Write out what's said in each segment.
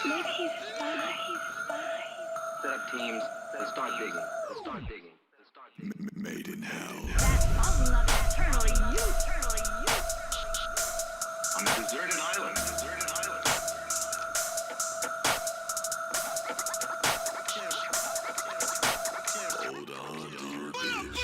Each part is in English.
Set up teams and start digging. Made in hell. On a deserted island. Hold on to your bitch.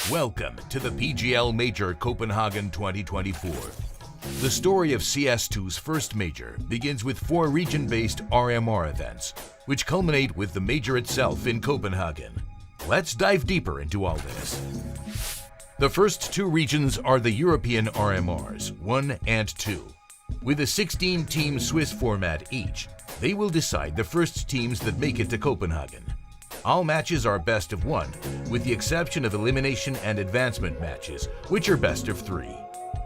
Welcome to the PGL Major Copenhagen 2024. The story of CS2's first major begins with 4 region-based RMR events, which culminate with the major itself in Copenhagen. Let's dive deeper into all this. The first 2 regions are the European RMRs, 1 and 2. With a 16-team Swiss format each, they will decide the first teams that make it to Copenhagen. All matches are best of 1, with the exception of elimination and advancement matches, which are best of 3.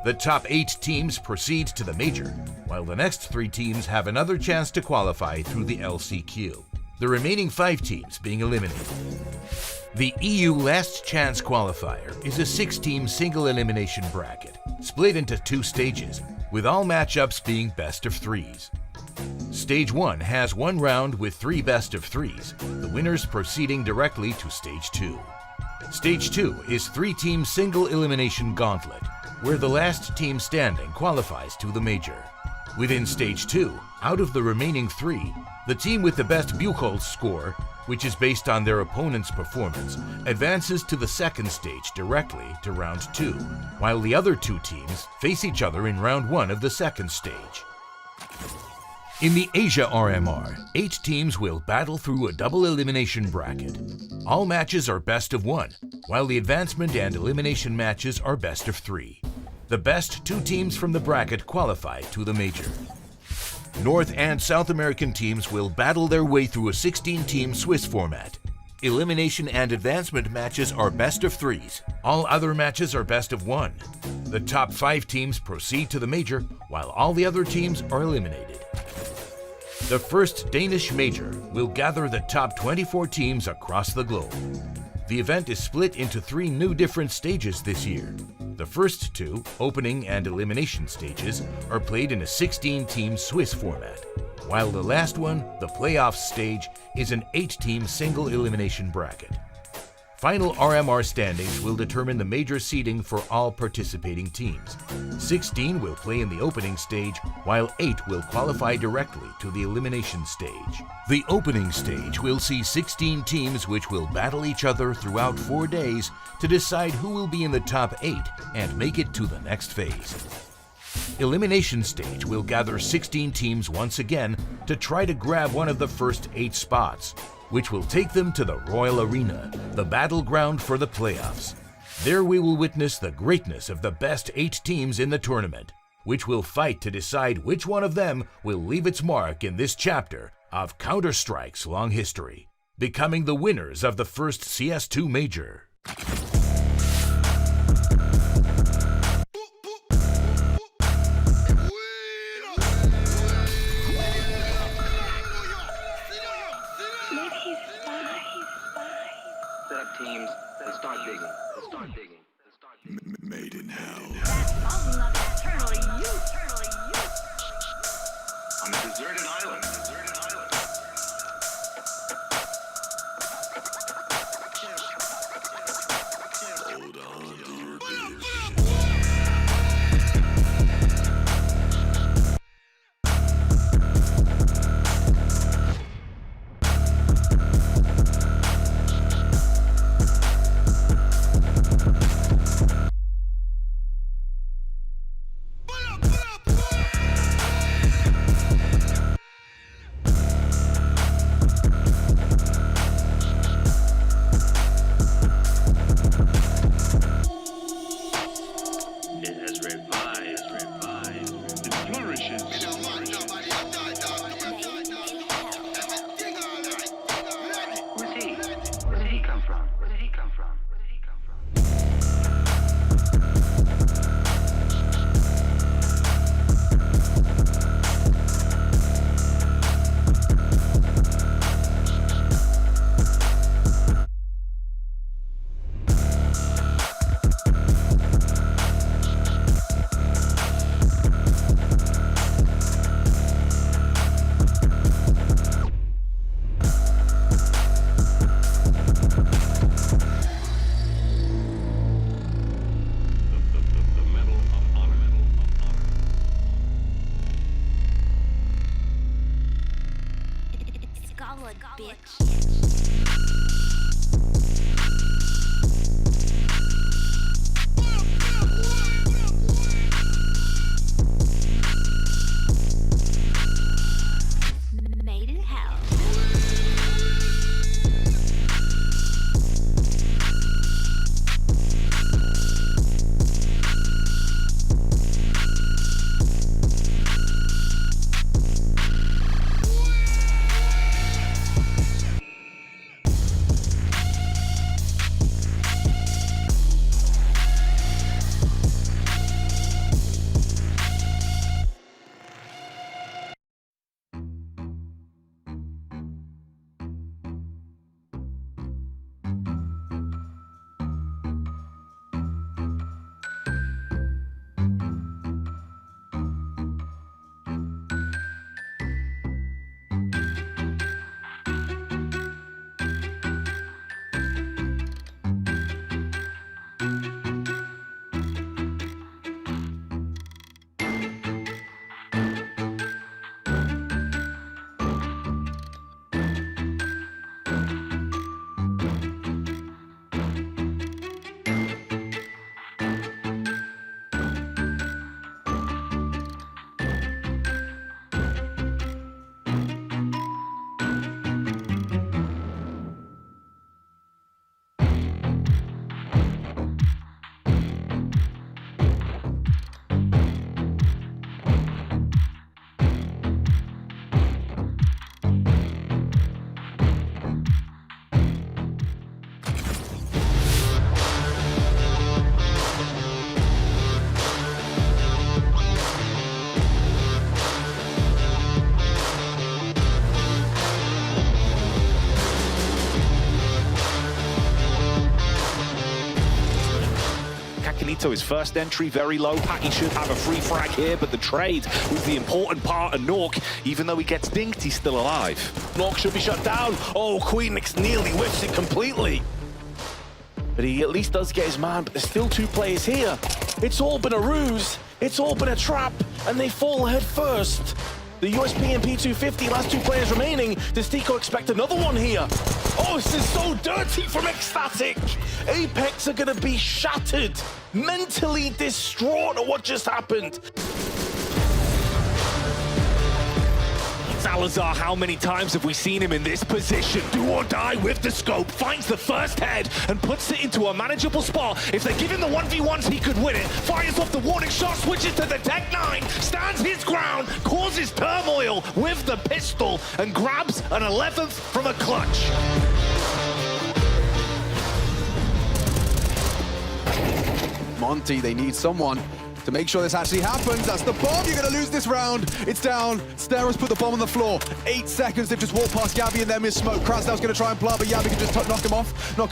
The top 8 teams proceed to the major, while the next 3 teams have another chance to qualify through the LCQ, the remaining 5 teams being eliminated. The EU Last Chance Qualifier is a 6-team single elimination bracket, split into 2 stages, with all matchups being best of 3s. Stage 1 has 1 round with 3 best of 3s, the winners proceeding directly to Stage 2. Stage 2 is 3-team single elimination gauntlet, where the last team standing qualifies to the major. Within Stage 2, out of the remaining 3, the team with the best Buchholz score, which is based on their opponent's performance, advances to the second stage directly to Round 2, while the other 2 teams face each other in Round 1 of the second stage. In the Asia RMR, 8 teams will battle through a double elimination bracket. All matches are best of 1, while the advancement and elimination matches are best of 3. The best 2 teams from the bracket qualify to the major. North and South American teams will battle their way through a 16-team Swiss format. Elimination and advancement matches are best of 3s. All other matches are best of 1. The top 5 teams proceed to the major, while all the other teams are eliminated. The first Danish major will gather the top 24 teams across the globe. The event is split into 3 new different stages this year. The first 2, opening and elimination stages, are played in a 16-team Swiss format, while the last one, the playoffs stage, is an 8-team single elimination bracket. Final RMR standings will determine the major seeding for all participating teams. 16 will play in the opening stage, while 8 will qualify directly to the elimination stage. The opening stage will see 16 teams which will battle each other throughout 4 days to decide who will be in the top 8 and make it to the next phase. Elimination stage will gather 16 teams once again to try to grab one of the first 8 spots, which will take them to the Royal Arena, the battleground for the playoffs. There we will witness the greatness of the best 8 teams in the tournament, which will fight to decide which one of them will leave its mark in this chapter of Counter-Strike's long history, becoming the winners of the first CS2 Major. Set up teams and start digging. Made in hell. On a deserted island. Hold on to your bitch. His first entry very low. Packy should have a free frag here, but the trade was the important part of Nork. Even though he gets dinked, he's still alive. Nork should be shut down. Oh, Queenix nearly whiffs it completely. but he at least does get his man, but there's still 2 players here. It's all been a ruse, it's all been a trap, and they fall head first. The USP and P250, last 2 players remaining. Does Tico expect another one here? Oh, this is so dirty from excl. Apeks are gonna be shattered, mentally distraught at what just happened. Salazar, how many times have we seen him in this position? Do or die with the scope, finds the first head and puts it into a manageable spot. If they give him the 1v1s, he could win it. Fires off the warning shot, switches to the Tech 9, stands his ground, causes turmoil with the pistol and grabs an 11th from a clutch. Monte, they need someone to make sure this actually happens. That's the bomb. You're going to lose this round. It's down. Steros put the bomb on the floor. 8 seconds. They've just walked past Gabby and them is smoke. Krasnow's going to try and plant, but Gabby can just knock him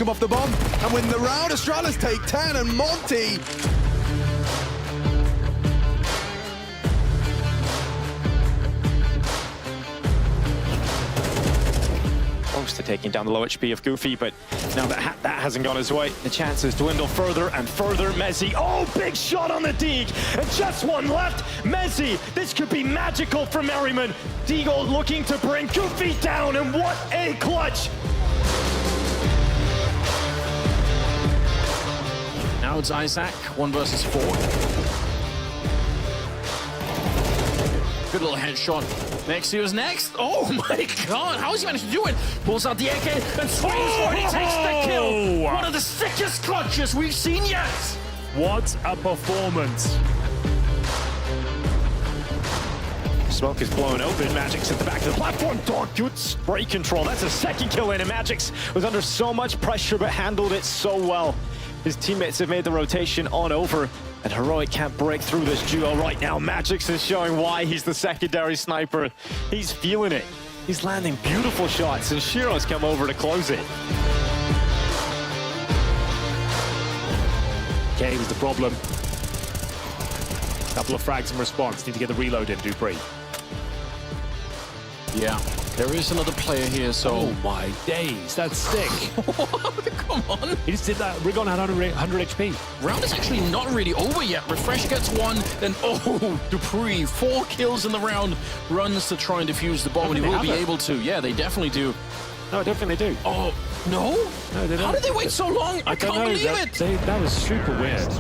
off the bomb. And win the round. Astralis take 10 and Monte. Close to taking down the low HP of Goofy, but now that hasn't gone his way. The chances dwindle further and further. Mezzi, oh, big shot on the Deeg, and just one left. Mezzi, this could be magical for Merriman. Deagle looking to bring Goofy down, and what a clutch! Now it's Isaac, 1 versus 4. Good little headshot. Nexus next. Oh my god, how has he managed to do it? Pulls out the AK and swings for it. He takes the kill. One of the sickest clutches we've seen yet. What a performance. Smoke is blown open. Magic's at the back of the platform. Dark good spray control. That's a 2nd kill in, and Magic's was under so much pressure but handled it so well. His teammates have made the rotation on over, and Heroic can't break through this duo right now. Magic's is showing why he's the secondary sniper. He's feeling it. He's landing beautiful shots, and Shiro's come over to close it. Okay, was the problem. Couple of frags in response. Need to get the reload in, Dupree. Yeah, there is another player here, so... Oh my days, that's sick. Come on. He just did that. Rigon had 100 HP. Round is actually not really over yet. Refresh gets 1, then oh, Dupree, 4 kills in the round. Runs to try and defuse the bomb, and he will be able to. Yeah, they definitely do. No, I don't think they do. Oh, no? No, they don't. How did they wait so long? I can't believe it. That was super weird.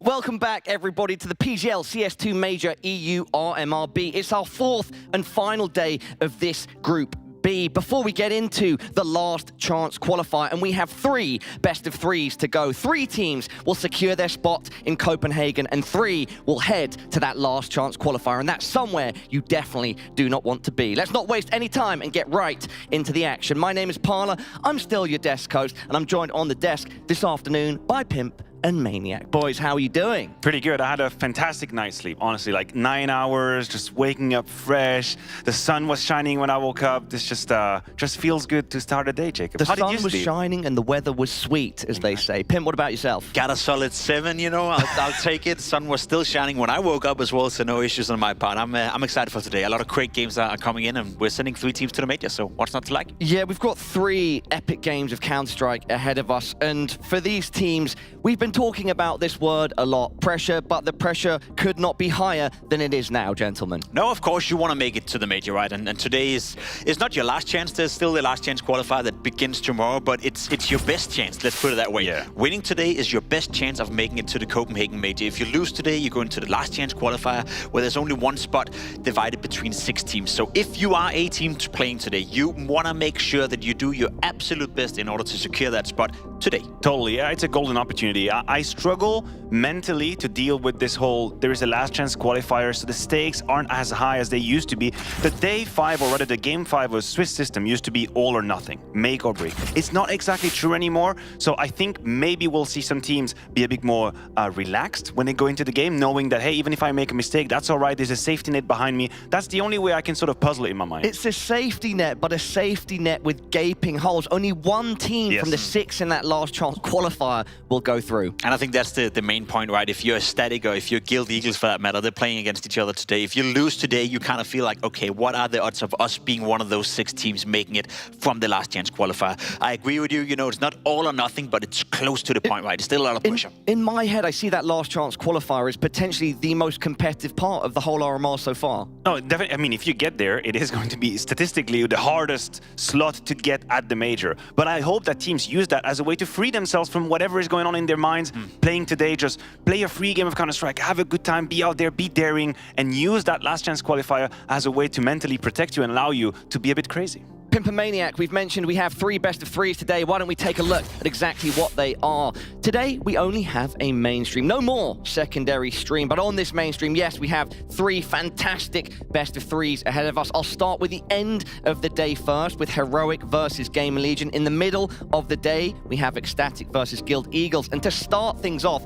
Welcome back, everybody, to the PGL CS2 Major EU RMRB. It's our 4th and final day of this Group B. Before we get into the last chance qualifier, and we have 3 best of 3s to go. 3 teams will secure their spot in Copenhagen, and 3 will head to that last chance qualifier, and that's somewhere you definitely do not want to be. Let's not waste any time and get right into the action. My name is Parla. I'm still your desk host, and I'm joined on the desk this afternoon by Pimp and Maniac. Boys, how are you doing? Pretty good. I had a fantastic night's sleep, honestly, like 9 hours, just waking up fresh. The sun was shining when I woke up. This just feels good to start a day, Jacob. The sun was shining and the weather was sweet, as they say. Pim, what about yourself? Got a solid 7, you know, I'll take it. Sun was still shining when I woke up as well, so no issues on my part. I'm excited for today. A lot of great games are coming in, and we're sending 3 teams to the Major, so what's not to like? Yeah, we've got 3 epic games of Counter-Strike ahead of us, and for these teams, we've been talking about this word a lot, pressure, but the pressure could not be higher than it is now, gentlemen. No, of course, you want to make it to the Major, right? And today is not your last chance. There's still the last chance qualifier that begins tomorrow, but it's your best chance, let's put it that way. Yeah. Winning today is your best chance of making it to the Copenhagen Major. If you lose today, you go into the last chance qualifier, where there's only 1 spot divided between 6 teams. So if you are a team playing today, you want to make sure that you do your absolute best in order to secure that spot today. Totally, yeah, it's a golden opportunity. I struggle mentally to deal with this whole, there is a last chance qualifier, so the stakes aren't as high as they used to be. The day 5, or rather the game 5 of Swiss system used to be all or nothing, make or break. It's not exactly true anymore, so I think maybe we'll see some teams be a bit more relaxed when they go into the game, knowing that, hey, even if I make a mistake, that's all right, there's a safety net behind me. That's the only way I can sort of puzzle it in my mind. It's a safety net, but a safety net with gaping holes. Only 1 team from the 6 in that last chance qualifier will go through. through. And I think that's the main point, right? If you're Static or if you're Guild Eagles for that matter, they're playing against each other today. If you lose today, you kind of feel like, okay, what are the odds of us being one of those 6 teams making it from the last chance qualifier? I agree with you, you know, it's not all or nothing, but it's close to the point, right? It's still a lot of pressure. In my head, I see that last chance qualifier as potentially the most competitive part of the whole RMR so far. No, definitely. I mean, if you get there, it is going to be statistically the hardest slot to get at the major. But I hope that teams use that as a way to free themselves from whatever is going on in their minds. Playing today, just play a free game of Counter-Strike, have a good time, be out there, be daring, and use that last chance qualifier as a way to mentally protect you and allow you to be a bit crazy. Pimpomaniac, we've mentioned we have 3 best of 3s today. Why don't we take a look at exactly what they are? Today, we only have a mainstream. No more secondary stream. But on this mainstream, yes, we have 3 fantastic best of 3s ahead of us. I'll start with the end of the day first with Heroic versus GamerLegion. In the middle of the day, we have ECSTATIC versus Guild Eagles. And to start things off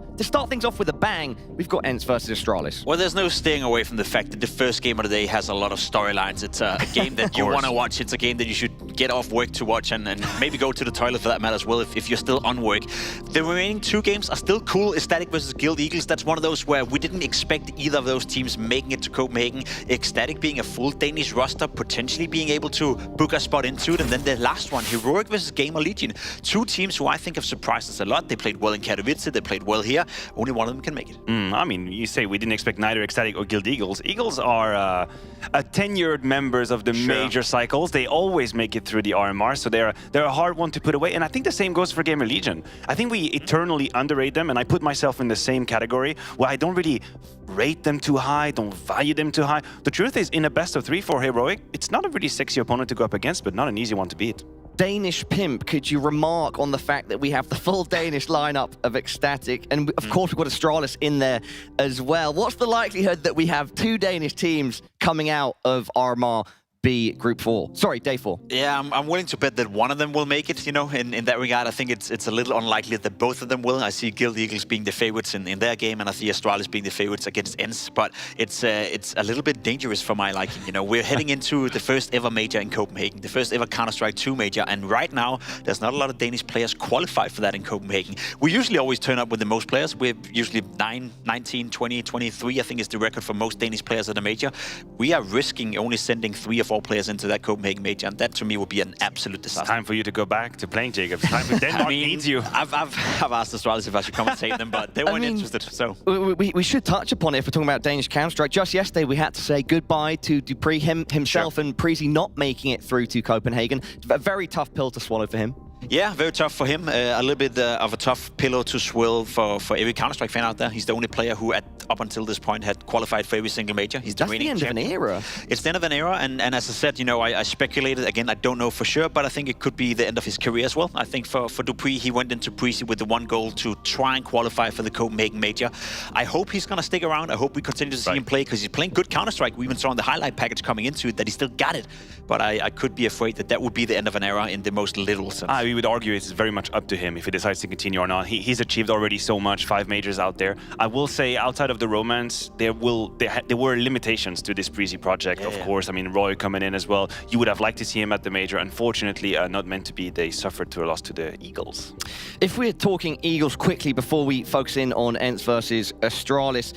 with a bang, we've got ENCE versus Astralis. Well, there's no staying away from the fact that the first game of the day has a lot of storylines. It's a game that you want to watch. It's a game that you should get off work to watch and maybe go to the toilet for that matter as well if you're still on work. The remaining 2 games are still cool. ECSTATIC versus Guild Eagles, that's one of those where we didn't expect either of those teams making it to Copenhagen. ECSTATIC being a full Danish roster, potentially being able to book a spot into it. And then the last one, Heroic versus GamerLegion. 2 teams who I think have surprised us a lot. They played well in Katowice, they played well here. Only one of them can make it. I mean, you say we didn't expect neither ECSTATIC or Guild Eagles. Eagles are tenured members of the major cycles. They always make it through the RMR, so they're a hard one to put away. And I think the same goes for GamerLegion. I think we eternally underrate them, and I put myself in the same category where I don't really rate them too high, don't value them too high. The truth is, in a best of 3 for Heroic, it's not a really sexy opponent to go up against, but not an easy one to beat. Danish Pimp, could you remark on the fact that we have the full Danish lineup of ECSTATIC, and of course we've got Astralis in there as well. What's the likelihood that we have 2 Danish teams coming out of RMR B Group 4? Sorry, Day 4. Yeah, I'm willing to bet that one of them will make it, you know, in that regard. I think it's a little unlikely that both of them will. I see Guild Eagles being the favorites in their game, and I see Astralis being the favorites against ENCE, but it's a little bit dangerous for my liking, you know. We're heading into the first ever major in Copenhagen, the first ever Counter-Strike 2 major, and right now, there's not a lot of Danish players qualified for that in Copenhagen. We usually always turn up with the most players. We're usually 9, 19, 20, 23, I think is the record for most Danish players at a major. We are risking only sending 3 or 4 players into that Copenhagen major, and that to me would be an absolute disaster. It's time for you to go back to playing, Jacob. It's time for Denmark needs you. I've asked Astralis if I should commentate them, but they weren't interested, so. We should touch upon it if we're talking about Danish Counter-Strike. Just yesterday, we had to say goodbye to Dupree himself and Preasy not making it through to Copenhagen. A very tough pill to swallow for him. Yeah, very tough for him. A little bit of a tough pillow to swallow for every Counter-Strike fan out there. He's the only player who, up until this point, had qualified for every single major. He's the reigning champion. That's the end of an era. It's the end of an era, and as I said, you know, I speculated, again, I don't know for sure, but I think it could be the end of his career as well. I think for Dupree, he went into Preasy with the one goal to try and qualify for the Copenhagen major. I hope he's going to stick around. I hope we continue to see him play, because he's playing good Counter-Strike. We even saw in the highlight package coming into it that he still got it, but I could be afraid that would be the end of an era in the most literal sense. We would argue it's very much up to him if he decides to continue or not. He's achieved already so much, 5 majors out there. I will say, outside of the romance, there were limitations to this Preasy project, of course. I mean, Roy coming in as well. You would have liked to see him at the major. Unfortunately, not meant to be. They suffered to a loss to the Eagles. If we're talking Eagles quickly before we focus in on ENCE versus Astralis,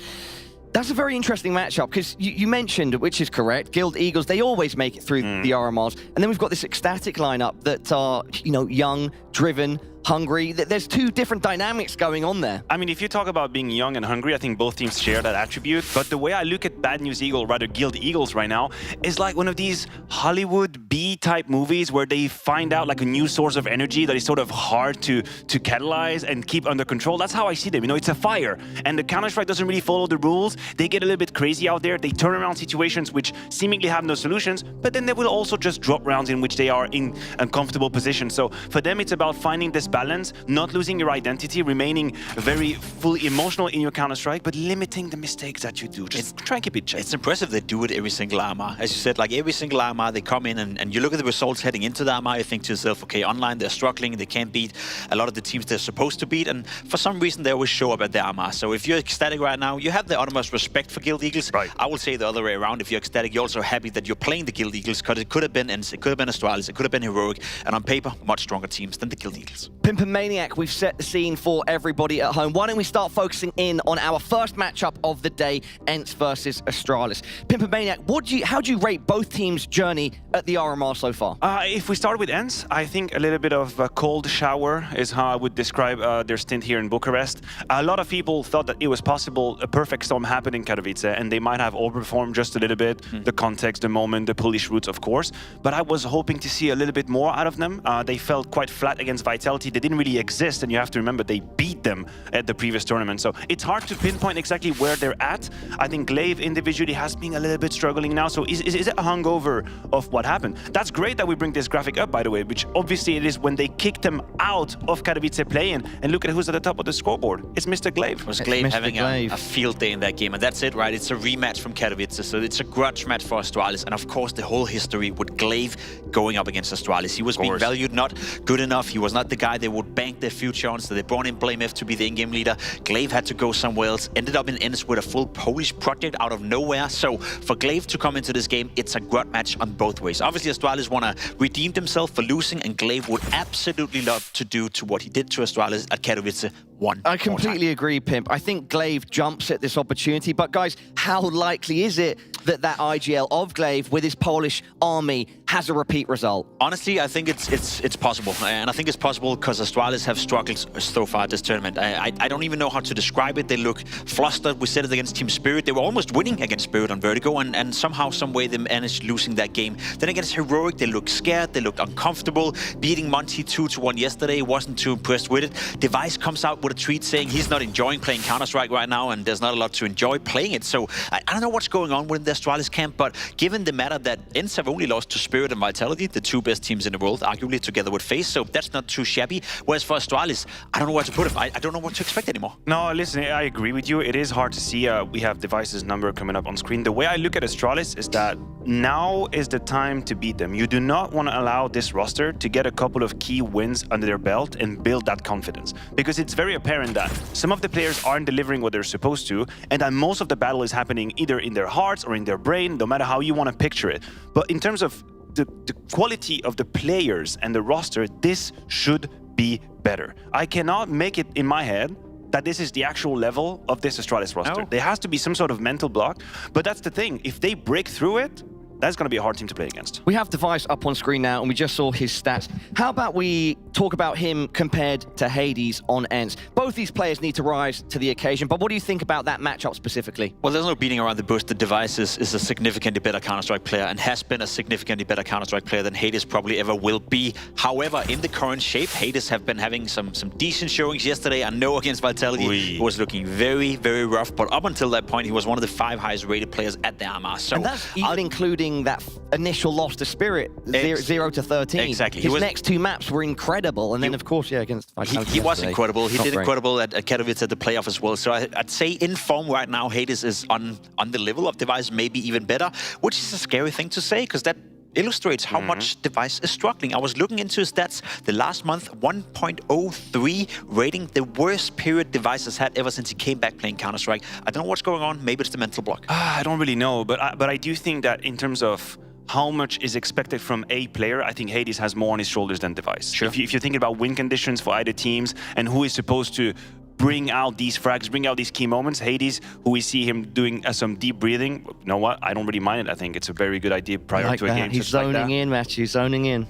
that's a very interesting matchup, because you mentioned, which is correct, Guild Eagles, they always make it through the RMRs. And then we've got this ECSTATIC lineup that are, you know, young, driven, hungry. There's 2 different dynamics going on there. I mean, if you talk about being young and hungry, I think both teams share that attribute. But the way I look at Bad News Eagle, rather Guild Eagles right now, is like one of these Hollywood B-type movies where they find out like a new source of energy that is sort of hard to catalyze and keep under control. That's how I see them. You know, it's a fire. And the Counter-Strike doesn't really follow the rules. They get a little bit crazy out there. They turn around situations which seemingly have no solutions, but then they will also just drop rounds in which they are in uncomfortable positions. So for them, it's about finding this balance, not losing your identity, remaining very fully emotional in your Counter-Strike, but limiting the mistakes that you do. Just try and keep it checked. It's impressive they do it every single RMR. As you said, like every single RMR, they come in and you look at the results heading into the RMR, you think to yourself, okay, online they're struggling, they can't beat a lot of the teams they're supposed to beat, and for some reason they always show up at the RMR. So if you're ECSTATIC right now, you have the utmost respect for Guild Eagles. Right. I will say the other way around. If you're ECSTATIC, you're also happy that you're playing the Guild Eagles, because it could have been ENCE, it could have been Astralis, it could have been Heroic, and on paper, much stronger teams than the Guild Eagles. Pimp and Maniac, we've set the scene for everybody at home. Why don't we start focusing in on our first matchup of the day, ENCE versus Astralis. Pimp and Maniac, how do you rate both teams' journey at the RMR so far? If we start with ENCE, I think a little bit of a cold shower is how I would describe their stint here in Bucharest. A lot of people thought that it was possible a perfect storm happened in Katowice, and they might have overperformed just a little bit. The context, the moment, the Polish roots, of course. But I was hoping to see a little bit more out of them. They felt quite flat against Vitality. They didn't really exist, and you have to remember they beat them at the previous tournament. So it's hard to pinpoint exactly where they're at. I think Glaive individually has been a little bit struggling now. So is it a hangover of what happened? That's great that we bring this graphic up, by the way, which obviously it is when they kicked them out of Katowice playing. And look at who's at the top of the scoreboard. It's Mr. Glaive. It was Glaive having a field day in that game, and that's it, right? It's a rematch from Katowice, so it's a grudge match for Astralis, and of course the whole history with Glaive going up against Astralis. He was being valued not good enough. He was not the guy they would bank their future on, so they brought in BlameF to be the in-game leader. Glaive had to go somewhere else, ended up in ENCE with a full Polish project out of nowhere. So for Glaive to come into this game, it's a grudge match on both ways. Obviously Astralis want to redeem themselves for losing, and Glaive would absolutely love to do to what he did to Astralis at Katowice one. I completely agree, Pimp. I think Glaive jumps at this opportunity, but guys, how likely is it that IGL of Glaive with his Polish army has a repeat result? Honestly, I think it's possible, and I think it's possible because Astralis have struggled so far this tournament. I don't even know how to describe it. They look flustered. We said it against Team Spirit. They were almost winning against Spirit on Vertigo, and somehow, some way, they managed losing that game. Then against Heroic, they looked scared. They looked uncomfortable. Beating Monte 2-1 yesterday, wasn't too impressed with it. Device comes out with a tweet saying he's not enjoying playing Counter-Strike right now, and there's not a lot to enjoy playing it. So I don't know what's going on within the Astralis camp, but given the matter that ENCE have only lost to Spirit and Vitality, the two best teams in the world, arguably together with FaZe, so that's not too shabby. Whereas for Astralis, I don't know where to put him. I don't know what to expect anymore. No, listen, I agree with you. It is hard to see. We have Device's number coming up on screen. The way I look at Astralis is that now is the time to beat them. You do not want to allow this roster to get a couple of key wins under their belt and build that confidence, because it's very apparent that some of the players aren't delivering what they're supposed to, and that most of the battle is happening either in their hearts or in their brain, no matter how you want to picture it. But in terms of the quality of the players and the roster, this should be better. I cannot make it in my head that this is the actual level of this Astralis roster. No. There has to be some sort of mental block, but that's the thing. If they break through it, that's going to be a hard team to play against. We have Device up on screen now, and we just saw his stats. How about we talk about him compared to Hades on ENCE? Both these players need to rise to the occasion, but what do you think about that matchup specifically? Well, there's no beating around the bush. The Device is a significantly better Counter-Strike player and has been a significantly better Counter-Strike player than Hades probably ever will be. However, in the current shape, Hades have been having some decent showings yesterday. I know against Vitality, he was looking very, very rough, but up until that point, he was one of the 5 highest rated players at the RMR. So and that's even including that initial loss to Spirit, 0-13. Exactly. His next 2 maps were incredible, and then of course, yeah, against Vitality he was incredible. He did great. incredible at Katowice at the playoff as well. So I'd say in form right now, Hades is on the level of Device, maybe even better, which is a scary thing to say, because that illustrates how much Device is struggling. I was looking into his stats. The last month, 1.03 rating, the worst period Device has had ever since he came back playing Counter-Strike. I don't know what's going on. Maybe it's the mental block. I don't really know, but I do think that in terms of how much is expected from a player, I think Hades has more on his shoulders than Device. Sure. If you're thinking about win conditions for either teams and who is supposed to bring out these frags, bring out these key moments, Hades, who we see him doing some deep breathing, you know what? I don't really mind it. I think it's a very good idea prior to a game. He's zoning in, Matthew, zoning in.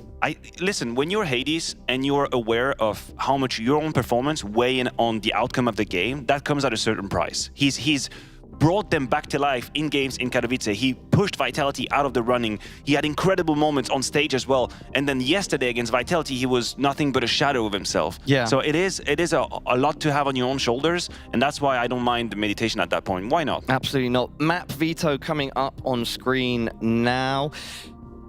Listen, when you're Hades and you're aware of how much your own performance weigh in on the outcome of the game, that comes at a certain price. He's brought them back to life in games in Katowice. He pushed Vitality out of the running. He had incredible moments on stage as well. And then yesterday against Vitality, he was nothing but a shadow of himself. Yeah. So it is a lot to have on your own shoulders, and that's why I don't mind the meditation at that point. Why not? Absolutely not. Map veto coming up on screen now.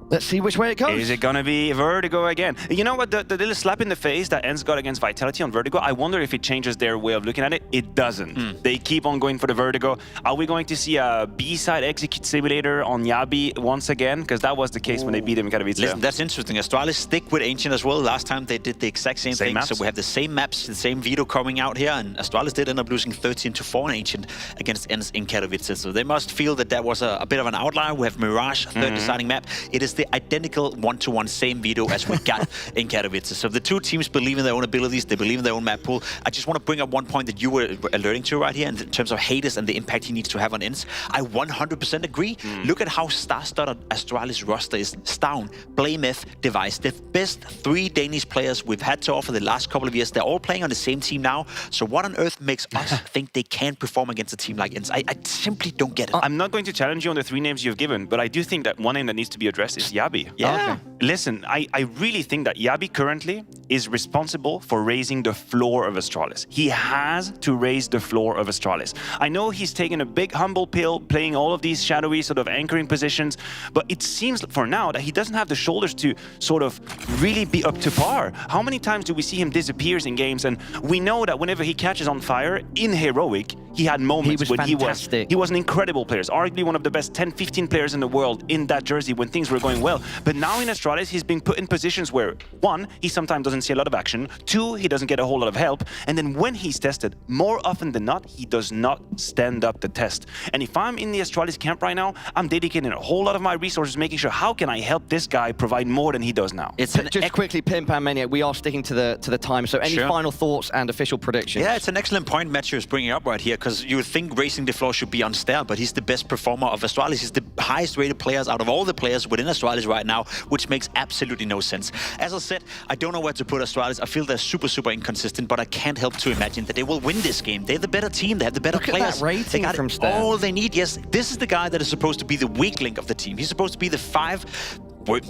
Let's see which way it goes. Is it going to be Vertigo again? You know what? The little slap in the face that ENCE got against Vitality on Vertigo, I wonder if it changes their way of looking at it. It doesn't. They keep on going for the Vertigo. Are we going to see a B-side execute simulator on Yabi once again? Because that was the case when they beat him in Katowice. Listen, that's interesting. Astralis stick with Ancient as well. Last time they did the exact same thing. Maps. So we have the same maps, the same veto coming out here, and Astralis did end up losing 13-4 in Ancient against ENCE in Katowice. So they must feel that that was a bit of an outlier. We have Mirage, third deciding map. It is the identical one-to-one same veto as we got in Katowice. So the two teams believe in their own abilities, they believe in their own map pool. I just want to bring up one point that you were alerting to right here in terms of Hades and the impact he needs to have on ENCE. I 100% agree. Look at how star-studded Astralis roster is. Stavn, Blamef, Device, the best 3 Danish players we've had to offer the last couple of years. They're all playing on the same team now. So what on earth makes us think they can perform against a team like ENCE? I simply don't get it. I'm not going to challenge you on the 3 names you've given, but I do think that one name that needs to be addressed is Yabi. Yeah. Okay. Listen, I really think that Yabi currently is responsible for raising the floor of Astralis. He has to raise the floor of Astralis. I know he's taken a big humble pill, playing all of these shadowy sort of anchoring positions, but it seems for now that he doesn't have the shoulders to sort of really be up to par. How many times do we see him disappears in games? And we know that whenever he catches on fire in Heroic, he had moments when he was an incredible player, arguably one of the best 10-15 players in the world in that jersey when things were going well. But now in Astralis, he's been put in positions where, 1, he sometimes doesn't see a lot of action, 2, he doesn't get a whole lot of help, and then when he's tested, more often than not, he does not stand up the test. And if I'm in the Astralis camp right now, I'm dedicating a whole lot of my resources making sure how can I help this guy provide more than he does now. Just quickly, Pimp and Maniac, we are sticking to the time, so any final thoughts and official predictions? Yeah, it's an excellent point Matthew is bringing up right here, because you would think raising the floor should be on Stair, but he's the best performer of Astralis. He's the highest rated players out of all the players within Astralis right now, which makes absolutely no sense. As I said, I don't know where to put Astralis. I feel they're super, super inconsistent, but I can't help to imagine that they will win this game. They're the better team. They have the better players. Look at that rating they got from Stair. all they need. Yes, this is the guy that is supposed to be the weak link of the team. He's supposed to be the 5...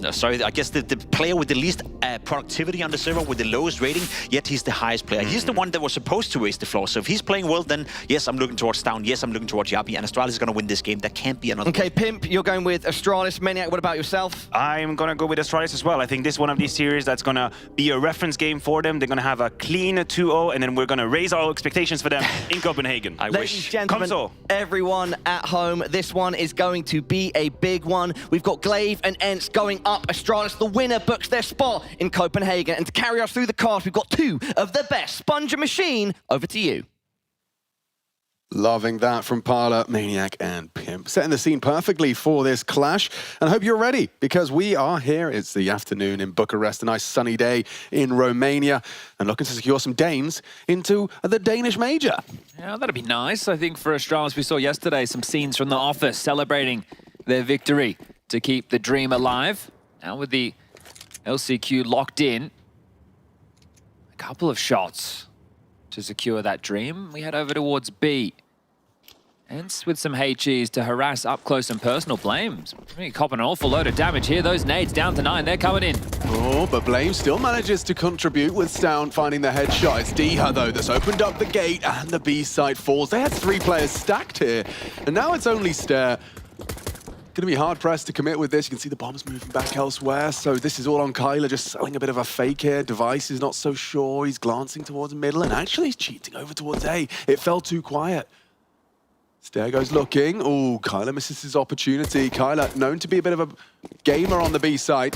Sorry, I guess the player with the least productivity on the server, with the lowest rating, yet he's the highest player. He's the one that was supposed to raise the floor. So if he's playing well, then yes, I'm looking towards Stavn. Yes, I'm looking towards Yabi, and Astralis is going to win this game. There can't be another. Okay, Pimp, you're going with Astralis. Maniac, what about yourself? I'm going to go with Astralis as well. I think this is one of these series that's going to be a reference game for them. They're going to have a clean 2-0, and then we're going to raise our expectations for them in Copenhagen. Ladies and gentlemen, everyone at home, this one is going to be a big one. We've got Glaive and ENCE going up. Astralis, the winner, books their spot in Copenhagen. And to carry us through the cast, we've got 2 of the best. Sponge and Machine, over to you. Loving that from Parla, Maniac and Pimp. Setting the scene perfectly for this clash. And I hope you're ready, because we are here. It's the afternoon in Bucharest, a nice sunny day in Romania, and looking to secure some Danes into the Danish Major. Yeah, that'd be nice. I think for Astralis, we saw yesterday some scenes from the office celebrating their victory to keep the dream alive. Now with the LCQ locked in, a couple of shots to secure that dream. We head over towards B. ENCE with some HEs to harass up close and personal. Blames copping an awful load of damage here. Those nades down to 9, they're coming in. Oh, but Blame still manages to contribute with Stavn finding the headshot. It's Diha, though, that's opened up the gate, and the B side falls. They had 3 players stacked here, and now it's only Stair. Going to be hard-pressed to commit with this. You can see the bombs moving back elsewhere, so this is all on Kyler, just selling a bit of a fake here. Device is not so sure. He's glancing towards middle, and actually he's cheating over towards A. It fell too quiet. Stair goes looking. Oh, Kyler misses his opportunity. Kyler, known to be a bit of a gamer on the B side,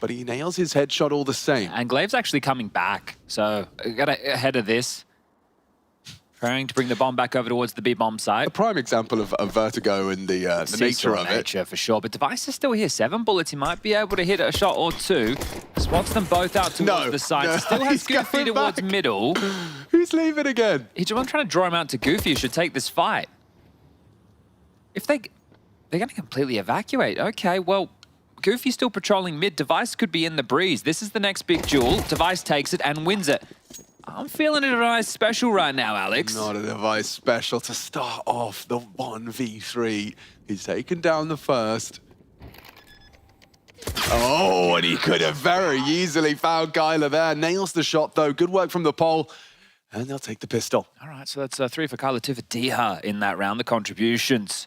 but he nails his headshot all the same. And Glaive's actually coming back, so got ahead of this. Trying to bring the bomb back over towards the B-bomb side. A prime example of vertigo and the nature of it. For sure, but Device is still here. 7 bullets, he might be able to hit a shot or 2. Spots them both out towards the side. No, Still has Goofy towards middle. Who's leaving again? I'm trying to draw him out to Goofy, who should take this fight. If they're going to completely evacuate. Okay, well, Goofy's still patrolling mid. Device could be in the breeze. This is the next big duel. Device takes it and wins it. I'm feeling a Device special right now, Alex. Not a Device special to start off the 1v3. He's taken down the first. Oh, and he could have very easily found Kyler there. Nails the shot, though. Good work from the pole. And they'll take the pistol. All right, so that's 3 for Kyler, 2 for Diha in that round, the contributions.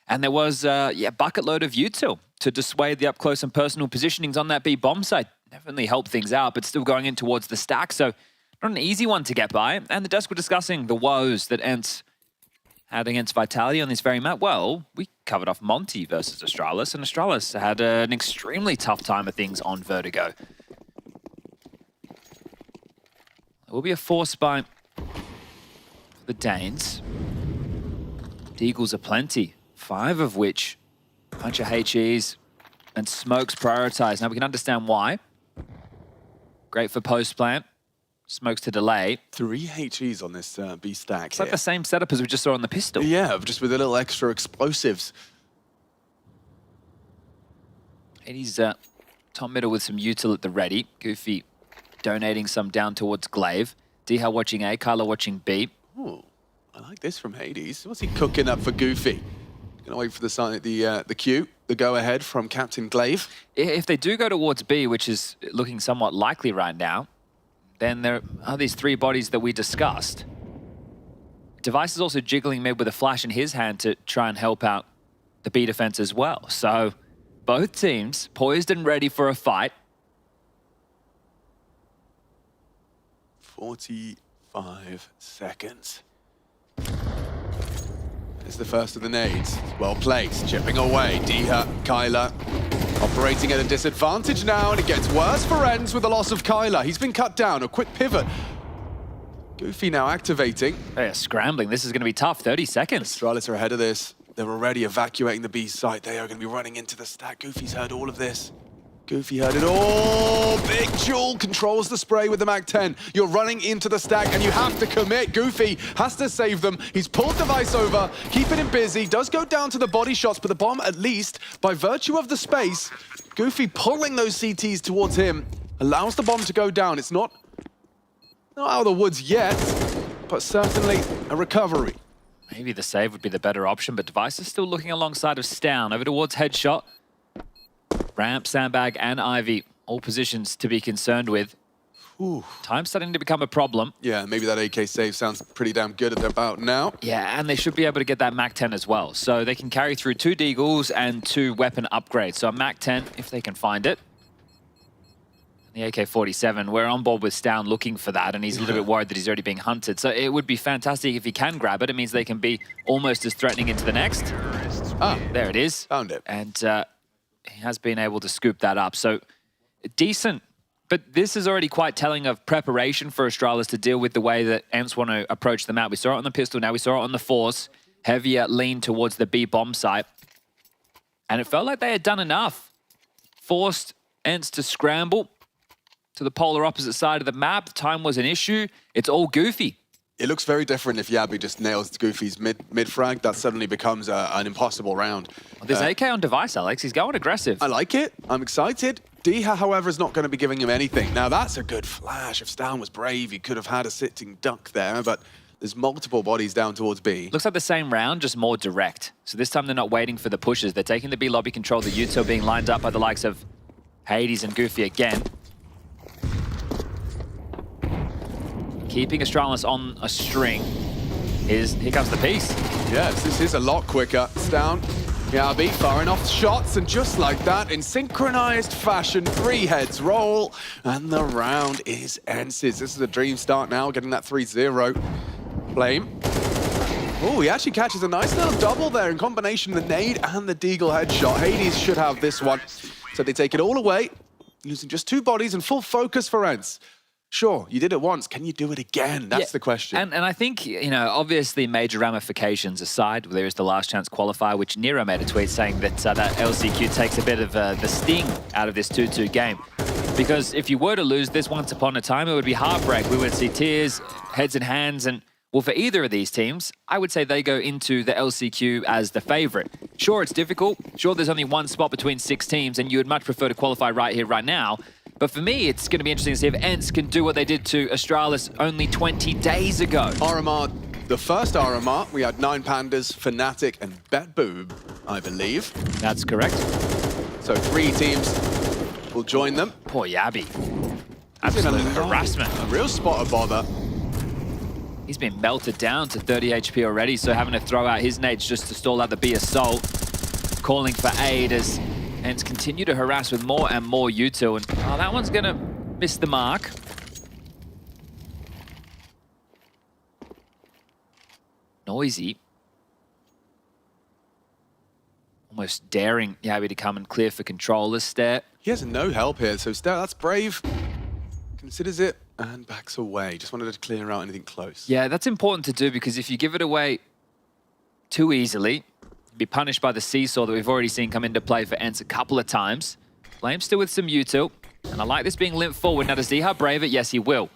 And there was, a bucket load of util to dissuade the up-close and personal positionings on that B-bomb side. Definitely helped things out, but still going in towards the stack, so not an easy one to get by. And the desk were discussing the woes that ENCE had against Vitality on this very map. Well, we covered off Monte versus Astralis, and Astralis had an extremely tough time of things on Vertigo. There will be a force by the Danes. Deagles are plenty, 5 of which, a bunch of HEs, and Smoke's prioritized. Now we can understand why. Great for post-plant. Smokes to delay. 3 HEs on this B stack. It's like the same setup as we just saw on the pistol. Yeah, just with a little extra explosives. And he's top middle with some util at the ready. Goofy donating some down towards Glaive. Diha watching A, Kyla watching B. Ooh, I like this from Hades. What's he cooking up for Goofy? Gonna wait for the cue, the go-ahead from Captain Glaive. If they do go towards B, which is looking somewhat likely right now, then there are these 3 bodies that we discussed. Device is also jiggling mid with a flash in his hand to try and help out the B defense as well. So both teams poised and ready for a fight. 45 seconds. It's the first of the nades. Well placed, chipping away. Diha, Kyla, operating at a disadvantage now, and it gets worse for ENCE with the loss of Kyla. He's been cut down, a quick pivot. Goofy now activating. They are scrambling. This is going to be tough. 30 seconds. Astralis are ahead of this. They're already evacuating the B site. They are going to be running into the stack. Goofy's heard all of this. Goofy heard it all. Big Jewel controls the spray with the Mag-10. You're running into the stack and you have to commit. Goofy has to save them. He's pulled Device over, keeping him busy. Does go down to the body shots, but the bomb, at least, by virtue of the space, Goofy pulling those CTs towards him, allows the bomb to go down. It's not out of the woods yet, but certainly a recovery. Maybe the save would be the better option, but Device is still looking alongside of Stown. Over towards Headshot. Ramp, Sandbag, and Ivy, all positions to be concerned with. Ooh. Time's starting to become a problem. Yeah, maybe that AK save sounds pretty damn good at about now. Yeah, and they should be able to get that Mac-10 as well. So they can carry through 2 Deagles and 2 weapon upgrades. So a Mac-10, if they can find it. The AK-47, we're on board with Stown looking for that, and he's a little bit worried that he's already being hunted. So it would be fantastic if he can grab it. It means they can be almost as threatening into the next. Ah, there it is. Found it. And he has been able to scoop that up. So decent, but this is already quite telling of preparation for Astralis to deal with the way that ENCE want to approach the map. We saw it on the pistol, now we saw it on the Force. Heavier lean towards the B bomb site. And it felt like they had done enough. Forced ENCE to scramble to the polar opposite side of the map. Time was an issue. It's all Goofy. It looks very different if Yabi just nails Goofy's mid-frag. That suddenly becomes an impossible round. Well, there's AK on Device, Alex. He's going aggressive. I like it. I'm excited. Diha, however, is not going to be giving him anything. Now, that's a good flash. If Stown was brave, he could have had a sitting duck there, but there's multiple bodies down towards B. Looks like the same round, just more direct. So this time they're not waiting for the pushes. They're taking the B lobby control. The util being lined up by the likes of Hades and Goofy again. Keeping Astralis on a string is, here comes the piece. Yes, this is a lot quicker. Stown, Yabi firing off shots, and just like that, in synchronized fashion, 3 heads roll, and the round is ENCE's. This is a dream start now, getting that 3-0. Flame. Oh, he actually catches a nice little double there in combination, the nade and the Deagle headshot. Hades should have this one. So they take it all away, losing just 2 bodies and full focus for ENCE. Sure, you did it once. Can you do it again? That's the question. And I think, you know, obviously major ramifications aside, there is the last chance qualifier, which Nero made a tweet saying that that LCQ takes a bit of the sting out of this 2-2 game. Because if you were to lose this once upon a time, it would be heartbreak. We would see tears, heads and hands, and well, for either of these teams, I would say they go into the LCQ as the favorite. Sure, it's difficult. Sure, there's only 1 spot between 6 teams, and you would much prefer to qualify right here, right now. But for me, it's going to be interesting to see if ENCE can do what they did to Astralis only 20 days ago. RMR, the first RMR, we had 9 Pandas, Fnatic, and BetBoob, I believe. That's correct. So 3 teams will join them. Poor Yabi. Absolute harassment. A real spot of bother. He's been melted down to 30 HP already, so having to throw out his nades just to stall out the B assault. Calling for aid as ENCE continue to harass with more and more util, and oh, that one's gonna miss the mark. Noisy. Almost daring Yabi to come and clear for controllers. Stare. He has no help here, so that's brave. Considers it and backs away. Just wanted to clear out anything close. Yeah, that's important to do because if you give it away too easily, Be punished by the seesaw that we've already seen come into play for ENCE a couple of times. Blame still with some util. And I like this being limped forward. Now, does Diha brave it? Yes, he will.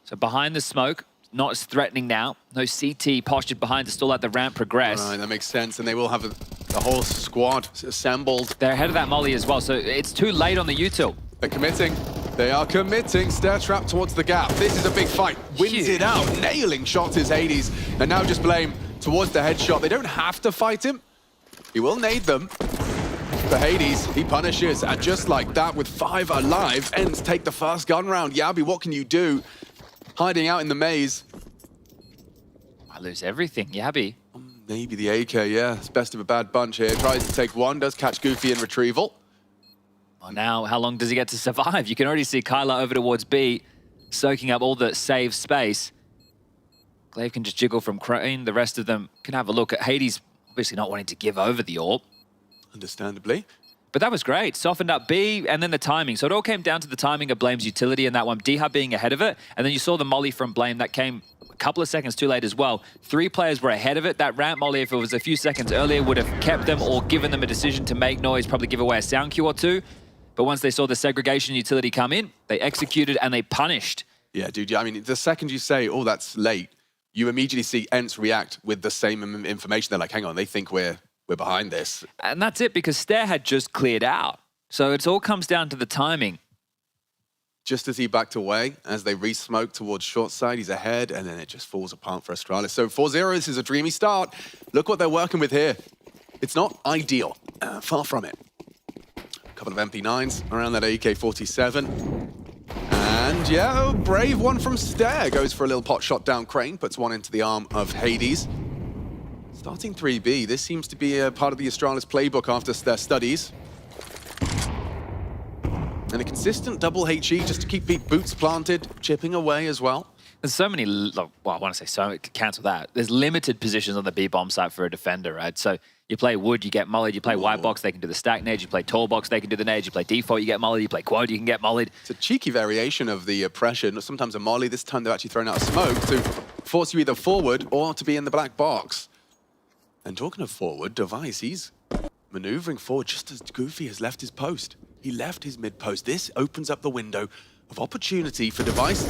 So behind the smoke, not as threatening now. No CT postured behind to still let the ramp progress. Right, that makes sense. And they will have the whole squad assembled. They're ahead of that molly as well, so it's too late on the util. They're committing. They are committing. Stair trap towards the gap. This is a big fight. Wins it out. Nailing shots is Hades. And now just blame towards the headshot. They don't have to fight him. He will nade them. For Hades, he punishes. And just like that, with 5 alive, ENCE take the first gun round. Yabi, what can you do? Hiding out in the maze. I lose everything, Yabi. Maybe the AK, yeah. It's best of a bad bunch here. Tries to take one, does catch Goofy in retrieval. Well, now, how long does he get to survive? You can already see Kyla over towards B, soaking up all the save space. Glaive can just jiggle from Crane. The rest of them can have a look at Hades, obviously not wanting to give over the AWP. Understandably. But that was great. Softened up B, and then the timing. So it all came down to the timing of Blame's utility in that one. Diha being ahead of it, and then you saw the molly from Blame. That came a couple of seconds too late as well. 3 players were ahead of it. That ramp molly, if it was a few seconds earlier, would have kept them or given them a decision to make noise, probably give away a sound cue or two. But once they saw the segregation utility come in, they executed and they punished. Yeah, dude, I mean, the second you say, oh, that's late, you immediately see ENCE react with the same information. They're like, hang on, they think we're behind this. And that's it, because Stair had just cleared out. So it all comes down to the timing. Just as he backed away, as they re-smoke towards short side, he's ahead, and then it just falls apart for Astralis. So 4-0, this is a dreamy start. Look what they're working with here. It's not ideal, far from it. A couple of MP9s around that AK-47. And yeah, brave one from Stair. Goes for a little pot shot down Crane, puts one into the arm of Hades. Starting 3B, this seems to be a part of the Astralis playbook after their studies. And a consistent double HE just to keep boots planted, chipping away as well. There's so many, well, I want to say so, cancel that. There's limited positions on the B bomb site for a defender, right? So you play wood, you get mollied. You play white box, they can do the stack nade. You play tall box, they can do the nade. You play default, you get mollied. You play quad, you can get mollied. It's a cheeky variation of the pressure. Sometimes a molly, this time they're actually throwing out a smoke to force you either forward or to be in the black box. And talking of forward, Device, he's maneuvering forward just as Goofy has left his post. He left his mid post. This opens up the window of opportunity for Device.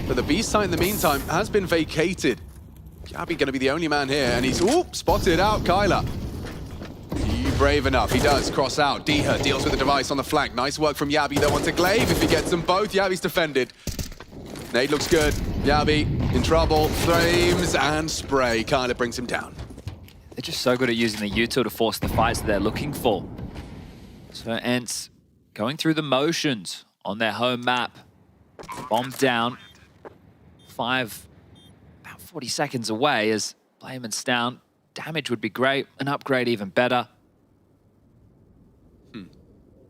But the B site in the meantime has been vacated. Yabi going to be the only man here, and he's spotted out Kyla. You brave enough, he does cross out. Diha deals with the Device on the flank. Nice work from Yabi. They want to Glaive if he gets them both. Yabi's defended. Nade looks good. Yabi in trouble. Flames and spray. Kyla brings him down. They're just so good at using the util to force the fights that they're looking for. So ENCE going through the motions on their home map. Bomb down. About 40 seconds away as Blame and Stown. Damage would be great. An upgrade even better.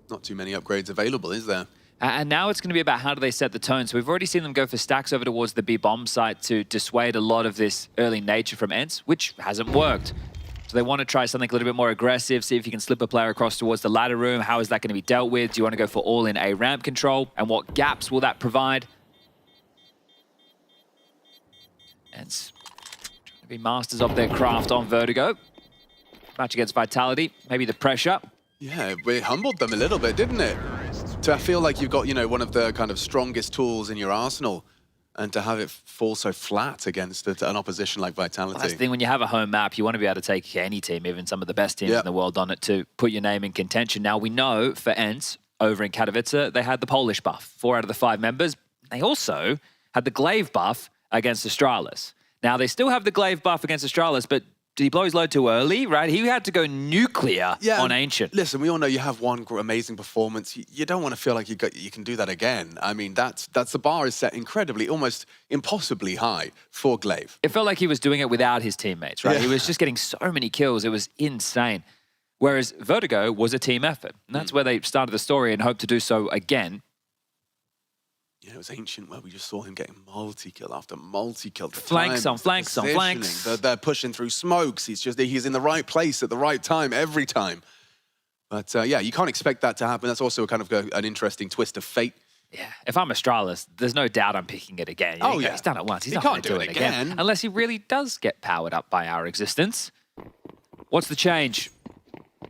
Not too many upgrades available, is there? And now it's going to be about how do they set the tone. So we've already seen them go for stacks over towards the B bomb site to dissuade a lot of this early nature from ENCE, which hasn't worked. So they want to try something a little bit more aggressive, see if you can slip a player across towards the ladder room. How is that going to be dealt with? Do you want to go for all-in A ramp control? And what gaps will that provide? ENCE trying to be masters of their craft on Vertigo. Match against Vitality, maybe the pressure. Yeah, it humbled them a little bit, didn't it? To feel like you've got, you know, one of the kind of strongest tools in your arsenal, and to have it fall so flat against an opposition like Vitality. Well, that's the thing, when you have a home map, you want to be able to take any team, even some of the best teams in the world on it, to put your name in contention. Now, we know for ENCE, over in Katowice, they had the Polish buff, 4 out of the 5 members. They also had the Glaive buff against Astralis. Now, they still have the Glaive buff against Astralis, but did he blow his load too early, right? He had to go nuclear on Ancient. Listen, we all know you have one amazing performance. You don't want to feel like you can do that again. I mean, that's the bar is set incredibly, almost impossibly high for Glaive. It felt like he was doing it without his teammates, right? He was just getting so many kills. It was insane. Whereas Vertigo was a team effort. And that's where they started the story and hope to do so again. Yeah, it was Ancient where we just saw him getting multi-kill after multi-kill. Flanks on flanks on flanks. They're pushing through smokes. He's in the right place at the right time every time. But yeah, you can't expect that to happen. That's also kind of an interesting twist of fate. Yeah, if I'm Astralis, there's no doubt I'm picking it again. Yeah. He's done it once. He's not going to do it again. Unless he really does get powered up by our existence. What's the change?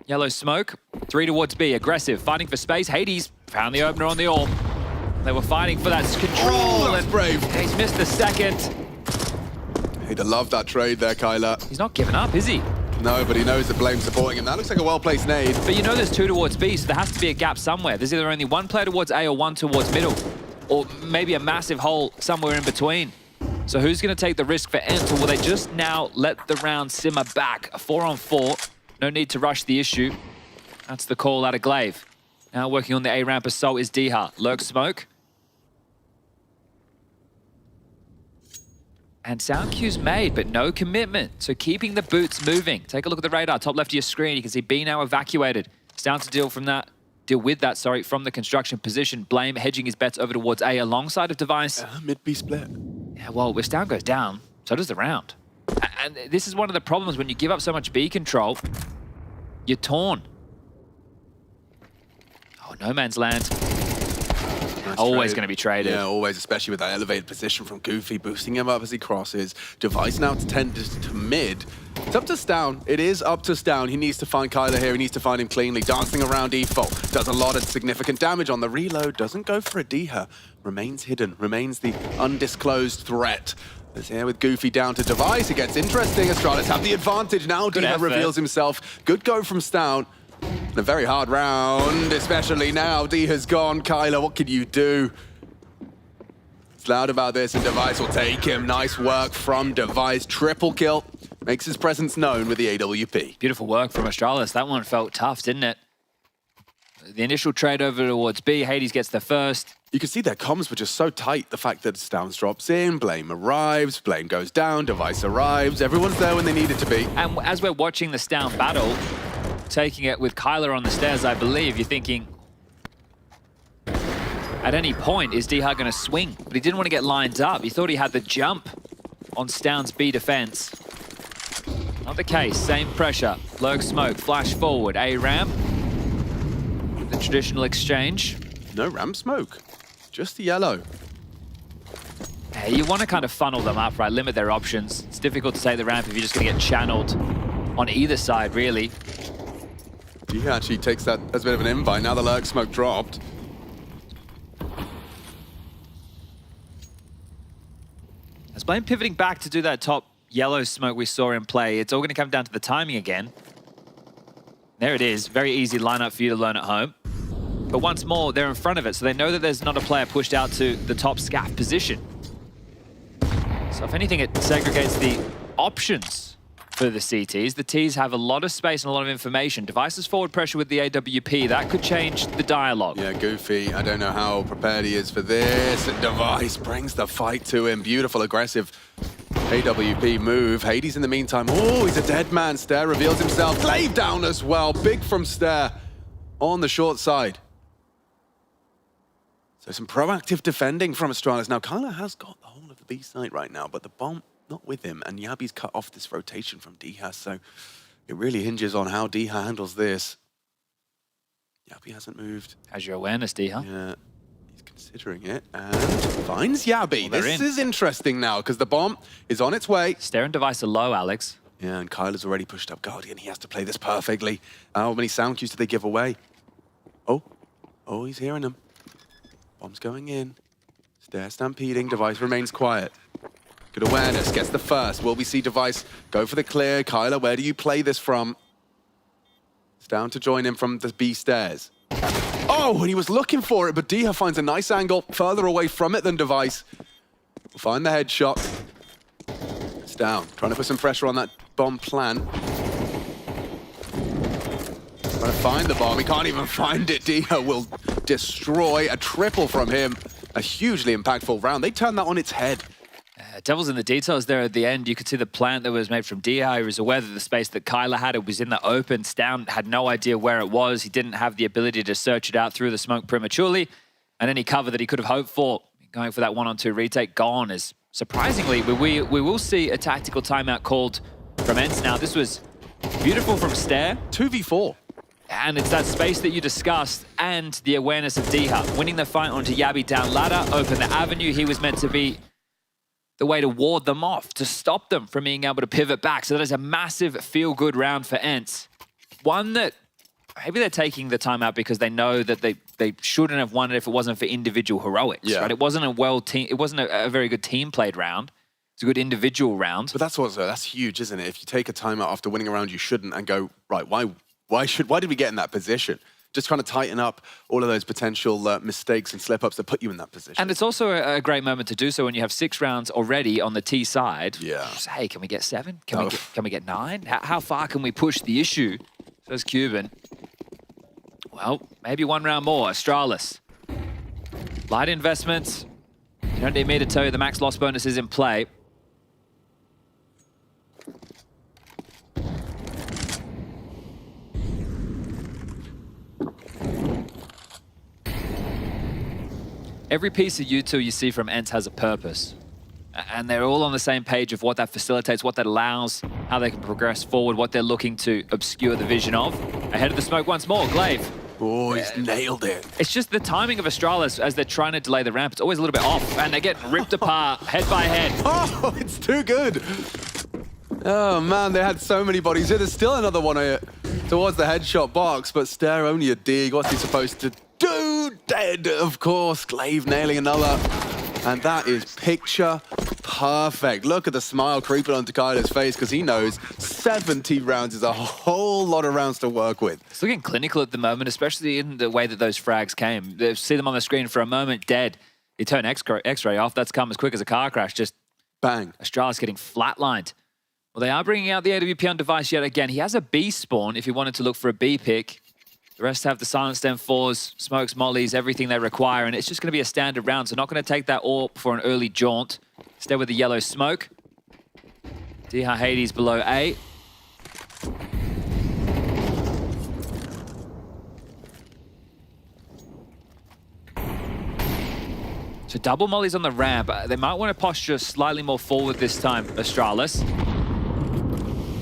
Yellow smoke, 3 towards B, aggressive, fighting for space. Hades found the opener on the orb. They were fighting for that control. Oh, that's brave. He's missed the second. He'd have loved that trade there, Kyler. He's not giving up, is he? No, but he knows that Blame's supporting him. That looks like a well-placed nade. But you know there's 2 towards B, so there has to be a gap somewhere. There's either only 1 player towards A or 1 towards middle, or maybe a massive hole somewhere in between. So who's going to take the risk for ENCE, or will they just now let the round simmer back? A 4-on-4, no need to rush the issue. That's the call out of Glaive. Now working on the A-ramp assault is Diha. Lurk smoke. And sound cue's made, but no commitment. So keeping the boots moving. Take a look at the radar, top left of your screen. You can see B now evacuated. It's down to deal with that, from the construction position. Blame hedging his bets over towards A alongside of Device. Mid-B split. Yeah, well, if Down goes down, so does the round. And this is one of the problems when you give up so much B control, you're torn. Oh, no man's land. Always going to be traded. Yeah, always, especially with that elevated position from Goofy, boosting him up as he crosses. Device now tended to mid. It's up to Stown. It is up to Stown. He needs to find Kyler here. He needs to find him cleanly. Dancing around default. Does a lot of significant damage on the reload. Doesn't go for a Diha. Remains hidden. Remains the undisclosed threat. As here with Goofy down to Device. It gets interesting. Astralis have the advantage now. Diha reveals himself. Good go from Stown. A very hard round, especially now. D has gone. Kyler, what can you do? It's loud about this, and Device will take him. Nice work from Device. Triple kill. Makes his presence known with the AWP. Beautiful work from Astralis. That one felt tough, didn't it? The initial trade over towards B. Hades gets the first. You can see their comms were just so tight. The fact that Stowns drops in, Blame arrives, Blame goes down, Device arrives. Everyone's there when they need it to be. And as we're watching the Stown battle, taking it with Kyler on the stairs, I believe, you're thinking, at any point, is Diha going to swing? But he didn't want to get lined up. He thought he had the jump on Stown's B defense. Not the case. Same pressure. Lurk smoke. Flash forward. A ramp. The traditional exchange. No ramp smoke. Just the yellow. Yeah, you want to kind of funnel them up, right? Limit their options. It's difficult to take the ramp if you're just going to get channeled on either side, really. He actually takes that as a bit of an invite. Now the lurk smoke dropped. As Blame pivoting back to do that top yellow smoke we saw in play, it's all going to come down to the timing again. There it is. Very easy lineup for you to learn at home. But once more, they're in front of it, so they know that there's not a player pushed out to the top scaff position. So if anything, it segregates the options for the CTs. The Ts have a lot of space and a lot of information. Device's forward pressure with the AWP, that could change the dialogue. Yeah, Goofy, I don't know how prepared he is for this. Device brings the fight to him. Beautiful, aggressive AWP move. Hades in the meantime, oh, he's a dead man. Stair reveals himself. Glaive down as well. Big from Stair on the short side. So some proactive defending from Astralis. Now, Kyler has got the whole of the B site right now, but the bomb not with him, and Yabi's cut off this rotation from Diha, so it really hinges on how Diha handles this. Yabi hasn't moved. How's your awareness, Diha? Yeah, he's considering it, and finds Yabi. Well, this is interesting now, because the bomb is on its way. Stair and Device are low, Alex. Yeah, and Kyler's already pushed up Guardian. He has to play this perfectly. How many sound cues do they give away? Oh, he's hearing them. Bomb's going in. Stair stampeding. Device remains quiet. Good awareness, gets the first. Will we see Device go for the clear? Kyler, where do you play this from? It's down to join him from the B stairs. Oh, and he was looking for it, but Diha finds a nice angle further away from it than Device. We'll find the headshot. It's down, trying to put some pressure on that bomb plant. Trying to find the bomb, he can't even find it. Diha will destroy a triple from him. A hugely impactful round. They turned that on its head. Devil's in the details there at the end. You could see the plant that was made from Diha. He was aware that the space that Kyler had, it was in the open. Stown had no idea where it was. He didn't have the ability to search it out through the smoke prematurely. And any cover that he could have hoped for, going for that 1-on-2 retake, gone. Is surprisingly, we will see a tactical timeout called from ENCE now. This was beautiful from Stair. 2v4. And it's that space that you discussed and the awareness of Diha. Winning the fight onto Yabi down ladder, open the avenue. He was meant to be the way to ward them off, to stop them from being able to pivot back. So that is a massive feel-good round for ENCE. One that maybe they're taking the time out because they know that they shouldn't have won it if it wasn't for individual heroics, right? It wasn't a very good team played round. It's a good individual round. But that's huge, isn't it? If you take a timeout after winning a round you shouldn't and go, right, why did we get in that position? Just trying to tighten up all of those potential mistakes and slip-ups that put you in that position. And it's also a great moment to do so when you have 6 rounds already on the T side. Yeah. Just, hey, can we get 7? Can we get 9? How far can we push the issue? Says Cuban. Well, maybe 1 round more. Astralis. Light investments. You don't need me to tell you the max loss bonus is in play. Every piece of U2 you see from ENCE has a purpose. And they're all on the same page of what that facilitates, what that allows, how they can progress forward, what they're looking to obscure the vision of. Ahead of the smoke once more, Glaive. Oh, he's nailed it. It's just the timing of Astralis as they're trying to delay the ramp. It's always a little bit off, and they get ripped apart head by head. Oh, it's too good. Oh, man, they had so many bodies here. There's still another one towards the headshot box, but Stare only a dig. What's he supposed to do? Dead, of course. Glaive nailing another. And that is picture perfect. Look at the smile creeping onto Kyler's face because he knows 70 rounds is a whole lot of rounds to work with. It's looking clinical at the moment, especially in the way that those frags came. They see them on the screen for a moment, dead. You turn X-ray off, that's come as quick as a car crash. Just bang. Astralis getting flatlined. Well, they are bringing out the AWP on device yet again. He has a B spawn if he wanted to look for a B pick. The rest have the silenced M4s, smokes, mollies, everything they require, and it's just going to be a standard round, so not going to take that AWP for an early jaunt. Stay with the yellow smoke. Diha Hades below A. So double mollies on the ramp. They might want to posture slightly more forward this time, Astralis.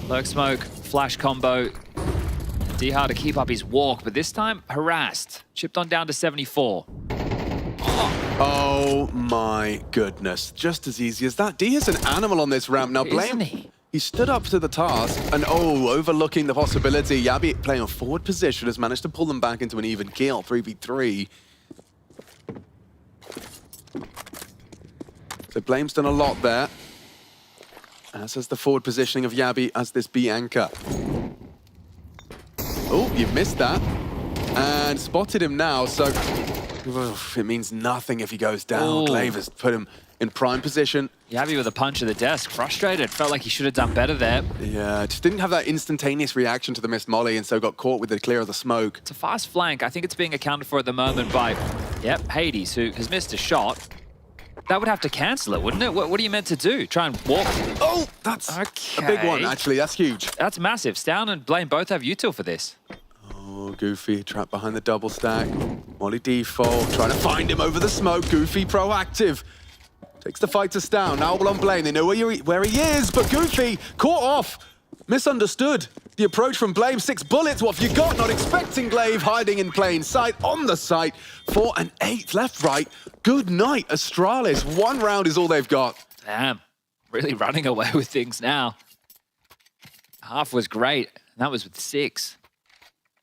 Lurk smoke, flash combo. Diha to keep up his walk, but this time harassed. Chipped on down to 74. Oh my goodness. Just as easy as that. D is an animal on this ramp. Now, Blame, he stood up to the task and overlooking the possibility. Yabi playing a forward position has managed to pull them back into an even kill, 3v3. So Blame's done a lot there. As has the forward positioning of Yabi as this B anchor. Oh, you've missed that. And spotted him now, so it means nothing if he goes down. Glaive has put him in prime position. Yabi with a punch of the desk, frustrated. Felt like he should have done better there. Yeah, just didn't have that instantaneous reaction to the missed molly and so got caught with the clear of the smoke. It's a fast flank. I think it's being accounted for at the moment by, Hades, who has missed a shot. That would have to cancel it, wouldn't it? What are you meant to do? Try and walk? Oh, that's a big one, actually. That's huge. That's massive. Stown and Blame both have util for this. Oh, Goofy trapped behind the double stack. Molly default, trying to find him over the smoke. Goofy proactive. Takes the fight to Stown. Now on Blame. They know where he is, but Goofy caught off. Misunderstood. The approach from Blame, 6 bullets. What have you got? Not expecting Glaive, hiding in plain sight. On the site, 4 and 8 left, right. Good night, Astralis. 1 round is all they've got. Damn, really running away with things now. Half was great, and that was with 6.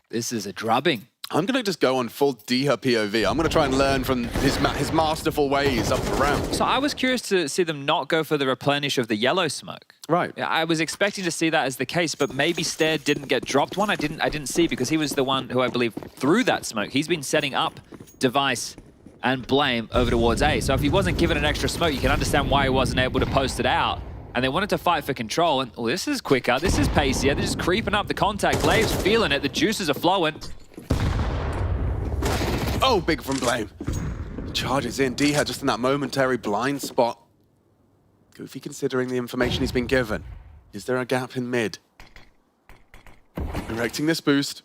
This is a drubbing. I'm going to just go on full Diha POV. I'm going to try and learn from his masterful ways up the ramp. So I was curious to see them not go for the replenish of the yellow smoke. Right. I was expecting to see that as the case, but maybe Stair didn't get dropped one. I didn't see because he was the one who I believe threw that smoke. He's been setting up device and Blame over towards A. So if he wasn't given an extra smoke, you can understand why he wasn't able to post it out. And they wanted to fight for control. And this is quicker. This is pacier. They're just creeping up the contact. Glaive's feeling it. The juices are flowing. Oh, big from Blame. Charges in. Diha just in that momentary blind spot. Goofy considering the information he's been given. Is there a gap in mid? Directing this boost.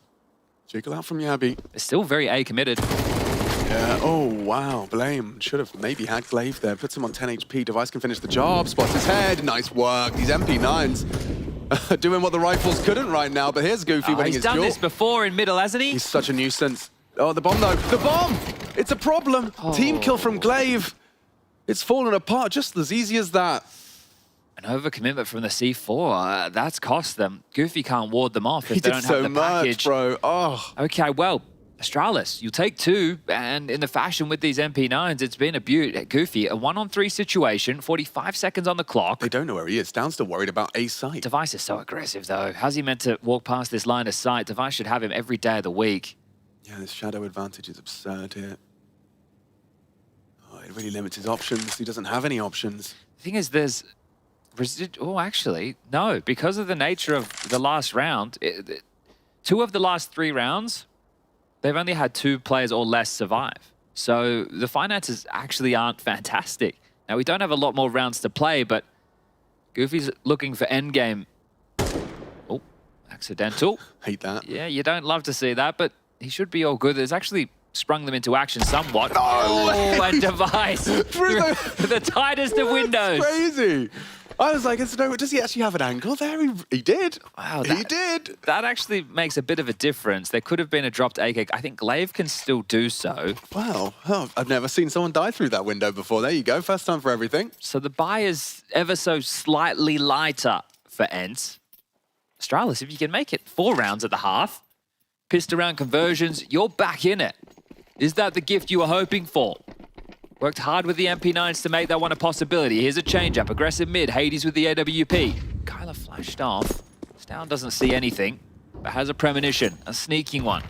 Jiggle out from Yabi. They're still very A committed. Yeah, oh wow, Blame should have maybe had Glaive there. Puts him on 10 HP. Device can finish the job. Spots his head. Nice work. These MP9s doing what the rifles couldn't right now. But here's Goofy winning his duel. He's done this before in middle, hasn't he? He's such a nuisance. Oh, the bomb though. The bomb! It's a problem. Team kill from Glaive. It's fallen apart just as easy as that. An overcommitment from the C4, that's cost them. Goofy can't ward them off if He they did don't so have the much, package. bro. Oh. Okay, well, Astralis, you'll take 2, and in the fashion with these MP9s, it's been a beaut. Goofy, a 1-on-3 situation, 45 seconds on the clock. They don't know where he is. Down still worried about A site. Device is so aggressive, though. How's he meant to walk past this line of sight? Device should have him every day of the week. Yeah, this shadow advantage is absurd here. Oh, it really limits his options. He doesn't have any options. The thing is, there's... Oh, actually, no. Because of the nature of the last round, 2 of the last 3 rounds, they've only had 2 players or less survive. So the finances actually aren't fantastic. Now, we don't have a lot more rounds to play, but Goofy's looking for endgame. Oh, accidental. Hate that. Yeah, you don't love to see that, but he should be all good. It's actually sprung them into action somewhat. No oh, way. And Device. The tightest of windows. Crazy. I was like, does he actually have an angle there? He did. Wow, he did. That actually makes a bit of a difference. There could have been a dropped AK. I think Glaive can still do so. Wow. Oh, I've never seen someone die through that window before. There you go. First time for everything. So the buy is ever so slightly lighter for ENCE. Astralis, if you can make it 4 rounds at the half, pissed around conversions, you're back in it. Is that the gift you were hoping for? Worked hard with the MP9s to make that one a possibility. Here's a change-up. Aggressive mid. Hades with the AWP. Kyler flashed off. Stown doesn't see anything, but has a premonition. A sneaking one.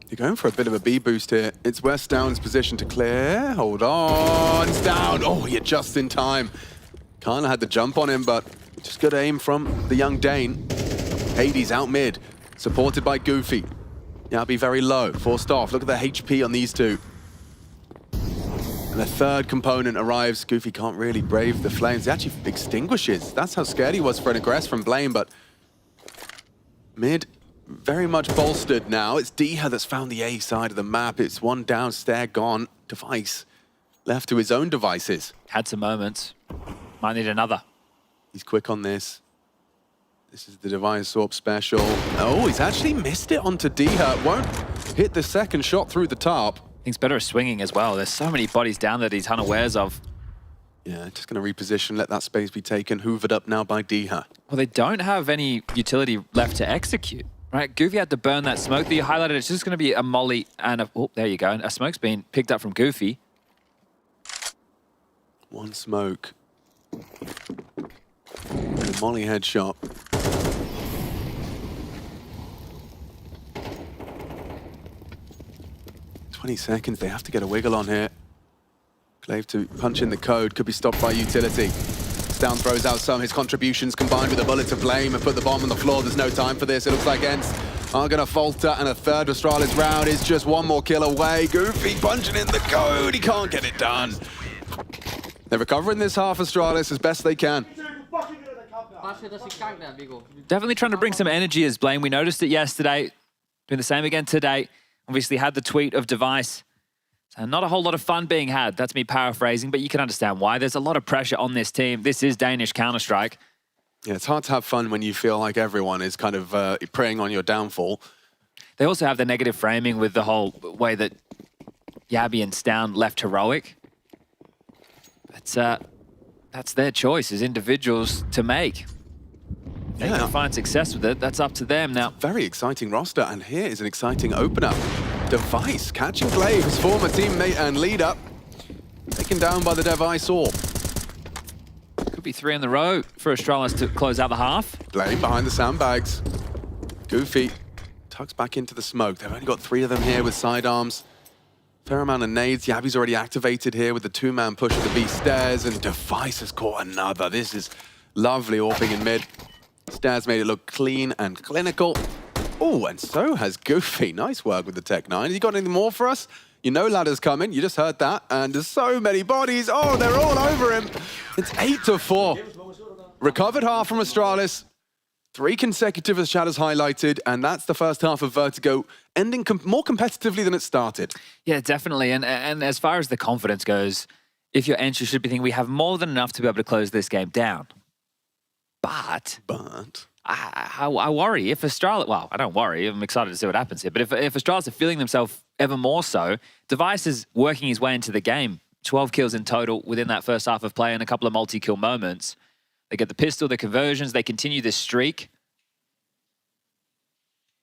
You're going for a bit of a B boost here. It's where Stown's position to clear. Hold on. Stown. Oh, he adjusts in time. Kyler had the jump on him, but just good aim from the young Dane. Hades out mid. Supported by Goofy. Yeah, be very low. Forced off. Look at the HP on these 2. And the 3rd component arrives. Goofy can't really brave the flames. He actually extinguishes. That's how scared he was for an aggress from Blame, but mid very much bolstered now. It's Diha that's found the A side of the map. It's 1 down, Stair gone. Device left to his own devices. Had some moments. Might need another. He's quick on this. This is the Device Orb special. Oh, he's actually missed it onto Diha. Won't hit the 2nd shot through the top. Things better at swinging as well. There's so many bodies down that he's unawares of. Yeah, just going to reposition, let that space be taken. Hoovered up now by Diha. Well, they don't have any utility left to execute, right? Goofy had to burn that smoke that you highlighted. It's just going to be a molly and a... Oh, there you go. A smoke's been picked up from Goofy. 1 smoke. And a molly headshot. 20 seconds, they have to get a wiggle on here. Glaive to punch in the code, could be stopped by utility. Stown throws out some, his contributions combined with a bullet to Blame and put the bomb on the floor. There's no time for this. It looks like ENCE are going to falter, and a 3rd Astralis round is just 1 more kill away. Goofy punching in the code, he can't get it done. They're recovering this half, Astralis, as best they can. Definitely trying to bring some energy as Blame. We noticed it yesterday. Doing the same again today. Obviously had the tweet of Device. So not a whole lot of fun being had. That's me paraphrasing, but you can understand why. There's a lot of pressure on this team. This is Danish Counter-Strike. Yeah, it's hard to have fun when you feel like everyone is kind of preying on your downfall. They also have the negative framing with the whole way that Yabby and Stown left heroic. But that's their choice as individuals to make. They can find success with it. That's up to them now. Very exciting roster, and here is an exciting opener. Device catching Glaive, his former teammate and leader, taken down by the Device Orb. Could be 3 in the row for Astralis to close out the half. Blame behind the sandbags. Goofy tucks back into the smoke. They've only got 3 of them here with sidearms. Fair amount of nades. Yabby's already activated here with the 2-man push of the B stairs, and Device has caught another. This is lovely orbing in mid. Stairs made it look clean and clinical. Oh, and so has Goofy. Nice work with the Tech 9. Has he got anything more for us? You know ladder's coming. You just heard that. And there's so many bodies. Oh, they're all over him. It's 8-4. Recovered half from Astralis. 3 consecutive as Shadows highlighted. And that's the first half of Vertigo ending more competitively than it started. Yeah, definitely. And as far as the confidence goes, if you're ENCE, you should be thinking we have more than enough to be able to close this game down. But I worry if Astralis, well, I don't worry, I'm excited to see what happens here, but if Astralis are feeling themselves ever more so, Device is working his way into the game 12 kills in total within that first half of play and a couple of multi-kill moments. They get the pistol, the conversions, they continue this streak.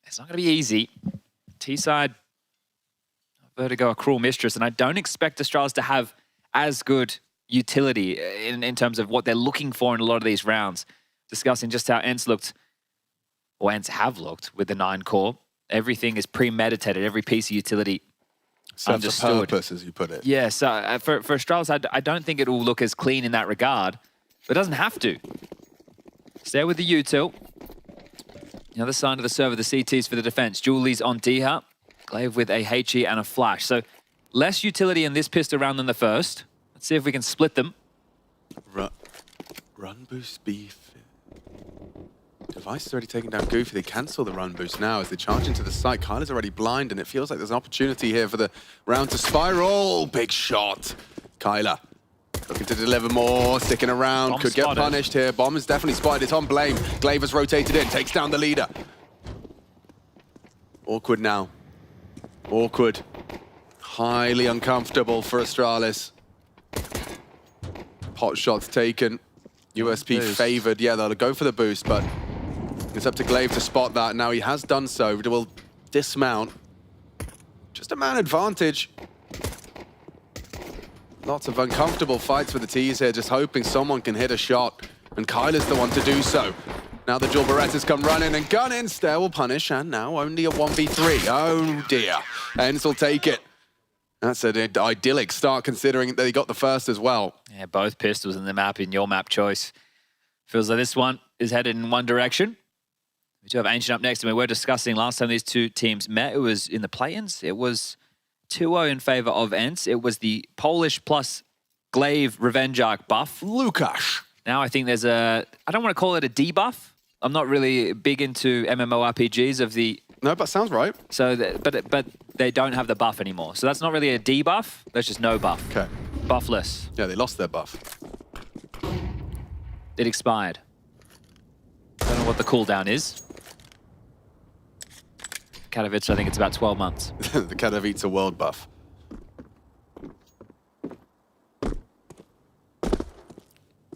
It's not going to be easy. T-side, Vertigo, a cruel mistress, and I don't expect Astralis to have as good utility in terms of what they're looking for in a lot of these rounds. Discussing just how ENCE looked, or ENCE have looked with the 9 core. Everything is premeditated, every piece of utility understood. Serves a purpose, as you put it. Yeah, so for Astralis, I don't think it will look as clean in that regard, but it doesn't have to. Stay with the util. The other side of the server, the CTs for the defense. Julie's on Diha. Glaive with a HE and a flash. So less utility in this pistol round than the first. Let's see if we can split them. Run boost beef. Device is already taken down Goofy. They cancel the run boost now as they charge into the site. Kyler's already blind, and it feels like there's an opportunity here for the round to spiral. Big shot. Kyler looking to deliver more, sticking around. Bomb Could spotted. get punished here. Bomb is definitely spotted. It's on Blame. Glaive has rotated in, takes down the leader. Awkward now. Awkward. Highly uncomfortable for Astralis. Pot shots taken. USP favored. Yeah, they'll go for the boost, but it's up to Glaive to spot that. Now he has done so. Will dismount. Just a man advantage. Lots of uncomfortable fights with the T's here, just hoping someone can hit a shot. And Kyler's the one to do so. Now the Jewel Berettas come running and gun in. Stair will punish, and now only a 1v3. Oh dear. ENCE will take it. That's an idyllic start considering that they got the first as well. Yeah, both pistols in the map in your map choice. Feels like this one is headed in one direction. We do have Ancient up next, and we were discussing last time these two teams met. It was in the play-ins. It was 2-0 in favor of ENCE. It was the Polish plus Glaive Revenge Arc buff. Lukasz. Now I think there's a, I don't want to call it a debuff. I'm not really big into MMORPGs of the... No, but sounds right. So, but they don't have the buff anymore. So that's not really a debuff. That's just no buff. Okay. Buffless. Yeah, they lost their buff. It expired. Don't know what the cooldown is. Katowice, I think it's about 12 months. The Katowice world buff.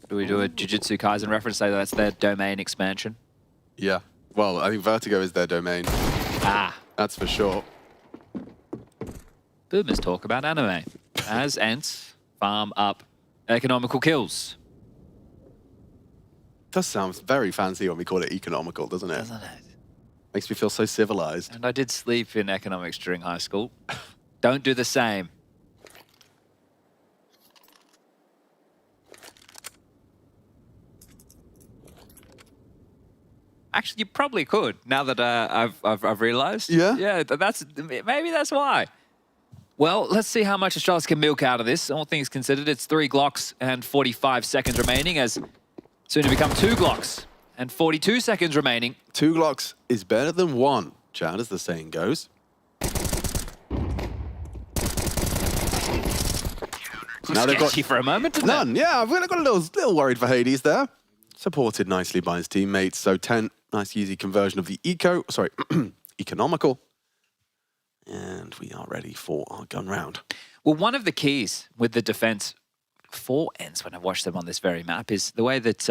Do we do a Jujutsu Kaisen reference, say that's their domain expansion? Yeah. Well, I think Vertigo is their domain. Ah. That's for sure. Boomers talk about anime. As ENCE farm up economical kills. Does sound very fancy when we call it economical, doesn't it? Doesn't it? Makes me feel so civilized. And I did sleep in economics during high school. Don't do the same. Actually, you probably could. Now that I've realized. Yeah. Yeah. Maybe that's why. Well, let's see how much Astralis can milk out of this. All things considered, it's 3 Glocks and 45 seconds remaining, as soon to become 2 Glocks and 42 seconds remaining. 2 Glocks is better than 1, Chad, as the saying goes. Now they've got Sketchy for a moment, didn't none. Yeah, I've got a little worried for Hades there. Supported nicely by his teammates. So 10, nice easy conversion of the economical. And we are ready for our gun round. Well, one of the keys with the defense for ENCE, when I watched them on this very map, is the way that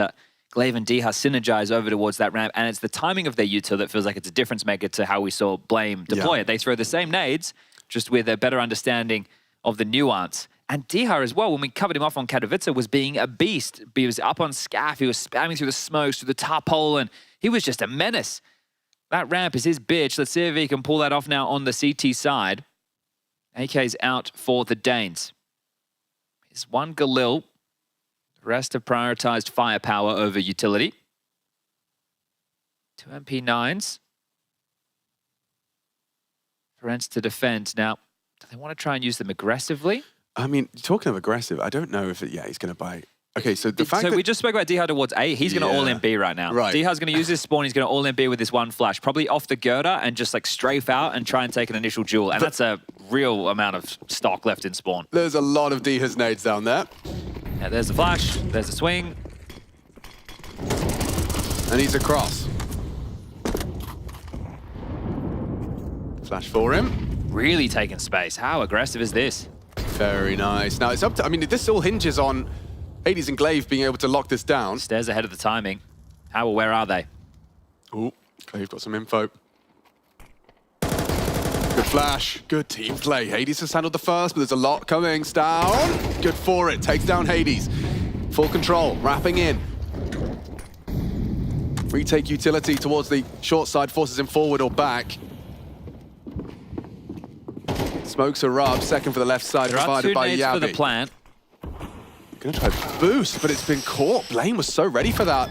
Glaive and Diha synergize over towards that ramp, and it's the timing of their util that feels like it's a difference maker to how we saw Blame deploy it. They throw the same nades, just with a better understanding of the nuance. And Diha as well, when we covered him off on Katowice, was being a beast. He was up on Scaff, he was spamming through the smokes, through the top hole, and he was just a menace. That ramp is his bitch. Let's see if he can pull that off now on the CT side. AK's out for the Danes. Here's one Galil. The rest have prioritized firepower over utility. 2 MP9s. For ENCE to defend. Now, do they want to try and use them aggressively? I mean, talking of aggressive, I don't know if he's going to buy. Okay, so the fact that we just spoke about Diha towards A. He's going to all in B right now. Right. Diha's going to use his spawn. He's going to all in B with this one flash, probably off the girder and just like strafe out and try and take an initial duel. And that's a real amount of stock left in spawn. There's a lot of Diha's nades down there. Yeah, there's the flash. There's the swing. And he's across. Flash for him. Really taking space. How aggressive is this? Very nice. Now it's up to, I mean, this all hinges on Hades and Glaive being able to lock this down. Stairs ahead of the timing. How or where are they? Ooh, Glaive got some info. Good flash, good team play. Hades has handled the first, but there's a lot coming. Down, good for it. Takes down Hades. Full control, wrapping in. Retake utility towards the short side, forces him forward or back. Smokes are up, second for the left side, There are provided two by nades Yabi. for the plant. Gonna try boost, but it's been caught. Blame was so ready for that.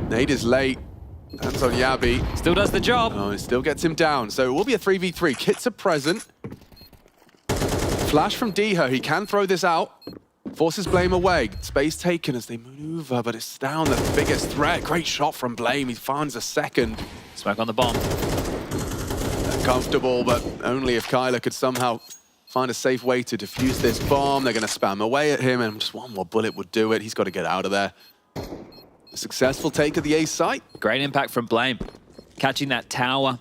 Nade is late. That's on Yabi. Still does the job. Oh, it still gets him down. So it will be a 3v3. Kits are present. Flash from Diha. He can throw this out. Forces Blame away. Space taken as they maneuver, but it's down the biggest threat. Great shot from Blame. He finds a second. Smoke on the bomb. Comfortable, but only if Kyler could somehow find a safe way to defuse this bomb. They're going to spam away at him, and just one more bullet would do it. He's got to get out of there. A successful take of the A site. Great impact from Blame. Catching that tower,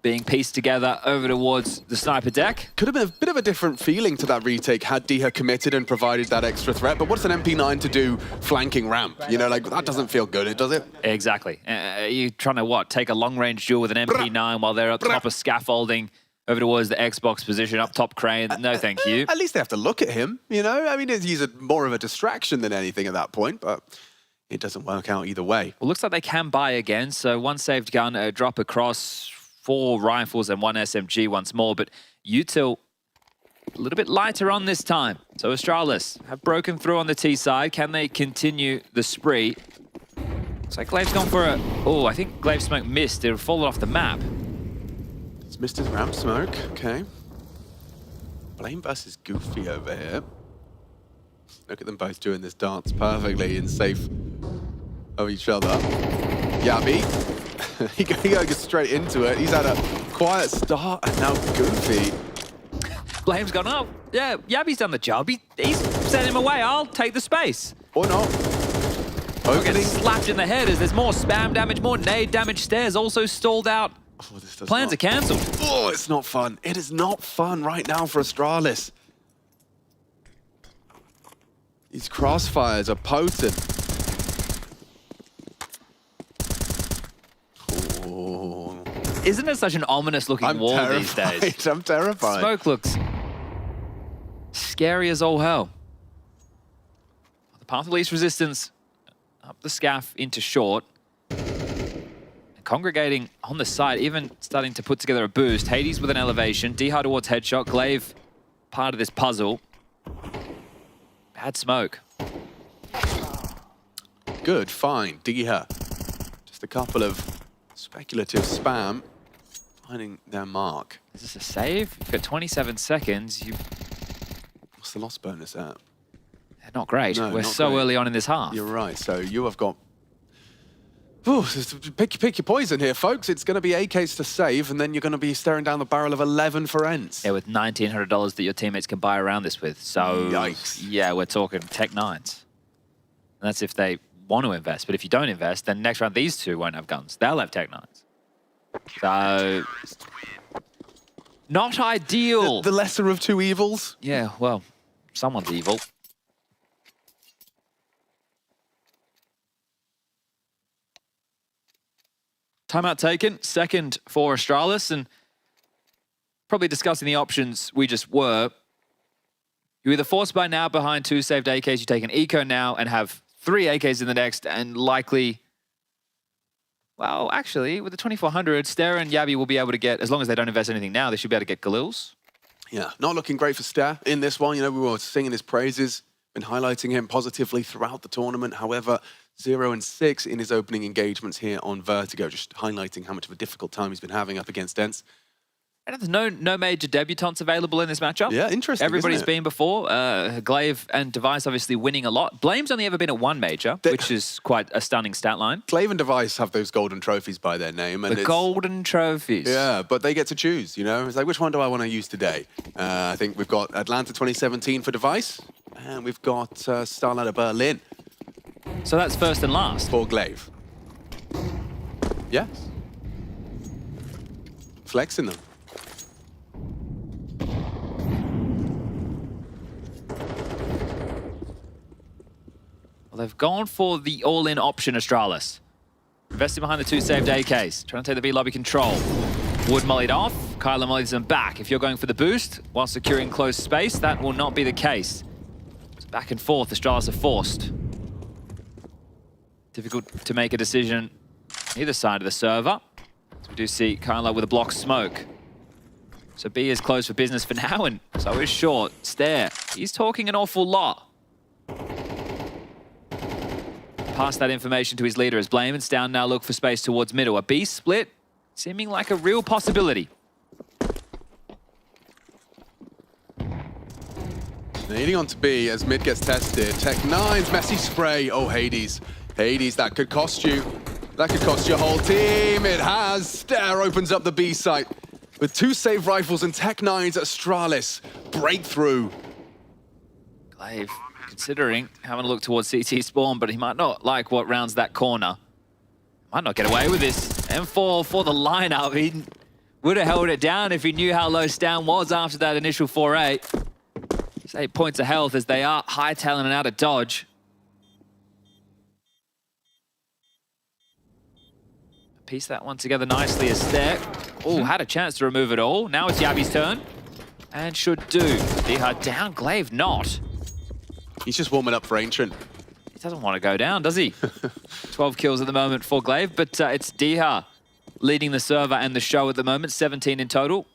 being pieced together over towards the sniper deck. Could have been a bit of a different feeling to that retake had Diha committed and provided that extra threat, but what's an MP9 to do flanking ramp? You know, like, that doesn't feel good, does it? Exactly. You're trying to, what, take a long-range duel with an MP9 while they're up top of scaffolding over towards the Xbox position, up top crane. No, thank you. At least they have to look at him, you know? I mean, he's more of a distraction than anything at that point, but it doesn't work out either way. Well, looks like they can buy again. So one saved gun, a drop across, 4 rifles and 1 SMG once more. But Util a little bit lighter on this time. So Astralis have broken through on the T side. Can they continue the spree? Looks like Glaive's gone for a... Oh, I think Glaive smoke missed. It fallen off the map. He's missed his ramp smoke. Okay. Blame versus Goofy over here. Look at them both doing this dance perfectly in safe of each other. Yabi, he goes straight into it. He's had a quiet start, and now Goofy. Blame's gone up. Yeah, Yabi's done the job. He's sent him away. I'll take the space. Or not. We're getting slapped in the head as there's more spam damage, more nade damage. Stairs also stalled out. Oh, this does Plans not... are cancelled. Oh, it's not fun. It is not fun right now for Astralis. These crossfires are potent. Oh. Isn't it such an ominous looking wall these days? I'm terrified. Smoke looks scary as all hell. The path of least resistance up the scaff into short. And congregating on the side, even starting to put together a boost. Hades with an elevation, Diha towards headshot, Glaive part of this puzzle. Bad smoke. Good, fine. Diha. Just a couple of speculative spam finding their mark. Is this a save? You've got 27 seconds. What's the loss bonus at? Not great. No, We're not so great. early on in this half. You're right. So you have got... Ooh, pick your poison here, folks. It's going to be AKs to save, and then you're going to be staring down the barrel of 11 for ENCE. Yeah, with $1,900 that your teammates can buy around this with. So, yikes. Yeah, we're talking Tech 9s. And that's if they want to invest. But if you don't invest, then next round these two won't have guns. They'll have Tech 9s. So, not ideal. The lesser of two evils? Yeah, well, someone's evil. Timeout taken, second for Astralis, and probably discussing the options we just were. You either force buy now behind 2 saved AKs, you take an eco now and have 3 AKs in the next, and likely, well, actually, with the 2400, Ster and Yabi will be able to get, as long as they don't invest anything now, they should be able to get Galils. Yeah, not looking great for Ster in this one. You know, we were singing his praises, been highlighting him positively throughout the tournament. However, 0 and 6 in his opening engagements here on Vertigo, just highlighting how much of a difficult time he's been having up against ENCE. And there's no major debutants available in this matchup. Yeah, interesting. Everybody's been before. Glaive and Device obviously winning a lot. Blame's only ever been at 1 major, which is quite a stunning stat line. Glaive and Device have those golden trophies by their name. And the golden trophies. Yeah, but they get to choose, you know? It's like, which one do I want to use today? I think we've got Atlanta 2017 for Device, and we've got Starlight of Berlin. So that's first and last. For Glaive. Yes. Flexing them. they've gone for the all-in option, Astralis. Investing behind the two saved AKs. Trying to take the B lobby control. Wood mollied off. Kyler mollies them back. If you're going for the boost while securing close space, that will not be the case. It's back and forth. Astralis are forced. Difficult to make a decision either side of the server. So we do see Kyler with a block smoke. So B is closed for business for now, and so is Short. Stare. He's talking an awful lot. Pass that information to his leader as Blayman's down now look for space towards middle. A B split seeming like a real possibility. Leading on to B as mid gets tested. Tech9's messy spray. Oh, Hades. Hades, that could cost you. That could cost your whole team. It has. Stare opens up the B site with 2 save rifles and Tech9's Astralis. Breakthrough. Glaive considering having a look towards CT spawn, but he might not like what rounds that corner. Might not get away with this. M4 for the lineup. He would have held it down if he knew how low Stan was after that initial 4-8. Just 8 points of health as they are hightailing and out of dodge. Piece that one together nicely as Stare. Oh, had a chance to remove it all. Now it's Yabi's turn. And should do. Dihar down, Glaive not. He's just warming up for Ancient. He doesn't want to go down, does he? 12 kills at the moment for Glaive, but it's Dihar leading the server and the show at the moment. 17 in total.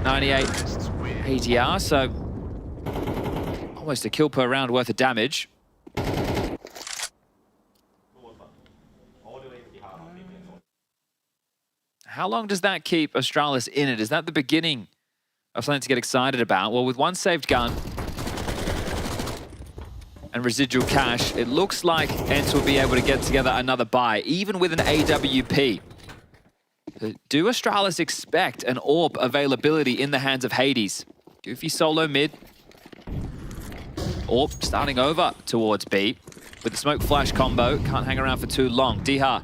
98 ATR, so almost a kill per round worth of damage. How long does that keep Astralis in it? Is that the beginning of something to get excited about? Well, with one saved gun and residual cash, it looks like ENCE will be able to get together another buy, even with an AWP. Do Astralis expect an AWP availability in the hands of Hades? Goofy solo mid. AWP starting over towards B with the smoke flash combo. Can't hang around for too long. Dihar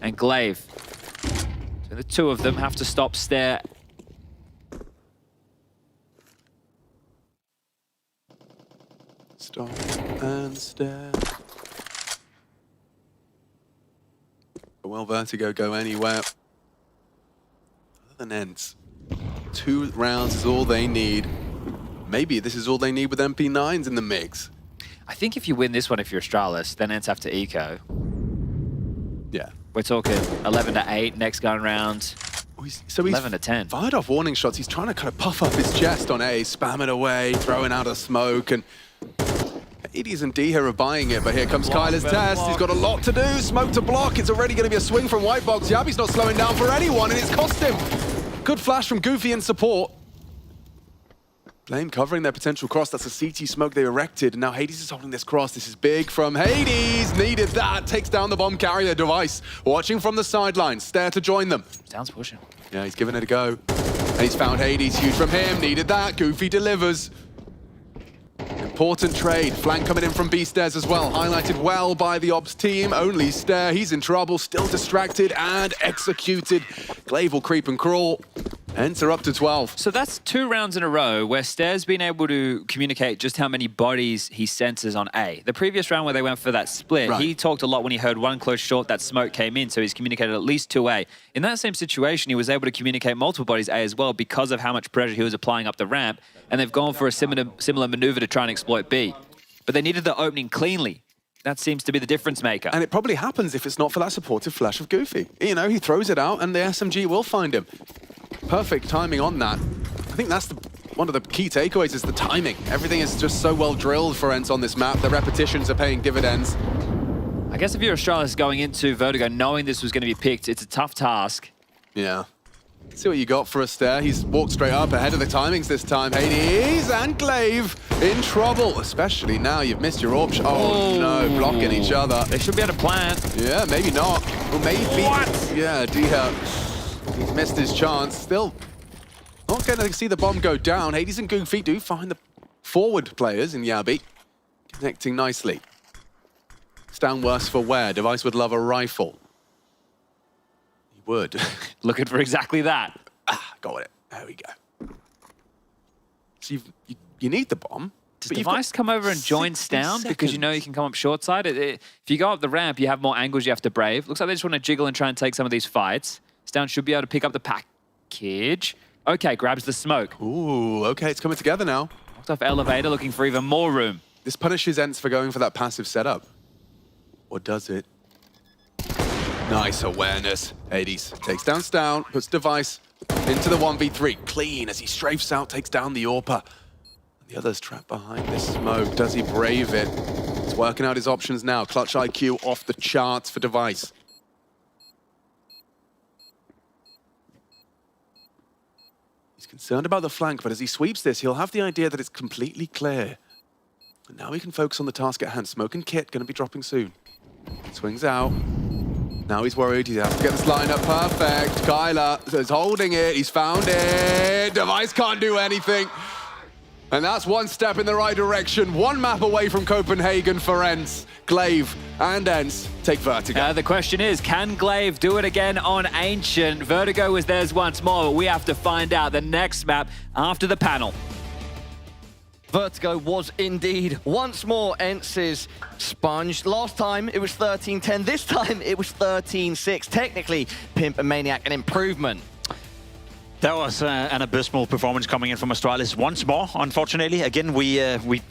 and Glaive. So the two of them have to stop Stare. Stop and Stare. Well, Vertigo go anywhere. Other than ENCE. 2 rounds is all they need. Maybe this is all they need with MP9s in the mix. I think if you win this one, if you're Astralis, then ENCE have to eco. Yeah. We're talking 11 to 8 next gun round. So he's 11 to 10. Fired off warning shots. He's trying to kind of puff up his chest on A, spam it away, throwing out a smoke, and Hades and Dihar are buying it, but here comes Kyler's test. He's got a lot to do. Smoke to block. It's already going to be a swing from Whitebox. Yabi's not slowing down for anyone, and it's cost him. Good flash from Goofy in support. Blame covering their potential cross. That's a CT smoke they erected. And now Hades is holding this cross. This is big from Hades. Needed that. Takes down the bomb carrier device. Watching from the sidelines. Stare to join them. Stan's pushing. Yeah, he's giving it a go. And he's found Hades. Huge from him. Needed that. Goofy delivers. Important trade. Flank coming in from B stairs as well. Highlighted well by the ops team. Only Stare. He's in trouble. Still distracted and executed. Glaive will creep and crawl. ENCE are up to 12. So that's 2 rounds in a row where Stare's been able to communicate just how many bodies he senses on A. The previous round where they went for that split, he talked a lot when he heard one close short, that smoke came in, so he's communicated at least 2A. In that same situation, he was able to communicate multiple bodies A as well because of how much pressure he was applying up the ramp, and they've gone for a similar maneuver to try and exploit B. But they needed the opening cleanly. That seems to be the difference maker. And it probably happens if it's not for that supportive flash of Goofy. You know, he throws it out and the SMG will find him. Perfect timing on that. I think that's one of the key takeaways is the timing. Everything is just so well drilled for ENCE on this map. The repetitions are paying dividends. I guess if you're Astralis going into Vertigo knowing this was going to be picked, it's a tough task. Yeah. See what you got for us there. He's walked straight up ahead of the timings this time. Hades and Glaive in trouble, especially now you've missed your option. Oh no, blocking each other. They should be able to plant. Yeah, maybe not. Or maybe. What? Yeah, Dihar. He's missed his chance. Still not going to see the bomb go down. Hades and Goofy do find the forward players in Yabi. Connecting nicely. Stan worse for wear. Device would love a rifle. He would. Looking for exactly that. Got it. There we go. So you need the bomb. Does Device come over and join Stown because you know you can come up short side? If you go up the ramp, you have more angles you have to brave. Looks like they just want to jiggle and try and take some of these fights. Stown should be able to pick up the package. Okay, grabs the smoke. Ooh, okay, it's coming together now. Knocked off Elevator, looking for even more room. This punishes ENCE for going for that passive setup. Or does it? Nice awareness. Hades takes down Stown, puts Device into the 1v3. Clean as he strafes out, takes down the AWPer. The other's trapped behind this smoke. Does he brave it? He's working out his options now. Clutch IQ off the charts for Device. He's concerned about the flank, but as he sweeps this, he'll have the idea that it's completely clear. And now he can focus on the task at hand. Smoke and Kit going to be dropping soon. Swings out. Now he's worried. He has to get this lineup perfect. Kyler is holding it. He's found it. Device can't do anything. And that's one step in the right direction. One map away from Copenhagen for ENCE. Glaive and ENCE take Vertigo. The question is, can Glaive do it again on Ancient? Vertigo was theirs once more, but we have to find out the next map after the panel. Vertigo was indeed once more ENCE's sponge. Last time it was 13-10. This time it was 13-6. Technically, Pimp and Maniac an improvement. That was an abysmal performance coming in from Astralis once more, unfortunately. Again, we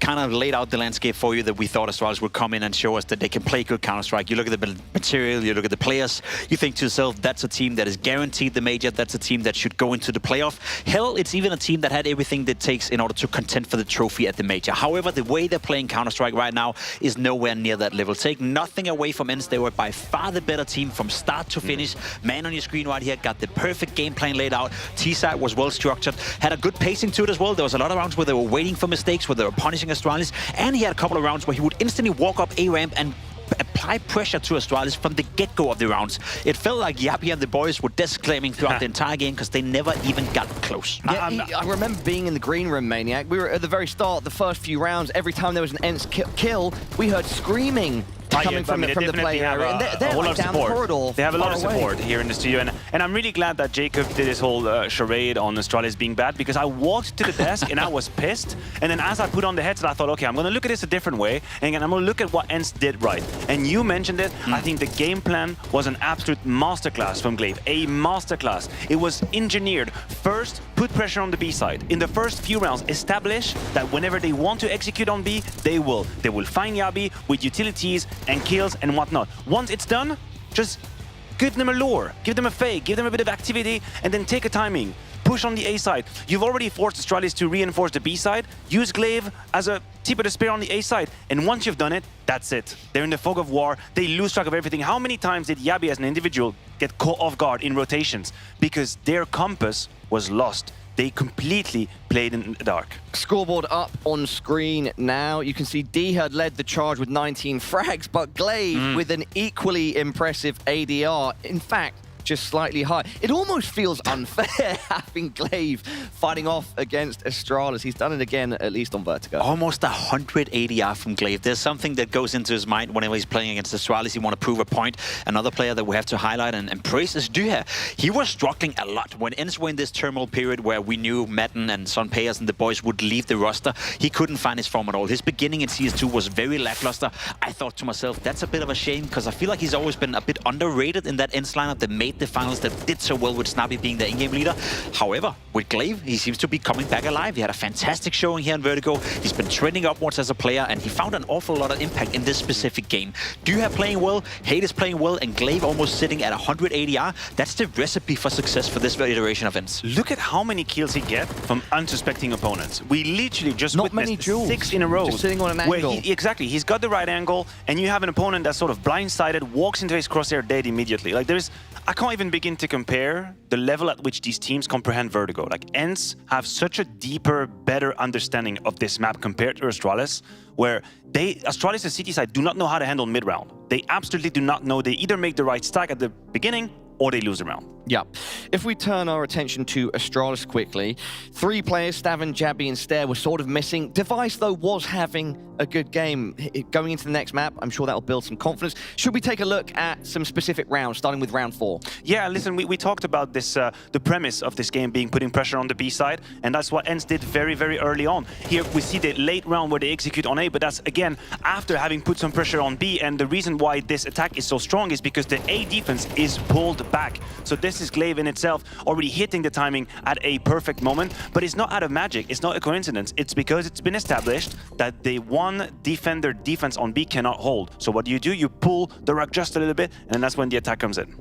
kind of laid out the landscape for you that we thought Astralis would come in and show us that they can play good Counter-Strike. You look at the material, you look at the players, you think to yourself, that's a team that is guaranteed the major, that's a team that should go into the playoff. Hell, it's even a team that had everything that it takes in order to contend for the trophy at the major. However, the way they're playing Counter-Strike right now is nowhere near that level. Take nothing away from ENCE, they were by far the better team from start to finish. Man on your screen right here got the perfect game plan laid out. T-side was well structured, had a good pacing to it as well. There was a lot of rounds where they were waiting for mistakes, where they were punishing Astralis, and he had a couple of rounds where he would instantly walk up A ramp and apply pressure to Astralis from the get-go of the rounds. It felt like Yappy and the boys were desk claiming throughout the entire game because they never even got close. Yeah, I remember being in the green room, Maniac. We were at the very start, the first few rounds. Every time there was an ENCE kill, we heard screaming coming from the play area. And they're like down the corridor. They have a lot of support here in the studio, and I'm really glad that Jacob did this whole charade on Astralis being bad, because I walked to the desk and I was pissed, and then as I put on the headset, I thought, okay, I'm going to look at this a different way, and I'm going to look at what ENCE did right. And you mentioned it. I think the game plan was an absolute masterclass from Glaive, a masterclass. It was engineered. First, put pressure on the B side. In the first few rounds, establish that whenever they want to execute on B, they will. They will find Yabi with utilities and kills and whatnot. Once it's done, just give them a lure, give them a fake, give them a bit of activity, and then take a timing. Push on the A side. You've already forced Astralis to reinforce the B side. Use Glaive as a tip of the spear on the A side. And once you've done it, that's it. They're in the fog of war. They lose track of everything. How many times did Yabi as an individual get caught off guard in rotations? Because their compass was lost. They completely played in the dark. Scoreboard up on screen now. You can see D had led the charge with 19 frags, but Glaive with an equally impressive ADR. In fact, just slightly high. It almost feels unfair having Glaive fighting off against Astralis. He's done it again, at least on Vertigo. Almost 100 ADR from Glaive. There's something that goes into his mind whenever he's playing against Astralis. He want to prove a point. Another player that we have to highlight and praise is Duha. He was struggling a lot when ENCE were in this turmoil period where we knew Madden and Son Payers and the boys would leave the roster. He couldn't find his form at all. His beginning in CS2 was very lackluster. I thought to myself, that's a bit of a shame, because I feel like he's always been a bit underrated in that ENCE lineup that made the finals, that did so well with Snappy being the in-game leader. However, with Glaive, he seems to be coming back alive. He had a fantastic showing here in Vertigo. He's been trending upwards as a player, and he found an awful lot of impact in this specific game. Duha playing well, Hades playing well, and Glaive almost sitting at 100 ADR. That's the recipe for success for this iteration of ENCE. Look at how many kills he gets from unsuspecting opponents. We literally just not many duels. 6 in a row. Just sitting on an angle. Exactly, he's got the right angle, and you have an opponent that's sort of blindsided, walks into his crosshair dead immediately. Like I can't even begin to compare the level at which these teams comprehend Vertigo. Like ENCE have such a deeper, better understanding of this map compared to Astralis, where Astralis and City side do not know how to handle mid-round. They absolutely do not know. They either make the right stack at the beginning or they lose the round. Yeah. If we turn our attention to Astralis quickly, 3 players, Staven, Jabby, and Stair, were sort of missing. Device, though, was having a good game. Going into the next map, I'm sure that will build some confidence. Should we take a look at some specific rounds, starting with round 4? Yeah, listen, we talked about this, the premise of this game being putting pressure on the B side, and that's what ENCE did very, very early on. Here we see the late round where they execute on A, but that's, again, after having put some pressure on B, and the reason why this attack is so strong is because the A defense is pulled back. So this is glaive in itself already hitting the timing at a perfect moment, but it's not out of magic, it's not a coincidence. It's because it's been established that the one defender defense on B cannot hold. So what do? You pull the rug just a little bit, and that's when the attack comes in.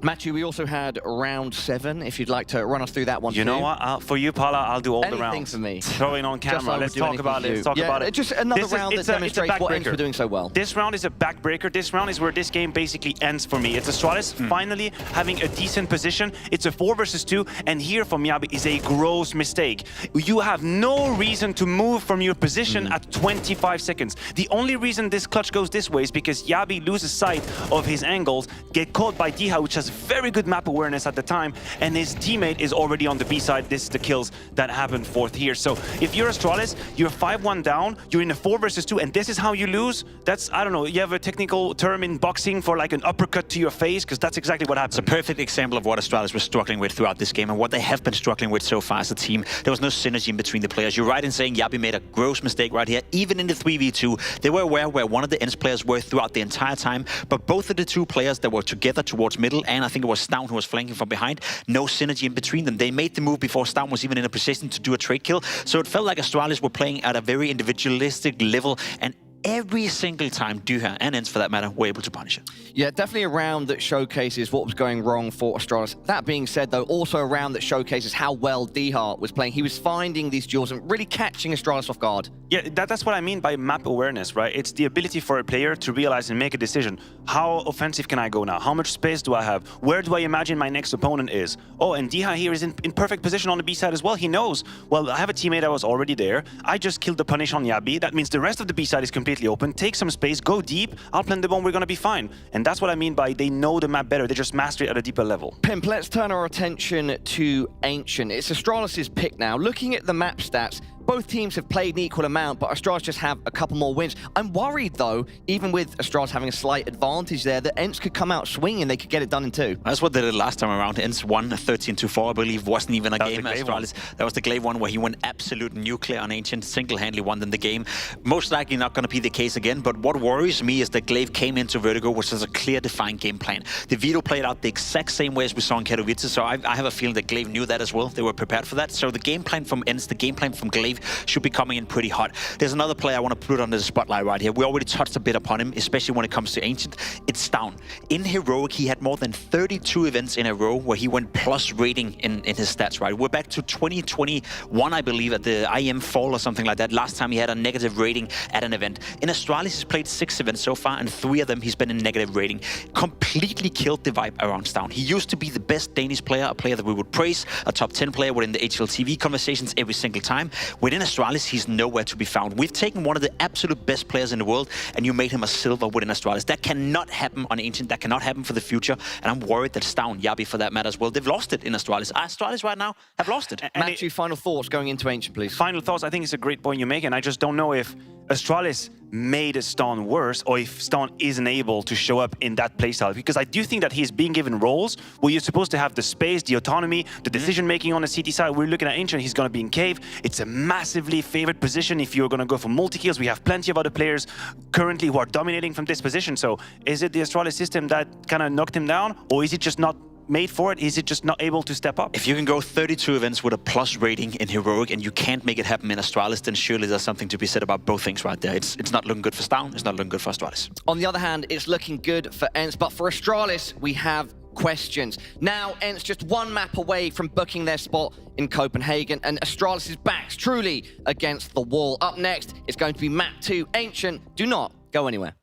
Matthew, we also had round 7, if you'd like to run us through that one. You know what? For you, Paula, I'll do all the rounds. Anything for me. Throwing on camera. Let's talk about it. Let's talk about it. Just another round that demonstrates what ENCE were doing so well. This round is a backbreaker. This round is where this game basically ends for me. It's Astralis finally having a decent position. It's a 4 versus 2, and here from Yabi is a gross mistake. You have no reason to move from your position at 25 seconds. The only reason this clutch goes this way is because Yabi loses sight of his angles, get caught by Diha, which has very good map awareness at the time, and his teammate is already on the B side. This is the kills that happened fourth here. So if you're Astralis, you're 5-1 down, you're in a 4 versus 2, and this is how you lose. That's, I don't know, you have a technical term in boxing for like an uppercut to your face, because that's exactly what happened. It's a perfect example of what Astralis was struggling with throughout this game and what they have been struggling with so far as a team. There was no synergy in between the players. You're right in saying Yabi made a gross mistake right here. Even in the 3v2, they were aware where one of the ENCE players were throughout the entire time, but both of the 2 players that were together towards middle, and I think it was Stown who was flanking from behind, no synergy in between them. They made the move before Stown was even in a position to do a trade kill, so it felt like Astralis were playing at a very individualistic level, and every single time Duha and ENCE, for that matter, were able to punish it. Yeah, definitely a round that showcases what was going wrong for Astralis. That being said, though, also a round that showcases how well Diha was playing. He was finding these duels and really catching Astralis off guard. Yeah, that's what I mean by map awareness, right? It's the ability for a player to realize and make a decision. How offensive can I go now? How much space do I have? Where do I imagine my next opponent is? Oh, and Diha here is in perfect position on the B side as well. He knows, well, I have a teammate that was already there. I just killed the punish on Yabi. That means the rest of the B side is completely open. Take some space, go deep. I'll plant the bomb, we're going to be fine. And that's what I mean by they know the map better. They just master it at a deeper level. Pimp, let's turn our attention to Ancient. It's Astralis' pick now. Looking at the map stats, both teams have played an equal amount, but Astralis just have a couple more wins. I'm worried, though, even with Astralis having a slight advantage there, that ENCE could come out swinging. They could get it done in 2. That's what they did last time around. ENCE won 13-4, I believe. Wasn't even a game. Astralis. That was the glaive one where he went absolute nuclear on Ancient, single-handedly won them the game. Most likely not going to be the case again, but what worries me is that glaive came into Vertigo, which has a clear, defined game plan. The Vito played out the exact same way as we saw in Katowice, so I have a feeling that glaive knew that as well. They were prepared for that. So the game plan from ENCE, the game plan from glaive should be coming in pretty hot. There's another player I want to put under the spotlight right here. We already touched a bit upon him, especially when it comes to Ancient. It's Stown. In Heroic, he had more than 32 events in a row where he went plus rating in his stats, right? We're back to 2021, I believe, at the IM Fall or something like that. Last time he had a negative rating at an event. In Astralis, he's played 6 events so far, and 3 of them he's been in negative rating. Completely killed the vibe around Stown. He used to be the best Danish player, a player that we would praise, a top 10 player within the HLTV conversations every single time. Within Astralis, he's nowhere to be found. We've taken one of the absolute best players in the world, and you made him a silver within Astralis. That cannot happen on Ancient. That cannot happen for the future, and I'm worried that Stown, Yabi for that matter as well, they've lost it in Astralis. Astralis right now have lost it. Matthew, final thoughts going into Ancient, please. Final thoughts. I think it's a great point you make, and I just don't know if Astralis made Stown worse or if Stown isn't able to show up in that playstyle, because I do think that he's being given roles where you're supposed to have the space, the autonomy, the decision-making on the CT side. We're looking at Ancient, he's going to be in cave. It's a massively favored position if you're going to go for multi-kills. We have plenty of other players currently who are dominating from this position. So is it the Astralis system that kind of knocked him down, or is it just not made for it? Is it just not able to step up? If you can go 32 events with a plus rating in Heroic and you can't make it happen in Astralis, then surely there's something to be said about both things right there. It's not looking good for Stown, it's not looking good for Astralis. On the other hand, it's looking good for ENCE, but for Astralis, we have questions. Now, ENCE just 1 map away from booking their spot in Copenhagen, and Astralis' back's truly against the wall. Up next, it's going to be map 2, Ancient. Do not go anywhere.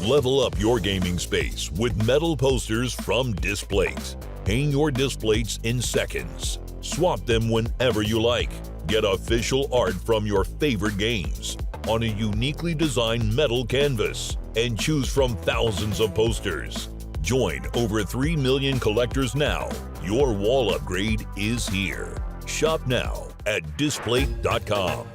Level up your gaming space with metal posters from Displates. Hang your Displates in seconds. Swap them whenever you like. Get official art from your favorite games on a uniquely designed metal canvas and choose from thousands of posters. Join over 3 million collectors now. Your wall upgrade is here. Shop now at displate.com.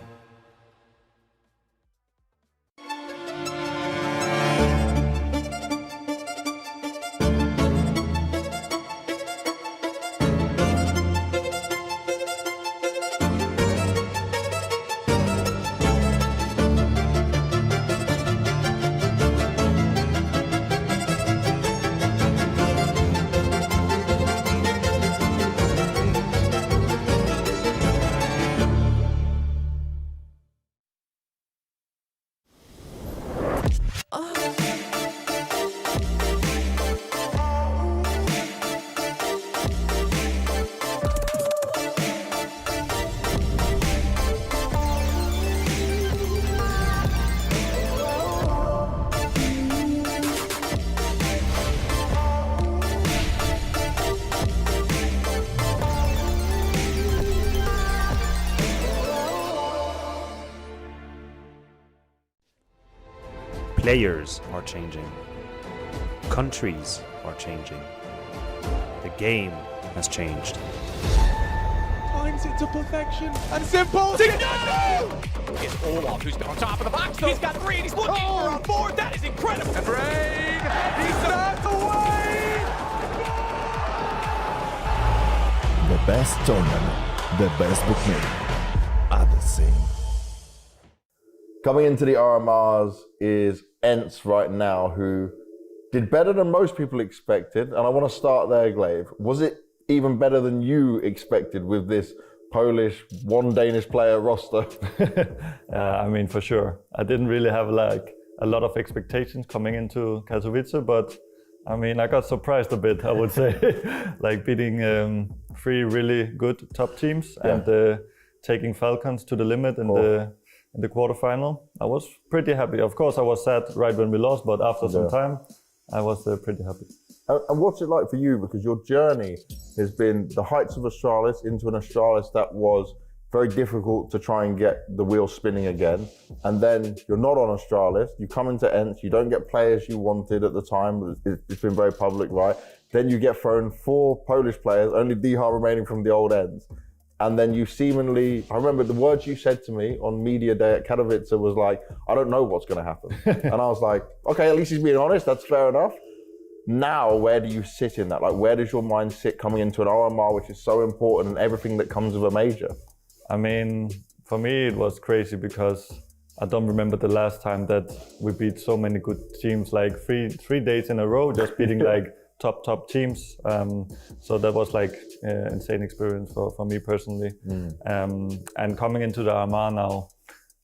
Players are changing. Countries are changing. The game has changed. Times it to perfection and simple. No! It's Olaf who's been on top of the box. Though. He's got 3 and he's looking for a 4. That is incredible. And Brain, he's that's away. The best tournament, the best bookmaker are the same. Coming into the RMRs is ENCE right now, who did better than most people expected. And I want to start there, Glaive. Was it even better than you expected with this Polish, one Danish player roster? I mean, for sure. I didn't really have like a lot of expectations coming into Katowice, but I mean, I got surprised a bit, I would say. Like beating 3 really good top teams and taking Falcons to the limit in the quarterfinal. I was pretty happy. Of course, I was sad right when we lost, but after some time, I was pretty happy. And what's it like for you? Because your journey has been the heights of Astralis into an Astralis that was very difficult to try and get the wheel spinning again. And then you're not on Astralis, you come into ENCE, you don't get players you wanted at the time, it's been very public, right? Then you get thrown 4 Polish players, only Dihar remaining from the old ENCE. And then you seemingly, I remember the words you said to me on media day at Katowice was like, I don't know what's going to happen. And I was like, okay, at least he's being honest, that's fair enough. Now, where do you sit in that? Like, where does your mind sit coming into an RMR, which is so important and everything that comes with a major? I mean, for me, it was crazy because I don't remember the last time that we beat so many good teams, like three days in a row, just beating like top teams. So that was like an insane experience for me personally. And coming into the RMR now,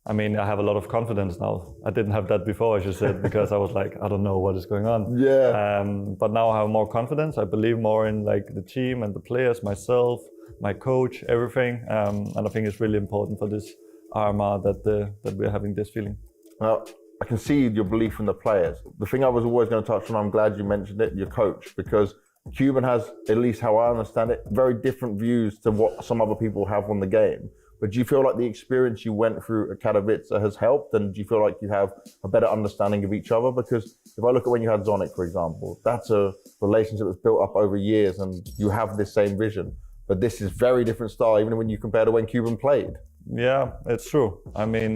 I mean, I have a lot of confidence now. I didn't have that before, I should say, because I was like, I don't know what is going on. But now I have more confidence. I believe more in like the team and the players, myself, my coach, everything. And I think it's really important for this RMR that we're having this feeling. Well, I can see your belief in the players. The thing I was always going to touch on, I'm glad you mentioned it, your coach, because Cuban has, at least how I understand it, very different views to what some other people have on the game. But do you feel like the experience you went through at Katowice has helped? And do you feel like you have a better understanding of each other? Because if I look at when you had Zonic, for example, that's a relationship that's built up over years and you have this same vision. But this is very different style, even when you compare to when Cuban played. Yeah, it's true. I mean,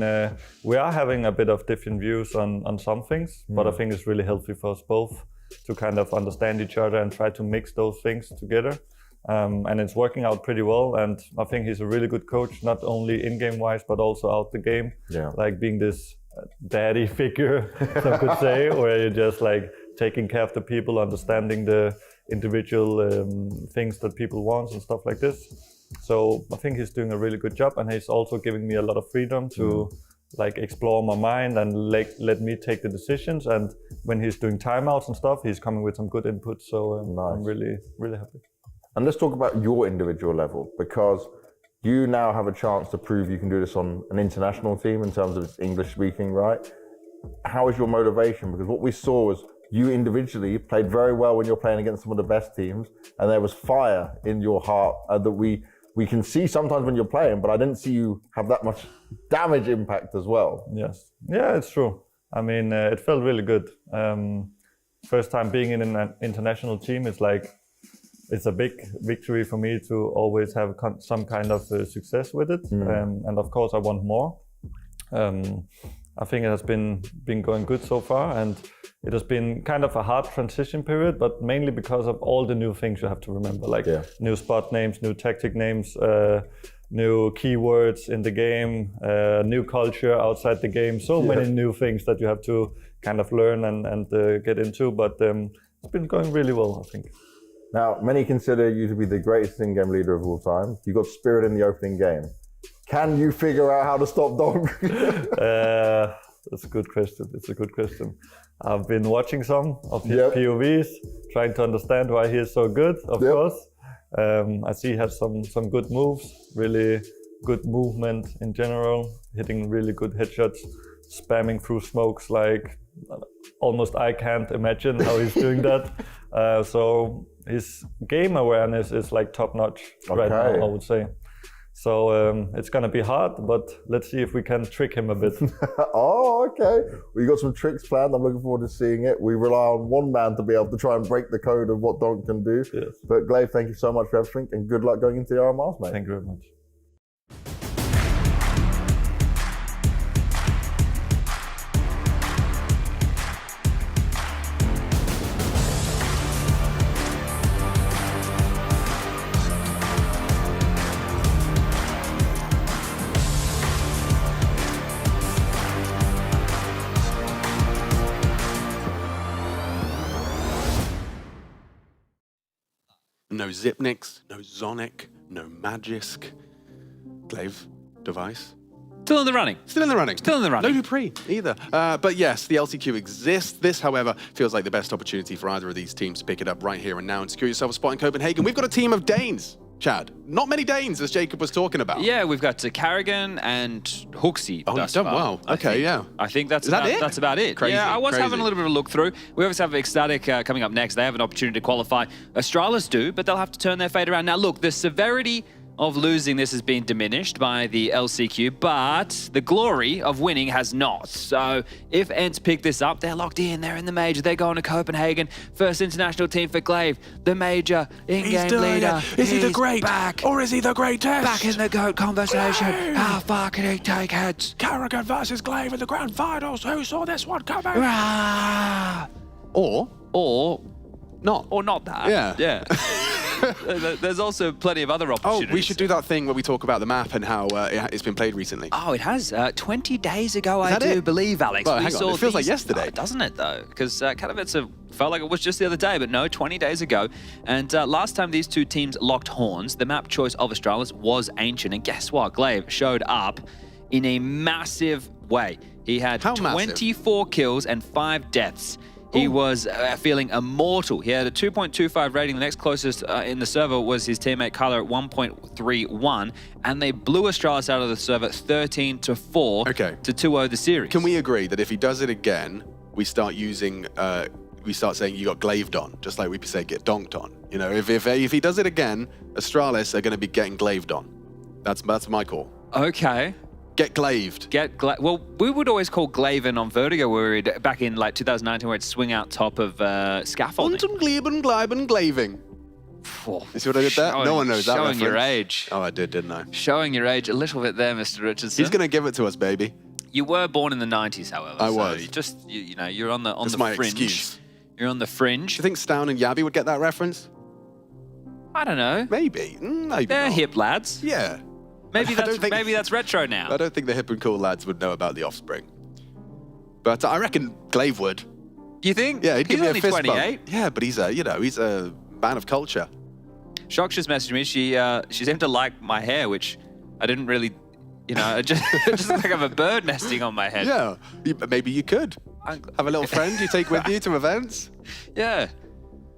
we are having a bit of different views on some things, but I think it's really healthy for us both to kind of understand each other and try to mix those things together. And it's working out pretty well. And I think he's a really good coach, not only in-game wise, but also out the game. Like being this daddy figure, some could say, where you're just like taking care of the people, understanding the individual things that people want and stuff like this. So I think he's doing a really good job, and he's also giving me a lot of freedom to like explore my mind and let me take the decisions. And when he's doing timeouts and stuff, he's coming with some good input. So I'm really, really happy. And let's talk about your individual level, because you now have a chance to prove you can do this on an international team in terms of its English speaking, right? How is your motivation? Because what we saw was you individually played very well when you're playing against some of the best teams, and there was fire in your heart that we can see sometimes when you're playing, but I didn't see you have that much damage impact as well. Yes. Yeah, it's true. I mean, it felt really good first time being in an international team is like, it's a big victory for me to always have some kind of success with it. And of course I want more. I think it has been going good so far, and it has been kind of a hard transition period, but mainly because of all the new things you have to remember, like new spot names, new tactic names, new keywords in the game, new culture outside the game, so many new things that you have to kind of learn and get into, but it's been going really well, I think. Now, many consider you to be the greatest in-game leader of all time. You got Spirit in the opening game. Can you figure out how to stop Dong? That's a good question. It's a good question. I've been watching some of his POVs, trying to understand why he is so good, of course. I see he has some good moves, really good movement in general, hitting really good headshots, spamming through smokes like almost I can't imagine how he's doing that. So his game awareness is like top notch right now, I would say. So it's going to be hard, but let's see if we can trick him a bit. Oh, okay. We got some tricks planned. I'm looking forward to seeing it. We rely on one man to be able to try and break the code of what Donk can do. Yes. But Glaive, thank you so much for everything, and good luck going into the RMRs, mate. Thank you very much. No Zipnix, no Zonic, no Magisk. Glaive, device. Still in the running. Still in the running. Still in the running. No Dupree either. But yes, the LCQ exists. This, however, feels like the best opportunity for either of these teams to pick it up right here and now and secure yourself a spot in Copenhagen. We've got a team of Danes, Chad. Not many Danes, as Jacob was talking about. Yeah, we've got Carrigan and Hooksy. Oh, he's done well. Okay, yeah. I think that's Is that about, it? That's about it. Crazy, yeah, I was crazy. having a little bit of a look through. We obviously have ECSTATIC coming up next. They have an opportunity to qualify. Astralis do, but they'll have to turn their fate around. Now, look, the severity of losing this has been diminished by the LCQ, but the glory of winning has not. So if ENCE pick this up, they're locked in, they're in the major, they're going to Copenhagen. First international team for Glaive, the major in-game leader. Is he the He's great? back. Or is he the greatest? Back in the GOAT conversation. How far can he take heads? Carrigan versus Glaive in the grand finals. Who saw this one coming? Or not. Or not that. Yeah. There's also plenty of other opportunities. Oh, we should do that thing where we talk about the map and how it's been played recently. Oh, it has. 20 days ago, Is I that do it? believe, Alex. Well, we hang on, saw it feels like these- yesterday. Oh, doesn't it, though? Because Katowice felt like it was just the other day, but no, 20 days ago. And last time these two teams locked horns, the map choice of Astralis was Ancient. And guess what? Glaive showed up in a massive way. He had 24 kills and 5 deaths. He was feeling immortal. He had a 2.25 rating. The next closest in the server was his teammate Kyler at 1.31, and they blew Astralis out of the server 13-4 to 2-0 the series. Can we agree that if he does it again, we start using, we start saying you got glaved on, just like we say get donked on? You know, if he does it again, Astralis are going to be getting glaved on. That's my call. Okay. Get glaved. Well, we would always call Glaven on Vertigo, where we'd, back in like 2019, where it'd swing out top of scaffolding. Und Gleben, glaving. You see what I did there? No one knows that Showing your reference. age. Oh, I didn't I? Showing your age a little bit there, Mr. Richardson. He's going to give it to us, baby. You were born in the 90s, however. I so was. You know, you're on the That's my fringe. excuse. You're on the fringe. Do you think Stown and Yabby would get that reference? I don't know. Maybe. Maybe They're not. hip lads. Yeah. Maybe that's retro now. I don't think the hip and cool lads would know about the Offspring. But I reckon Glaive would. You think? Yeah, he'd give He's me a only fist 28. bump. Yeah, but he's a man of culture. Shock just messaged me. She seemed to like my hair, which I didn't really, you know, it just looks like I have a bird nesting on my head. Yeah, maybe you could. Have a little friend you take with you to events. Yeah.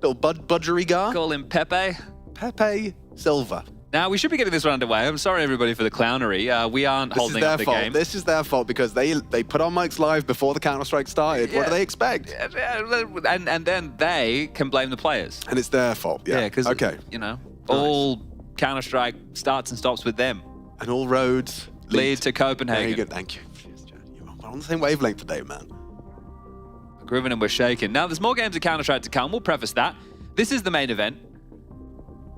Little budgerigar. Call him Pepe. Pepe Silva. Now, we should be getting this one underway. I'm sorry, everybody, for the clownery. We aren't holding up the game. This is their fault because they put on mics live before the Counter-Strike started. What do they expect? And then they can blame the players. And it's their fault. Yeah. Because, you know, all Counter-Strike starts and stops with them. And all roads lead to Copenhagen. Thank you. Yes, Chad. You're on the same wavelength today, man. Groovin and we're shaking. Now, there's more games of Counter-Strike to come. We'll preface that. This is the main event.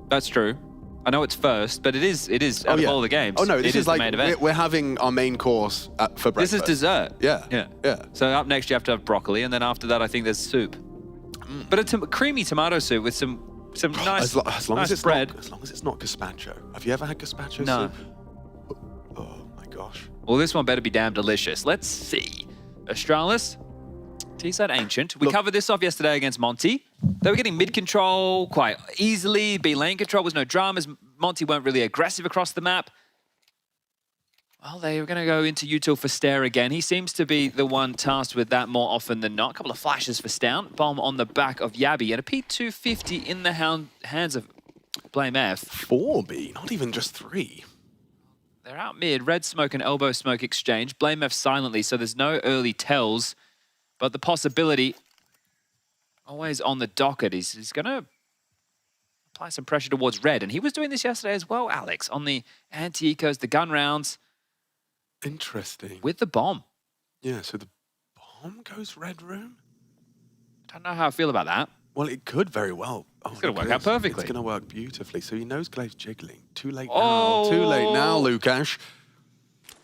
That's true. I know it's first, but it is out of all the games. Oh no, this is like the main event. We're having our main course for breakfast. This is dessert. Yeah. So up next you have to have broccoli, and then after that I think there's soup. But it's a creamy tomato soup with some nice, as long nice as it's bread. Not, as long as it's not gazpacho. Have you ever had gazpacho No. soup? Oh my gosh. Well, this one better be damn delicious. Let's see. Astralis, T-side Ancient. We covered this off yesterday against Monte. They were getting mid control quite easily. B lane control was no dramas. Monte weren't really aggressive across the map. Well, they were going to go into util for Stare again. He seems to be the one tasked with that more often than not. A couple of flashes for Stout. Bomb on the back of Yabi. And a P250 in the hands of Blame F. 4B, not even just 3. They're out mid. Red smoke and elbow smoke exchange. Blame F silently, so there's no early tells. But the possibility, always on the docket, he's going to apply some pressure towards Red. And he was doing this yesterday as well, Alex, on the anti-ecos, the gun rounds. Interesting. With the bomb. Yeah, so the bomb goes red room? Don't know how I feel about that. Well, it could very well. It's going to work out perfectly. It's going to work beautifully. So he knows Glaive's jiggling. Too late Oh. now. Too late now, Lukash.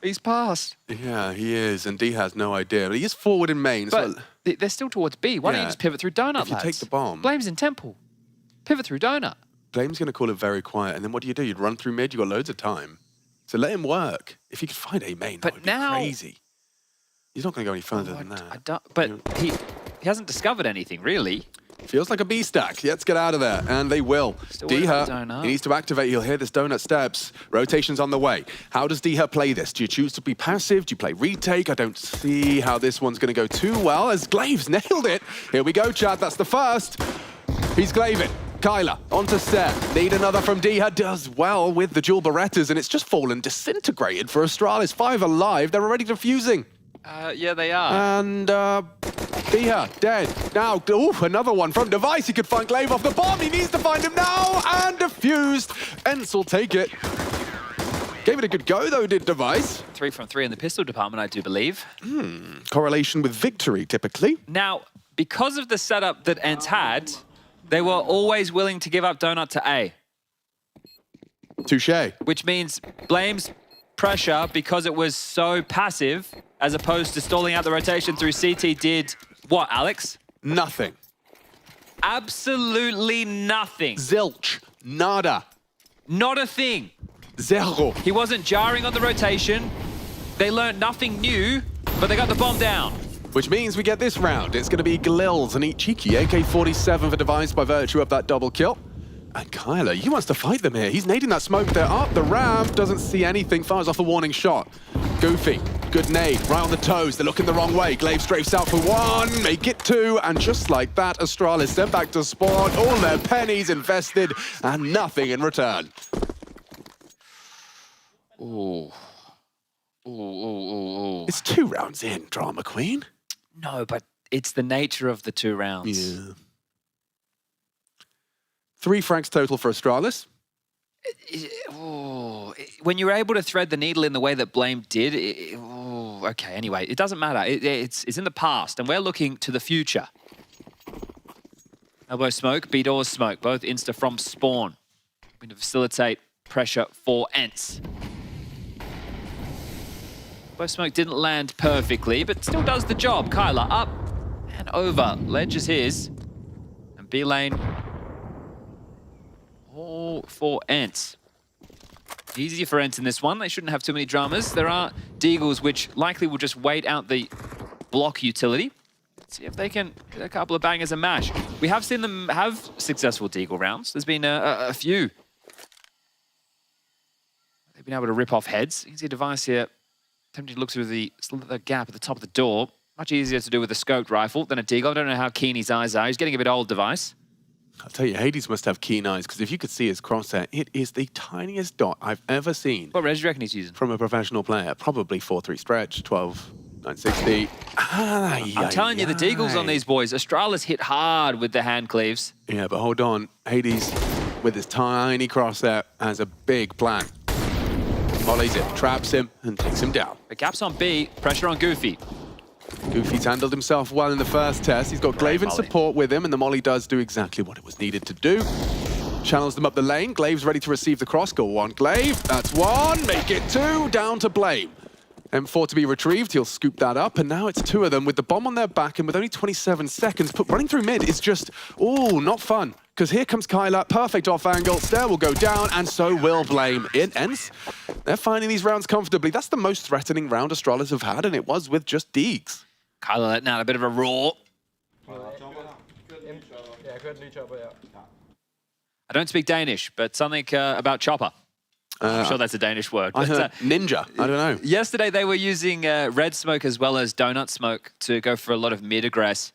He's passed. Yeah, he is. And D has no idea. But he is forward in main. But so they're still towards B. Why don't you just pivot through Donut, if you lads? take the bomb. Blame's in Temple. Pivot through Donut. Blame's going to call it very quiet. And then what do? You'd run through mid. You've got loads of time. So let him work. If he could find A main, that would be crazy. He's not going to go any further than that. But he hasn't discovered anything, really. Feels like a B stack. Let's get out of there. And they will. Diha, he needs to activate. He'll hear this donut steps. Rotation's on the way. How does Diha play this? Do you choose to be passive? Do you play retake? I don't see how this one's going to go too well as Glaive's nailed it. Here we go, Chad. That's the first. He's Glavin. Kyler, onto Seth. Need another from Diha. Does well with the dual Berettas, and it's just fallen disintegrated for Astralis. 5 alive. They're already defusing. Yeah, they are. And Diha, dead. Now, another one from Device. He could find Glaive off the bomb. He needs to find him now. And defused. ENCE will take it. Gave it a good go, though, did Device. 3 from 3 in the pistol department, I do believe. Correlation with victory, typically. Now, because of the setup that ENCE had, they were always willing to give up Donut to A. Touché. Which means Blame's pressure, because it was so passive, as opposed to stalling out the rotation through CT, did what, Alex? Nothing. Absolutely nothing. Zilch. Nada. Not a thing. Zero. He wasn't jarring on the rotation. They learned nothing new, but they got the bomb down. Which means we get this round. It's going to be Glils and eat cheeky. AK-47 for Device by virtue of that double kill. And Kyler, he wants to fight them here. He's nading that smoke there up the ramp. Doesn't see anything. Fires off the warning shot. Goofy. Good nade. Right on the toes. They're looking the wrong way. Glaive strafes out for 1. Make it 2. And just like that, Astralis sent back to spawn. All their pennies invested and nothing in return. Ooh. Ooh. It's 2 rounds in, Drama Queen. No, but it's the nature of the 2 rounds. Yeah. 3 frags total for Astralis. When you're able to thread the needle in the way that Blame did, okay, anyway, it doesn't matter. It's in the past, and we're looking to the future. Elbow smoke, B-doors smoke, both insta from spawn. Going to facilitate pressure for ENCE. Elbow smoke didn't land perfectly, but still does the job. Kyler up and over. Ledge is his. And B-lane all for ENCE. Easy for ENCE in this one. They shouldn't have too many dramas. There are Deagles which likely will just wait out the block utility. Let's see if they can get a couple of bangers and mash. We have seen them have successful Deagle rounds. There's been a few. They've been able to rip off heads. You can see a Device here attempting to look through the gap at the top of the door. Much easier to do with a scoped rifle than a Deagle. I don't know how keen his eyes are. He's getting a bit old, Device. I'll tell you, Hades must have keen eyes, because if you could see his crosshair, it is the tiniest dot I've ever seen. What res do you reckon he's using? From a professional player. Probably 4-3 stretch, 12, 960. I'm telling you, the Deagles on these boys. Astralis hit hard with the hand cleaves. Yeah, but hold on. Hades, with his tiny crosshair, has a big plan. Mollies it, traps him, and takes him down. The gap's on B, pressure on Goofy. Goofy's handled himself well in the first test. He's got Glaive in support with him, and the molly does do exactly what it was needed to do. Channels them up the lane. Glaive's ready to receive the cross. Go on, Glaive. That's one. Make it two. Down to Blame. M4 to be retrieved. He'll scoop that up, and now it's two of them with the bomb on their back, and with only 27 seconds, running through mid is just, ooh, not fun. Because here comes Kyla, perfect off angle. Stair will go down, and so will Blame. In ENCE, they're finding these rounds comfortably. That's the most threatening round Astralis have had, and it was with just Deegs. Kyla letting out a bit of a roar. I don't speak Danish, but something about chopper. I'm sure that's a Danish word. I heard ninja. I don't know. Yesterday, they were using red smoke as well as donut smoke to go for a lot of mid-aggress.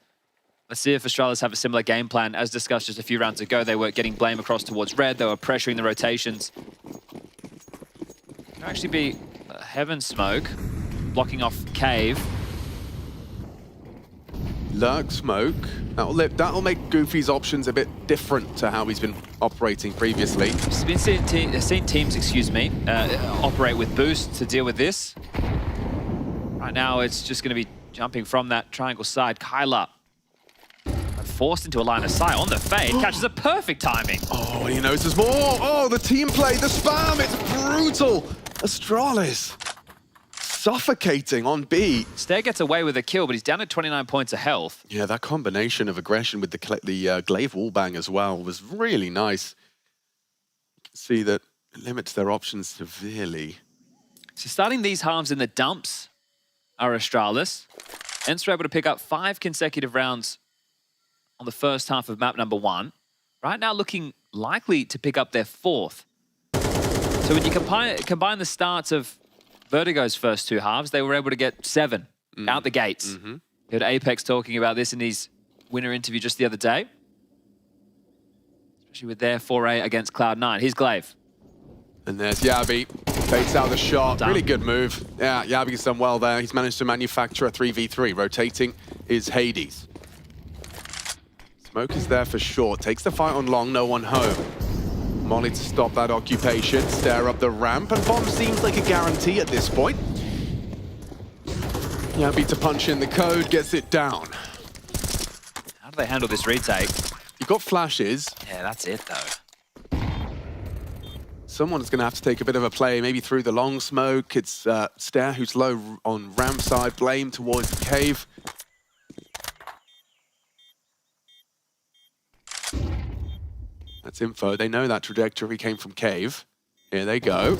Let's see if Astralis have a similar game plan. As discussed just a few rounds ago, they were getting Blame across towards red. They were pressuring the rotations. Could actually be Heaven Smoke, blocking off Cave. Lurk Smoke. That'll make Goofy's options a bit different to how he's been operating previously. He's been seen teams, operate with boost to deal with this. Right now, it's just going to be jumping from that triangle side. Kyla forced into a line of sight on the fade, catches a perfect timing. Oh, he knows there's more. Oh, the team play, the spam, it's brutal. Astralis suffocating on B. Stair gets away with a kill, but he's down at 29 points of health. Yeah, that combination of aggression with the Glaive wallbang as well was really nice. You can see that it limits their options severely. So starting these halves in the dumps are Astralis. ENCE were able to pick up 5 consecutive rounds on the first half of map number 1. Right now looking likely to pick up their 4th. So when you combine the starts of Vertigo's first 2 halves, they were able to get 7 out the gates. You heard Apeks talking about this in his winner interview just the other day. Especially with their foray against Cloud9. Here's Glaive. And there's Yabi. Takes out the shot. Done. Really good move. Yeah, Yabi's done well there. He's managed to manufacture a 3v3. Rotating is Hades. Smoke is there for short. Takes the fight on long, no one home. Molly to stop that occupation, stare up the ramp, and bomb seems like a guarantee at this point. Yabi to punch in the code, gets it down. How do they handle this retake? You've got flashes. Yeah, that's it though. Someone's going to have to take a bit of a play, maybe through the long smoke. It's Stair who's low on ramp side, Blame towards the cave. That's info. They know that trajectory came from cave. Here they go.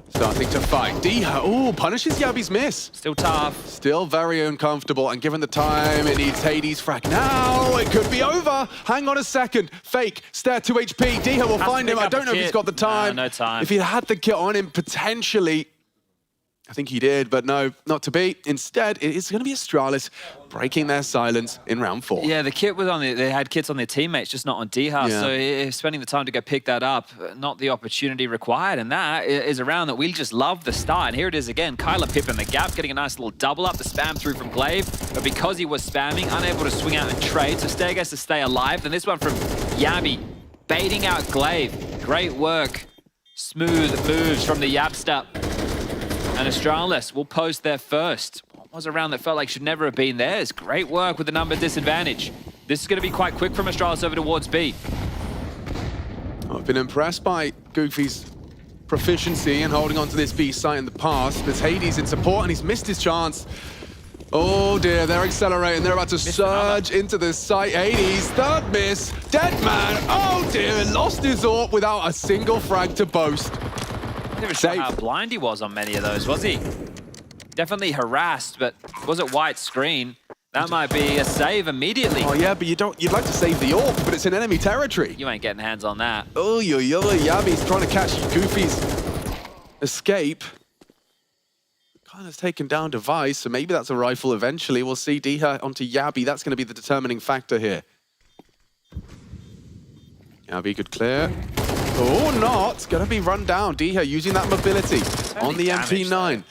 Starting to fight. Diha, oh, punishes Yabi's miss. Still tough. Still very uncomfortable. And given the time, it needs Hades' frag. Now it could be over. Hang on a second. Fake. Stair 2 HP. Diha will find him. I don't know if he's got the time. No time. If he had the kit on him, potentially. I think he did, but no, not to be. Instead, it's going to be Astralis breaking their silence in round 4. Yeah, the kit was on they had kits on their teammates, just not on Diha. Yeah. So spending the time to go pick that up, not the opportunity required. And that is a round that we just love the start. And here it is again. Kyla pipping the gap, getting a nice little double up. The spam through from Glaive, but because he was spamming, unable to swing out and trade. So Stair gets to stay alive. Then this one from Yabi, baiting out Glaive. Great work. Smooth moves from the Yapster. And Astralis will post their first. What was a round that felt like should never have been theirs. Great work with the number disadvantage. This is going to be quite quick from Astralis over towards B. I've been impressed by Goofy's proficiency in holding on to this B site in the past. There's Hades in support, and he's missed his chance. Oh dear, they're accelerating. They're about to surge into the site. Hades, third miss. Dead man. Oh dear, lost his AWP without a single frag to boast. I'm not even sure how blind he was on many of those, was he? Definitely harassed, but was it white screen? That might be a save immediately. Oh yeah, but you'd like to save the AWP, but it's in enemy territory. You ain't getting hands on that. Oh, Yabi's trying to catch Goofy's escape. Kind of taken down device, so maybe that's a rifle eventually. We'll see Diha onto Yabi. That's going to be the determining factor here. Yabi could clear. Or not. Going to be run down. Diha using that mobility on the MP9.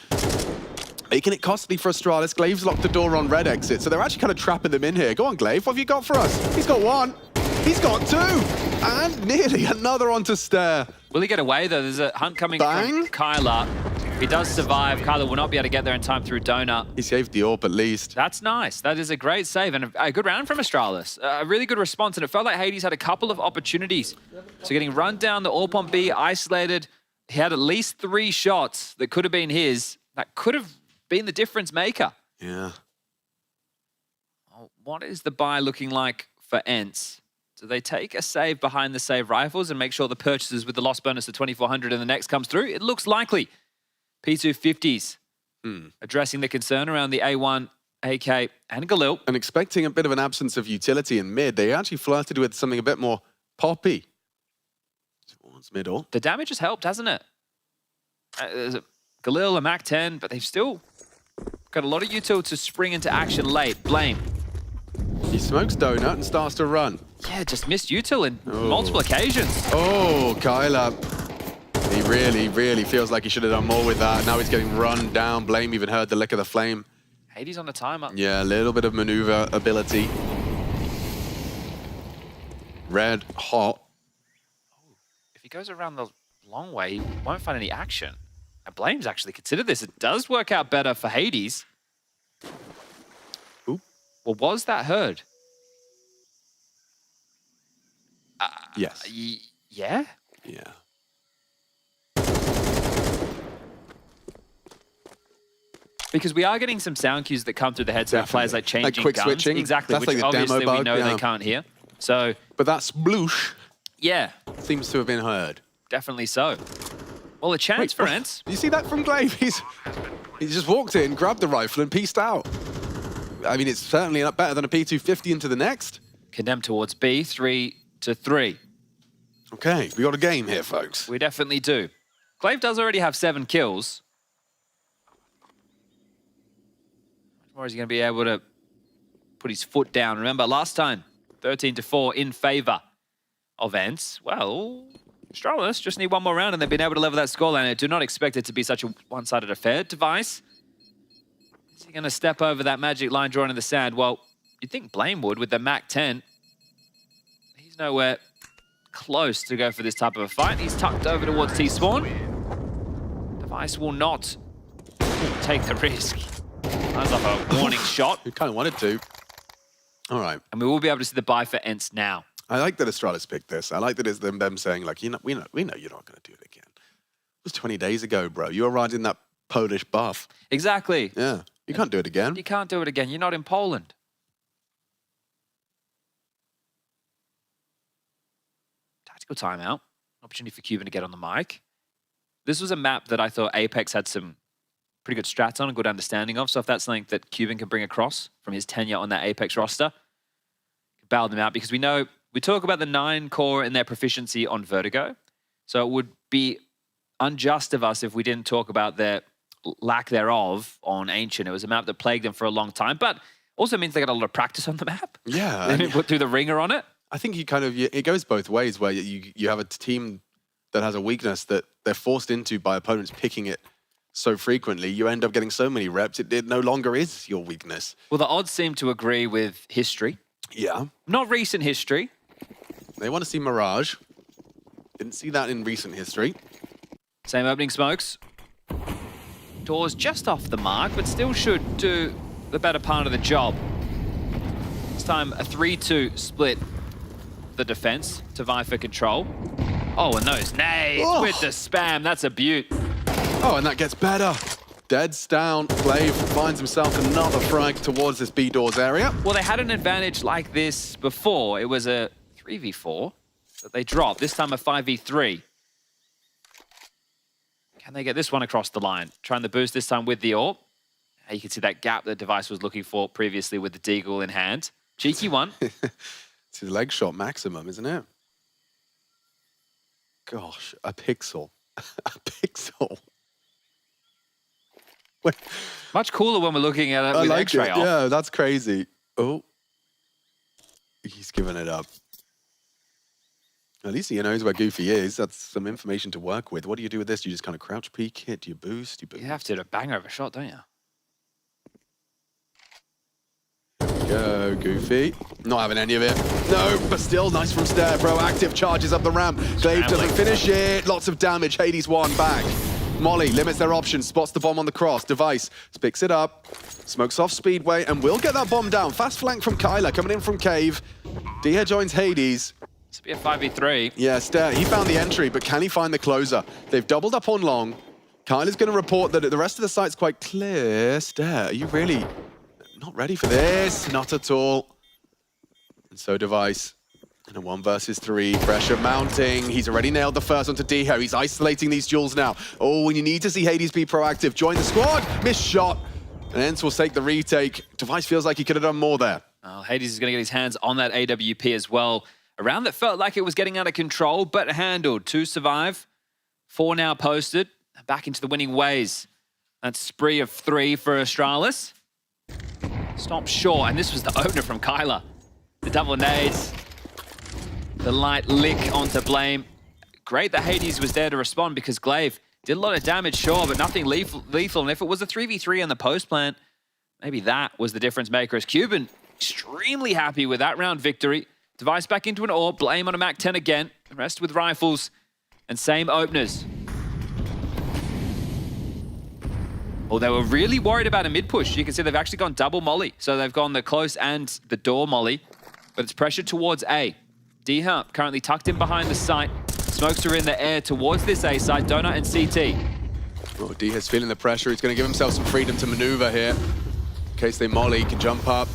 Making it costly for Astralis. Glaive's locked the door on red exit, so they're actually kind of trapping them in here. Go on, Glaive. What have you got for us? He's got 1. He's got 2. And nearly another onto Stair. Will he get away, though? There's a hunt coming from Kyla. If he does survive, Kyler will not be able to get there in time through Donut. He saved the AWP at least. That's nice. That is a great save and a good round from Astralis. A really good response, and it felt like Hades had a couple of opportunities. So getting run down, the AWP on B, isolated. He had at least 3 shots that could have been his. That could have been the difference maker. Yeah. Oh, what is the buy looking like for ENCE? Do they take a save behind the save rifles and make sure the purchases with the loss bonus of 2,400 in the next comes through? It looks likely. P250s addressing the concern around the A1, AK, and Galil. And expecting a bit of an absence of utility in mid, they actually flirted with something a bit more poppy towards middle. The damage has helped, hasn't it? There's a Galil, a MAC-10, but they've still got a lot of util to spring into action late. Blame. He smokes Donut and starts to run. Yeah, just missed util in multiple occasions. Oh, Kyler. He really, really feels like he should have done more with that. Now he's getting run down. Blame even heard the lick of the flame. Hades on the timer. Yeah, a little bit of maneuver ability. Red, hot. If he goes around the long way, he won't find any action. And Blame's actually considered this. It does work out better for Hades. Ooh. Well, was that heard? Yes. Yeah? Yeah. Because we are getting some sound cues that come through the headset of players like changing like quick guns. switching. Exactly, That's which like the obviously demo we bug, know yeah. they can't hear. So, but that sploosh yeah, seems to have been heard. Definitely so. Well, a chance for ENCE. You see that from Glaive? He just walked in, grabbed the rifle, and pieced out. I mean, it's certainly not better than a P250 into the next. Condemned towards B, 3-3. Okay, we got a game here, folks. We definitely do. Glaive does already have 7 kills. Or is he going to be able to put his foot down? Remember, last time, 13-4 in favor of ENCE. Well, Astralis just need one more round and they've been able to level that scoreline. I do not expect it to be such a one-sided affair. Device, is he going to step over that magic line drawn in the sand? Well, you'd think Blame would with the MAC-10. He's nowhere close to go for this type of a fight. He's tucked over towards T-spawn. Device will not take the risk. That's like a warning shot. You kind of wanted to. All right. And we will be able to see the buy for ENCE now. I like that Astralis picked this. I like that it's them saying, like, we know you're not going to do it again. It was 20 days ago, bro. You were riding that Polish buff. Exactly. Yeah. You can't do it again. You can't do it again. You're not in Poland. Tactical timeout. Opportunity for Cuban to get on the mic. This was a map that I thought Apeks had some pretty good strats on, a good understanding of. So if that's something that Cuban can bring across from his tenure on that Apeks roster, bail them out, because we know, we talk about the 9 core and their proficiency on Vertigo. So it would be unjust of us if we didn't talk about their lack thereof on Ancient. It was a map that plagued them for a long time, but also means they got a lot of practice on the map. Yeah. They didn't put through the ringer on it. I think it goes both ways, where you have a team that has a weakness that they're forced into by opponents picking it so frequently. You end up getting so many reps, it no longer is your weakness. Well, the odds seem to agree with history. Yeah. Not recent history. They want to see Mirage. Didn't see that in recent history. Same opening smokes. Doors just off the mark, but still should do the better part of the job. This time, a 3-2 split the defense to vie for control. Oh, and those nades with the spam. That's a beaut. Oh, and that gets better. Dead's down. Glaive finds himself another frag towards this B doors area. Well, they had an advantage like this before. It was a 3v4 that they dropped. This time a 5v3. Can they get this one across the line? Trying the boost this time with the AWP. You can see that gap that Device was looking for previously with the Deagle in hand. Cheeky one. It's his leg shot maximum, isn't it? Gosh, a pixel. A pixel. Much cooler when we're looking at it with like X-ray off. Yeah, that's crazy. Oh. He's given it up. At least he knows where Goofy is. That's some information to work with. What do you do with this? Do you just kind of crouch peek hit? Do you boost? You have to do a banger of a shot, don't you? Go, Goofy. Not having any of it. No, but still nice from Stair. Proactive charges up the ramp. Glaive doesn't finish it. Lots of damage. Hades 1 back. Molly limits their options, spots the bomb on the cross. Device picks it up, smokes off Speedway, and will get that bomb down. Fast flank from Kyler coming in from Cave. Dia joins Hades. This will be a 5v3. Yeah, Stair, he found the entry, but can he find the closer? They've doubled up on long. Kyler's going to report that the rest of the site's quite clear. Stair, are you really not ready for this? Not at all. And so Device. And a 1 versus 3, pressure mounting. He's already nailed the first onto Diho. He's isolating these duels now. Oh, and you need to see Hades be proactive. Join the squad. Missed shot. And ENCE will take the retake. Device feels like he could have done more there. Hades is going to get his hands on that AWP as well. A round that felt like it was getting out of control, but handled. 2 survive. 4 now posted. Back into the winning ways. That spree of 3 for Astralis. Stop short. And this was the opener from Kyler. The double nades. The light lick onto Blame. Great that Hades was there to respond because Glaive did a lot of damage, sure, but nothing lethal. And if it was a 3v3 on the post plant, maybe that was the difference maker. As Cuban extremely happy with that round victory. Device back into an orb, Blame on a Mac 10 again. The rest with rifles and same openers. Well, they were really worried about a mid push. You can see they've actually gone double molly. So they've gone the close and the door molly, but it's pressure towards A. Diha currently tucked in behind the site. Smokes are in the air towards this A site, Donut and CT. Oh, Diha's feeling the pressure. He's going to give himself some freedom to maneuver here. In case they molly, he can jump up,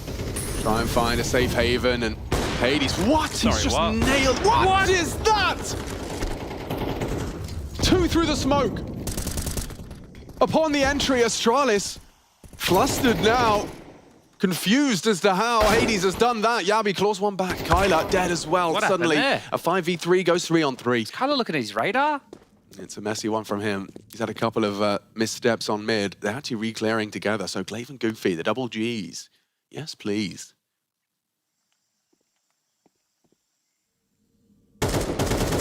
try and find a safe haven, and Hades, what? He's just nailed. What is that? 2 through the smoke. Upon the entry, Astralis, flustered now. Confused as to how Hades has done that. Yabi claws 1 back. Kyler dead as well. What Suddenly, happened there? a 5v3 goes 3 on 3. Is Kyler looking at his radar? It's a messy one from him. He's had a couple of missteps on mid. They're actually re-clearing together. So Glaive and Goofy, the double Gs. Yes, please.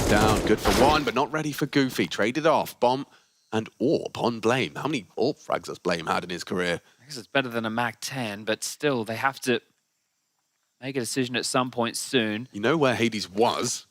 Down, good for 1, but not ready for Goofy. Traded off. Bomb and orb on Blame. How many orb frags has Blame had in his career? I guess it's better than a Mac 10, but still, they have to make a decision at some point soon. You know where Hades was?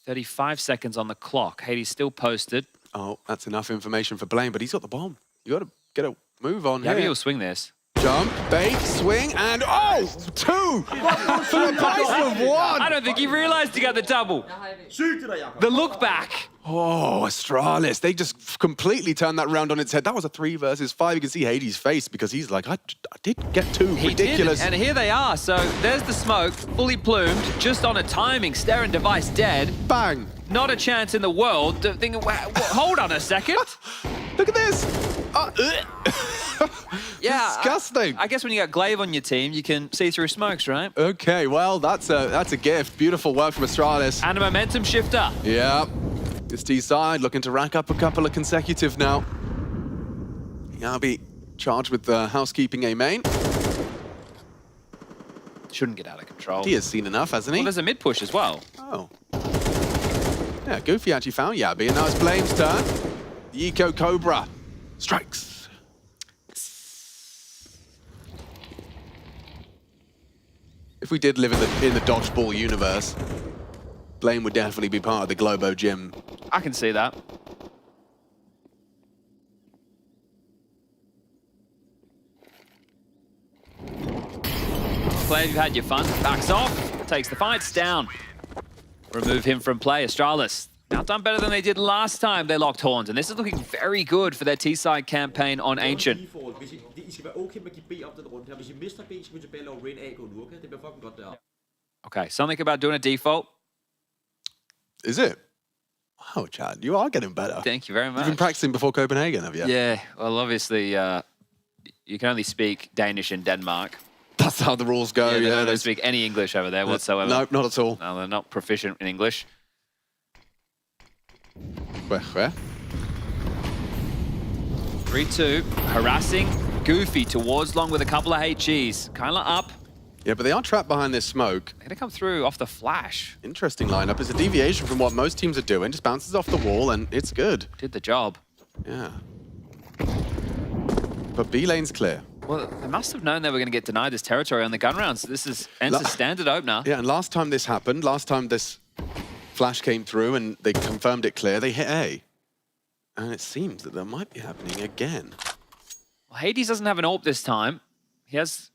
35 seconds on the clock. Hades still posted. Oh, that's enough information for Blame, but he's got the bomb. You got to get a move on here. Maybe he'll swing this. Jump, bait, swing, and oh! 2 for the price of 1! I don't think he realized he got the double. The look back. Oh, Astralis. They just completely turned that round on its head. That was a 3 versus 5. You can see Hades' face because he's like, I did get 2. He ridiculous. Did, and here they are. So there's the smoke, fully plumed, just on a timing. Stare and Device dead. Bang. Not a chance in the world. Thinking, hold on a second. Look at this. Yeah, disgusting. I guess when you got Glaive on your team, you can see through smokes, right? Okay, well, that's a gift. Beautiful work from Astralis. And a momentum shifter. Yeah. This T side looking to rack up a couple of consecutive now. Yabi charged with the housekeeping A main. Shouldn't get out of control. He has seen enough, hasn't he? Well, there's a mid push as well. Oh. Yeah, Goofy actually found Yabi, and now it's Blame's turn. The Eco Cobra strikes. If we did live in the dodgeball universe, Blame would definitely be part of the Globo Gym. I can see that. Glaive, you've had your fun. Backs off, takes the fights down. Remove him from play. Astralis now done better than they did last time they locked horns, and this is looking very good for their T-side campaign on Ancient. Okay, something about doing a default. Is it? Wow, Chad, you are getting better. Thank you very much. You've been practicing before Copenhagen, have you? Yeah, well, obviously, you can only speak Danish in Denmark. That's how the rules go. They Yeah, don't speak any English over there whatsoever. No, not at all. No, they're not proficient in English. Where? 3-2, harassing Goofy towards long with a couple of HEs. Kyler up. Yeah, but they are trapped behind this smoke. They're going to come through off the flash. Interesting lineup. It's a deviation from what most teams are doing. Just bounces off the wall, and it's good. Did the job. Yeah. But B lane's clear. Well, they must have known they were going to get denied this territory on the gun rounds. This is ENCE's standard opener. Yeah, and last time this happened, last time this flash came through and they confirmed it clear, they hit A. And it seems that might be happening again. Well, Hades doesn't have an AWP this time. He has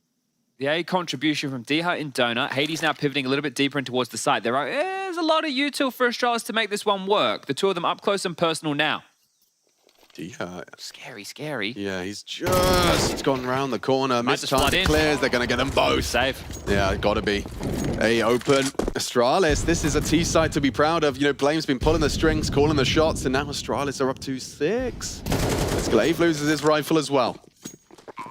the A contribution from Diha in Donut. Hades now pivoting a little bit deeper in towards the site. There's a lot of util for Astralis to make this one work. The two of them up close and personal now. Diha. Scary, scary. Yeah, he's just gone round the corner. Missed time clears. They're going to get them both. Safe. Yeah, gotta be. A open. Astralis, this is a T side to be proud of. You know, Blame's been pulling the strings, calling the shots, and now Astralis are up to 6. As Glaive loses his rifle as well.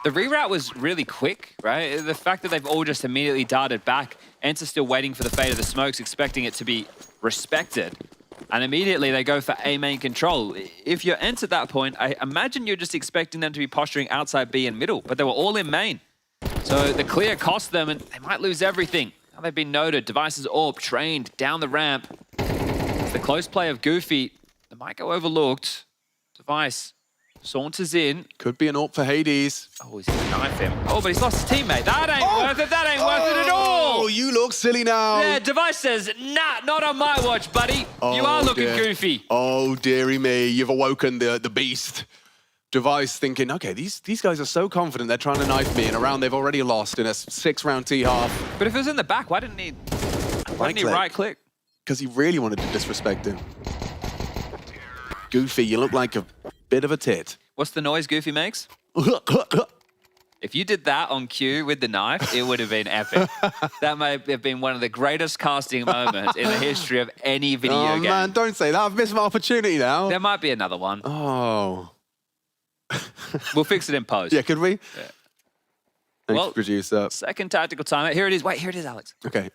The reroute was really quick, right? The fact that they've all just immediately darted back. ENCE is still waiting for the fate of the smokes, expecting it to be respected. And immediately they go for A main control. If you're ENCE at that point, I imagine you're just expecting them to be posturing outside B and middle, but they were all in main. So the clear cost them, and they might lose everything. Now they've been noted. Devices AWP trained down the ramp. It's the close play of Goofy. They might go overlooked. Device saunters in. Could be an AWP for Hades. Oh, he's gonna knife him. Oh, but he's lost his teammate. That ain't worth it. That ain't worth it at all. Oh, you look silly now. Yeah, Device says, nah, not on my watch, buddy. You are looking goofy. Oh, dearie me. You've awoken the beast. Device thinking, okay, these guys are so confident they're trying to knife me in a round they've already lost in a 6-round T-half. But if it was in the back, why didn't he right click? Because he really wanted to disrespect him. Goofy, you look like a bit of a tit. What's the noise Goofy makes? If you did that on cue with the knife, it would have been epic. That may have been one of the greatest casting moments in the history of any video game. Oh, man, don't say that. I've missed my opportunity now. There might be another one. Oh. We'll fix it in post. Yeah, could we? Yeah. Thanks, producer. Second tactical timeout. Here it is. Wait, here it is, Alex. Okay.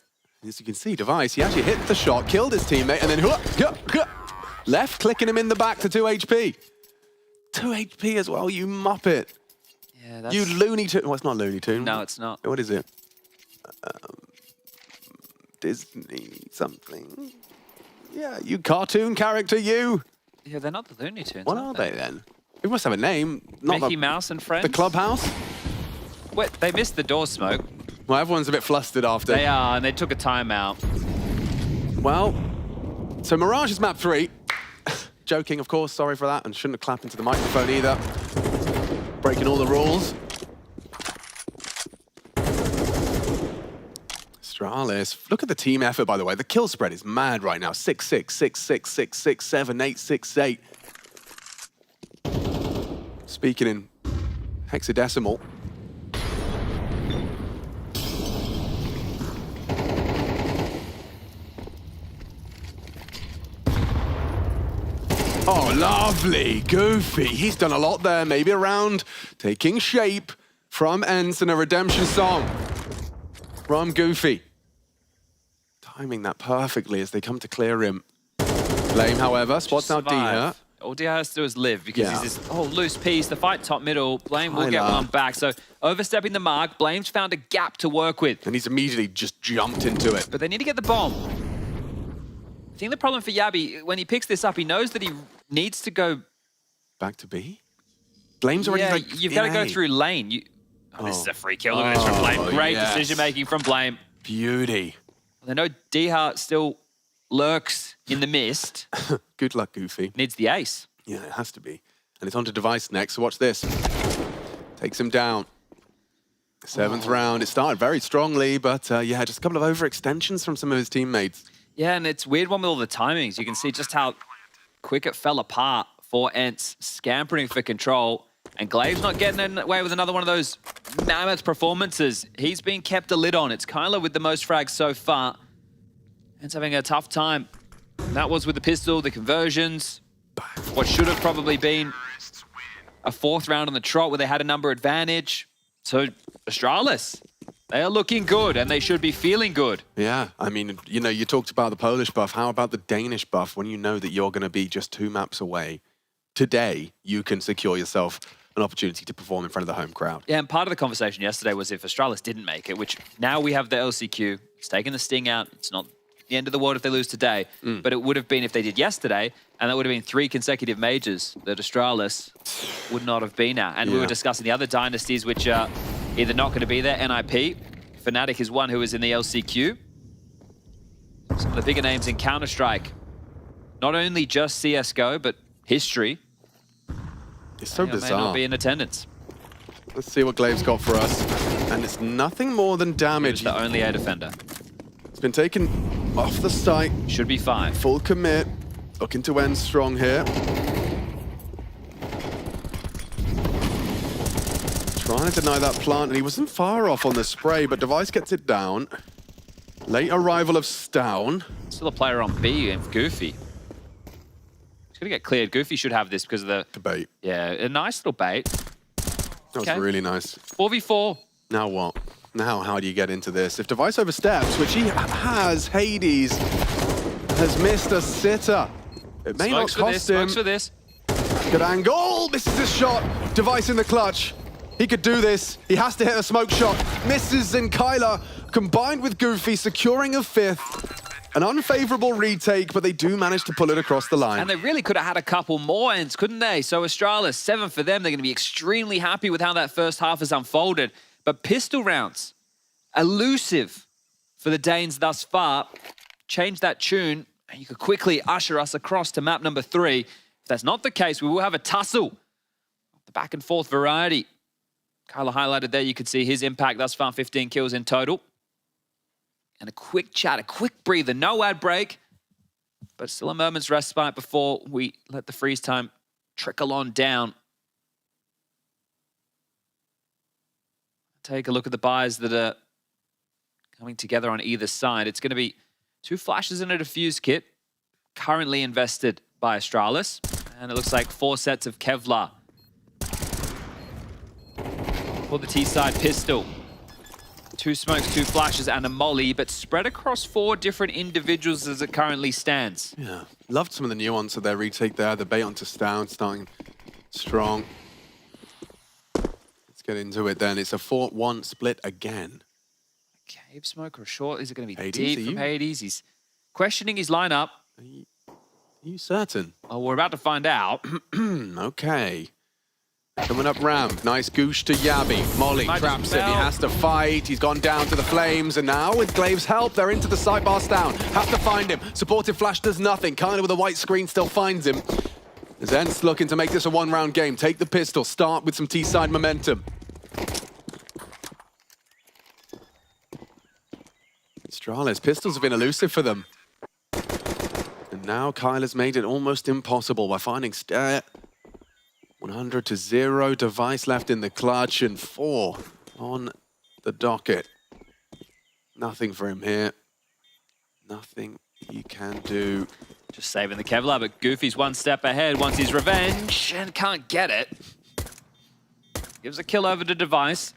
As you can see, Device, he actually hit the shot, killed his teammate, and then left, clicking him in the back to 2 HP. 2 HP as well, you muppet. Yeah, that's... You Looney Tune. Well, it's not Looney Tune. No, it's not. What is it? Disney something. Yeah, you cartoon character, you. Yeah, they're not the Looney Tunes. What are they then? We must have a name. Not Mickey Mouse and Friends? The Clubhouse? Wait, they missed the door smoke. Well, everyone's a bit flustered after. They are, and they took a timeout. Well, so Mirage is map 3. Joking, of course, sorry for that, and shouldn't have clapped into the microphone either. Breaking all the rules. Astralis, look at the team effort, by the way. The kill spread is mad right now. 6-6, 6-6, 6-6, 7-8, 6-8. Speaking in hexadecimal. Oh, lovely. Goofy. He's done a lot there. Maybe a round taking shape from ENCE and a redemption song from Goofy. Timing that perfectly as they come to clear him. Blame, however, spots out Diha. All Diha has to do is live because he's this loose piece. The fight top middle. Blame will get one back. So overstepping the mark, Blame's found a gap to work with. And he's immediately just jumped into it. But they need to get the bomb. I think the problem for Yabi, when he picks this up, he knows that he needs to go... Back to B? Blame's already like... You've got to go through lane. This is a free kill. Look at this from Blame. Great decision-making from Blame. Beauty. I know Diha still lurks in the mist. Good luck, Goofy. Needs the ace. Yeah, it has to be. And it's onto Device next, so watch this. Takes him down. 7th round. It started very strongly, but yeah, just a couple of overextensions from some of his teammates. Yeah, and it's weird one with all the timings. You can see just how quick it fell apart for ENCE, scampering for control. And Glaive's not getting away with another one of those mammoth performances. He's been kept a lid on. It's Kyler with the most frags so far. ENCE having a tough time. And that was with the pistol, the conversions. What should have probably been a 4th round on the trot where they had a number advantage. So Astralis, they are looking good and they should be feeling good. Yeah, I mean, you know, you talked about the Polish buff. How about the Danish buff when you know that you're going to be just 2 maps away? Today, you can secure yourself an opportunity to perform in front of the home crowd. Yeah, and part of the conversation yesterday was if Astralis didn't make it, which now we have the LCQ. It's taken the sting out. It's not the end of the world if they lose today, but it would have been if they did yesterday, and that would have been 3 consecutive majors that Astralis would not have been at. And we were discussing the other dynasties which are either not going to be there. NIP, Fnatic is one who is in the LCQ. Some of the bigger names in Counter-Strike, not only just CSGO, but history. It's so May or may bizarre. not be in attendance. Let's see what Glaive's got for us. And it's nothing more than damage. He was the only A defender. It's been taken off the site. Should be fine. Full commit. Looking to end strong here. Trying to deny that plant, and he wasn't far off on the spray, but Device gets it down. Late arrival of Stown. Still a player on B and Goofy. He's going to get cleared. Goofy should have this because of the... bait. Yeah, a nice little bait. That was really nice. 4v4. Now what? Now how do you get into this? If Device oversteps, which he has, Hades has missed a sitter. It may Smokes not cost him. Smokes for this. Good angle. Misses his shot. Device in the clutch. He could do this. He has to hit a smoke shot. Misses, and Kyler, combined with Goofy, securing a fifth. An unfavorable retake, but they do manage to pull it across the line. And they really could have had a couple more ends, couldn't they? So Astralis, 7 for them. They're going to be extremely happy with how that first half has unfolded. But pistol rounds, elusive for the Danes thus far. Change that tune, and you could quickly usher us across to map number 3. If that's not the case, we will have a tussle. The back and forth variety. Kyler highlighted there, you could see his impact thus far, 15 kills in total. And a quick chat, a quick breather, no ad break, but still a moment's respite before we let the freeze time trickle on down. Take a look at the buys that are coming together on either side. It's going to be 2 flashes and a defuse kit, currently invested by Astralis. And it looks like 4 sets of Kevlar. For the T-side pistol. 2 smokes, 2 flashes, and a molly, but spread across 4 different individuals as it currently stands. Yeah, loved some of the nuance of their retake there. The bait onto Stown, starting strong. Let's get into it then. It's a 4-1 split again. Cave smoke or short? Is it going to be Hades, deep from Hades? He's questioning his lineup. Are you certain? Well, we're about to find out. Okay. Coming up ramp, nice goosh to Yabi. Molly traps him, he has to fight, he's gone down to the flames, and now with Glaive's help, they're into the sidebar Stown. Have to find him, supportive flash does nothing, Kyler with a white screen still finds him. As ENCE looking to make this a 1-round game, take the pistol, start with some T-side momentum. Astralis, pistols have been elusive for them. And now Kyler's made it almost impossible by finding Stare. 100 to 0, Device left in the clutch, and 4 on the docket. Nothing for him here. Nothing he can do. Just saving the Kevlar, but Goofy's 1 step ahead, wants his revenge, and can't get it. Gives a kill over to Device.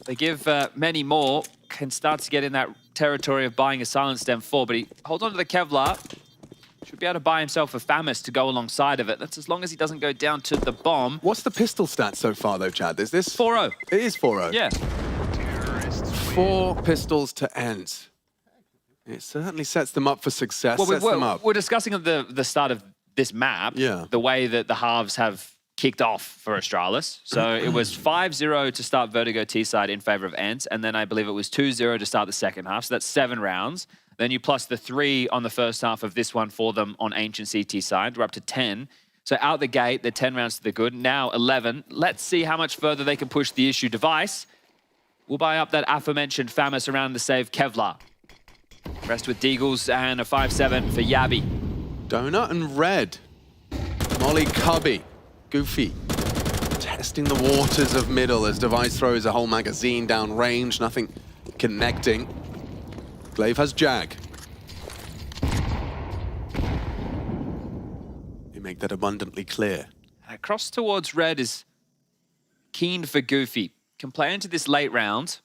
They give many more, can start to get in that territory of buying a Silent Stem 4, but he holds on to the Kevlar. Should be able to buy himself a Famous to go alongside of it. That's as long as he doesn't go down to the bomb. What's the pistol stat so far, though, Chad? Is this 4-0? It is 4-0. Yeah. 4 pistols to ENCE. It certainly sets them up for success. Well, we're discussing at the start of this map, the way that the halves have kicked off for Astralis. So it was 5-0 to start Vertigo T-side in favor of ENCE, and then I believe it was 2-0 to start the second half. So that's 7 rounds. Then you plus the 3 on the first half of this one for them on Ancient CT side. We're up to 10. So out the gate, they're 10 rounds to the good. Now 11. Let's see how much further they can push the issue. Device will buy up that aforementioned Famous around the save Kevlar. Rest with Deagles and a 5-7 for Yabi. Donut and Red. Molly Cubby. Goofy. Testing the waters of middle as Device throws a whole magazine down range. Nothing connecting. Glaive has Jag. You make that abundantly clear. Across towards Red is keen for Goofy. Can play into this late round.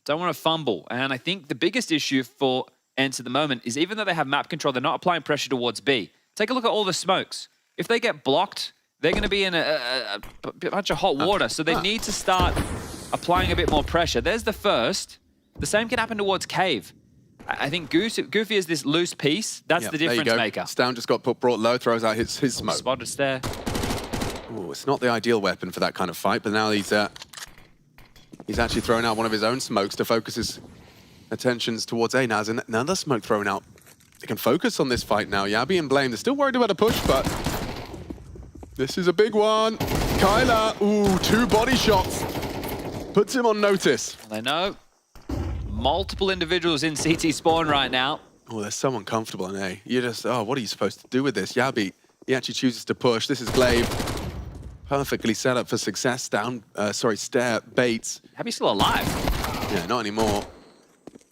Don't want to fumble. And I think the biggest issue for ENCE at the moment is even though they have map control, they're not applying pressure towards B. Take a look at all the smokes. If they get blocked, they're going to be in a bunch of hot water. So they need to start applying a bit more pressure. There's the first. The same can happen towards Cave. I think Goofy is this loose piece. That's the difference maker. Stown just got brought low, throws out his smoke. Spotted stare. Ooh, it's not the ideal weapon for that kind of fight, but now he's actually thrown out one of his own smokes to focus his attentions towards A. Now there's another smoke thrown out. They can focus on this fight now. Yabi and Blame, they're still worried about a push, but This is a big one. Kyler, ooh, 2 body shots. Puts him on notice. They know multiple individuals in CT spawn right now. Oh, there's someone comfortable in A. You're just, oh, what are you supposed to do with this? Yabi, he actually chooses to push. This is Glaive. Perfectly set up for success. Down, Stair, Bates. Yabi's still alive. Yeah, not anymore.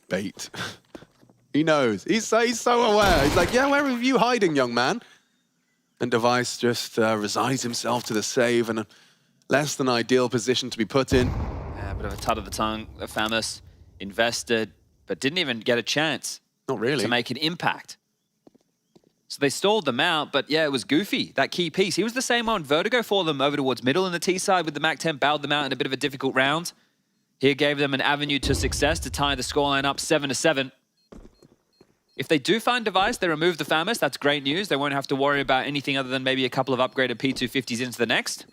Bait. He knows. He's so aware. He's like, yeah, where are you hiding, young man? And Device just resigns himself to the save and a less than ideal position to be put in. Yeah, a bit of a tut of the tongue. Famous invested, but didn't even get a chance. Not really. To make an impact. So they stalled them out, but yeah, it was Goofy, that key piece. He was the same on Vertigo for them over towards middle in the T side with the MAC-10, bailed them out in a bit of a difficult round. Here gave them an avenue to success to tie the scoreline up 7-7. If they do find Device, they remove the Famous. That's great news. They won't have to worry about anything other than maybe a couple of upgraded P250s into the next.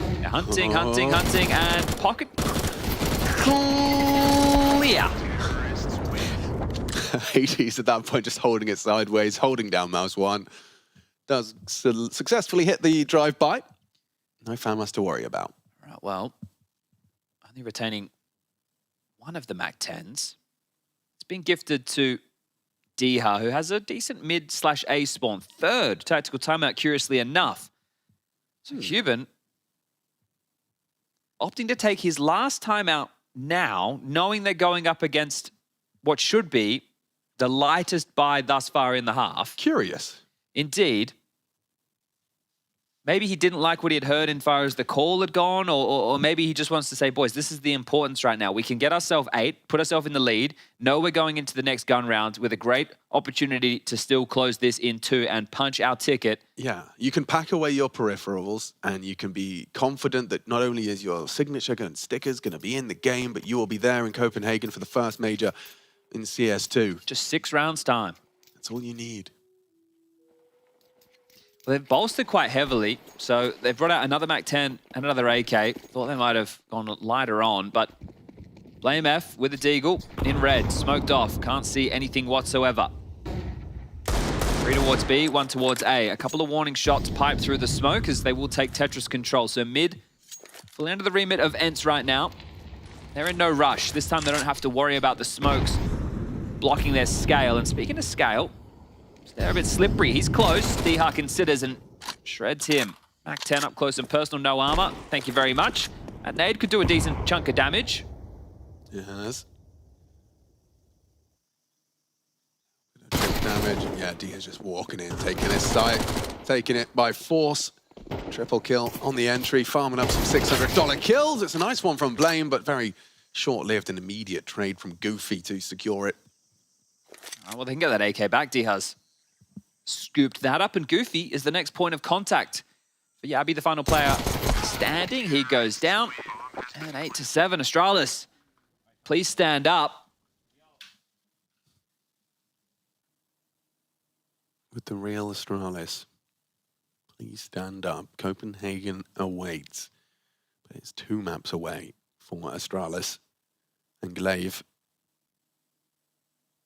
Yeah, hunting, and pocket clear. Hades at that point just holding it sideways, holding down MOUZ 1. Does successfully hit the drive-by. No Famous to worry about. Right, well, only retaining one of the MAC-10s. It's been gifted to Diha, who has a decent mid/A spawn. 3rd tactical timeout, curiously enough. So Cuban opting to take his last timeout now, knowing they're going up against what should be the lightest buy thus far in the half. Curious. Indeed. Maybe he didn't like what he had heard in far as the call had gone, or maybe he just wants to say, boys, this is the importance right now. We can get ourselves 8, put ourselves in the lead, know we're going into the next gun round with a great opportunity to still close this in 2 and punch our ticket. Yeah, you can pack away your peripherals and you can be confident that not only is your signature and stickers going to be in the game, but you will be there in Copenhagen for the first major in CS2. Just 6 rounds time. That's all you need. Well, they've bolstered quite heavily, so they've brought out another MAC-10 and another AK. Thought they might have gone lighter on, but Blame F with a Deagle in red, smoked off, can't see anything whatsoever. 3 towards B, 1 towards A. A couple of warning shots pipe through the smoke as they will take Tetris control. So mid, fully under the remit of ENCE right now. They're in no rush. This time they don't have to worry about the smokes blocking their scale. And speaking of scale, they're a bit slippery. He's close. Diha considers and shreds him. MAC-10 up close and personal, no armor. Thank you very much. That nade could do a decent chunk of damage. Yes. Damage. Yeah, Diha's just walking in, taking his sight, taking it by force. Triple kill on the entry, farming up some $600 kills. It's a nice one from Blame, but very short-lived and immediate trade from Goofy to secure it. Oh, well, they can get that AK back. Diha's scooped that up, and Goofy is the next point of contact for Yabi, the final player standing. He goes down, and 8-7. Astralis, please stand up. With the real Astralis, please stand up. Copenhagen awaits, but it's 2 maps away for Astralis and Glaive,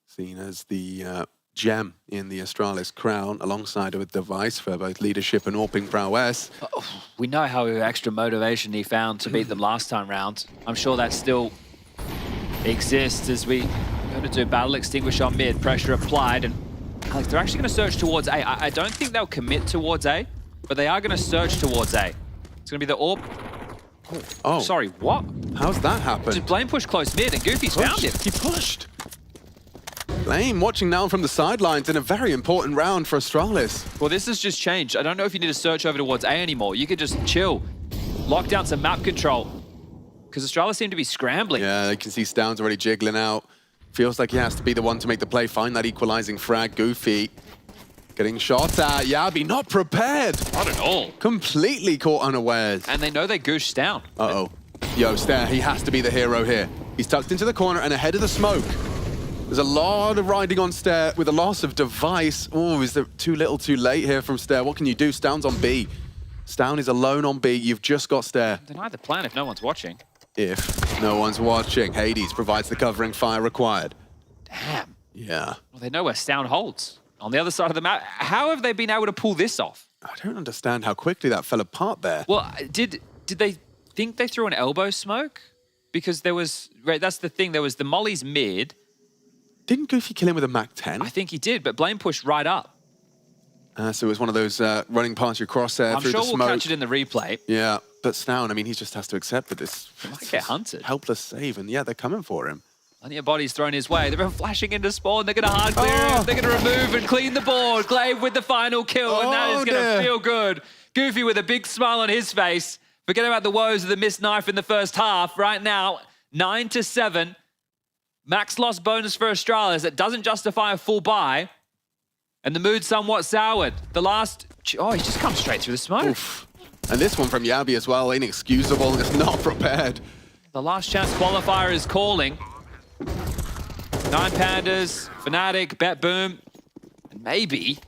seen as the gem in the Astralis crown, alongside with Device for both leadership and AWPing prowess. We know how extra motivation he found to beat them last time round. I'm sure that still exists as we go to do battle extinguish on mid, pressure applied, and Alex, they're actually going to search towards A. I don't think they'll commit towards A, but they are going to search towards A. It's going to be the AWP. Oh. Sorry, what? How's that happened? Did Blame push close mid and Goofy's found him? He pushed. Blame watching now from the sidelines in a very important round for Astralis. Well, this has just changed. I don't know if you need to search over towards A anymore. You could just chill, lock down some map control, because Astralis seem to be scrambling. Yeah, they can see Stound's already jiggling out. Feels like he has to be the one to make the play, find that equalizing frag. Goofy getting shot at. Yabi not prepared. Not at all. Completely caught unawares. And they know they gooshed down. Uh-oh. Yo, Stair, he has to be the hero here. He's tucked into the corner and ahead of the smoke. There's a lot of riding on Stair with a loss of Device. Oh, is there too little too late here from Stair? What can you do? Stound's on B. Stound is alone on B. You've just got Stair. Deny the plan if no one's watching. If no one's watching, Hades provides the covering fire required. Damn. Yeah. Well, they know where Stound holds. On the other side of the map, how have they been able to pull this off? I don't understand how quickly that fell apart there. Well, did they think they threw an elbow smoke? Because there was, right, that's the thing, there was the mollies mid. Didn't Goofy kill him with a Mac-10? I think he did, but Blame pushed right up. So it was one of those running past your crosshair I'm through sure the smoke. we'll catch it in the replay. Yeah, but Snown, I mean, he just has to accept that this might get hunted. Helpless save, and yeah, they're coming for him. Plenty of bodies thrown his way. They're flashing into spawn. They're going to hard clear him. They're going to remove and clean the board. Glaive with the final kill, and that is going to feel good. Goofy with a big smile on his face. Forget about the woes of the missed knife in the first half. Right now, 9-7. Max loss bonus for Astralis. That doesn't justify a full buy. And the mood somewhat soured. The last... Oh, he just comes straight through the smoke. Oof. And this one from Yabi as well, inexcusable. It's not prepared. The last chance qualifier is calling. 9 Pandas, Fnatic, Bet Boom, and maybe,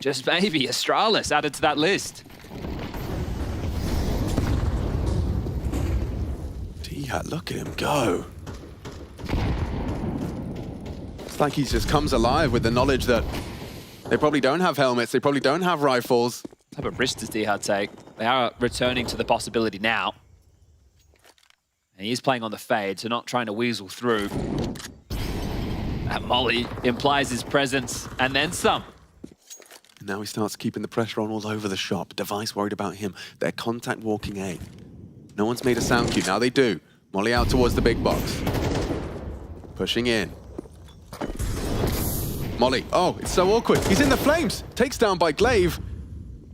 just maybe, Astralis added to that list. Diha, look at him go. It's like he just comes alive with the knowledge that they probably don't have helmets, they probably don't have rifles. What type of risk does Diha take? They are returning to the possibility now. And he's playing on the fade, so not trying to weasel through. That molly implies his presence, and then some. And now he starts keeping the pressure on all over the shop. Device worried about him. They're contact walking A. No one's made a sound cue. Now they do. Molly out towards the big box. Pushing in. Molly. Oh, it's so awkward. He's in the flames. Takes down by Glaive.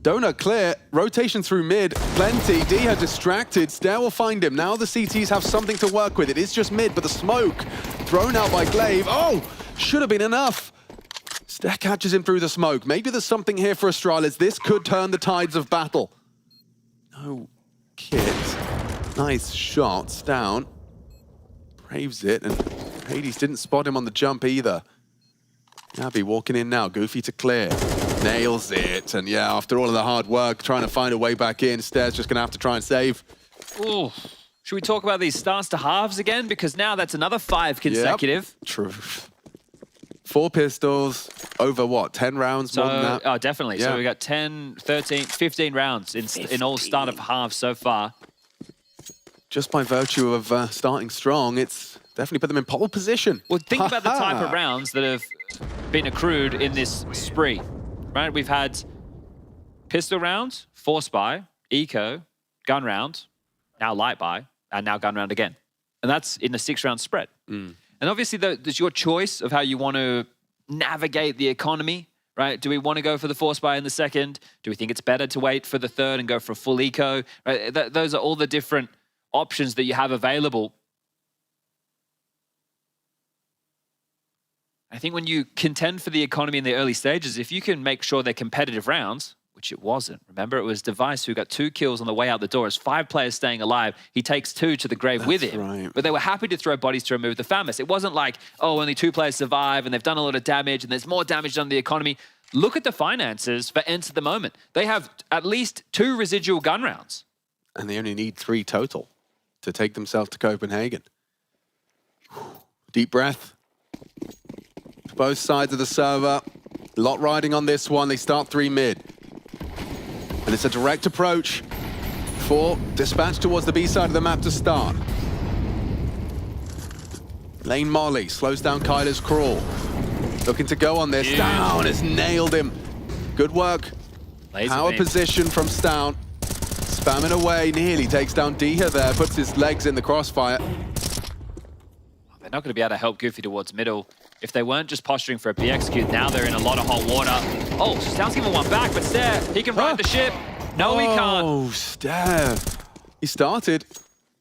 Donut clear. Rotation through mid. Plenty. Diha distracted. Stair will find him. Now the CTs have something to work with. It is just mid, but the smoke thrown out by Glaive. Oh, should have been enough. Stair catches him through the smoke. Maybe there's something here for Astralis. This could turn the tides of battle. No kit. Nice shots down. Braves it, and Hades didn't spot him on the jump either. Yabi walking in now. Goofy to clear. Nails it, and yeah, after all of the hard work, trying to find a way back in, Stair's just going to have to try and save. Ooh. Should we talk about these starts to halves again? Because now that's another 5 consecutive. Yep. True. 4 pistols, over what, 10 rounds, more than that? Oh, definitely. Yeah. So we got 10, 13, 15 rounds in all start of halves so far. Just by virtue of starting strong, it's definitely put them in pole position. Well, think about the type of rounds that have been accrued in this spree. Right, we've had pistol rounds, force buy, eco, gun round, now light buy, and now gun round again. And that's in a 6-round spread. And obviously, there's your choice of how you want to navigate the economy, right? Do we want to go for the force buy in the second? Do we think it's better to wait for the third and go for a full eco? Right? Those are all the different options that you have available. I think when you contend for the economy in the early stages, if you can make sure they're competitive rounds, which it wasn't. Remember, it was Device who got 2 kills on the way out the door. As 5 players staying alive, he takes 2 to the grave with him. Right. But they were happy to throw bodies to remove the Famous. It wasn't like, oh, only 2 players survive and they've done a lot of damage and there's more damage done to the economy. Look at the finances for ENCE at the moment. They have at least 2 residual gun rounds. And they only need 3 total to take themselves to Copenhagen. Deep breath. Both sides of the server. A lot riding on this one. They start 3 mid. And it's a direct approach for Dispatch towards the B side of the map to start. Lane Molly slows down Kyler's crawl. Looking to go on this. Down has nailed him. Good work. Power position from Stown. Spamming away. Nearly takes down Diha there. Puts his legs in the crossfire. They're not going to be able to help Goofy towards middle. If they weren't just posturing for a B execute, now they're in a lot of hot water. Oh, Stown's giving one back, but Stair, he can ride the ship. No, he can't. Oh, Stair. He started.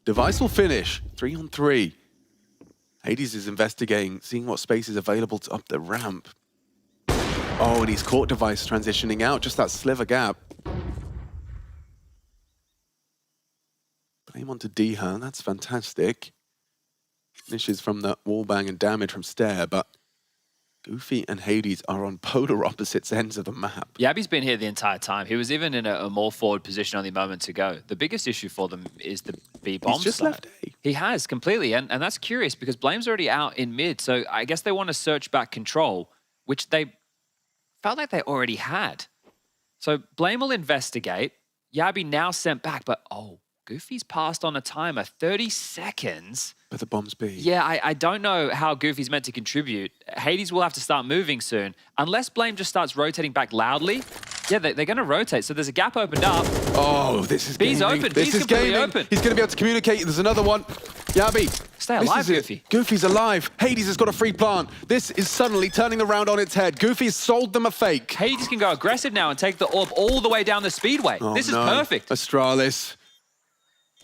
Device will finish. 3 on 3. Hades is investigating, seeing what space is available to up the ramp. Oh, and he's caught Device transitioning out, just that sliver gap. Blame onto Diha, that's fantastic. Finishes from the wallbang and damage from Stair, but Goofy and Hades are on polar opposite ends of the map. Yabi's been here the entire time. He was even in a more forward position only a moment ago. The biggest issue for them is the B bomb He's just side. left A. He has, completely. And that's curious because Blame's already out in mid. So I guess they want to search back control, which they felt like they already had. So Blame will investigate. Yabi now sent back, but oh, Goofy's passed on a timer, 30 seconds. But the bomb's B. Yeah, I don't know how Goofy's meant to contribute. Hades will have to start moving soon. Unless Blame just starts rotating back loudly. Yeah, they're going to rotate. So there's a gap opened up. Oh, this is B's gaming. open. This B's is completely gaming. open. He's going to be able to communicate. There's another one. Yabi. Stay alive, Goofy. Goofy's alive. Hades has got a free plant. This is suddenly turning the round on its head. Goofy's sold them a fake. Hades can go aggressive now and take the orb all the way down the speedway. Oh, this is no. perfect. Astralis.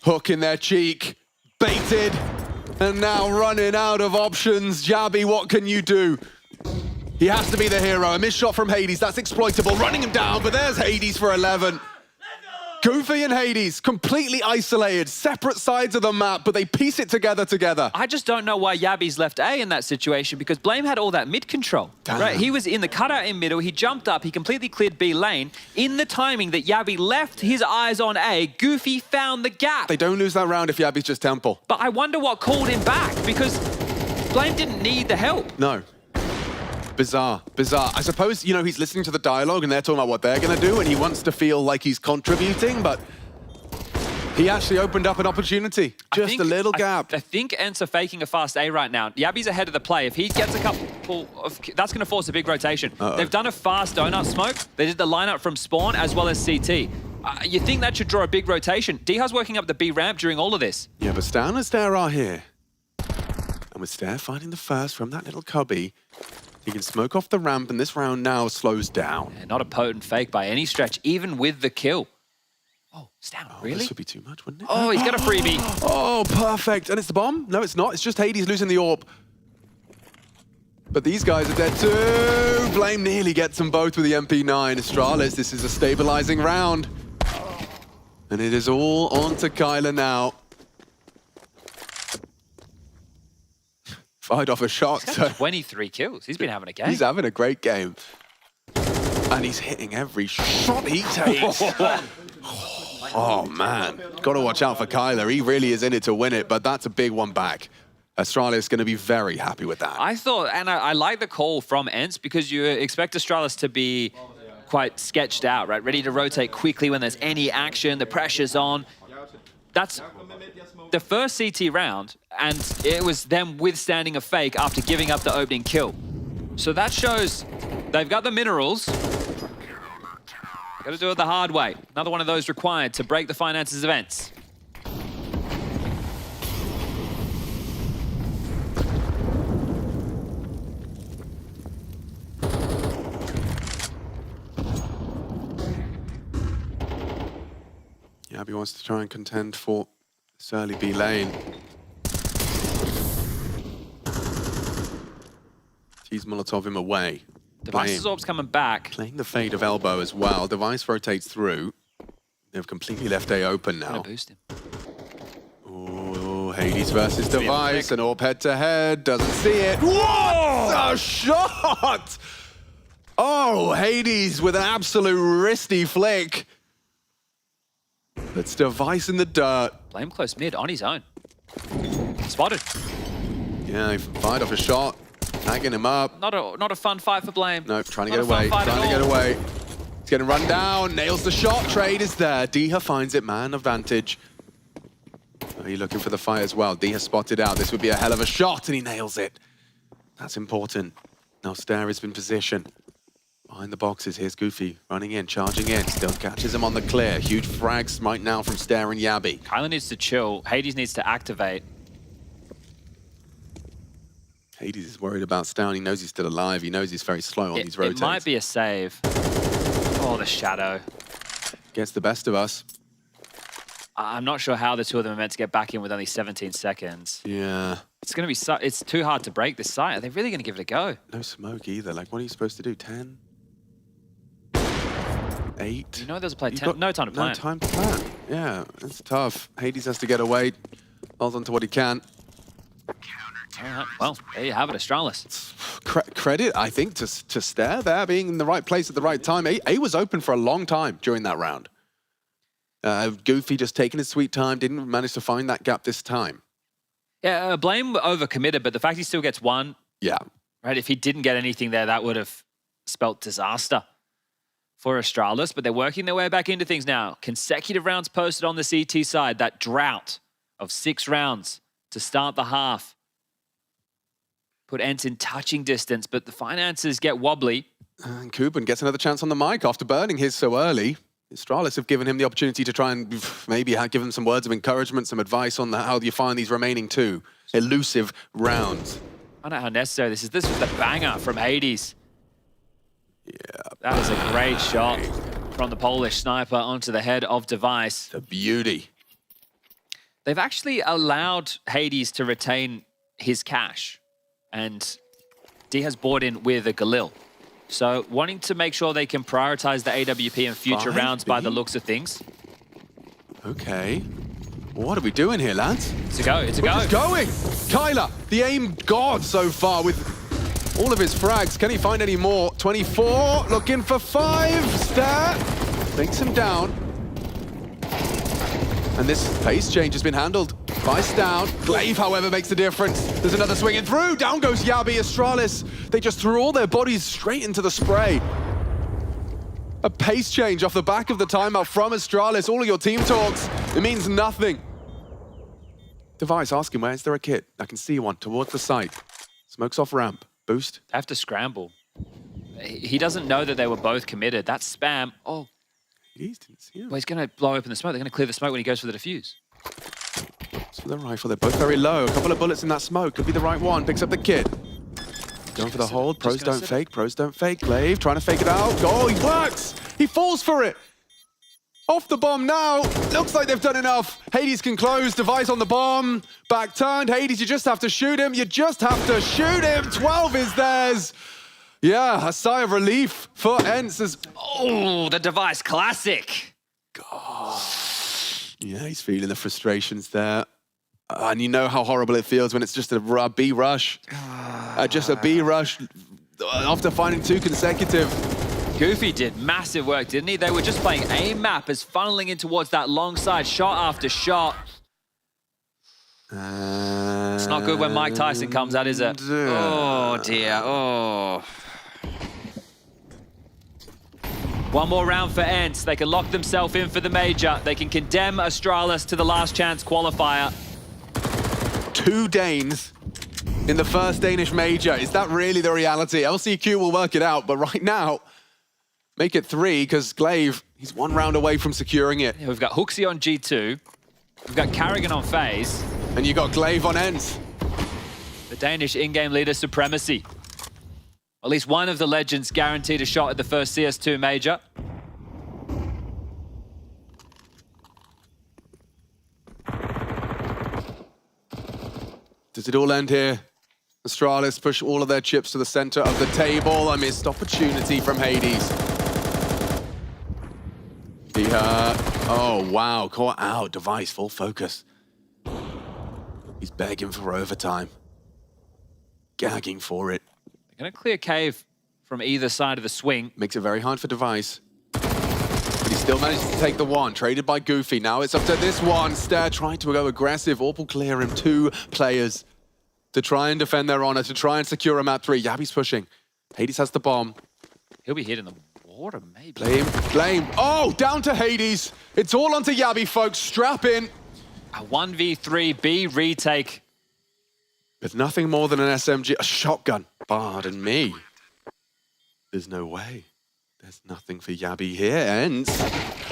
Hook in their cheek. Baited. And now running out of options. Yabi, what can you do? He has to be the hero. A missed shot from Hades. That's exploitable. Running him down, but there's Hades for 11. Goofy and Hades, completely isolated, separate sides of the map, but they piece it together. I just don't know why Yabi's left A in that situation, because Blame had all that mid control. Right? He was in the cutout in middle, he jumped up, he completely cleared B lane. In the timing that Yabi left his eyes on A, Goofy found the gap. They don't lose that round if Yabi's just Temple. But I wonder what called him back, because Blame didn't need the help. No. Bizarre. I suppose, you know, he's listening to the dialogue and they're talking about what they're going to do and he wants to feel like he's contributing, but he actually opened up an opportunity. Just a little gap. I think ENCE are faking a fast A right now. Yabi's ahead of the play. If he gets a couple of... That's going to force a big rotation. They've done a fast donut smoke. They did the lineup from spawn as well as CT. You think that should draw a big rotation. Diha's working up the B ramp during all of this. Yeah, but Stan and Stair are here. And with Stair finding the first from that little cubby, he can smoke off the ramp, and this round now slows down. Yeah, not a potent fake by any stretch, even with the kill. Oh, Stan, really? This would be too much, wouldn't it? Oh, he's got a freebie. Oh, perfect. And it's the bomb? No, it's not. It's just Hades losing the orb. But these guys are dead too. Blame nearly gets them both with the MP9. Astralis, this is a stabilizing round. And it is all on to Kyler now. Fired off a shot. He's got 23 kills. He's been having a game. He's having a great game. And he's hitting every shot he takes. Oh, man. Got to watch out for Kyler. He really is in it to win it, but that's a big one back. Astralis is going to be very happy with that. I thought, and I like the call from ENCE because you expect Astralis to be quite sketched out, right? Ready to rotate quickly when there's any action, the pressure's on. That's the first CT round, and it was them withstanding a fake after giving up the opening kill. So that shows they've got the minerals. Got to do it the hard way. Another one of those required to break the finances of ENCE. Yabi wants to try and contend for this early B lane. He's Molotov him away. Device's orb's coming back. Playing the fade of elbow as well. Device rotates through. They've completely left A open now. Gonna boost him. Oh, Hades versus Device. An orb head to head. Doesn't see it. What a shot! Oh, Hades with an absolute wristy flick. It's Device in the dirt. Blame close mid on his own. Spotted. Yeah, he fired off a shot. Tagging him up. Not a fun fight for Blame. No, trying to get away. Trying to get away. He's getting run down. Nails the shot. Trade is there. Diha finds it. Man advantage. Are you looking for the fight as well? Diha spotted out. This would be a hell of a shot, and he nails it. That's important. Now Stair is in position. Behind the boxes, here's Goofy running in, charging in. Still catches him on the clear. Huge frags right now from Stair and Yabi. Kyler needs to chill. Hades needs to activate. Hades is worried about Stair. He knows he's still alive. He knows he's very slow on these rotates. It might be a save. Oh, the shadow. Gets the best of us. I'm not sure how the two of them are meant to get back in with only 17 seconds. Yeah. It's going to be it's too hard to break this site. Are they really going to give it a go? No smoke either. Like, what are you supposed to do? 10? 8? You know there's a play. No time to plan. No time to plan. Yeah, it's tough. Hades has to get away. Holds on to what he can. All right. Well, there you have it, Astralis. Credit, I think, to Stair there, being in the right place at the right time. A was open for a long time during that round. Goofy just taking his sweet time, didn't manage to find that gap this time. Yeah, Blame overcommitted, but the fact he still gets one. Yeah. Right, if he didn't get anything there, that would have spelt disaster. for Astralis, but they're working their way back into things now. Consecutive rounds posted on the CT side. That drought of 6 rounds to start the half. Put ENCE in touching distance, but the finances get wobbly. And Kuban gets another chance on the mic after burning his so early. Astralis have given him the opportunity to try and maybe give him some words of encouragement, some advice on how you find these remaining 2 elusive rounds. I don't know how necessary this is. This was the banger from Hades. Yeah. That was a great shot from the Polish sniper onto the head of Device. The beauty. They've actually allowed Hades to retain his cash. And D has bought in with a Galil. So wanting to make sure they can prioritize the AWP in future rounds by the looks of things. Okay. What are we doing here, lads? It's a go, it's a go. Just going. Kyler, the aim god so far with all of his frags. Can he find any more? 24, looking for 5. Stare. Takes him down. And this pace change has been handled by Stout. Glaive, however, makes the difference. There's another swinging through. Down goes Yabi. Astralis, they just threw all their bodies straight into the spray. A pace change off the back of the timeout from Astralis. All of your team talks, it means nothing. Device asking, where is there a kit? I can see one towards the site. Smokes off ramp. Boost. They have to scramble. He doesn't know that they were both committed. That's spam. Oh. Didn't see him. Well, he's going to blow open the smoke. They're going to clear the smoke when he goes for the defuse. So the rifle, they're both very low. A couple of bullets in that smoke. Could be the right one. Picks up the kit. Going for the hold. Pros don't fake. Pros don't fake. Glaive trying to fake it out. Oh, he works. He falls for it. Off the bomb now. Looks like they've done enough. Hades can close. Device on the bomb. Back turned. Hades, you just have to shoot him. You just have to shoot him. 12 is theirs. Yeah, a sigh of relief for ENCE. Oh, the Device classic. God. Yeah, he's feeling the frustrations there. And you know how horrible it feels when it's just a B rush. Just a B rush after finding 2 consecutive. Goofy did massive work, didn't he? They were just playing aim map as funneling in towards that long side, shot after shot. It's not good when Mike Tyson comes out, is it? Oh, dear. Oh. One more round for ENCE. They can lock themselves in for the major. They can condemn Astralis to the last chance qualifier. 2 Danes in the first Danish major. Is that really the reality? LCQ will work it out, but right now, make it 3, because Glaive, he's 1 round away from securing it. Yeah, we've got Hooksy on G2. We've got Carrigan on FaZe. And you got Glaive on ENCE. The Danish in-game leader supremacy. At least one of the legends guaranteed a shot at the first CS2 major. Does it all end here? Astralis push all of their chips to the center of the table. A missed opportunity from Hades. Oh, wow. Caught out. Device, full focus. He's begging for overtime. Gagging for it. They're going to clear cave from either side of the swing. Makes it very hard for Device. But he still manages to take the 1. Traded by Goofy. Now it's up to this one. Stare trying to go aggressive. Orp will clear him. 2 players to try and defend their honor, to try and secure a map 3. Yabi's pushing. Hades has the bomb. He'll be hit in the water, maybe. Blame. Oh, down to Hades. It's all onto Yabi, folks. Strap in. A 1v3 B retake. With nothing more than an SMG, a shotgun. Pardon me. There's no way. There's nothing for Yabi here. ENCE.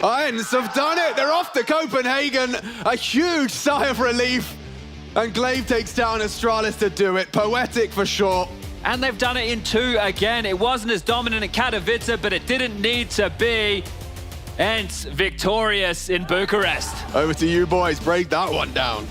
ENCE have done it. They're off to Copenhagen. A huge sigh of relief. And Glaive takes down Astralis to do it. Poetic for sure. And they've done it in 2 again. It wasn't as dominant at Katowice, but it didn't need to be. ENCE victorious in Bucharest. Over to you, boys. Break that one down.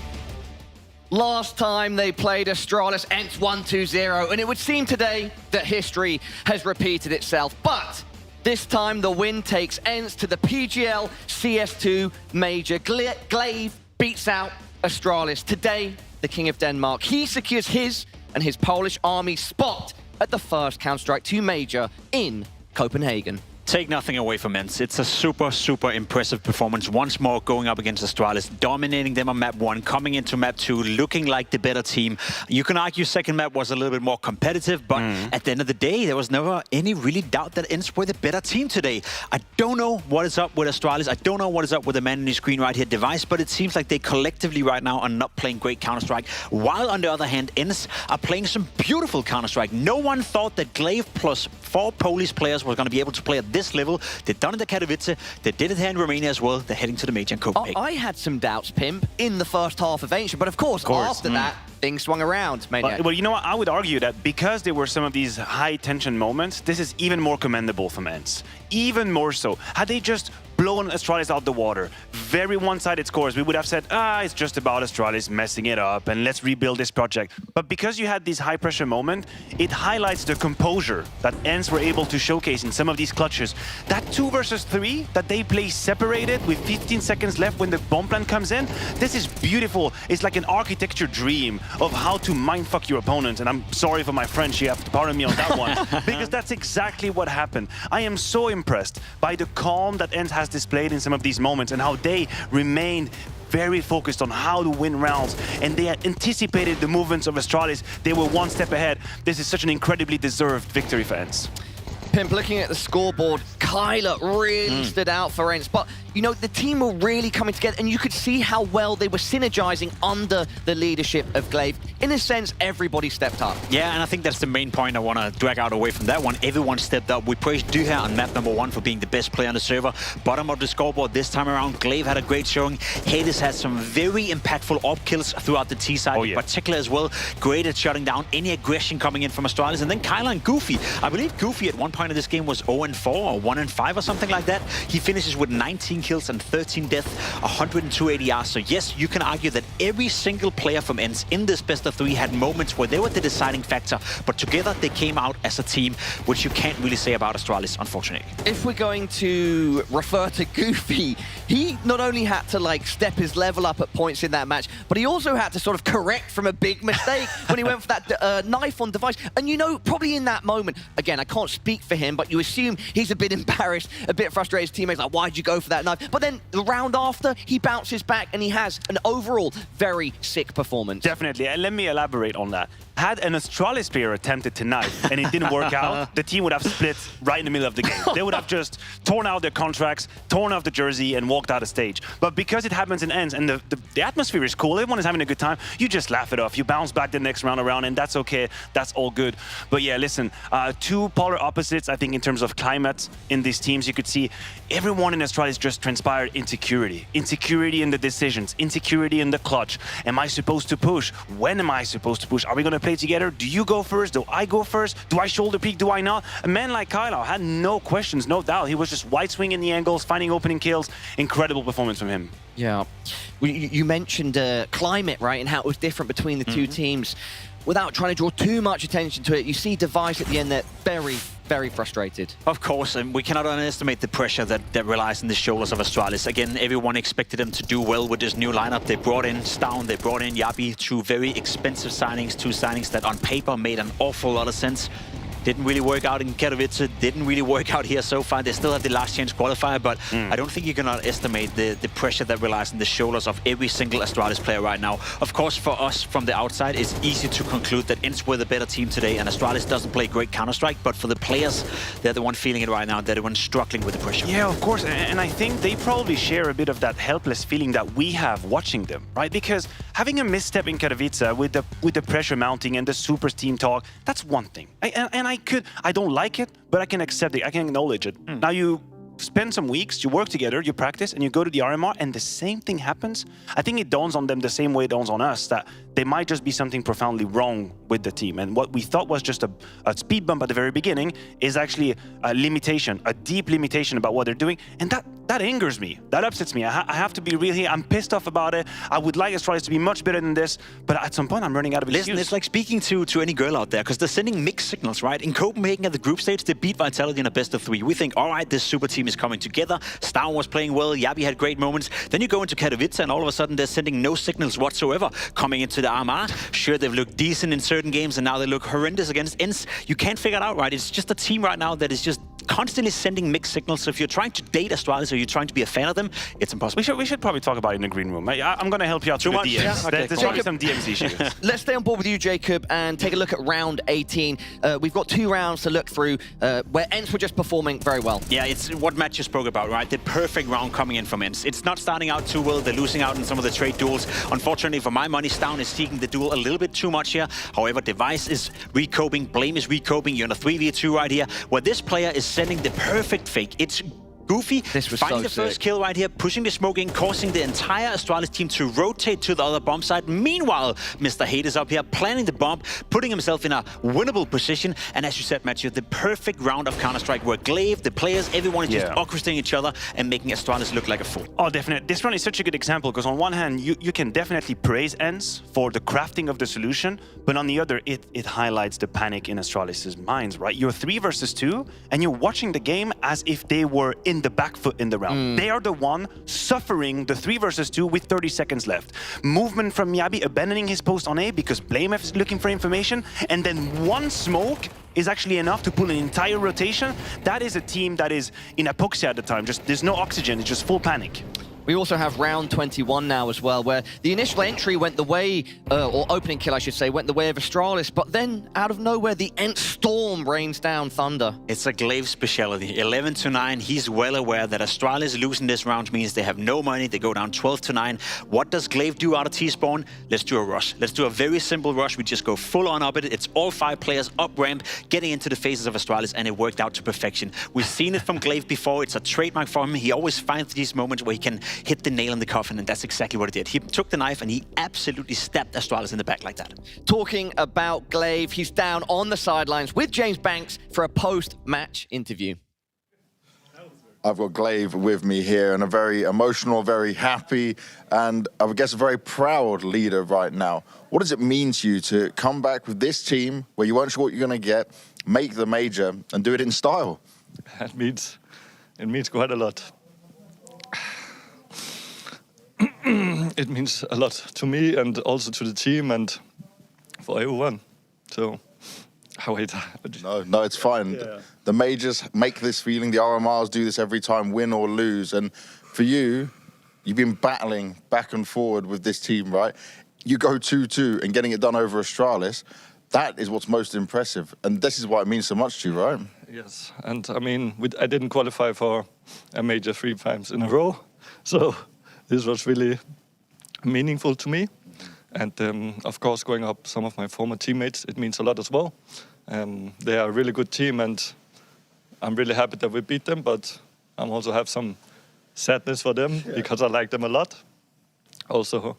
Last time they played Astralis, ENCE 1-2-0, and it would seem today that history has repeated itself. But this time the win takes ENCE to the PGL CS2 Major. Glaive beats out Astralis. Today, the King of Denmark, he secures his and his Polish army spot at the first Counter-Strike 2 Major in Copenhagen. Take nothing away from ENCE. It's a super, super impressive performance. Once more going up against Astralis, dominating them on map 1, coming into map 2, looking like the better team. You can argue second map was a little bit more competitive, but at the end of the day, there was never any really doubt that ENCE were the better team today. I don't know what is up with Astralis. I don't know what is up with the man on the screen right here, Device, but it seems like they collectively right now are not playing great Counter-Strike, while on the other hand, ENCE are playing some beautiful Counter-Strike. No one thought that glaive plus 4 Polish players were going to be able to play at this level. They've done it at Katowice. They did it here in Romania as well. They're heading to the Major in Copenhagen. I had some doubts, Pimp, in the first half of ENCE, but of course. After that, things swung around. Well, you know what? I would argue that because there were some of these high-tension moments, this is even more commendable from ENCE. Even more so. Had they just blown Astralis out the water, very one-sided scores, we would have said, it's just about Astralis messing it up and let's rebuild this project. But because you had this high-pressure moment, it highlights the composure that ENCE were able to showcase in some of these clutches. That 2 versus 3 that they play separated with 15 seconds left when the bomb plant comes in, this is beautiful. It's like an architecture dream of how to mindfuck your opponent. And I'm sorry for my French, you have to pardon me on that one, because that's exactly what happened. I am so impressed by the calm that ENCE has displayed in some of these moments and how they remained very focused on how to win rounds, and they had anticipated the movements of Astralis. They were one step ahead. This is such an incredibly deserved victory for ENCE. Pimp, looking at the scoreboard, Kyler really stood out for ENCE, but you know, the team were really coming together, and you could see how well they were synergizing under the leadership of glaive. In a sense, everybody stepped up. Yeah, and I think that's the main point I want to drag out away from that one. Everyone stepped up. We praised Duha on map number 1 for being the best player on the server. Bottom of the scoreboard this time around, glaive had a great showing. Hades had some very impactful op kills throughout the T side, in particular as well. Great at shutting down any aggression coming in from Astralis. And then Kyler and Goofy. I believe Goofy at one point in this game was 0-4 or 1-5 or something like that. He finishes with 19 kills and 13 deaths, 102 ADR. So yes, you can argue that every single player from ENCE in this best of 3 had moments where they were the deciding factor, but together they came out as a team, which you can't really say about Astralis, unfortunately. If we're going to refer to Goofy, he not only had to like step his level up at points in that match, but he also had to sort of correct from a big mistake when he went for that knife on Device. And you know, probably in that moment, again, I can't speak for him, but you assume he's a bit embarrassed, a bit frustrated. His teammates like, why'd you go for that knife? But then the round after, he bounces back and he has an overall very sick performance. Definitely, and let me elaborate on that. Had an Astralis player attempted to knife and it didn't work out, the team would have split right in the middle of the game. They would have just torn out their contracts, torn off the jersey, and walked out of stage. But because it happens in ENCE and the atmosphere is cool, everyone is having a good time, you just laugh it off. You bounce back the next round around, and that's okay. That's all good. But yeah, listen, 2 polar opposites, I think, in terms of climate in these teams. You could see everyone in Astralis just transpired insecurity. Insecurity in the decisions, insecurity in the clutch. Am I supposed to push? When am I supposed to push? Are we going to play together? Do you go first? Do I go first? Do I shoulder peek? Do I not? A man like Kylo had no questions, no doubt. He was just wide swinging the angles, finding opening kills. Incredible performance from him. Yeah. You mentioned climate, right, and how it was different between the two teams. Without trying to draw too much attention to it, you see Device at the end there very frustrated. Of course, and we cannot underestimate the pressure that relies on the shoulders of Astralis. Again, everyone expected them to do well with this new lineup. They brought in Stown, they brought in Yabi, 2 very expensive signings, 2 signings that on paper made an awful lot of sense. Didn't really work out in Katowice, didn't really work out here so far. They still have the last chance qualifier, but I don't think you can underestimate the pressure that relies on the shoulders of every single Astralis player right now. Of course, for us from the outside, it's easy to conclude that ENCE were the better team today, and Astralis doesn't play great Counter-Strike, but for the players, they're the one feeling it right now. They're the one struggling with the pressure. Yeah, of course, and I think they probably share a bit of that helpless feeling that we have watching them, right? Because having a misstep in Katowice with the pressure mounting and the super team talk, that's one thing. I don't like it, but I can accept it. I can acknowledge it. Now you spend some weeks, you work together, you practice, and you go to the RMR, and the same thing happens. I think it dawns on them the same way it dawns on us, that there might just be something profoundly wrong with the team. And what we thought was just a speed bump at the very beginning is actually a limitation, a deep limitation about what they're doing. And that angers me. That upsets me. I have to be real here. I'm pissed off about it. I would like Astralis to be much better than this, but at some point I'm running out of excuses. Listen, it's like speaking to any girl out there, because they're sending mixed signals, right? In Copenhagen at the group stage, they beat Vitality in a best of 3. We think, all right, this super team is coming together. Stown was playing well. Yabi had great moments. Then you go into Katowice, and all of a sudden they're sending no signals whatsoever coming into the RMR. Sure, they've looked decent in certain games, and now they look horrendous against ENCE. You can't figure it out, right? It's just a team right now that is just constantly sending mixed signals. So if you're trying to date Astralis or you're trying to be a fan of them, it's impossible. We should probably talk about it in the green room. I'm going to help you out Too with much? the DMs. Yeah? Okay, There's cool. probably some DMs issues. Let's stay on board with you, Jacob, and take a look at round 18. We've got 2 rounds to look through where ENCE were just performing very well. Yeah, it's what Matt just spoke about, right? The perfect round coming in from ENCE. It's not starting out too well. They're losing out in some of the trade duels. Unfortunately, for my money, Stown is seeking the duel a little bit too much here. However, Device is recoping, Blame is recoping. You're in a 3v2 right here, where this player is sending the perfect fake. It's Goofy finding the first kill right here, pushing the smoke in, causing the entire Astralis team to rotate to the other bomb site. Meanwhile, Mr. Hate is up here, planning the bomb, putting himself in a winnable position. And as you said, Matthew, the perfect round of Counter-Strike where Glaive, the players, everyone is just orchestrating each other and making Astralis look like a fool. Oh, definitely. This one is such a good example because on one hand, you can definitely praise ENCE for the crafting of the solution, but on the other, it highlights the panic in Astralis' minds, right? You're 3 versus 2, and you're watching the game as if they were in the back foot in the round. They are the one suffering the 3 versus 2 with 30 seconds left. Movement from Miyabi abandoning his post on A because Blame is looking for information, and then one smoke is actually enough to pull an entire rotation. That is a team that is in apoxia at the time. Just there's no oxygen, it's just full panic. We also have round 21 now as well, where the initial entry went the way, or opening kill I should say, went the way of Astralis, but then out of nowhere the ENCE storm rains down thunder. It's a Glaive speciality. 11-9, he's well aware that Astralis losing this round means they have no money, they go down 12-9. What does Glaive do out of T-spawn? Let's do a rush. Let's do a very simple rush. We just go full on up it. It's all 5 players up ramp, getting into the faces of Astralis, and it worked out to perfection. We've seen it from Glaive before. It's a trademark for him. He always finds these moments where he can hit the nail in the coffin, and that's exactly what he did. He took the knife and he absolutely stabbed Astralis in the back like that. Talking about Glaive, he's down on the sidelines with James Banks for a post-match interview. I've got Glaive with me here, and a very emotional, very happy, and I would guess a very proud leader right now. What does it mean to you to come back with this team where you weren't sure what you're going to get, make the major, and do it in style? It means quite a lot. It means a lot to me and also to the team and for everyone. So, wait. No, it's fine. Yeah. The majors make this feeling. The RMRs do this every time, win or lose. And for you, you've been battling back and forward with this team, right? You go 2-2 and getting it done over Astralis. That is what's most impressive. And this is why it means so much to you, right? Yes. And I mean, I didn't qualify for a major 3 times in a row. So this was really meaningful to me. And of course, going up some of my former teammates, it means a lot as well. They are a really good team, and I'm really happy that we beat them, but I also have some sadness for them because I like them a lot. Also,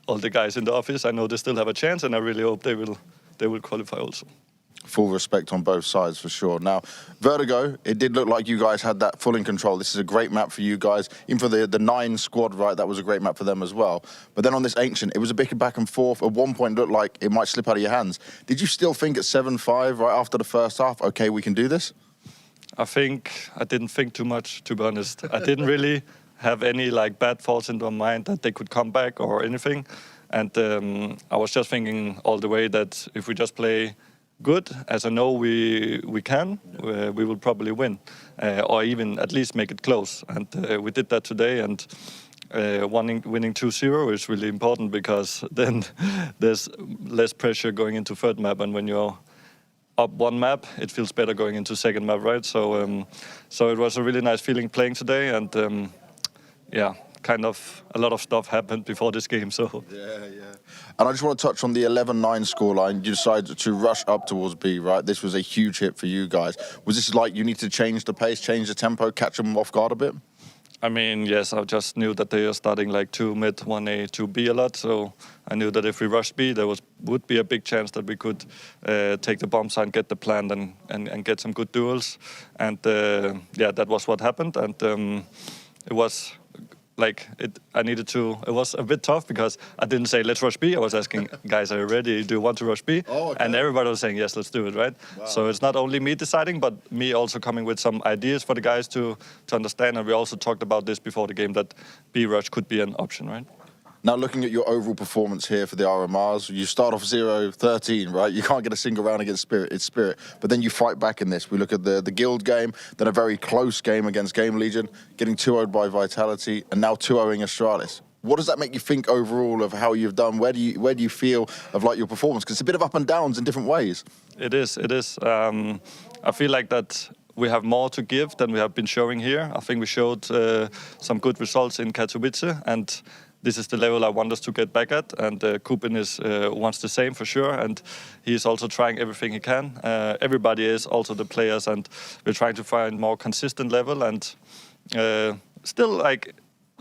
all the guys in the office, I know they still have a chance, and I really hope they will qualify also. Full respect on both sides for sure. Now, Vertigo, it did look like you guys had that full in control. This is a great map for you guys. Even for the 9 squad, right, that was a great map for them as well. But then on this Ancient, it was a bit back and forth. At one point, it looked like it might slip out of your hands. Did you still think at 7-5 right after the first half, okay, we can do this? I think I didn't think too much, to be honest. I didn't really have any bad thoughts in my mind that they could come back or anything. And I was just thinking all the way that if we just play good, as I know we can, we will probably win, or even at least make it close. And we did that today, and winning 2-0 is really important because then there's less pressure going into third map, and when you're up 1 map, it feels better going into second map, right? So, so it was a really nice feeling playing today, and yeah, kind of a lot of stuff happened before this game, so. Yeah. And I just want to touch on the 11-9 scoreline. You decided to rush up towards B, right? This was a huge hit for you guys. Was this like you need to change the pace, change the tempo, catch them off guard a bit? I mean, yes, I just knew that they are starting 2 mid, 1A, 2B a lot, so I knew that if we rushed B, there would be a big chance that we could take the bomb site, get the plant, and get some good duels. And yeah, that was what happened, and it was it was a bit tough because I didn't say, let's rush B. I was asking, guys, are you ready? Do you want to rush B? Oh, okay. And everybody was saying, yes, let's do it, right? Wow. So it's not only me deciding, but me also coming with some ideas for the guys to understand. And we also talked about this before the game, that B rush could be an option, right? Now, looking at your overall performance here for the RMRs, you start off 0-13, right? You can't get a single round against Spirit. It's Spirit. But then you fight back in this. We look at the Guild game, then a very close game against GamerLegion, getting 2-0'd by Vitality, and now 2-0ing Astralis. What does that make you think overall of how you've done? Where do you feel of like your performance? Because it's a bit of up and downs in different ways. It is. I feel like that we have more to give than we have been showing here. I think we showed some good results in Katowice, and this is the level I want us to get back at. And Kuben wants the same for sure, and he's also trying everything he can. Everybody is, also the players, and we're trying to find more consistent level, and still like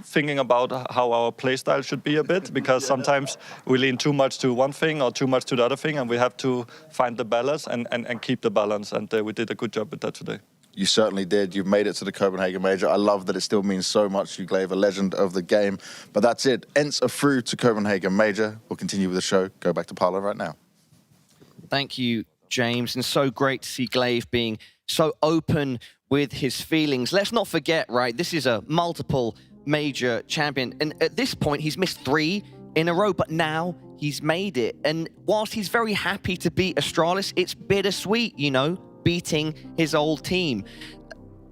thinking about how our play style should be a bit, because sometimes we lean too much to one thing or too much to the other thing, and we have to find the balance and keep the balance, and we did a good job with that today. You certainly did. You've made it to the Copenhagen Major. I love that it still means so much to you, Glaive, a legend of the game. But that's it. ENCE are through to Copenhagen Major. We'll continue with the show. Go back to Parla right now. Thank you, James. And so great to see Glaive being so open with his feelings. Let's not forget, right, this is a multiple major champion. And at this point, he's missed 3 in a row, but now he's made it. And whilst he's very happy to beat Astralis, it's bittersweet, you know, beating his old team.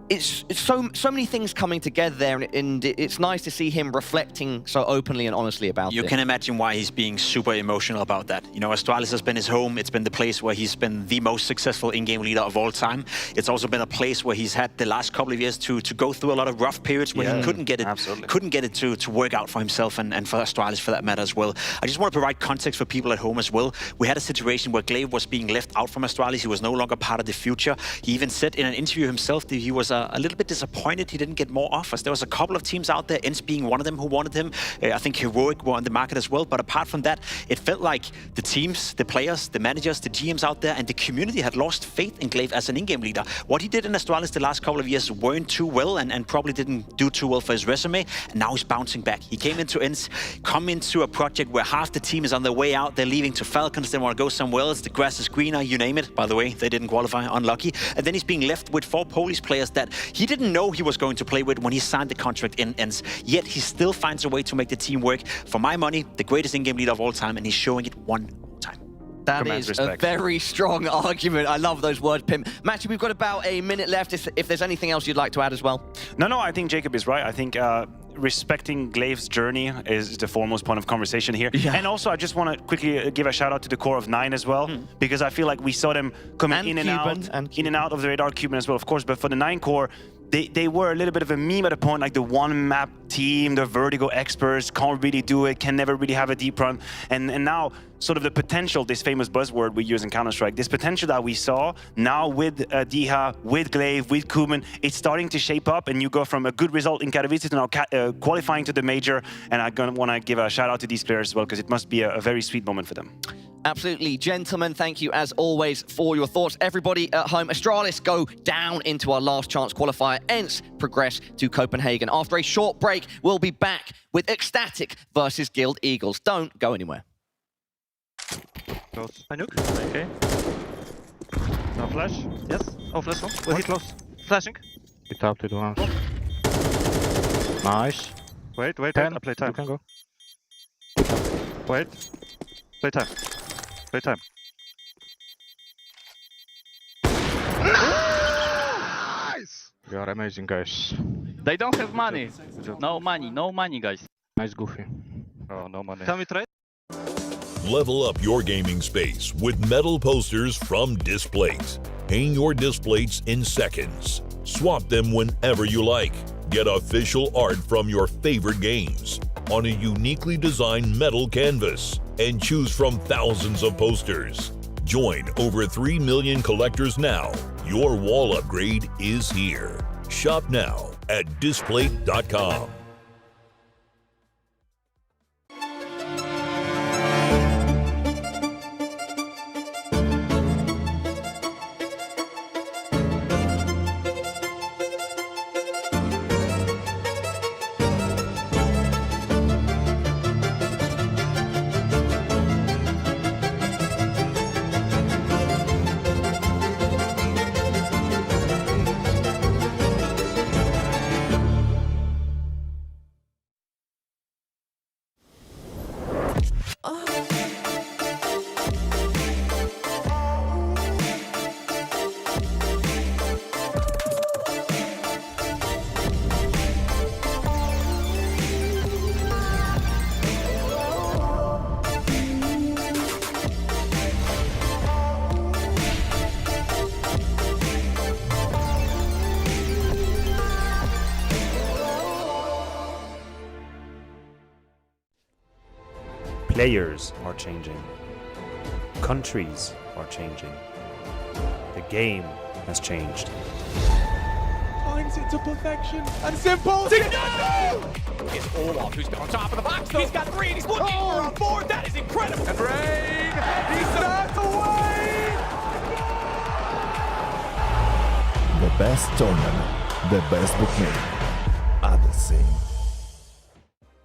It's so many things coming together there, and it's nice to see him reflecting so openly and honestly about it. You can imagine why he's being super emotional about that. You know, Astralis has been his home. It's been the place where he's been the most successful in-game leader of all time. It's also been a place where he's had the last couple of years to go through a lot of rough periods where he couldn't get it to work out for himself and for Astralis for that matter as well. I just want to provide context for people at home as well. We had a situation where Glaive was being left out from Astralis. He was no longer part of the future. He even said in an interview himself that he was a little bit disappointed he didn't get more offers. There was a couple of teams out there, ENCE being one of them, who wanted him. I think Heroic were on the market as well. But apart from that, it felt like the teams, the players, the managers, the GMs out there, and the community had lost faith in Glaive as an in-game leader. What he did in Astralis the last couple of years weren't too well, and probably didn't do too well for his resume. And now he's bouncing back. He came into ENCE, come into a project where half the team is on their way out. They're leaving to Falcons. They want to go somewhere else. The grass is greener, you name it. By the way, they didn't qualify, unlucky. And then he's being left with 4 Polish players that he didn't know he was going to play with when he signed the contract in ENCE. Yet he still finds a way to make the team work. For my money, the greatest in-game leader of all time, and he's showing it one more time. That is a very strong argument. I love those words, Pim. Matthew, we've got about a minute left. If there's anything else you'd like to add as well. No, I think Jacob is right. I think respecting Glaive's journey is the foremost point of conversation here. Yeah. And also, I just want to quickly give a shout out to the core of 9 as well, because I feel like we saw them coming in and out of the radar. Cuban as well, of course, but for the 9 core, they were a little bit of a meme at a point, like the one map team, the vertigo experts, can't really do it, can never really have a deep run. And now, sort of the potential, this famous buzzword we use in Counter-Strike, this potential that we saw now with Diha, with Glaive, with Kuben, it's starting to shape up, and you go from a good result in Katowice to now qualifying to the major. And I want to give a shout out to these players as well, because it must be a very sweet moment for them. Absolutely. Gentlemen, thank you as always for your thoughts. Everybody at home, Astralis go down into our last chance qualifier. ENCE progress to Copenhagen. After a short break, we'll be back with ECSTATIC versus Guild Eagles. Don't go anywhere. Close. I nuke. Okay. No flash. Yes. Oh, flash one. We'll hit close. Flashing. It up to the house. Nice. Wait. 10. I play time. You can go. Wait. Play time. Play time. Nice! You are amazing, guys. They don't have money. No money, guys. Nice goofy. Oh, no money. Can we trade? Level up your gaming space with metal posters from Displays. Hang your displays in seconds. Swap them whenever you like. Get official art from your favorite games on a uniquely designed metal canvas and choose from thousands of posters. Join over 3 million collectors now. Your wall upgrade is here. Shop now at display.com. Players are changing. Countries are changing. The game has changed. Finds it to perfection and simple. It's Olaf who's on top of the box. He's got 3 and he's looking for a 4. That is incredible. And Rain, he's knocked away. The best tournament, the best bookmaker are the same.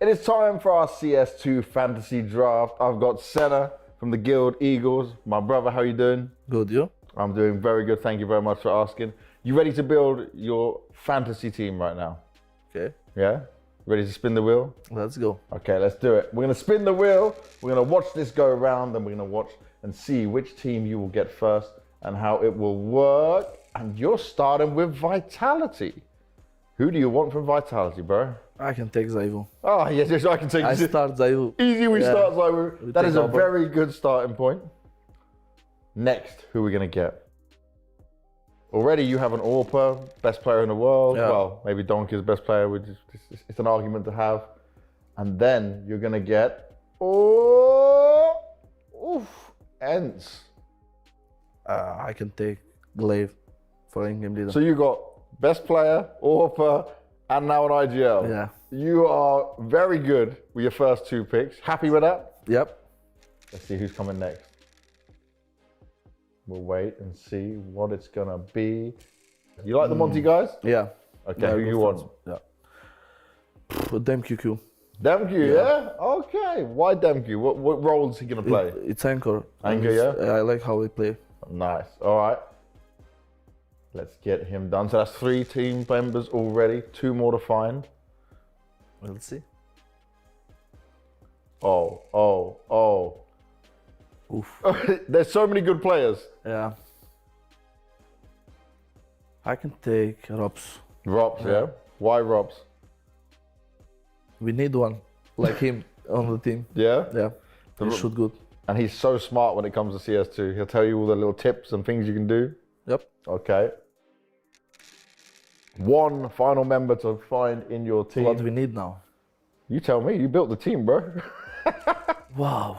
It is time for our CS2 fantasy draft. I've got Senna from the Guild Eagles. My brother, how you doing? Good, you? I'm doing very good. Thank you very much for asking. You ready to build your fantasy team right now? Okay. Yeah? Ready to spin the wheel? Let's go. Okay, let's do it. We're going to spin the wheel. We're going to watch this go around, and we're going to watch and see which team you will get first and how it will work. And you're starting with Vitality. Who do you want from Vitality, bro? I can take Zaivu. Oh, yes, I can take I start Zaivu. Easy, we Yeah. start Zaivu. We That take is a Albert. very good starting point. Next, who are we going to get? Already you have an Orpa, best player in the world. Yeah. Well, maybe Donkey's best player, which is it's an argument to have. And then you're going to get, ENCE. I can take Glaive for in-game leader. So you got best player, Orpa, and now an IGL. Yeah. You are very good with your first 2 picks. Happy with that? Yep. Let's see who's coming next. We'll wait and see what it's gonna be. You like the Monte guys? Yeah. Okay, Yeah, who good you friends. want? Yeah. Dem QQ. Demq, yeah? Okay. Why Demq? What role is he gonna play? It's anchor. Anchor, yeah? I like how he play. Nice. All right. Let's get him done. So that's 3 team members already. 2 more to find. Let's see. Oh. Oof. There's so many good players. Yeah. I can take Robs. Robs, yeah? Why Robs? We need one like him on the team. Yeah? Yeah. He shoot good. And he's so smart when it comes to CS2. He'll tell you all the little tips and things you can do. Yep. Okay. 1 final member to find in your team. What do we need now? You tell me. You built the team, bro. Wow.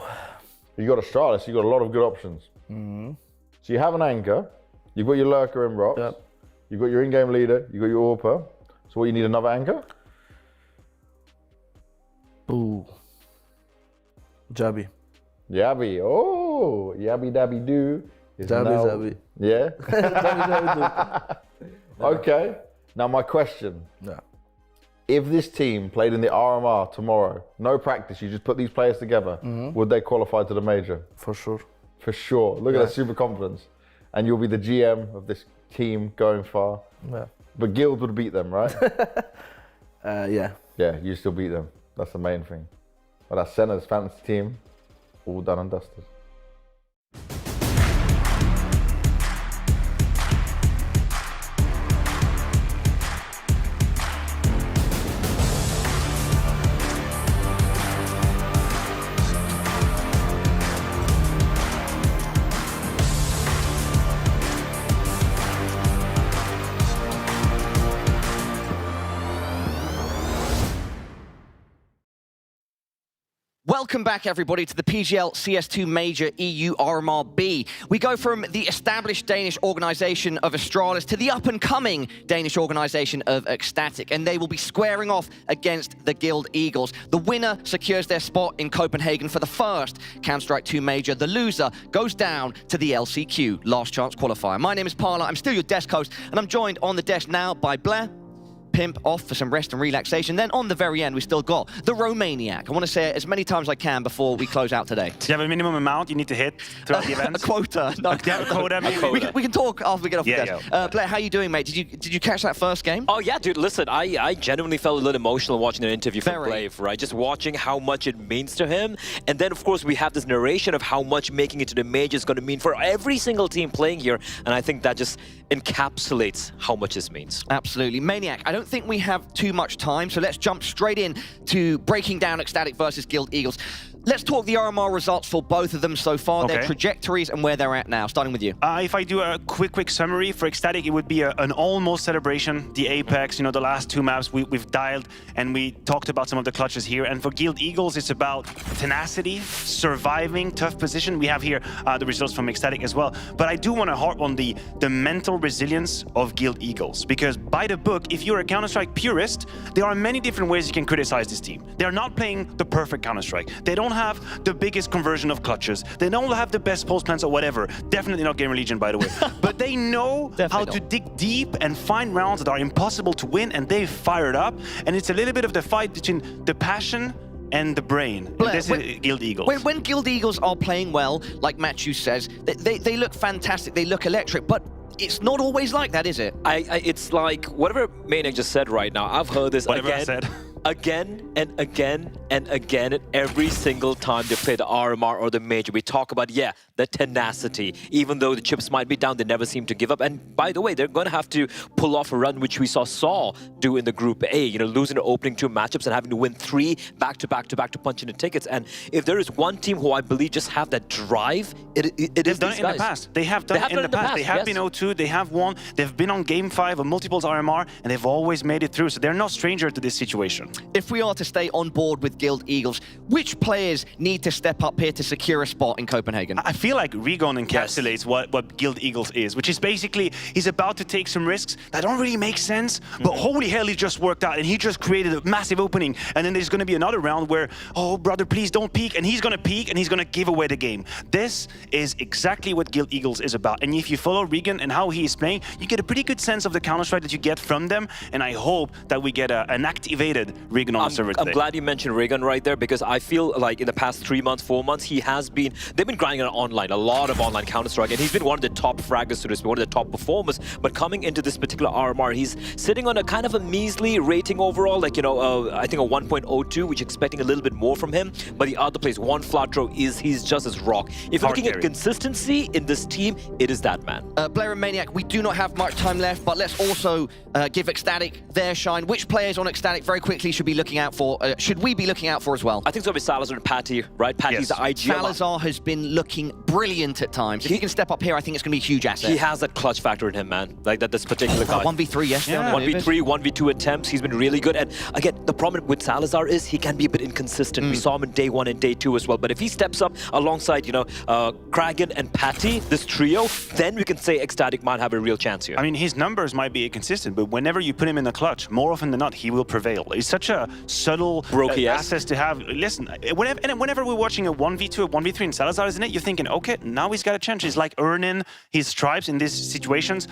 You got Astralis. You got a lot of good options. Mm-hmm. So you have an anchor. You've got your lurker and Rops. Yep. You've got your in-game leader. You've got your Orpa. So what, you need another anchor? Ooh. Jabby. Yabby. Oh, Yabby Dabby Doo. Jabby. Yeah? Jabby. Okay. Now my question. Yeah. If this team played in the RMR tomorrow, no practice, you just put these players together, would they qualify to the major? For sure. For sure. Look at that super confidence. And you'll be the GM of this team going far. Yeah. But Guild would beat them, right? Yeah. Yeah, you still beat them. That's the main thing. But that's Senna's fantasy team, all done and dusted. Welcome back, everybody, to the PGL CS2 Major EU RMR B. We go from the established Danish organization of Astralis to the up-and-coming Danish organization of excl, and they will be squaring off against the Guild Eagles. The winner secures their spot in Copenhagen for the first Counter-Strike 2 Major. The loser goes down to the LCQ, Last Chance Qualifier. My name is Parla, I'm still your desk host, and I'm joined on the desk now by Blair. Pimp off for some rest and relaxation. Then on the very end, we still got the Romaniac. I want to say it as many times as I can before we close out today. Do you have a minimum amount you need to hit throughout the event? A quota. No. Do you have a quota? We can talk after we get off the desk. Yeah. Blair, how you doing, mate? Did you catch that first game? Oh yeah, dude. Listen, I genuinely felt a little emotional watching an interview from Glaive, right? Just watching how much it means to him, and then of course we have this narration of how much making it to the major is going to mean for every single team playing here, and I think that just encapsulates how much this means. Absolutely. Maniac, I don't think we have too much time, so let's jump straight in to breaking down excl versus Guild Eagles. Let's talk the RMR results for both of them so far, their trajectories and where they're at now, starting with you. If I do a quick summary, for excl, it would be an almost celebration. The Apeks, you know, the last two maps we've dialed, and we talked about some of the clutches here. And for Guild Eagles, it's about tenacity, surviving, tough position. We have here the results from excl as well. But I do want to harp on the mental resilience of Guild Eagles, because by the book, if you're a Counter-Strike purist, there are many different ways you can criticize this team. They're not playing the perfect Counter-Strike. They don't have the biggest conversion of clutches. They don't have the best pulse plans or whatever. Definitely not GamerLegion, by the way. But they know how to dig deep and find rounds that are impossible to win, and they fired up. And it's a little bit of the fight between the passion and the brain. Blair, this is Guild Eagles. When Guild Eagles are playing well, like Matthew says, they look fantastic, they look electric, but it's not always like that, is it? It's like whatever Maniac just said right now. I've heard this again and again and again, and every single time they play the RMR or the Major. We talk about, yeah, the tenacity. Even though the chips might be down, they never seem to give up. And by the way, they're going to have to pull off a run, which we saw do in the Group A, you know, losing the opening 2 matchups and having to win 3 back-to-back to punch in the tickets. And if there is one team who I believe just have that drive, it is They've done it in the past. They have done it in the past. They have been 0-2, they have won, they've been on Game 5 of multiples RMR, and they've always made it through. So they're no stranger to this situation. If we are to stay on board with Guild Eagles, which players need to step up here to secure a spot in Copenhagen? I feel like Rigon encapsulates what Guild Eagles is, which is basically he's about to take some risks that don't really make sense, but holy hell, he just worked out and he just created a massive opening. And then there's going to be another round where, oh brother, please don't peek, and he's going to peek and he's going to give away the game. This is exactly what Guild Eagles is about. And if you follow Rigon and how he is playing, you get a pretty good sense of the Counter-Strike that you get from them. And I hope that we get an activated Rigon on the server today. I'm glad you mentioned Rigon right there, because I feel like in the past 3 months, 4 months, they've been grinding on online, a lot of online Counter-Strike, and he's been one of the top fraggers to this, one of the top performers. But coming into this particular RMR, he's sitting on a kind of a measly rating overall, like, you know, I think a 1.02, which expecting a little bit more from him. But the other players, one flat throw, he's just as rock. If you're looking at consistency in this team, it is that man. Blair and Maniac, we do not have much time left, but let's also give excl their shine. Which players on excl very quickly should we be looking out for as well? I think it's going to be Salazar and Patty, right? Patty's the IGL. Salazar has been looking brilliant at times. If he can step up here, I think it's going to be a huge asset. He has that clutch factor in him, man. Like this particular guy. 1v3 yesterday. Yeah. 1v3, 1v2 attempts. He's been really good. And again, the problem with Salazar is he can be a bit inconsistent. We saw him in day 1 and day 2 as well. But if he steps up alongside, you know, Kragan and Patty, this trio, then we can say excl might have a real chance here. I mean, his numbers might be inconsistent, but whenever you put him in the clutch, more often than not, he will prevail. He's such a subtle assets to have. Listen, whenever we're watching a 1v2, a 1v3 in Salazar, isn't it? You're thinking, okay, now he's got a chance. He's like earning his stripes in these situations.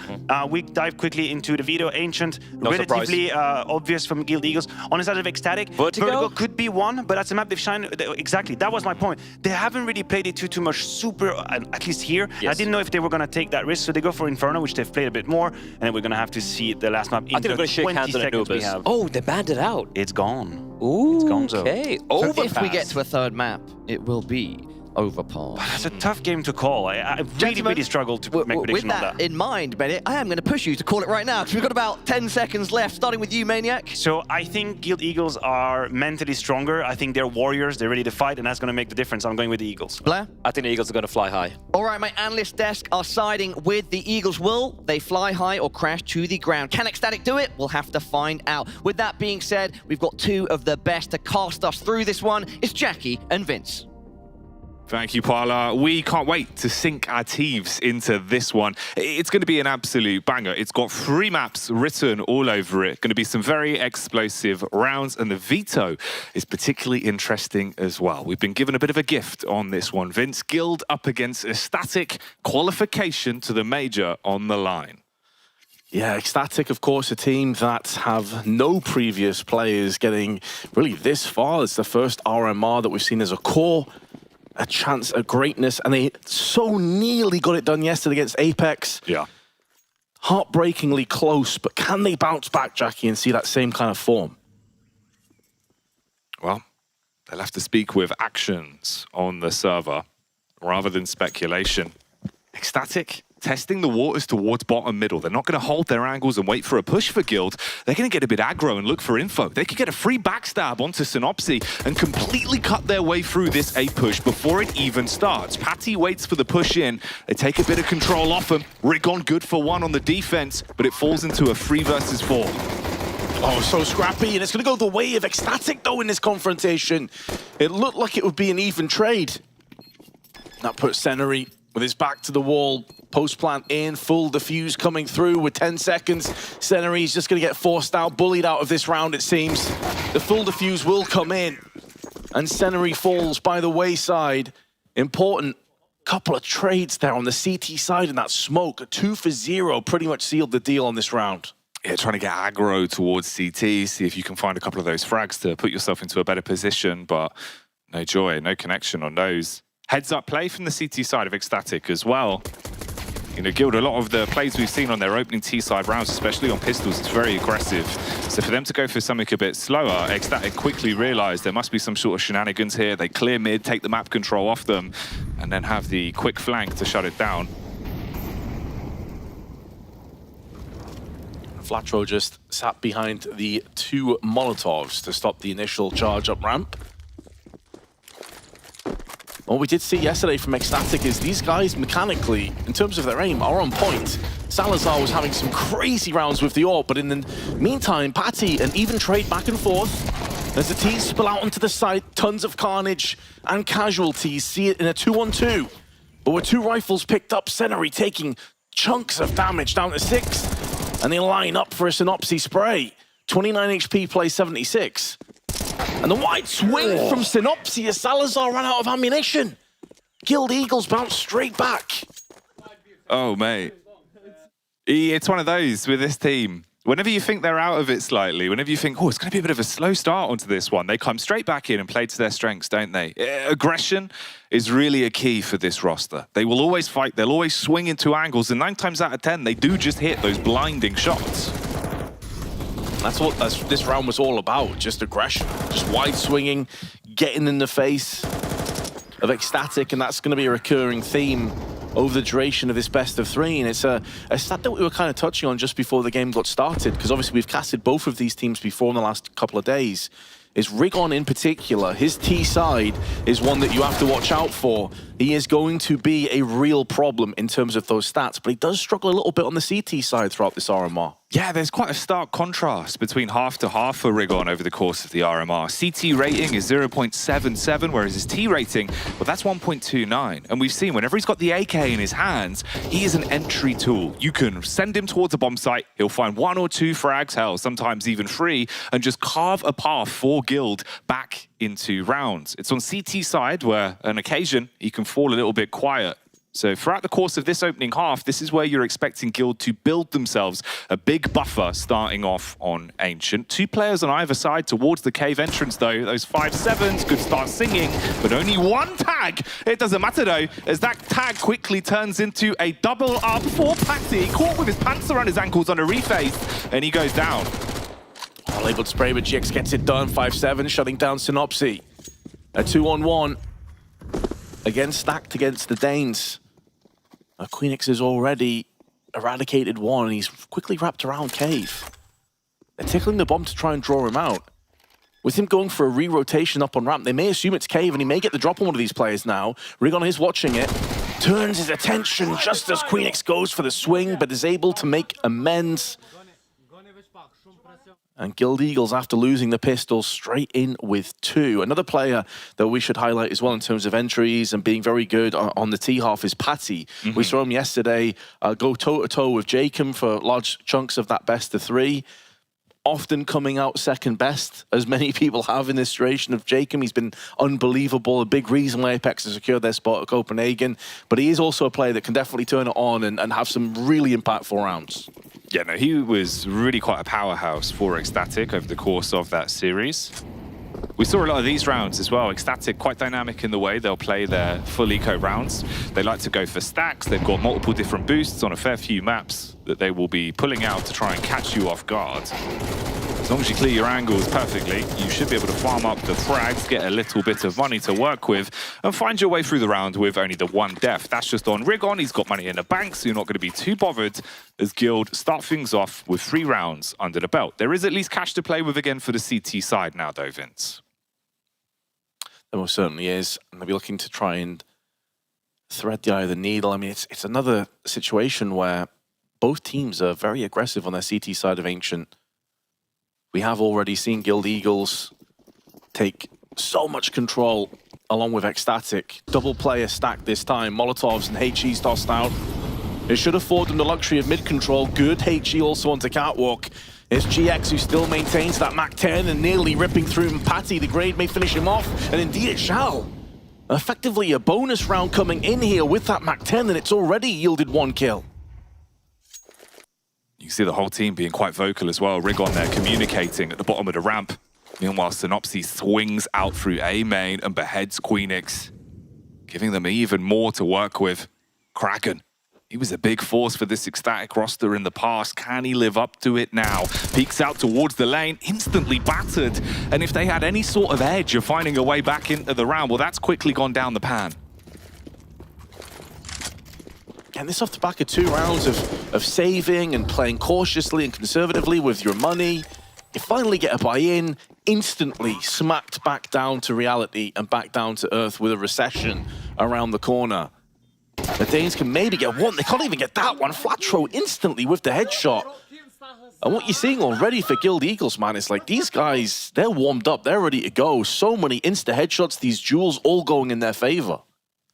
We dive quickly into the video. Ancient, relatively obvious from Guild Eagles. On the side of excl, Vertigo could be one, but that's a map they've shined. Exactly, that was my point. They haven't really played it too much super, at least here. I didn't know if they were going to take that risk, so they go for Inferno, which they've played a bit more, and then we're going to have to see the last map in I think they're going to shake hands on Anubis. Oh, they banned it out. It's gone. Ooh, it's gone, okay. So if we get to a third map, it will be Overpass. That's a tough game to call. I really struggled to make a prediction on that. With that in mind, Bennett, I am going to push you to call it right now, because we've got about 10 seconds left, starting with you, Maniac. So I think Guild Eagles are mentally stronger. I think they're warriors. They're ready to fight, and that's going to make the difference. I'm going with the Eagles. Blair? I think the Eagles are going to fly high. All right, my analyst desk are siding with the Eagles. Will they fly high or crash to the ground? Can excl do it? We'll have to find out. With that being said, we've got two of the best to cast us through this one. It's Jackie and Vince. Thank you, Parla. We can't wait to sink our teeth into this one. It's going to be an absolute banger. It's got 3 maps written all over it. Going to be some very explosive rounds, and the veto is particularly interesting as well. We've been given a bit of a gift on this one, Vince. Guild up against ECSTATIC, qualification to the Major on the line. Yeah, excl, of course, a team that have no previous players getting really this far. It's the first RMR that we've seen as a core. A chance at greatness, and they so nearly got it done yesterday against Apeks. Yeah. Heartbreakingly close, but can they bounce back, Jackie, and see that same kind of form? Well, they'll have to speak with actions on the server rather than speculation. excl, testing the waters towards bottom middle. They're not going to hold their angles and wait for a push for Guild. They're going to get a bit aggro and look for info. They could get a free backstab onto Synopsy and completely cut their way through this A push before it even starts. Patty waits for the push in. They take a bit of control off him. Rigon good for one on the defense, but it falls into a 3 versus 4. Oh, so scrappy, and it's going to go the way of excl, though, in this confrontation. It looked like it would be an even trade. That puts Senery with his back to the wall. Post plant in, full defuse coming through with 10 seconds. Senery's just going to get forced out, bullied out of this round, it seems. The full defuse will come in, and Senery falls by the wayside. Important couple of trades there on the CT side, and that smoke, a 2 for 0, pretty much sealed the deal on this round. Yeah, trying to get aggro towards CT, see if you can find a couple of those frags to put yourself into a better position, but no joy, no connection on those. Heads up play from the CT side of excl as well. You know, Guild, a lot of the plays we've seen on their opening T-side rounds, especially on pistols, it's very aggressive. So for them to go for something a bit slower, excl quickly realized there must be some sort of shenanigans here. They clear mid, take the map control off them, and then have the quick flank to shut it down. Flatro just sat behind the 2 Molotovs to stop the initial charge up ramp. What we did see yesterday from excl is these guys mechanically, in terms of their aim, are on point. Salazar was having some crazy rounds with the AWP, but in the meantime, Patty, an even trade back and forth. As the T's spill out onto the side, tons of carnage and casualties. See it in a 2-on-2. But with 2 rifles picked up, Senery taking chunks of damage down to 6. And they line up for a Synopsy spray. 29 HP plays 76. And the wide swing from Synopsy as Salazar ran out of ammunition. Guild Eagles bounce straight back. Oh, mate. It's one of those with this team. Whenever you think they're out of it slightly, whenever you think, oh, it's going to be a bit of a slow start onto this one, they come straight back in and play to their strengths, don't they? Aggression is really a key for this roster. They will always fight, they'll always swing into angles, and 9 times out of 10, they do just hit those blinding shots. That's what this round was all about, just aggression. Just wide swinging, getting in the face of excl, and that's going to be a recurring theme over the duration of this best of 3. And it's a stat that we were kind of touching on just before the game got started, because obviously we've casted both of these teams before in the last couple of days. Is Rigon in particular, his T side is one that you have to watch out for. He is going to be a real problem in terms of those stats, but he does struggle a little bit on the CT side throughout this RMR. Yeah, there's quite a stark contrast between half to half for Rigon over the course of the RMR. CT rating is 0.77, whereas his T rating, well, that's 1.29. And we've seen whenever he's got the AK in his hands, he is an entry tool. You can send him towards a bomb site, he'll find 1 or 2 frags, hell, sometimes even 3, and just carve a path for Guild back into rounds. It's on CT side where, on occasion, he can fall a little bit quiet. So throughout the course of this opening half, this is where you're expecting Guild to build themselves a big buffer starting off on Ancient. 2 players on either side towards the cave entrance, though. Those 5-7s could start singing, but only 1 tag. It doesn't matter, though, as that tag quickly turns into a double up for Patty. Caught with his pants around his ankles on a reface, and he goes down. Labeled spray, but GX gets it done. 5-7, shutting down Synopsy. A 2-on-1. Again, stacked against the Danes. Queenix has already eradicated 1, and he's quickly wrapped around Cave. They're tickling the bomb to try and draw him out. With him going for a re-rotation up on ramp, they may assume it's Cave, and he may get the drop on one of these players now. Rigon is watching it. Turns his attention just as Queenix goes for the swing, but is able to make amends. And Guild Eagles, after losing the pistol, straight in with 2. Another player that we should highlight as well in terms of entries and being very good on the T-half is Patty. We saw him yesterday go toe-to-toe with Jacob for large chunks of that best of 3. Often coming out second best, as many people have in this duration of Jacob. He's been unbelievable, a big reason why Apeks has secured their spot at Copenhagen. But he is also a player that can definitely turn it on and have some really impactful rounds. Yeah, no, he was really quite a powerhouse for excl over the course of that series. We saw a lot of these rounds as well. excl quite dynamic in the way they'll play their full eco rounds. They like to go for stacks. They've got multiple different boosts on a fair few maps that they will be pulling out to try and catch you off guard. As long as you clear your angles perfectly, you should be able to farm up the frags, get a little bit of money to work with, and find your way through the round with only the one death. That's just on Rigon. He's got money in the bank, so you're not going to be too bothered as Guild start things off with 3 rounds under the belt. There is at least cash to play with again for the CT side now, though, Vince. There most certainly is, and they'll be looking to try and thread the eye of the needle. I mean, it's another situation where both teams are very aggressive on their CT side of Ancient. We have already seen Guild Eagles take so much control along with excl. Double player stack this time. Molotovs and HE's tossed out. It should afford them the luxury of mid-control. Good HE also onto Catwalk. It's GX who still maintains that MAC-10 and nearly ripping through Patty. The grade may finish him off, and indeed it shall. Effectively a bonus round coming in here with that MAC-10, and it's already yielded 1 kill. You can see the whole team being quite vocal as well. Rigon there communicating at the bottom of the ramp. Meanwhile, Synopsy swings out through A main and beheads Queenix, giving them even more to work with. Kraken, he was a big force for this excl roster in the past. Can he live up to it now? Peeks out towards the lane, instantly battered. And if they had any sort of edge of finding a way back into the round, well, that's quickly gone down the pan. And this off the back of 2 rounds of saving and playing cautiously and conservatively with your money. You finally get a buy-in, instantly smacked back down to reality and back down to earth with a recession around the corner. The Danes can maybe get 1. They can't even get that one. Flat throw instantly with the headshot. And what you're seeing already for Guild Eagles, man, is like these guys, they're warmed up. They're ready to go. So many insta headshots, these duels all going in their favor.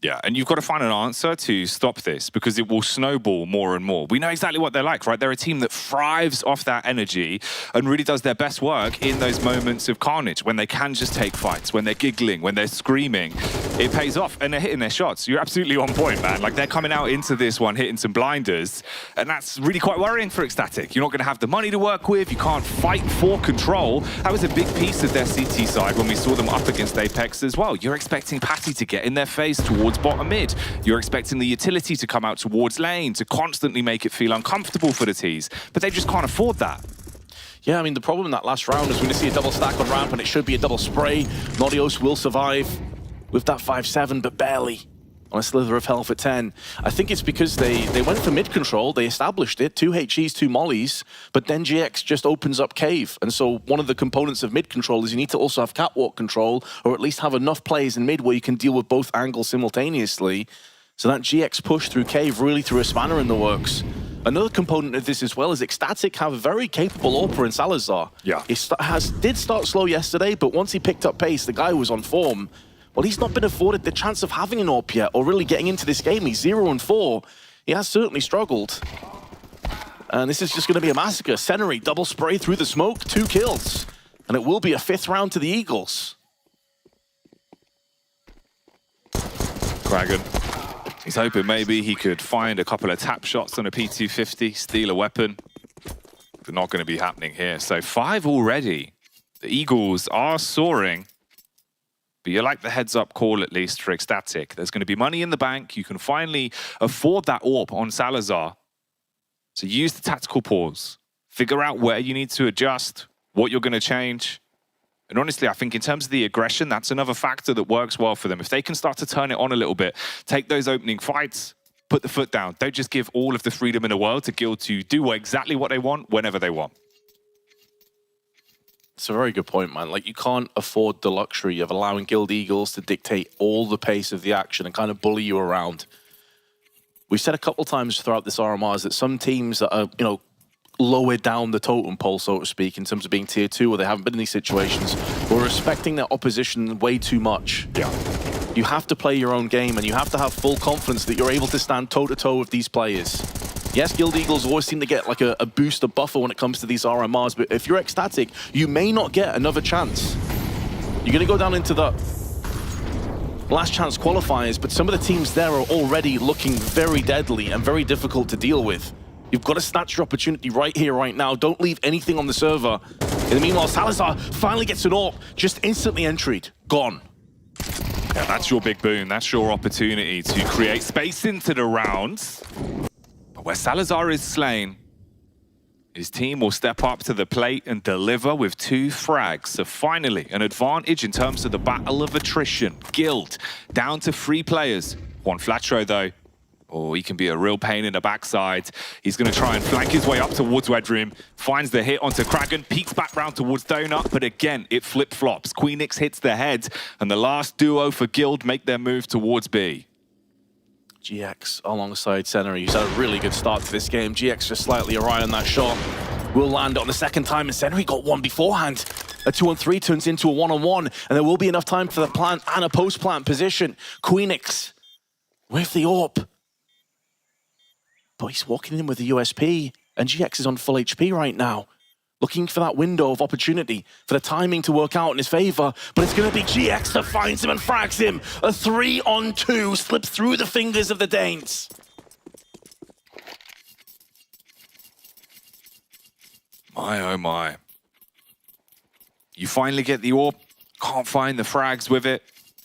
Yeah, and you've got to find an answer to stop this because it will snowball more and more. We know exactly what they're like, right? They're a team that thrives off that energy and really does their best work in those moments of carnage when they can just take fights, when they're giggling, when they're screaming. It pays off and they're hitting their shots. You're absolutely on point, man. Like they're coming out into this one, hitting some blinders, and that's really quite worrying for excl. You're not going to have the money to work with. You can't fight for control. That was a big piece of their CT side when we saw them up against Apeks as well. You're expecting Patty to get in their face towards bottom mid. You're expecting the utility to come out towards lane, to constantly make it feel uncomfortable for the T's, but they just can't afford that. Yeah, I mean, the problem in that last round is we're going to see a double stack on ramp, and it should be a double spray. Naughtios will survive with that 5-7, but barely on a slither of health at 10. I think it's because they went for mid control, they established it, 2 HEs, 2 mollies, but then GX just opens up cave. And so one of the components of mid control is you need to also have catwalk control, or at least have enough players in mid where you can deal with both angles simultaneously. So that GX push through cave really threw a spanner in the works. Another component of this as well is excl have a very capable AWPer in Salazar. Yeah. He did start slow yesterday, but once he picked up pace, the guy was on form. Well, he's not been afforded the chance of having an AWP yet, or really getting into this game. He's 0-4. He has certainly struggled. And this is just going to be a massacre. Senary, double spray through the smoke, 2 kills. And it will be a 5th round to the Eagles. Kraken, he's hoping maybe he could find a couple of tap shots on a P250, steal a weapon. But not going to be happening here. So 5 already. The Eagles are soaring. But you like the heads-up call, at least, for excl. There's going to be money in the bank. You can finally afford that AWP on Salazar. So use the tactical pause. Figure out where you need to adjust, what you're going to change. And honestly, I think in terms of the aggression, that's another factor that works well for them. If they can start to turn it on a little bit, take those opening fights, put the foot down. Don't just give all of the freedom in the world to Guild to do exactly what they want, whenever they want. It's a very good point, man. Like, you can't afford the luxury of allowing Guild Eagles to dictate all the pace of the action and kind of bully you around. We've said a couple times throughout this RMR that some teams that are, lower down the totem pole, so to speak, in terms of being tier 2, or they haven't been in these situations, were respecting their opposition way too much. Yeah. You have to play your own game, and you have to have full confidence that you're able to stand toe-to-toe with these players. Yes, Guild Eagles always seem to get like a boost, a buffer when it comes to these RMRs, but if you're excl, you may not get another chance. You're going to go down into the last chance qualifiers, but some of the teams there are already looking very deadly and very difficult to deal with. You've got to snatch your opportunity right here, right now. Don't leave anything on the server. In the meanwhile, Salazar finally gets an AWP, just instantly entried. Gone. Yeah, that's your big boon. That's your opportunity to create space into the rounds. But where Salazar is slain, His team will step up to the plate and deliver with 2 frags. So finally, an advantage in terms of the battle of attrition. Guild down to 3 players. Juan Flatro, though, oh, he can be a real pain in the backside. He's going to try and flank his way up towards Red Room. Finds the hit onto Kragan, peeks back round towards Donut, but again, it flip-flops. Queenix hits the head, and the last duo for Guild make their move towards B. GX alongside Seneri. He's had a really good start to this game. GX just slightly awry on that shot. Will land it on the second time, and Seneri got one beforehand. A 2-on-3 turns into a 1-on-1, and there will be enough time for the plant and a post-plant position. Queenix with the AWP. But he's walking in with the USP, and GX is on full HP right now. Looking for that window of opportunity, for the timing to work out in his favor, but it's going to be GX that finds him and frags him. A 3-on-2 slips through the fingers of the Danes. My, oh my. You finally get the AWP, can't find the frags with it.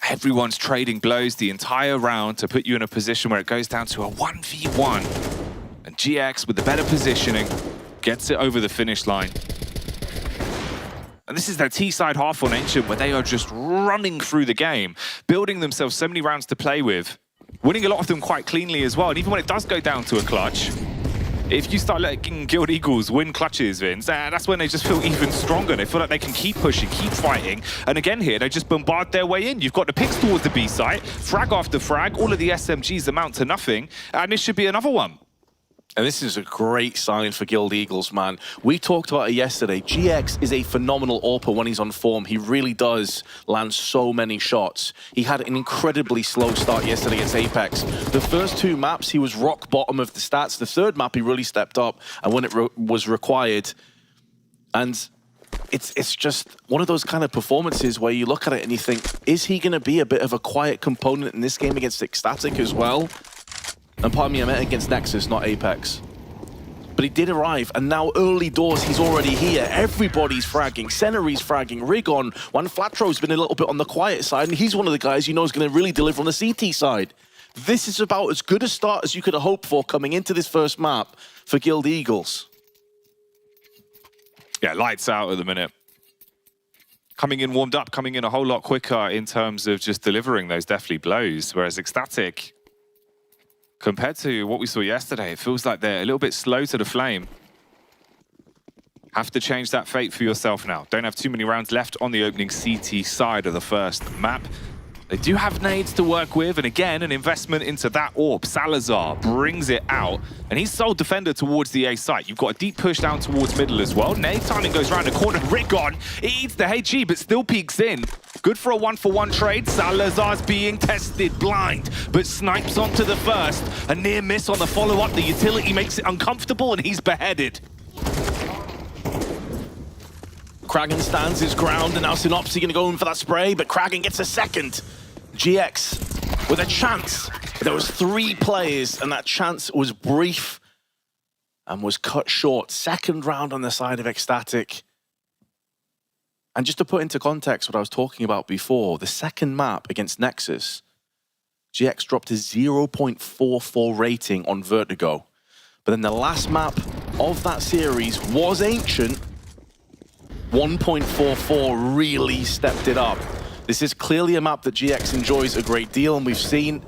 Everyone's trading blows the entire round to put you in a position where it goes down to a 1v1. And GX, with the better positioning, gets it over the finish line. And this is their T-side half on Ancient, where they are just running through the game, building themselves so many rounds to play with, winning a lot of them quite cleanly as well. And even when it does go down to a clutch, if you start letting Guild Eagles win clutches, Vince, that's when they just feel even stronger. They feel like they can keep pushing, keep fighting. And again here, they just bombard their way in. You've got the picks towards the B site, frag after frag, all of the SMGs amount to nothing, and this should be another one. And this is a great sign for Guild Eagles, man. We talked about it yesterday. GX is a phenomenal AWPer when he's on form. He really does land so many shots. He had an incredibly slow start yesterday against Apeks. The first 2 maps, he was rock bottom of the stats. The 3rd map, he really stepped up, and when it was required. And it's just one of those kind of performances where you look at it and you think, is he going to be a bit of a quiet component in this game against excl as well? And pardon me, I meant against Nexus, not Apeks. But he did arrive, and now early doors, he's already here. Everybody's fragging. Seneri's fragging. Rigon. Juan Flatro's been a little bit on the quiet side, and he's one of the guys you know is going to really deliver on the CT side. This is about as good a start as you could have hoped for coming into this first map for Guild Eagles. Yeah, lights out at the minute. Coming in warmed up, coming in a whole lot quicker in terms of just delivering those deathly blows, whereas excl, compared to what we saw yesterday, it feels like they're a little bit slow to the flame. Have to change that fate for yourself now. Don't have too many rounds left on the opening CT side of the first map. They do have nades to work with, and again, an investment into that AWP. Salazar brings it out, and he's sole defender towards the A site. You've got a deep push down towards middle as well. Nade timing goes around the corner. Rigon, he eats the HG, but still peeks in. Good for a 1-for-1 trade. Salazar's being tested blind, but snipes onto the first. A near miss on the follow-up. The utility makes it uncomfortable, and he's beheaded. Kragan stands his ground, and now Synopsy gonna go in for that spray, but Kragan gets a second. GX with a chance. There was 3 players, and that chance was brief and was cut short. Second round on the side of excl. And just to put into context what I was talking about before, the second map against Nexus, GX dropped a 0.44 rating on Vertigo. But then the last map of that series was Ancient. 1.44 really stepped it up. This is clearly a map that GX enjoys a great deal, and we've seen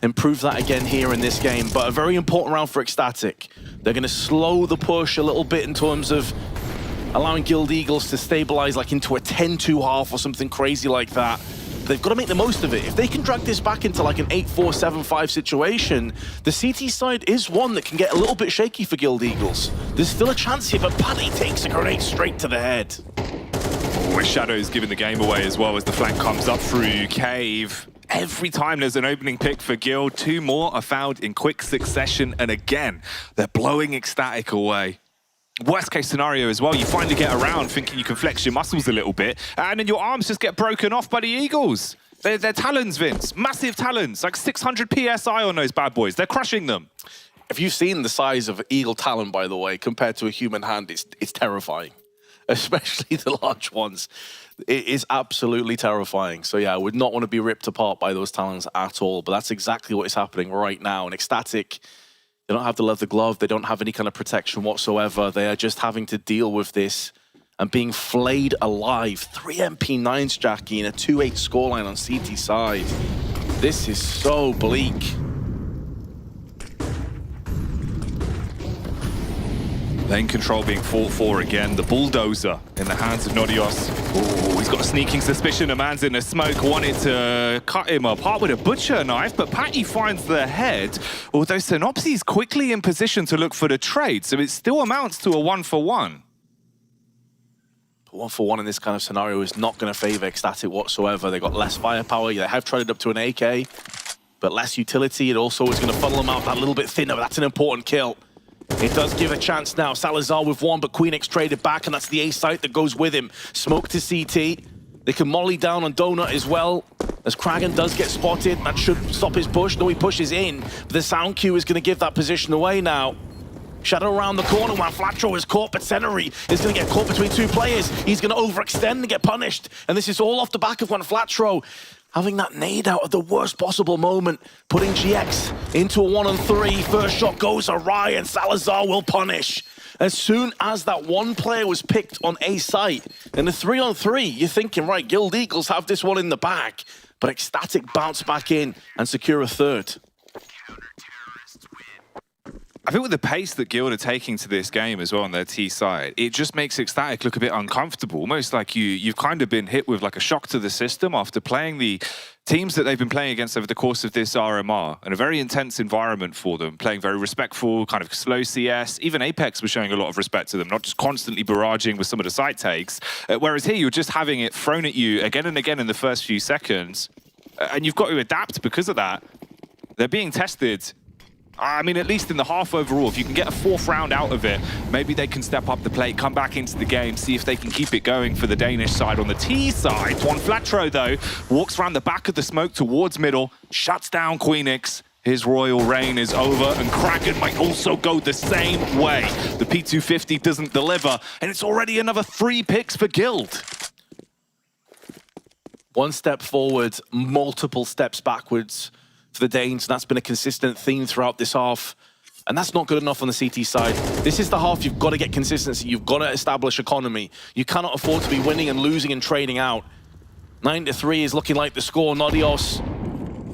him prove that again here in this game. But a very important round for excl. They're going to slow the push a little bit in terms of allowing Guild Eagles to stabilize like into a 10-2 half or something crazy like that. They've got to make the most of it. If they can drag this back into like an 8-4-7-5 situation, the CT side is one that can get a little bit shaky for Guild Eagles. There's still a chance here, but Paddy takes a grenade straight to the head. With Shadow's giving the game away as well as the flank comes up through Cave. Every time there's an opening pick for Guild, 2 more are found in quick succession, and again, they're blowing excl away. Worst case scenario as well, you finally get around thinking you can flex your muscles a little bit, and then your arms just get broken off by the Eagles. They're talons, Vince. Massive talons, like 600 PSI on those bad boys. They're crushing them. If you've seen the size of Eagle talon, by the way, compared to a human hand, it's terrifying. Especially the large ones. It is absolutely terrifying. So yeah, I would not want to be ripped apart by those talons at all, but that's exactly what is happening right now. And excl They don't have the leather glove. They don't have any kind of protection whatsoever. They are just having to deal with this and being flayed alive. 3 MP9s, Jackie, and a 2-8 scoreline on CT side. This is so bleak. Lane control being fought for again. The bulldozer in the hands of Nodios. Oh, he's got a sneaking suspicion. A man's in the smoke. Wanted to cut him apart with a butcher knife, but Patty finds the head. Although Synopsy's quickly in position to look for the trade, so it still amounts to a 1-for-1. 1-for-1 in this kind of scenario is not going to favor excl whatsoever. They got less firepower. They have traded up to an AK, but less utility. It also is going to funnel them out that little bit thinner, but that's an important kill. It does give a chance now. Salazar with one, but Queenix traded back, and that's the A site that goes with him. Smoke to CT. They can molly down on Donut as well, as Kragan does get spotted. That should stop his push. No, he pushes in, but the sound cue is going to give that position away now. Shadow around the corner while Flatro is caught, but Senary is going to get caught between two players. He's going to overextend and get punished. And this is all off the back of one Flatro having that nade out at the worst possible moment, putting GX into a 1-on-3. First shot goes awry, and Salazar will punish. As soon as that one player was picked on A site, in a 3-on-3, you're thinking, right, Guild Eagles have this one in the bag, but excl bounce back in and secure a third. I think with the pace that Guild are taking to this game as well on their T side, it just makes excl look a bit uncomfortable, almost like you've kind of been hit with like a shock to the system after playing the teams that they've been playing against over the course of this RMR, and a very intense environment for them, playing very respectful, kind of slow CS. Even Apeks was showing a lot of respect to them, not just constantly barraging with some of the site takes. Whereas here, you're just having it thrown at you again and again in the first few seconds, and you've got to adapt because of that. They're being tested. I mean, at least in the half overall, if you can get a 4th round out of it, maybe they can step up the plate, come back into the game, see if they can keep it going for the Danish side. On the T side, Juan Flatro, though, walks around the back of the smoke towards middle, shuts down Queenix. His royal reign is over, and Kraken might also go the same way. The P250 doesn't deliver, and it's already another 3 picks for Guild. One step forward, multiple steps backwards for the Danes, and that's been a consistent theme throughout this half. And that's not good enough on the CT side. This is the half you've got to get consistency. You've got to establish economy. You cannot afford to be winning and losing and trading out. 9-3 is looking like the score. Nodios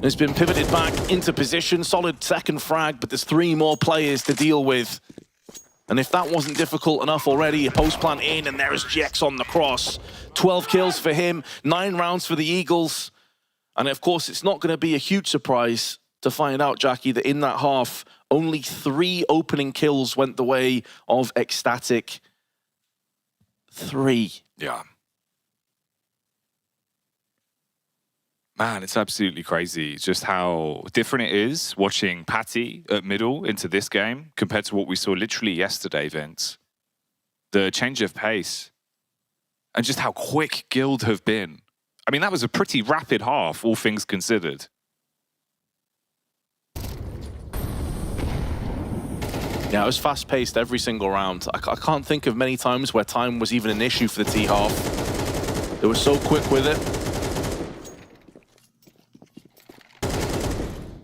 has been pivoted back into position. Solid second frag, but there's 3 more players to deal with. And if that wasn't difficult enough already, a post plant in, and there is GX on the cross. 12 kills for him, 9 rounds for the Eagles. And of course, it's not going to be a huge surprise to find out, Jackie, that in that half, only 3 opening kills went the way of excl. 3. Yeah. Man, it's absolutely crazy just how different it is watching Patty at middle into this game compared to what we saw literally yesterday, Vince. The change of pace and just how quick Guild have been. I mean, that was a pretty rapid half, all things considered. Yeah, it was fast-paced every single round. I can't think of many times where time was even an issue for the T half. They were so quick with it.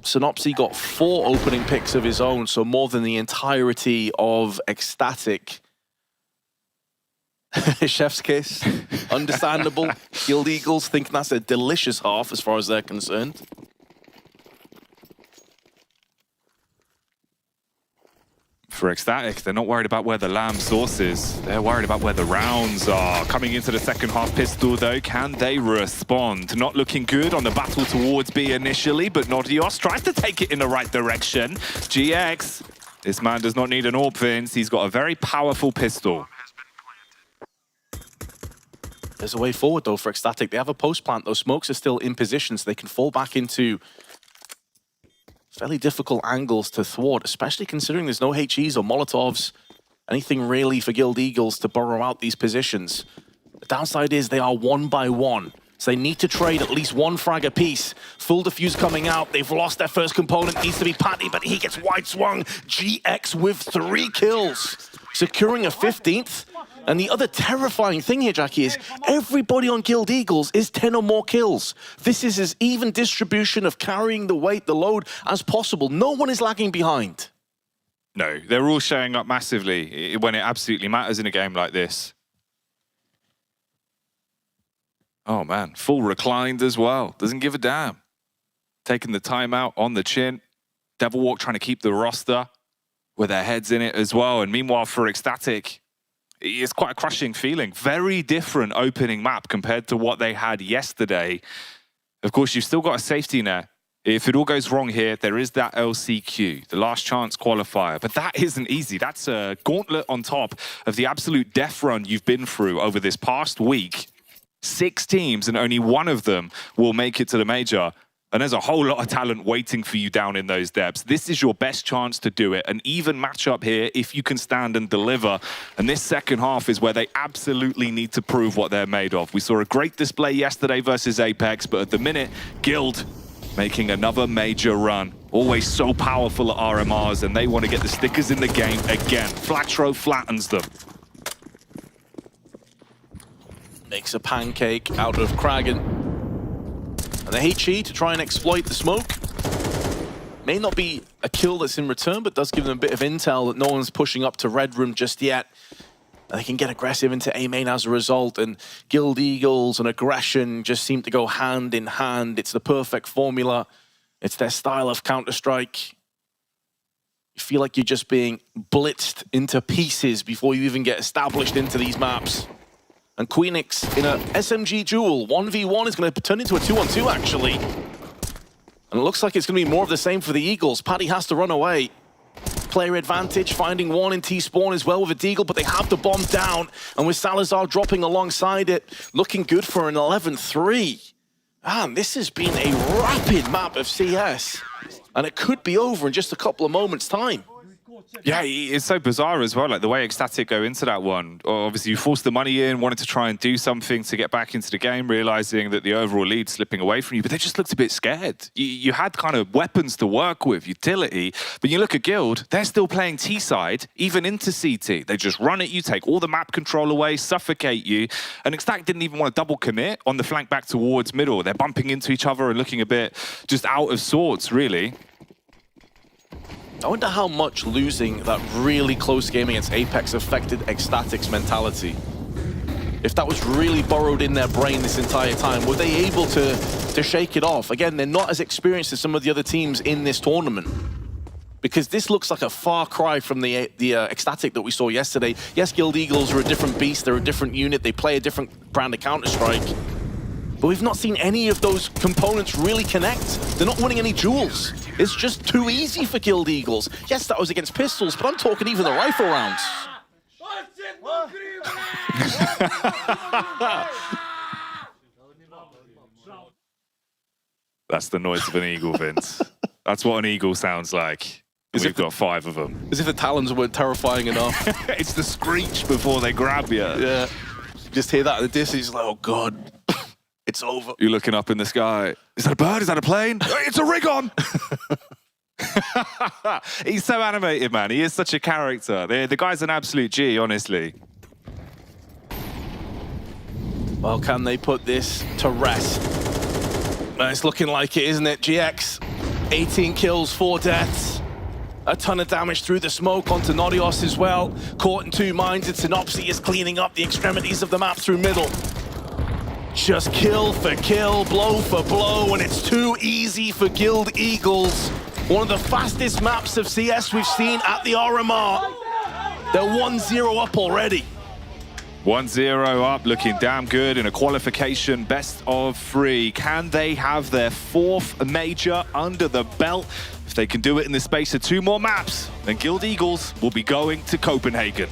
Synopsy got 4 opening picks of his own, so more than the entirety of excl. Chef's kiss. Understandable. Guild Eagles think that's a delicious half as far as they're concerned. For excl, they're not worried about where the lamb source is. They're worried about where the rounds are. Coming into the second half pistol, though, can they respond? Not looking good on the battle towards B initially, but Nodios tries to take it in the right direction. GX, this man does not need an AWP, Vince. He's got a very powerful pistol. There's a way forward, though, for excl. They have a post plant. Those smokes are still in position, so they can fall back into fairly difficult angles to thwart, especially considering there's no HEs or Molotovs, anything really for Guild Eagles to burrow out these positions. The downside is they are 1 by 1, so they need to trade at least 1 frag apiece. Full defuse coming out. They've lost their first component. Needs to be Patty, but he gets wide swung. GX with 3 kills, securing a 15th. And the other terrifying thing here, Jackie, is everybody on Guild Eagles is 10 or more kills. This is as even distribution of carrying the weight, the load, as possible. No one is lagging behind. No, they're all showing up massively when it absolutely matters in a game like this. Oh man, full reclined as well. Doesn't give a damn. Taking the timeout on the chin. Devil Walk trying to keep the roster with their heads in it as well. And meanwhile for excl, it's quite a crushing feeling. Very different opening map compared to what they had yesterday. Of course, you've still got a safety net. If it all goes wrong here, there is that LCQ, the last chance qualifier. But that isn't easy. That's a gauntlet on top of the absolute death run you've been through over this past week. 6 teams and only one of them will make it to the major. And there's a whole lot of talent waiting for you down in those depths. This is your best chance to do it. An even matchup here if you can stand and deliver. And this second half is where they absolutely need to prove what they're made of. We saw a great display yesterday versus Apeks, but at the minute, Guild making another major run. Always so powerful at RMRs, and they want to get the stickers in the game again. Flatro flattens them. Makes a pancake out of Kragan. And the HE to try and exploit the smoke. May not be a kill that's in return, but does give them a bit of intel that no one's pushing up to Red Room just yet. And they can get aggressive into A main as a result, and Guild Eagles and aggression just seem to go hand in hand. It's the perfect formula. It's their style of Counter-Strike. You feel like you're just being blitzed into pieces before you even get established into these maps. And Queenix in a SMG duel, 1v1 is going to turn into a 2-on-2 actually. And it looks like it's going to be more of the same for the Eagles. Paddy has to run away. Player advantage, finding one in T-spawn as well with a Deagle, but they have the bomb down. And with Salazar dropping alongside it, looking good for an 11-3. Man, this has been a rapid map of CS. And it could be over in just a couple of moments' time. Yeah, it's so bizarre as well, like the way excl go into that one. Obviously, you forced the money in, wanted to try and do something to get back into the game, realizing that the overall lead's slipping away from you, but they just looked a bit scared. You had kind of weapons to work with, utility, but you look at Guild, they're still playing T-side, even into CT. They just run at you, take all the map control away, suffocate you, and excl didn't even want to double commit on the flank back towards middle. They're bumping into each other and looking a bit just out of sorts, really. I wonder how much losing that really close game against Apeks affected excl mentality. If that was really burrowed in their brain this entire time, were they able to shake it off? Again, they're not as experienced as some of the other teams in this tournament. Because this looks like a far cry from the excl that we saw yesterday. Yes, Guild Eagles are a different beast, they're a different unit, they play a different brand of Counter-Strike. But we've not seen any of those components really connect. They're not winning any duels. It's just too easy for Guild Eagles. Yes, that was against pistols, but I'm talking even the rifle rounds. That's the noise of an eagle, Vince. That's what an eagle sounds like. We've got 5 of them. As if the talons weren't terrifying enough. It's the screech before they grab you. Yeah. Just hear that at the distance, like, oh God. It's over. You're looking up in the sky. Is that a bird? Is that a plane? It's a rig-on! He's so animated, man. He is such a character. The guy's an absolute G, honestly. Well, can they put this to rest? It's looking like it, isn't it? GX, 18 kills, 4 deaths. A ton of damage through the smoke onto Norios as well. Caught in 2 mines, and Synopsy is cleaning up the extremities of the map through middle. Just kill for kill, blow for blow, and it's too easy for Guild Eagles. One of the fastest maps of CS we've seen at the RMR. They're 1-0 up already. 1-0 up, looking damn good in a qualification best of 3. Can they have their 4th major under the belt? If they can do it in the space of 2 more maps, then Guild Eagles will be going to Copenhagen.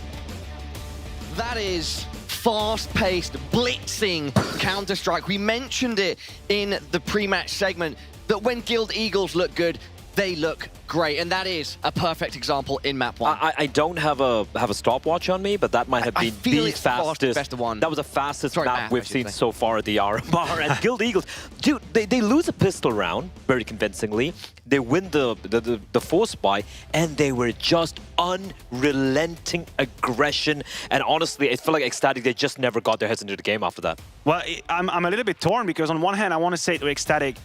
That is fast-paced, blitzing Counter-Strike. We mentioned it in the pre-match segment that when Guild Eagles look good, they look great, and that is a perfect example in map 1. I don't have a stopwatch on me, but that might have been the fastest one. That was the fastest map we've seen so far at the RMR. And Guild Eagles, dude, they lose a pistol round very convincingly. They win the force buy, and they were just unrelenting aggression. And honestly, it felt like excl, they just never got their heads into the game after that. Well, I'm a little bit torn because on one hand, I want to say to excl,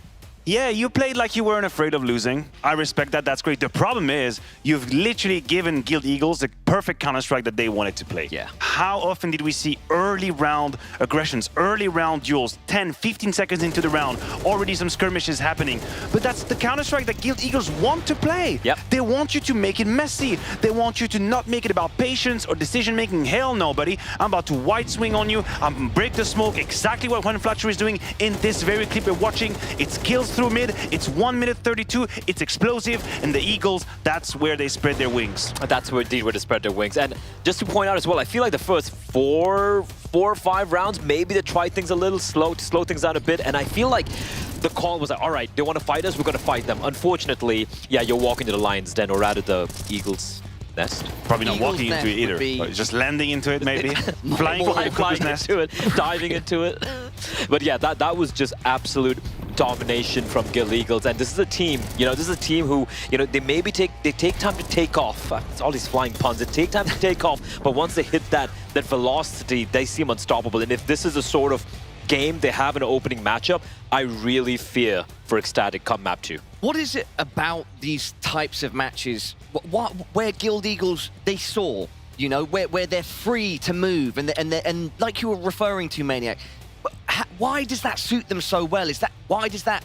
Yeah, you played like you weren't afraid of losing. I respect that, that's great. The problem is, you've literally given Guild Eagles the perfect Counter-Strike that they wanted to play. Yeah. How often did we see early round aggressions, early round duels, 10, 15 seconds into the round, already some skirmishes happening? But that's the Counter-Strike that Guild Eagles want to play. Yep. They want you to make it messy. They want you to not make it about patience or decision-making. Hell no, buddy. I'm about to white swing on you. I'm gonna break the smoke, exactly what Fletcher is doing in this very clip we're watching. It's kills through mid, it's 1 minute 32, it's explosive, and the Eagles, that's where they spread their wings. That's where they spread their wings. And just to point out as well, I feel like the first four or five rounds, maybe they tried things a little slow to slow things down a bit, and I feel like the call was like, all right, they want to fight us, we're going to fight them. Unfortunately, yeah, you're walking to the Lion's Den, or rather the Eagles' nest. Probably not walking into it either, just landing into it maybe, flying into it, diving into it. But yeah, that was just absolute domination from Guild Eagles, and this is a team, this is a team who, they take time to take off. It's all these flying puns. They take time to take off, but once they hit that velocity, they seem unstoppable. And if this is the sort of game they have in an opening matchup, I really fear for excl come map 2. What is it about these types of matches where Guild Eagles, they soar, where they're free to move, and like you were referring to, Maniac, why does that suit them so well? Why does that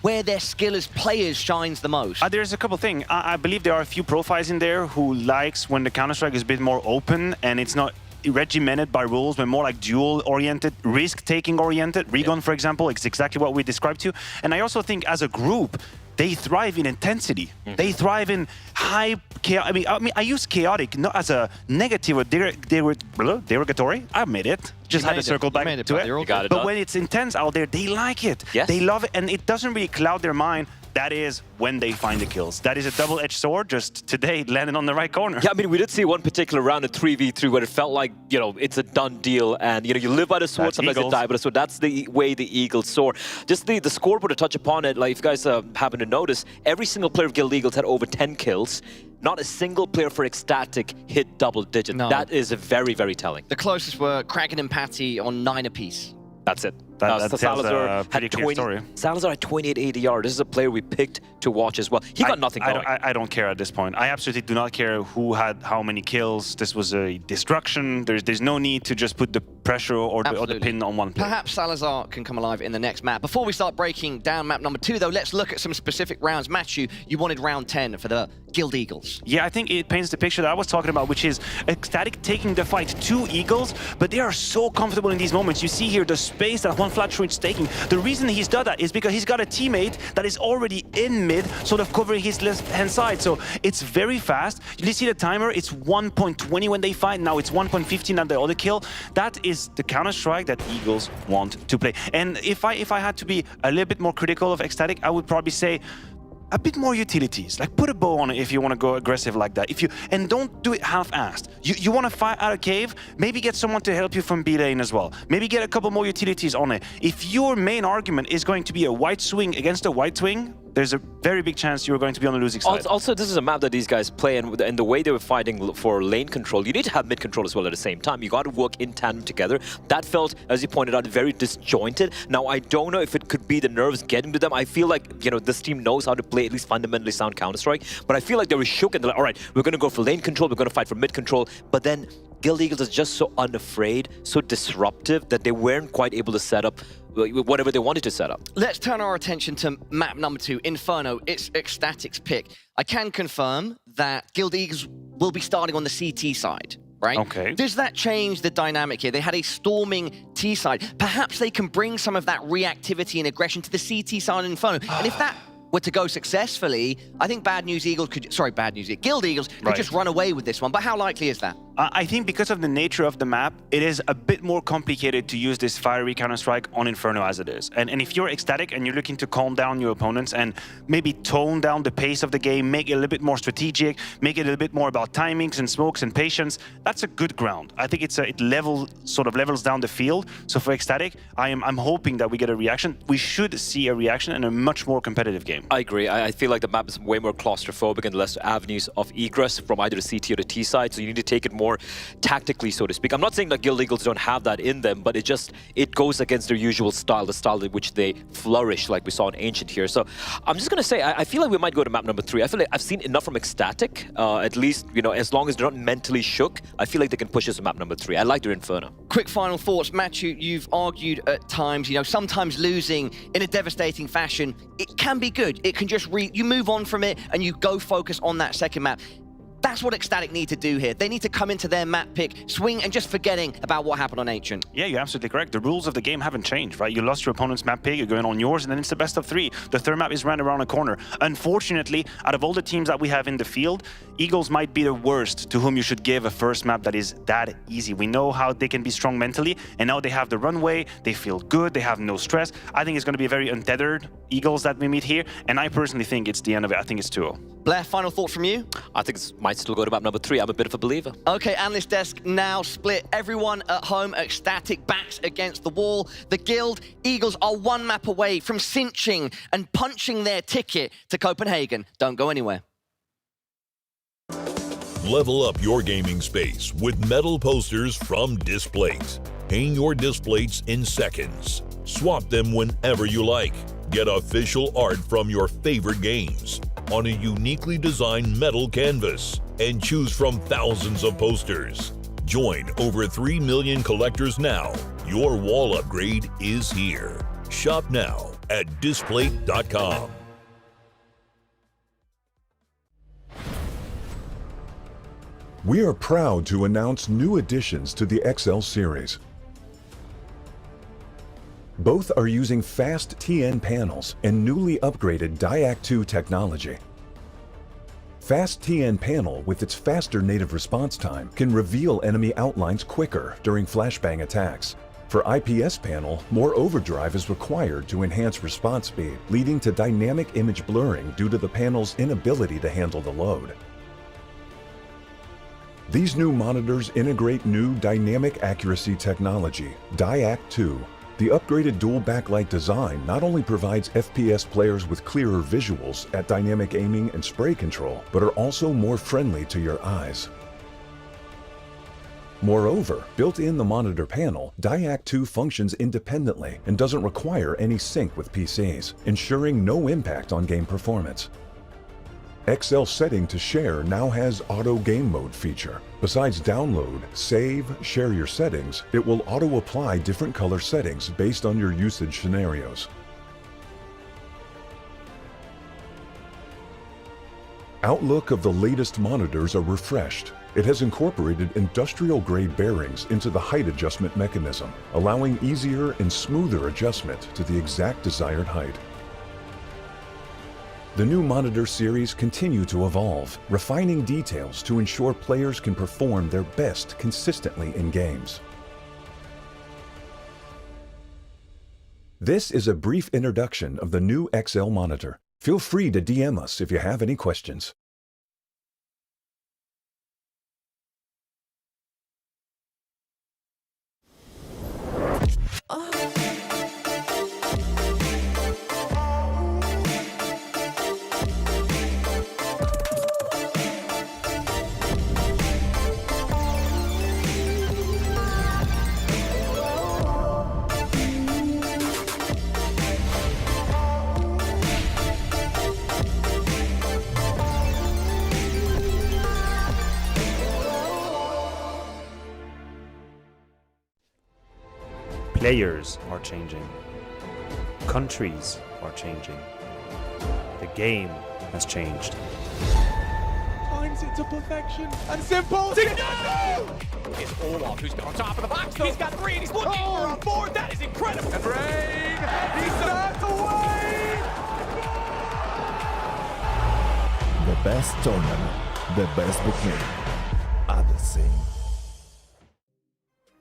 where their skill as players shines the most? There's a couple things. I believe there are a few profiles in there who likes when the Counter-Strike is a bit more open and it's not regimented by rules, but more like duel-oriented, risk-taking oriented. Recon, for example, it's exactly what we described to. And I also think as a group, they thrive in intensity. They thrive in high chaotic. I mean, I use chaotic not as a negative or derogatory. I made it. Just had to circle back to it. But when it's intense out there, they like it. Yes. They love it, and it doesn't really cloud their mind. That is when they find the kills. That is a double-edged sword, just today landing on the right corner. Yeah, I mean, we did see one particular round in 3v3 where it felt like, it's a done deal, and, you live by the sword, sometimes you die by the sword. That's the way the Eagles soar. Just the scoreboard, to touch upon it, like if you guys happen to notice, every single player of Guild Eagles had over 10 kills. Not a single player for excl hit double digit. No. That is very, very telling. The closest were Kraken and Patty on 9 apiece. That's it. That Salazar had 20. Salazar had 28 ADR. This is a player we picked to watch as well. He got nothing going. I don't care at this point. I absolutely do not care who had how many kills. This was a destruction. There's no need to just put the pressure or the pin on one player. Perhaps Salazar can come alive in the next map. Before we start breaking down map number 2, though, let's look at some specific rounds. Matthew, you wanted round 10 for the Guild Eagles. Yeah, I think it paints the picture that I was talking about, which is excl taking the fight to Eagles, but they are so comfortable in these moments. You see here the space that Fletcher is taking. The reason he's done that is because he's got a teammate that is already in mid, sort of covering his left-hand side. So it's very fast. You see the timer, it's 1.20 when they fight. Now it's 1.15 at the other kill. That is the Counter-Strike that Eagles want to play. And if I had to be a little bit more critical of excl, I would probably say a bit more utilities, like put a bow on it if you want to go aggressive like that. And don't do it half-assed. You want to fight out of cave, maybe get someone to help you from B lane as well. Maybe get a couple more utilities on it. If your main argument is going to be a white swing against a white swing, there's a very big chance you're going to be on the losing side. Also, this is a map that these guys play, and the way they were fighting for lane control, you need to have mid control as well at the same time. You got to work in tandem together. That felt, as you pointed out, very disjointed. Now, I don't know if it could be the nerves getting to them. I feel like, this team knows how to play at least fundamentally sound Counter-Strike, but I feel like they were shook and they're like, all right, we're going to go for lane control, we're going to fight for mid control, but then Guild Eagles is just so unafraid, so disruptive that they weren't quite able to set up whatever they wanted to set up. Let's turn our attention to map number 2, Inferno. It's excl pick. I can confirm that Guild Eagles will be starting on the CT side, right? Okay. Does that change the dynamic here? They had a storming T side. Perhaps they can bring some of that reactivity and aggression to the CT side of Inferno. And if that were to go successfully, I think Guild Eagles could just run away with this one. But how likely is that? I think because of the nature of the map, it is a bit more complicated to use this fiery Counter-Strike on Inferno as it is. And if you're excl and you're looking to calm down your opponents and maybe tone down the pace of the game, make it a little bit more strategic, make it a little bit more about timings and smokes and patience, that's a good ground. I think it levels down the field. So for excl, I'm hoping that we get a reaction. We should see a reaction and a much more competitive game. I agree. I feel like the map is way more claustrophobic and less avenues of egress from either the CT or the T side. So you need to take it more more tactically, so to speak. I'm not saying that Guild Eagles don't have that in them, but it goes against their usual style, the style in which they flourish, like we saw in Ancient here. So I'm just going to say, I feel like we might go to map number 3. I feel like I've seen enough from excl, at least, you know, as long as they're not mentally shook, I feel like they can push us to map number 3. I like their Inferno. Quick final thoughts. Matthew, you've argued at times, you know, sometimes losing in a devastating fashion, it can be good. It can just you move on from it and you go focus on that second map. That's what excl need to do here. They need to come into their map pick, swing, and just forgetting about what happened on Ancient. Yeah, you're absolutely correct. The rules of the game haven't changed, right? You lost your opponent's map pick, you're going on yours, and then it's the best of 3. The third map is right around the corner. Unfortunately, out of all the teams that we have in the field, Eagles might be the worst to whom you should give a first map that is that easy. We know how they can be strong mentally, and now they have the runway, they feel good, they have no stress. I think it's going to be a very untethered Eagles that we meet here, and I personally think it's the end of it. I think it's 2-0. Blair, final thoughts from you? I think it might still go to map number 3. I'm a bit of a believer. Okay, analyst desk now split. Everyone at home, excl backs against the wall. The Guild Eagles are 1 map away from cinching and punching their ticket to Copenhagen. Don't go anywhere. Level up your gaming space with metal posters from Displays. Hang your displays in seconds. Swap them whenever you like. Get official art from your favorite games on a uniquely designed metal canvas and choose from thousands of posters. Join over 3 million collectors now. Your wall upgrade is here. Shop now at displate.com. We are proud to announce new additions to the XL series. Both are using fast TN panels and newly upgraded Diac 2 technology. Fast TN panel with its faster native response time can reveal enemy outlines quicker during flashbang attacks. For IPS panel, more overdrive is required to enhance response speed, leading to dynamic image blurring due to the panel's inability to handle the load. These new monitors integrate new dynamic accuracy technology, Diac 2. The upgraded dual backlight design not only provides FPS players with clearer visuals at dynamic aiming and spray control, but are also more friendly to your eyes. Moreover, built in the monitor panel, Diac 2 functions independently and doesn't require any sync with PCs, ensuring no impact on game performance. XL setting to share now has auto game mode feature. Besides download, save, share your settings, it will auto apply different color settings based on your usage scenarios. Outlook of the latest monitors are refreshed. It has incorporated industrial-grade bearings into the height adjustment mechanism, allowing easier and smoother adjustment to the exact desired height. The new monitor series continue to evolve, refining details to ensure players can perform their best consistently in games. This is a brief introduction of the new XL monitor. Feel free to DM us if you have any questions. Players are changing. Countries are changing. The game has changed. Finds it to perfection and simple. No! It's Olaf who's on top of the box. He's got 3 and he's looking for a 4. That is incredible. And Rain, he's snapped away. The best tournament, the best bookmaker at the scene.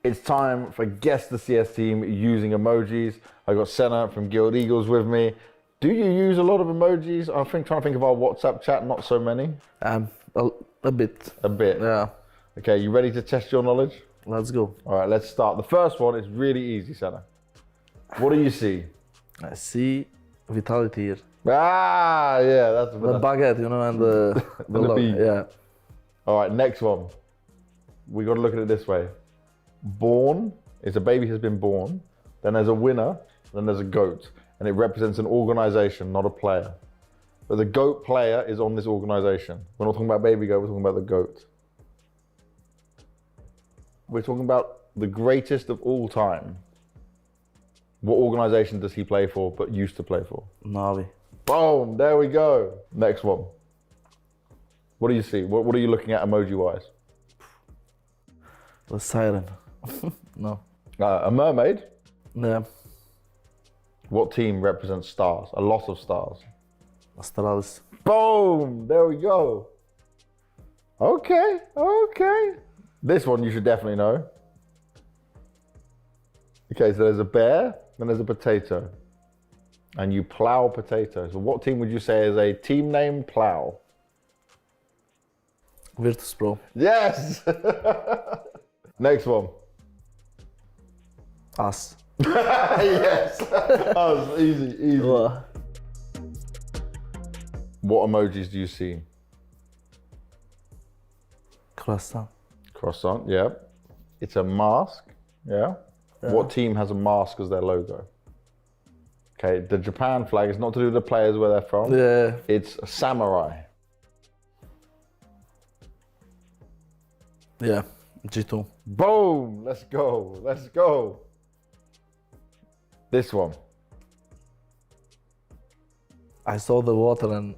It's time for Guess the CS team using emojis. I got Senna from Guild Eagles with me. Do you use a lot of emojis? I think trying to think of our WhatsApp chat, not so many. A bit. A bit? Yeah. Okay, you ready to test your knowledge? Let's go. All right, let's start. The first one is really easy, Senna. What do you see? I see Vitality here. Ah, yeah, that's the baguette, you know, and the and the logo. beat. Yeah. All right, next one. we got to look at it this way. Born is a baby has been born. Then there's a winner. Then there's a GOAT. And it represents an organization, not a player. But the GOAT player is on this organization. We're not talking about baby GOAT, we're talking about the GOAT. We're talking about the greatest of all time. What organization does he play for, but used to play for? Navi. Boom, there we go. Next one. What do you see? What are you looking at emoji-wise? The siren. No. A mermaid? Yeah. What team represents stars? A lot of stars. Astralis. Boom, there we go. Okay, okay. This one you should definitely know. Okay, so there's a bear, then there's a potato. And you plow potatoes. So what team would you say is a team name plow? Virtus Pro. Yes! Next one. Us. Yes! Us, easy, easy. What emojis do you see? Croissant. Croissant, yeah. It's a mask, yeah. What team has a mask as their logo? Okay, the Japan flag is not to do with the players where they're from. Yeah. It's a samurai. Yeah, G2. Boom! Let's go, let's go. This one. I saw the water and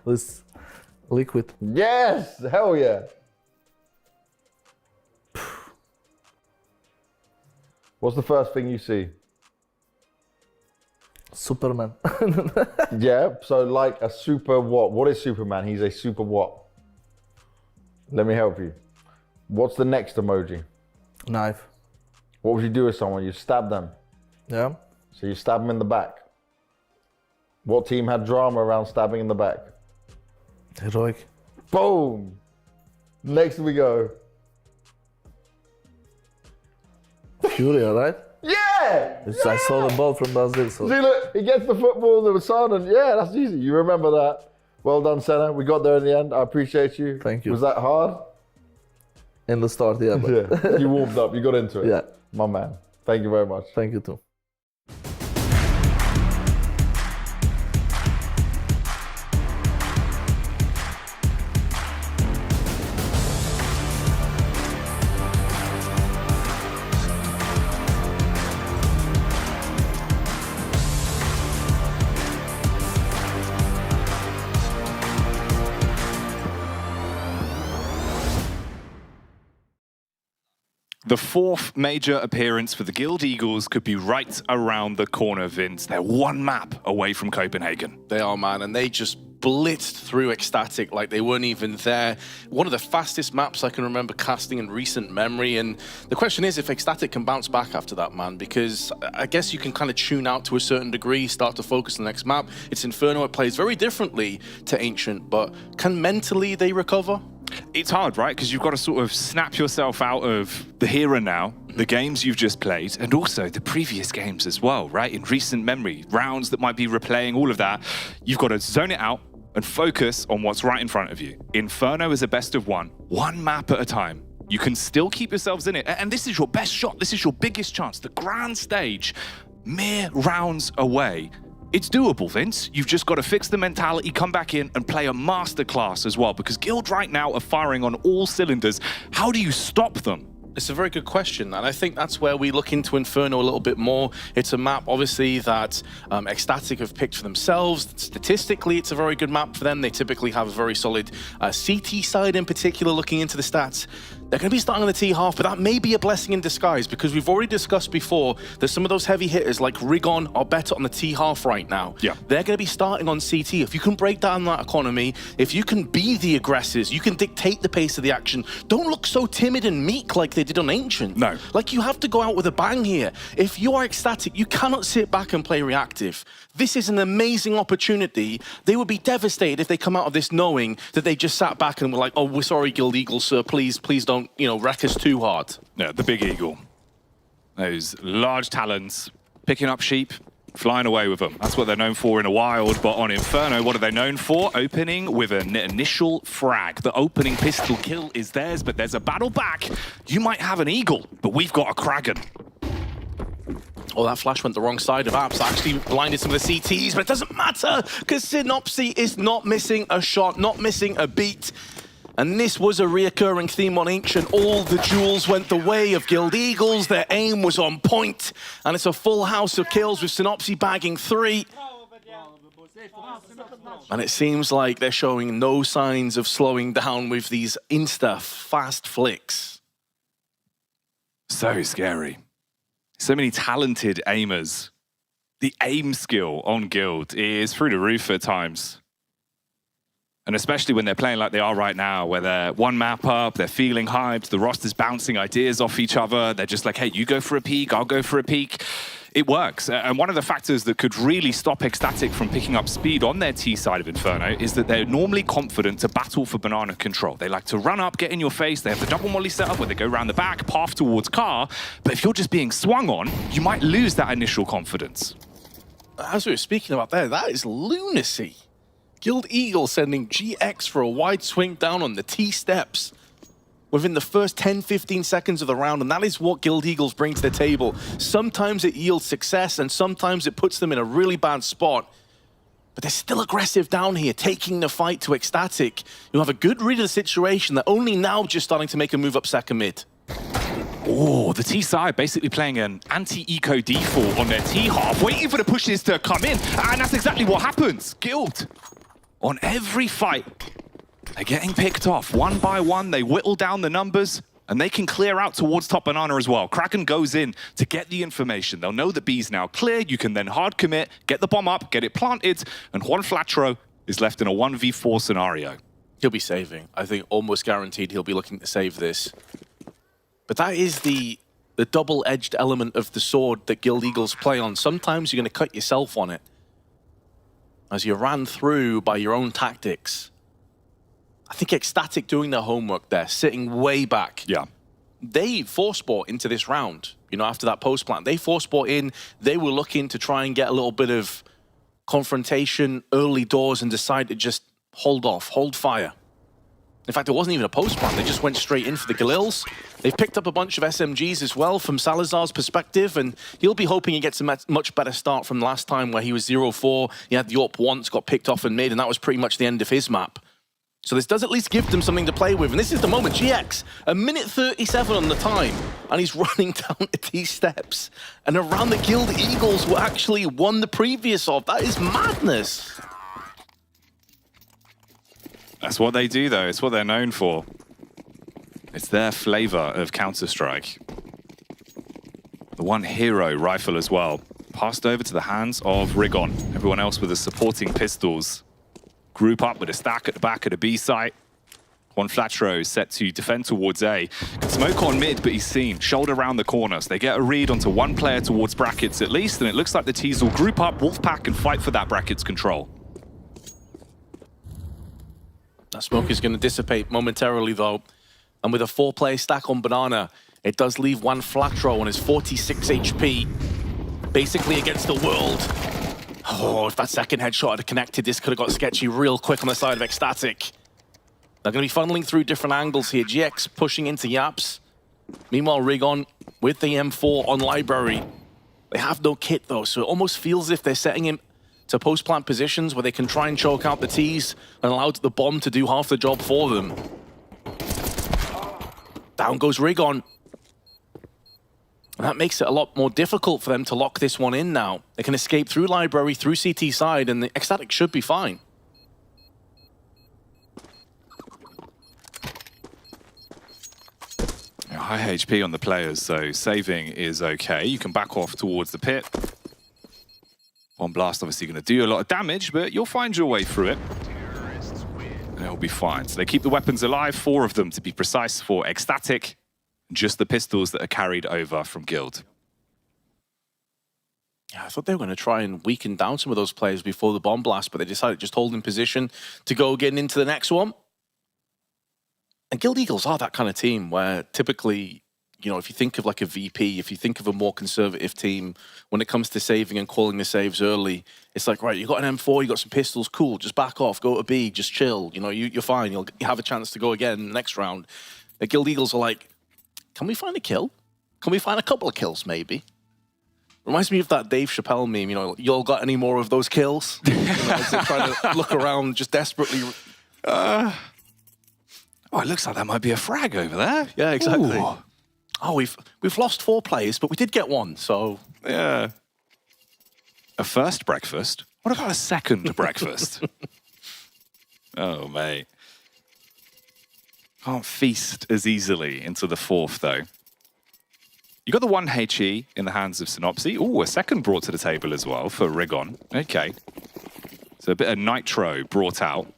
this liquid. Yes! Hell yeah! What's the first thing you see? Superman. Yeah, so like a super what? What is Superman? He's a super what? Let me help you. What's the next emoji? Knife. What would you do with someone? You stab them. Yeah. So you stab them in the back. What team had drama around stabbing in the back? Heroic. Boom! Next we go. Furia, right? Yeah! I saw the ball from Brazil. So. See, look, he gets the football, the sun, and yeah, that's easy. You remember that. Well done, Senna. We got there in the end. I appreciate you. Thank you. Was that hard? In the start, yeah. But Yeah. You warmed up. You got into it. Yeah. My man. Thank you very much. Thank you too. The fourth major appearance for the Guild Eagles could be right around the corner, Vince. They're one map away from Copenhagen. They are, man, and they just blitzed through excl like they weren't even there. One of the fastest maps I can remember casting in recent memory, and the question is if excl can bounce back after that, man, because I guess you can kind of tune out to a certain degree, start to focus on the next map. It's Inferno, it plays very differently to Ancient, but can mentally they recover? It's hard, right? Because you've got to sort of snap yourself out of the here and now, the games you've just played, and also the previous games as well, right? In recent memory, rounds that might be replaying, all of that. You've got to zone it out and focus on what's right in front of you. Inferno is a best of one map at a time. You can still keep yourselves in it, and this is your best shot. This is your biggest chance. The grand stage, mere rounds away. It's doable, Vince. You've just got to fix the mentality, come back in and play a masterclass as well, because Guild right now are firing on all cylinders. How do you stop them? It's a very good question, and I think that's where we look into Inferno a little bit more. It's a map, obviously, that excl have picked for themselves. Statistically, it's a very good map for them. They typically have a very solid CT side in particular, looking into the stats. They're going to be starting on the T half, but that may be a blessing in disguise, because we've already discussed before that some of those heavy hitters like Rigon are better on the T half right now. Yeah. They're going to be starting on CT. If you can break down that economy, if you can be the aggressors, you can dictate the pace of the action. Don't look so timid and meek like they did on Ancient. No. Like, you have to go out with a bang here. If you are excl, you cannot sit back and play reactive. This is an amazing opportunity. They would be devastated if they come out of this knowing that they just sat back and were like, oh, we're sorry, Guild Eagles, sir, please don't, wreck us too hard. No, the big eagle. Those large talons, picking up sheep, Flying away with them. That's what they're known for in a Wild, but on Inferno, what are they known for? Opening with an initial frag. The opening pistol kill is theirs, but there's a battle back. You might have an Eagle, but we've got a Kraken. Oh, that flash went the wrong side of Apps. Actually blinded some of the CTs, but it doesn't matter because Synopsy is not missing a shot, not missing a beat. And this was a reoccurring theme on Ancient. All the duels went the way of Guild Eagles. Their aim was on point. And it's a full house of kills with Synopsy bagging 3. And it seems like they're showing no signs of slowing down with these insta-fast flicks. So scary. So many talented aimers. The aim skill on Guild is through the roof at times. And especially when they're playing like they are right now, where they're one map up, they're feeling hyped, the roster's bouncing ideas off each other. They're just like, hey, you go for a peek, I'll go for a peek. It works. And one of the factors that could really stop excl from picking up speed on their T side of Inferno is that they're normally confident to battle for banana control. They like to run up, get in your face. They have the double molly set up where they go around the back, path towards car. But if you're just being swung on, you might lose that initial confidence. As we were speaking about there, that is lunacy. Guild Eagle sending GX for a wide swing down on the T steps within the first 10-15 seconds of the round, and that is what Guild Eagles bring to the table. Sometimes it yields success, and sometimes it puts them in a really bad spot. But they're still aggressive down here, taking the fight to excl, who have a good read of the situation. They're only now just starting to make a move up second mid. Oh, the T side basically playing an anti-eco default on their T half, waiting for the pushes to come in, and that's exactly what happens. Guild, on every fight, they're getting picked off. One by one, they whittle down the numbers, and they can clear out towards top banana as well. Kraken goes in to get the information. They'll know the B's now clear. You can then hard commit, get the bomb up, get it planted, and Juan Flatro is left in a 1v4 scenario. He'll be saving. I think almost guaranteed he'll be looking to save this. But that is the double-edged element of the sword that Guild Eagles play on. Sometimes you're going to cut yourself on it as you ran through by your own tactics. I think excl doing their homework there, sitting way back. Yeah. They force-bought into this round, you know, after that post-plant. They force-bought in. They were looking to try and get a little bit of confrontation early doors and decide to just hold off, hold fire. In fact, it wasn't even a post-plant. They just went straight in for the Galils. They've picked up a bunch of SMGs as well from Salazar's perspective, and he'll be hoping he gets a much better start from last time where he was 0-4. He had the AWP once, got picked off in mid, and that was pretty much the end of his map. So this does at least give them something to play with, and this is the moment. GX, a minute 37 on the time, and he's running down the T steps. And around the Guild Eagles who actually won the previous off. That is madness. That's what they do, though. It's what they're known for. It's their flavor of Counter-Strike. The one hero rifle as well. Passed over to the hands of Rigon. Everyone else with the supporting pistols. Group up with a stack at the back of the B site. Juan Flatro set to defend towards A. Can smoke on mid, but he's seen. Shoulder around the corner. So they get a read onto one player towards brackets at least, and it looks like the T's will group up, Wolfpack, and fight for that brackets control. That smoke is going to dissipate momentarily, though. And with a 4-player stack on Banana, it does leave Juan Flatro on his 46 HP, basically against the world. Oh, if that second headshot had connected, this could have got sketchy real quick on the side of excl. They're going to be funneling through different angles here. GX pushing into Yaps. Meanwhile, Rigon with the M4 on Library. They have no kit, though, so it almost feels as if they're setting him to post-plant positions where they can try and choke out the T's and allow the bomb to do half the job for them. Down goes Rigon. And that makes it a lot more difficult for them to lock this one in now. They can escape through Library, through CT side, and the excl should be fine. High HP on the players, so saving is okay. You can back off towards the pit. One blast obviously going to do a lot of damage, but you'll find your way through it. And it'll be fine. So they keep the weapons alive, 4 of them to be precise for excl. Just the pistols that are carried over from Guild. Yeah, I thought they were going to try and weaken down some of those players before the bomb blast, but they decided to just hold in position to go getting into the next one. And Guild Eagles are that kind of team where typically you know, if you think of like a VP, if you think of a more conservative team, when it comes to saving and calling the saves early, it's like, right, you got an M4, you got some pistols, cool, just back off, go to B, just chill. You know, you're fine. You'll have a chance to go again next round. The Guild Eagles are like, can we find a kill? Can we find a couple of kills, maybe? Reminds me of that Dave Chappelle meme, you know, y'all got any more of those kills? You know, trying to look around just desperately. Oh, it looks like that might be a frag over there. Yeah, exactly. Ooh. Oh, we've lost 4 players, but we did get 1, so... Yeah. A first breakfast? What about a second breakfast? Oh, mate. Can't feast as easily into the 4th, though. You got the 1 HE in the hands of Synopsy. Ooh, a second brought to the table as well for Rigon. Okay. So a bit of nitro brought out.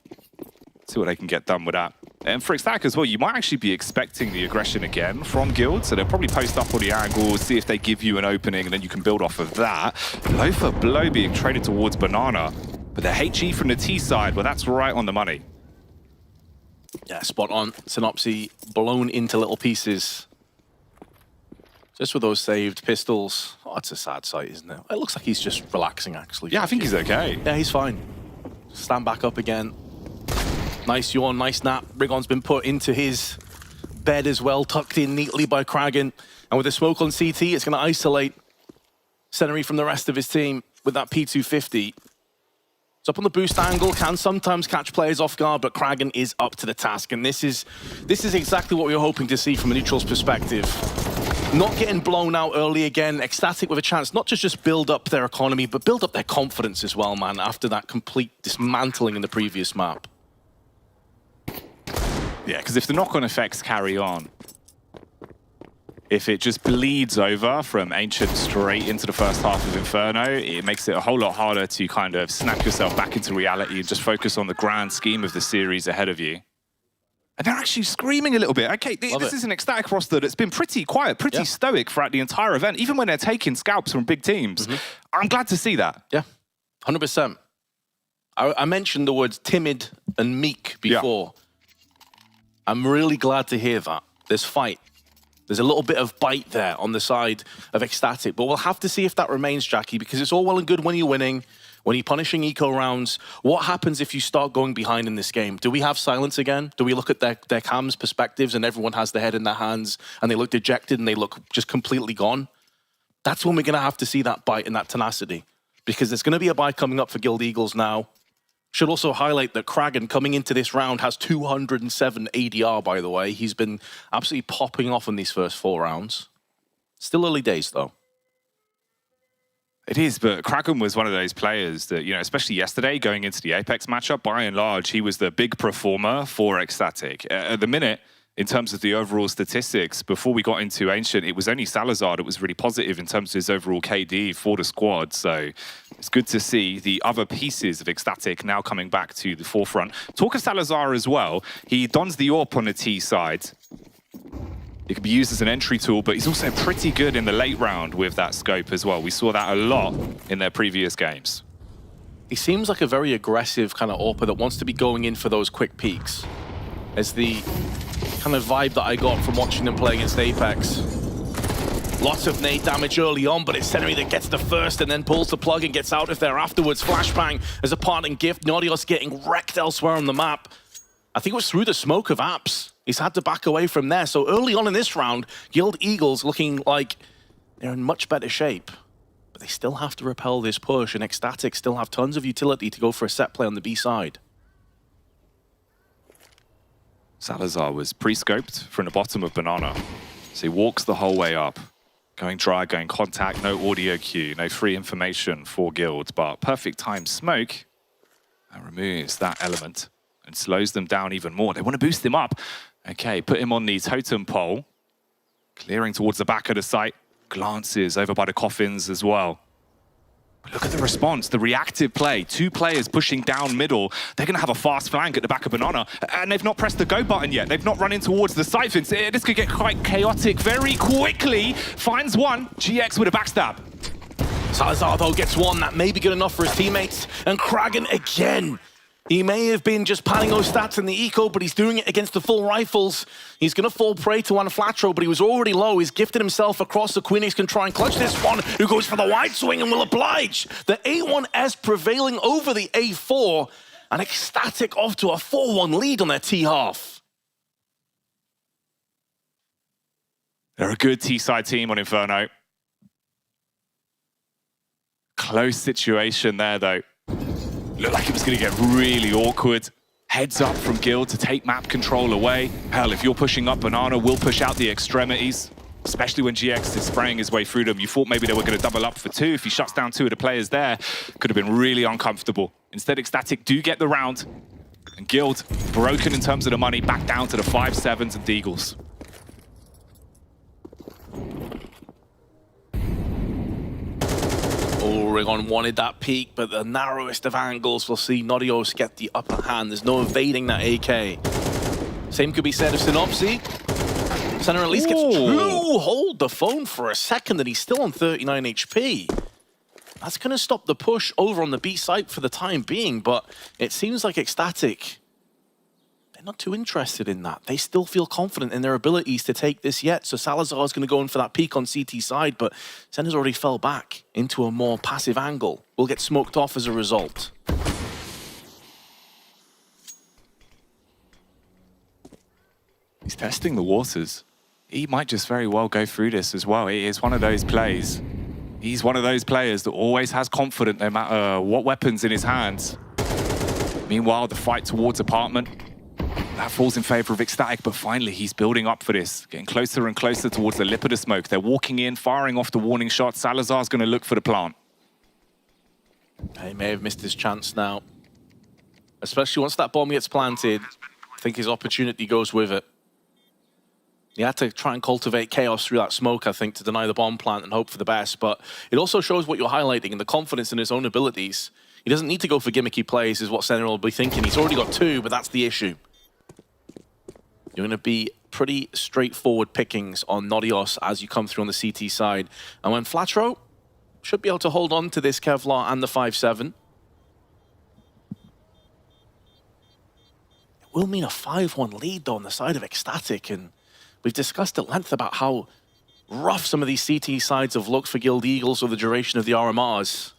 See what they can get done with that. And for excl as well, you might actually be expecting the aggression again from Guild, so they'll probably post up on the angles, see if they give you an opening, and then you can build off of that. Blow for blow being traded towards Banana, but the HE from the T side, well, that's right on the money. Yeah, spot on. Synopsy blown into little pieces. Just with those saved pistols. Oh, it's a sad sight, isn't it? It looks like he's just relaxing, actually. Yeah, I think he's okay. Yeah, he's fine. Stand back up again. Nice yawn, nice nap. Rigon's been put into his bed as well, tucked in neatly by Kragan. And with the smoke on CT, it's going to isolate Senery from the rest of his team with that P250. It's up on the boost angle, can sometimes catch players off guard, but Kragan is up to the task. And this is exactly what we were hoping to see from a neutral's perspective. Not getting blown out early again, excl with a chance not to just build up their economy, but build up their confidence as well, man, after that complete dismantling in the previous map. Yeah, because if the knock-on effects carry on, if it just bleeds over from Ancient straight into the first half of Inferno, it makes it a whole lot harder to kind of snap yourself back into reality and just focus on the grand scheme of the series ahead of you. And they're actually screaming a little bit. Okay, this is an excl roster that's been pretty quiet, pretty stoic throughout the entire event, even when they're taking scalps from big teams. I'm glad to see that. Yeah, 100%. I mentioned the words timid and meek before. Yeah. I'm really glad to hear that. There's fight. There's a little bit of bite there on the side of excl, but we'll have to see if that remains, Jackie, because it's all well and good when you're winning, when you're punishing eco rounds. What happens if you start going behind in this game? Do we have silence again? Do we look at their cams' perspectives and everyone has their head in their hands and they look dejected and they look just completely gone? That's when we're going to have to see that bite and that tenacity, because there's going to be a bye coming up for Guild Eagles now. Should also highlight that Kragan coming into this round has 207 ADR, by the way. He's been absolutely popping off in these first 4 rounds. Still early days, though. It is, but Kragan was one of those players that, you know, especially yesterday going into the Apeks matchup, by and large, he was the big performer for excl. At the minute, in terms of the overall statistics, before we got into Ancient, it was only Salazar that was really positive in terms of his overall KD for the squad. So it's good to see the other pieces of excl now coming back to the forefront. Talk of Salazar as well. He dons the AWP on the T side. It can be used as an entry tool, but he's also pretty good in the late round with that scope as well. We saw that a lot in their previous games. He seems like a very aggressive kind of AWPer that wants to be going in for those quick peaks. As the kind of vibe that I got from watching them play against Apeks. Lots of nade damage early on, but it's Senery that gets the first and then pulls the plug and gets out of there afterwards. Flashbang as a parting gift. Naughtios getting wrecked elsewhere on the map. I think it was through the smoke of Apps. He's had to back away from there. So early on in this round, Guild Eagles looking like they're in much better shape. But they still have to repel this push, and excl still have tons of utility to go for a set play on the B side. Salazar was pre-scoped from the bottom of Banana. So he walks the whole way up. Going dry, going contact, no audio cue, no free information for Guild, but perfect time smoke and removes that element and slows them down even more. They want to boost him up. Okay, put him on the totem pole. Clearing towards the back of the site. Glances over by the coffins as well. Look at the response, the reactive play. 2 players pushing down middle. They're going to have a fast flank at the back of Banana. And they've not pressed the go button yet. They've not run in towards the siphons. This could get quite chaotic very quickly. Finds one. GX with a backstab. Salazar, though, gets one. That may be good enough for his teammates. And Kragan again. He may have been just padding those stats in the eco, but he's doing it against the full rifles. He's going to fall prey to one Flatro, but he was already low. He's gifted himself across. The Queenix can try and clutch this one, who goes for the wide swing and will oblige. The A1S prevailing over the A4, and excl off to a 4-1 lead on their T-half. They're a good T-side team on Inferno. Close situation there, though. Looked like it was going to get really awkward. Heads up from Guild to take map control away. Hell, if you're pushing up, Banana will push out the extremities, especially when GX is spraying his way through them. You thought maybe they were going to double up for 2. If he shuts down 2 of the players there, could have been really uncomfortable. Instead, excl do get the round. And Guild, broken in terms of the money, back down to the 5-7s and Deagles. Oregon wanted that peak, but the narrowest of angles will see Nodios get the upper hand. There's no evading that AK. Same could be said of Synopsy. Center at least gets 2. Hold the phone for a second, and he's still on 39 HP. That's going to stop the push over on the B site for the time being, but it seems like excl, they're not too interested in that. They still feel confident in their abilities to take this yet. So Salazar's going to go in for that peak on CT side, but Senna's already fell back into a more passive angle. Will get smoked off as a result. He's testing the waters. He might just very well go through this as well. It is one of those plays. He's one of those players that always has confidence no matter what weapon's in his hands. Meanwhile, the fight towards apartment, that falls in favor of excl, but finally he's building up for this, getting closer and closer towards the lip of the smoke. They're walking in, firing off the warning shot. Salazar's going to look for the plant. He may have missed his chance now. Especially once that bomb gets planted, I think his opportunity goes with it. He had to try and cultivate chaos through that smoke, I think, to deny the bomb plant and hope for the best. But it also shows what you're highlighting and the confidence in his own abilities. He doesn't need to go for gimmicky plays, is what Senna will be thinking. He's already got 2, but that's the issue. You're going to be pretty straightforward pickings on Nodios as you come through on the CT side. And when Flatro should be able to hold on to this Kevlar and the 5-7. It will mean a 5-1 lead, though, on the side of excl. And we've discussed at length about how rough some of these CT sides have looked for Guild Eagles over the duration of the RMRs.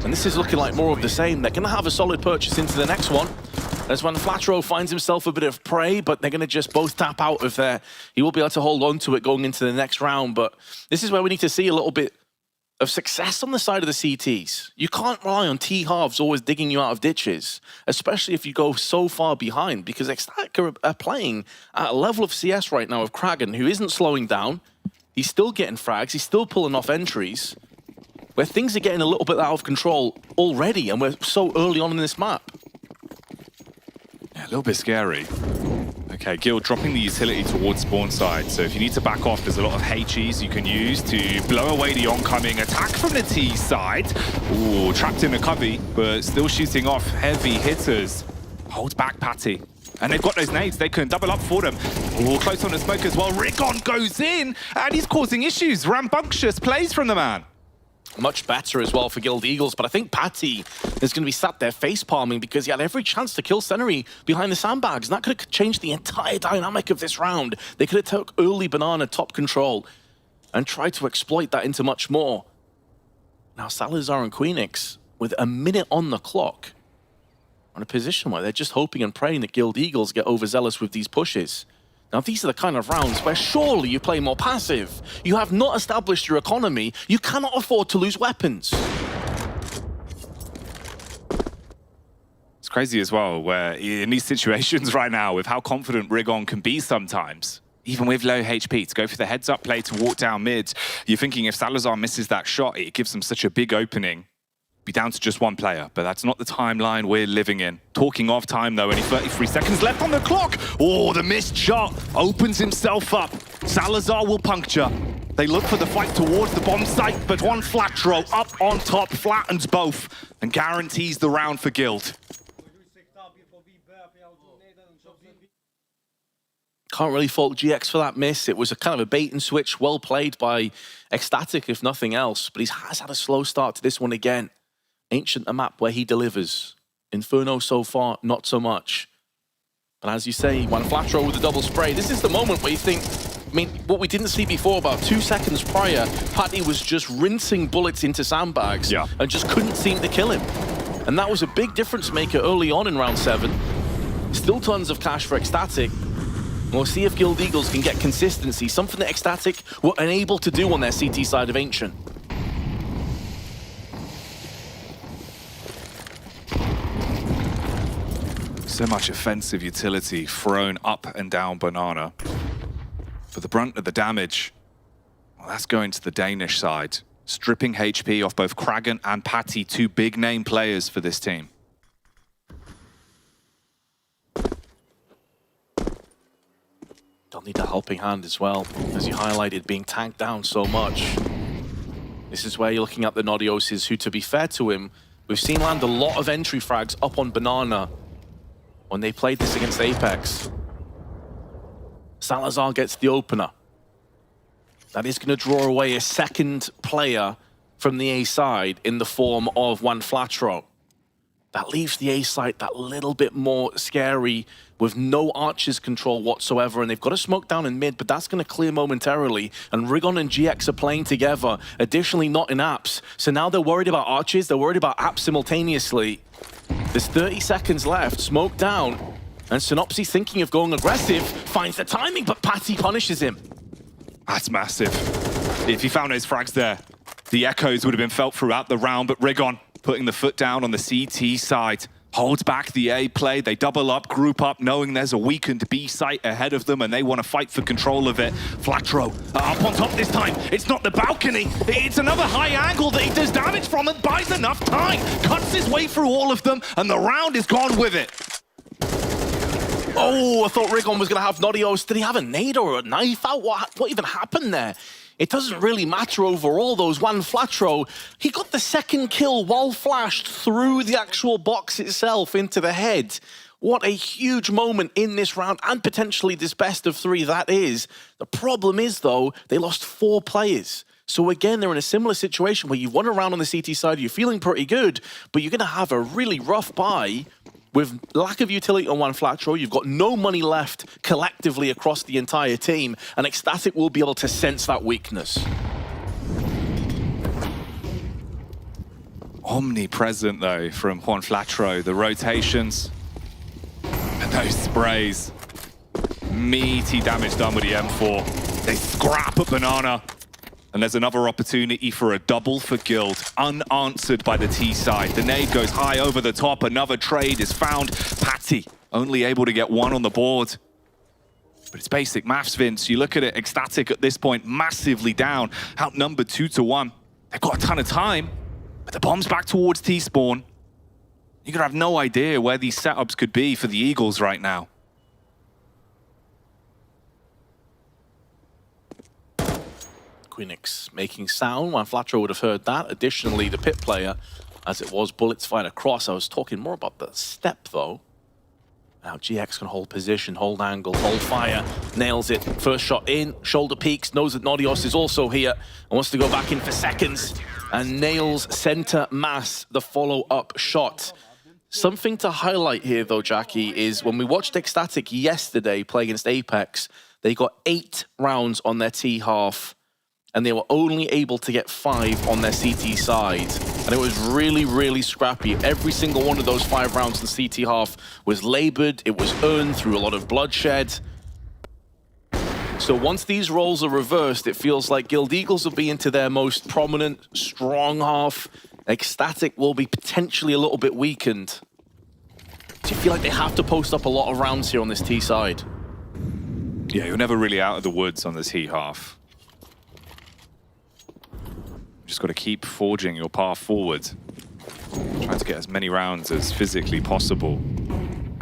And this is looking like more of the same. They're going to have a solid purchase into the next one. That's when Flatro finds himself a bit of prey, but they're going to just both tap out of there. He will be able to hold on to it going into the next round, but this is where we need to see a little bit of success on the side of the CTs. You can't rely on T-halves always digging you out of ditches, especially if you go so far behind, because excl are playing at a level of CS right now of Kragan, who isn't slowing down. He's still getting frags, he's still pulling off entries, where things are getting a little bit out of control already, and we're so early on in this map. Yeah, a little bit scary. Okay, Guild dropping the utility towards spawn side. So if you need to back off, there's a lot of HEs you can use to blow away the oncoming attack from the T side. Ooh, trapped in a cubby, but still shooting off heavy hitters. Hold back, Patty. And they've got those nades, they can double up for them. Ooh, close on the smoke as well. Rigon goes in, and he's causing issues. Rambunctious plays from the man. Much better as well for Guild Eagles, but I think Patty is going to be sat there face-palming because he had every chance to kill Sennery behind the sandbags, and that could have changed the entire dynamic of this round. They could have took early Banana top control and tried to exploit that into much more. Now Salazar and Queenix, with a minute on the clock, are in a position where they're just hoping and praying that Guild Eagles get overzealous with these pushes. Now, these are the kind of rounds where surely you play more passive. You have not established your economy. You cannot afford to lose weapons. It's crazy as well, where in these situations right now, with how confident Rigon can be sometimes, even with low HP, to go for the heads-up play to walk down mid, you're thinking if Salazar misses that shot, it gives them such a big opening. Be down to just one player, but that's not the timeline we're living in. Talking of time, though, only 33 seconds left on the clock. Oh, the missed shot opens himself up. Salazar will puncture. They look for the fight towards the bomb site, but one Flatro up on top flattens both and guarantees the round for Guild. Can't really fault GX for that miss. It was a kind of a bait and switch, well played by excl, if nothing else, but he has had a slow start to this one again. Ancient, a map where he delivers. Inferno so far, not so much. But as you say, one flat throw with a double spray. This is the moment where you think, I mean, what we didn't see before, about 2 seconds prior, Patty was just rinsing bullets into sandbags and just couldn't seem to kill him. And that was a big difference maker early on in round 7. Still tons of cash for excl. We'll see if Guild Eagles can get consistency, something that excl were unable to do on their CT side of Ancient. So much offensive utility thrown up and down Banana. But the brunt of the damage, well, that's going to the Danish side. Stripping HP off both Kragan and Patty, 2 big name players for this team. Don't need a helping hand as well, as you highlighted, being tanked down so much. This is where you're looking at the Nodioses, who, to be fair to him, we've seen land a lot of entry frags up on Banana when they played this against Apeks. Salazar gets the opener. That is going to draw away a second player from the A side in the form of one Flatro. That leaves the A side that little bit more scary with no archers control whatsoever, and they've got a smoke down in mid, but that's going to clear momentarily, and Rigon and GX are playing together, additionally not in apps. So now they're worried about archers, they're worried about apps simultaneously. There's 30 seconds left, smoke down, and Synopsy, thinking of going aggressive, finds the timing, but Patty punishes him. That's massive. If he found those frags there, the echoes would have been felt throughout the round, but Rigon putting the foot down on the CT side, holds back the A play. They double up, group up, knowing there's a weakened B site ahead of them and they want to fight for control of it. Flatro up on top this time. It's not the balcony. It's another high angle that he does damage from and buys enough time. Cuts his way through all of them and the round is gone with it. Oh, I thought Rigon was going to have Nodios. Did he have a nade or a knife out? What even happened there? It doesn't really matter overall, those one Flatro. He got the second kill while flashed through the actual box itself into the head. What a huge moment in this round, and potentially this best of 3 that is. The problem is, though, they lost 4 players. So again, they're in a similar situation where you've won a round on the CT side, you're feeling pretty good, but you're going to have a really rough bye. With lack of utility on one Flatro, you've got no money left collectively across the entire team, and excl will be able to sense that weakness. Omnipresent, though, from Juan Flatro. The rotations and those sprays. Meaty damage done with the M4. They scrap at Banana. And there's another opportunity for a double for Guild, unanswered by the T side. The nade goes high over the top, another trade is found. Patty only able to get 1 on the board. But it's basic maths, Vince. You look at it, excl at this point, massively down, outnumbered 2-1. They've got a ton of time, but the bomb's back towards T-spawn. You're gonna have no idea where these setups could be for the Eagles right now. Queenix making sound. One Flatro would have heard that. Additionally, the pit player, as it was bullets fired across. I was talking more about the step, though. Now GX can hold position, hold angle, hold fire. Nails it. First shot in, shoulder peaks, knows that Nodios is also here and wants to go back in for seconds. And nails center mass, the follow-up shot. Something to highlight here, though, Jackie, is when we watched excl yesterday play against Apeks, they got 8 rounds on their T half, and they were only able to get 5 on their CT side. And it was really, really scrappy. Every single one of those 5 rounds in the CT half was labored, it was earned through a lot of bloodshed. So once these roles are reversed, it feels like Guild Eagles will be into their most prominent, strong half. excl will be potentially a little bit weakened. Do you feel like they have to post up a lot of rounds here on this T side? Yeah, you're never really out of the woods on the T half. Just got to keep forging your path forward. Trying to get as many rounds as physically possible.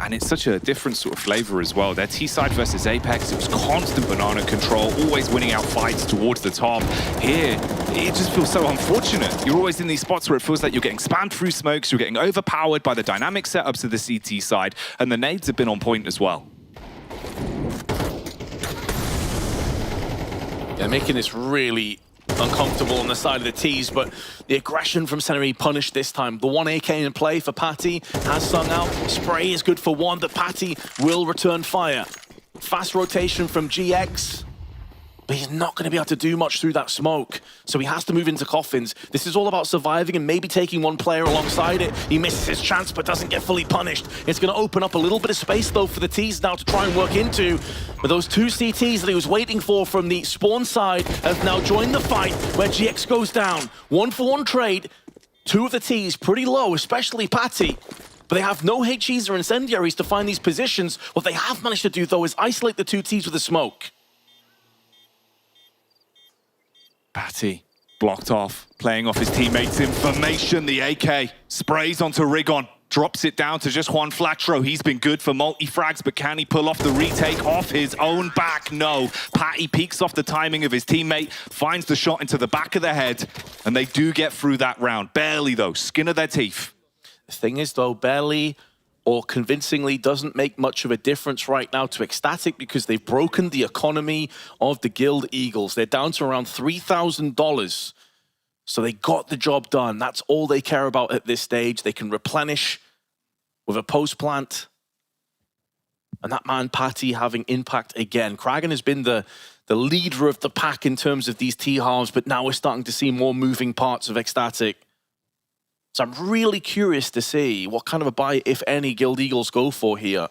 And it's such a different sort of flavor as well. Their T-side versus Apeks, it was constant banana control, always winning out fights towards the top. Here, it just feels so unfortunate. You're always in these spots where it feels like you're getting spammed through smokes, you're getting overpowered by the dynamic setups of the CT side, and the nades have been on point as well. Yeah, making this really uncomfortable on the side of the T's, but the aggression from Seneri punished this time. The 1 AK in play for Patty has sung out. Spray is good for 1, but Patty will return fire. Fast rotation from GX, but he's not going to be able to do much through that smoke, so he has to move into coffins. This is all about surviving and maybe taking one player alongside it. He misses his chance, but doesn't get fully punished. It's going to open up a little bit of space, though, for the T's now to try and work into. But those 2 CTs that he was waiting for from the spawn side have now joined the fight, where GX goes down. 1-for-1 trade. 2 of the T's pretty low, especially Patty. But they have no HEs or incendiaries to find these positions. What they have managed to do, though, is isolate the 2 T's with a smoke. Patty blocked off, playing off his teammates' information. The AK sprays onto Rigon, drops it down to just Juan Flatro. He's been good for multi-frags, but can he pull off the retake off his own back? No. Patty peeks off the timing of his teammate, finds the shot into the back of the head, and they do get through that round. Barely, though, skin of their teeth. The thing is, though, barely or convincingly doesn't make much of a difference right now to excl, because they've broken the economy of the Guild Eagles. They're down to around $3,000. So they got the job done. That's all they care about at this stage. They can replenish with a post plant. And that man, Patty, having impact again. Kragan has been the leader of the pack in terms of these T-halves, but now we're starting to see more moving parts of excl. So I'm really curious to see what kind of a buy, if any, Guild Eagles go for here.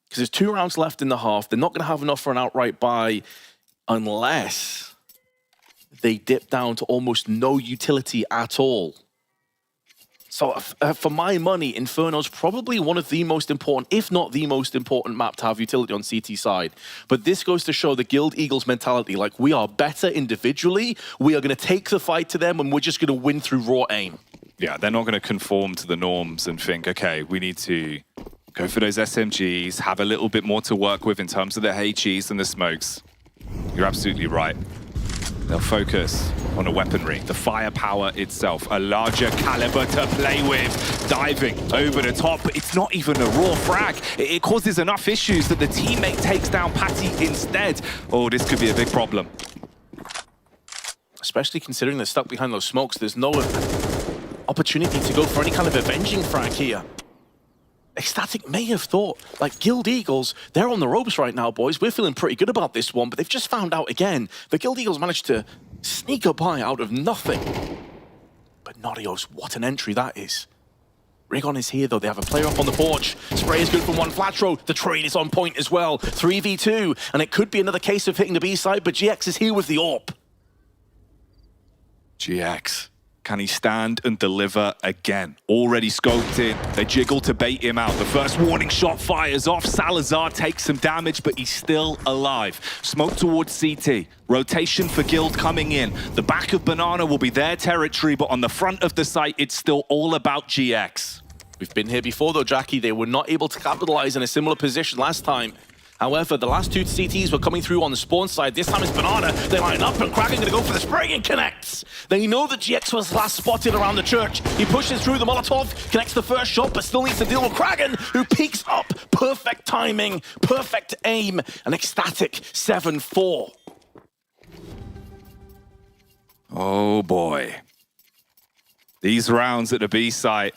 Because there's 2 rounds left in the half. They're not going to have enough for an outright buy unless they dip down to almost no utility at all. So for my money, Inferno's probably one of the most important, if not the most important map to have utility on CT side. But this goes to show the Guild Eagles mentality. Like, we are better individually. We are going to take the fight to them, and we're just going to win through raw aim. Yeah, they're not going to conform to the norms and think, okay, we need to go for those SMGs, have a little bit more to work with in terms of the HEs and the smokes. You're absolutely right. They'll focus on the weaponry, the firepower itself, a larger caliber to play with, diving over the top. It's not even a raw frag. It causes enough issues that the teammate takes down Patty instead. Oh, this could be a big problem. Especially considering they're stuck behind those smokes. There's no opportunity to go for any kind of avenging frag here. excl may have thought, like, Guild Eagles, they're on the ropes right now, boys. We're feeling pretty good about this one, but they've just found out again. The Guild Eagles managed to sneak a buy out of nothing. But Norios, what an entry that is. Rigon is here, though. They have a player up on the porch. Spray is good from 1 Flatro. The trade is on point as well. 3v2, and it could be another case of hitting the B side, but GX is here with the AWP. GX. Can he stand and deliver again? Already scoped in. They jiggle to bait him out. The first warning shot fires off. Salazar takes some damage, but he's still alive. Smoke towards CT. Rotation for Guild coming in. The back of Banana will be their territory, but on the front of the site, it's still all about GX. We've been here before, though, Jackie. They were not able to capitalize in a similar position last time. However, the last 2 CTs were coming through on the spawn side. This time it's Banana. They line up, and Kraken gonna go for the spray and connects. They know that GX was last spotted around the church. He pushes through the Molotov, connects the first shot, but still needs to deal with Kraken, who peeks up. Perfect timing, perfect aim, and excl 7-4. Oh boy. These rounds at the B site,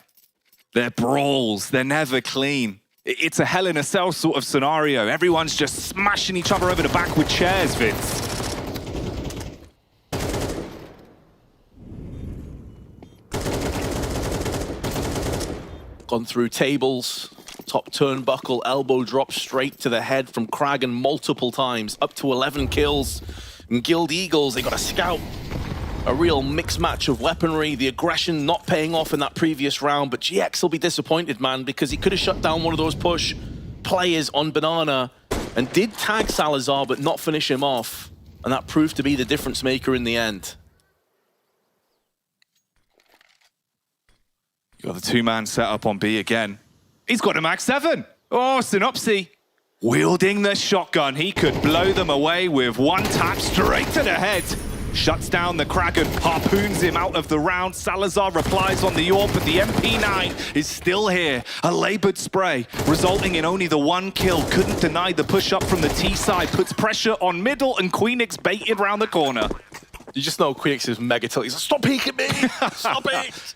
they're brawls, they're never clean. It's a Hell in a Cell sort of scenario. Everyone's just smashing each other over the back with chairs, Vince. Gone through tables, top turnbuckle, elbow drop straight to the head from Kragan multiple times, up to 11 kills. And Guild Eagles, they got a scout. A real mixed match of weaponry, the aggression not paying off in that previous round, but GX will be disappointed, man, because he could have shut down one of those push players on Banana and did tag Salazar, but not finish him off. And that proved to be the difference maker in the end. You got the 2-man setup on B again. He's got a Mag 7. Oh, Synopsy. Wielding the shotgun, he could blow them away with 1 tap straight to the head. Shuts down the Kraken, harpoons him out of the round. Salazar replies on the AWP, but the MP9 is still here. A labored spray, resulting in only the 1 kill. Couldn't deny the push up from the T side. Puts pressure on middle, and Queenix baited round the corner. You just know Queenix is mega tilt. He's like, stop peeking me! Stop it!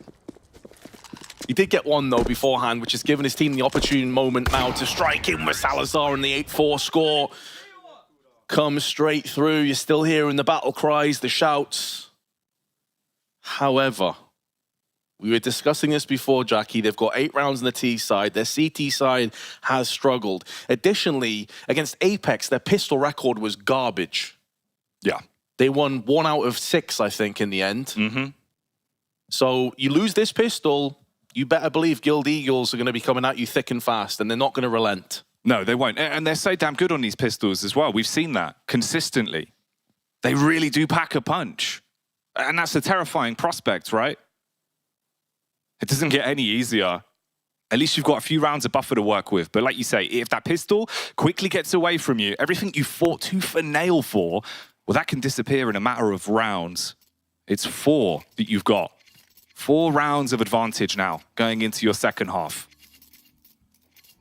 He did get one, though, beforehand, which has given his team the opportune moment now to strike in with Salazar, and the 8-4 score comes straight through. You're still hearing the battle cries, the shouts. However, we were discussing this before, Jackie. They've got 8 rounds on the T side. Their CT side has struggled. Additionally, against Apeks, their pistol record was garbage. Yeah. They won 1 out of 6, I think, in the end. So you lose this pistol, you better believe Guild Eagles are going to be coming at you thick and fast, and they're not going to relent. No, they won't. And they're so damn good on these pistols as well. We've seen that consistently. They really do pack a punch. And that's a terrifying prospect, right? It doesn't get any easier. At least you've got a few rounds of buffer to work with. But like you say, if that pistol quickly gets away from you, everything you fought tooth and nail for, well, that can disappear in a matter of rounds. It's 4 that you've got. 4 rounds of advantage now going into your second half.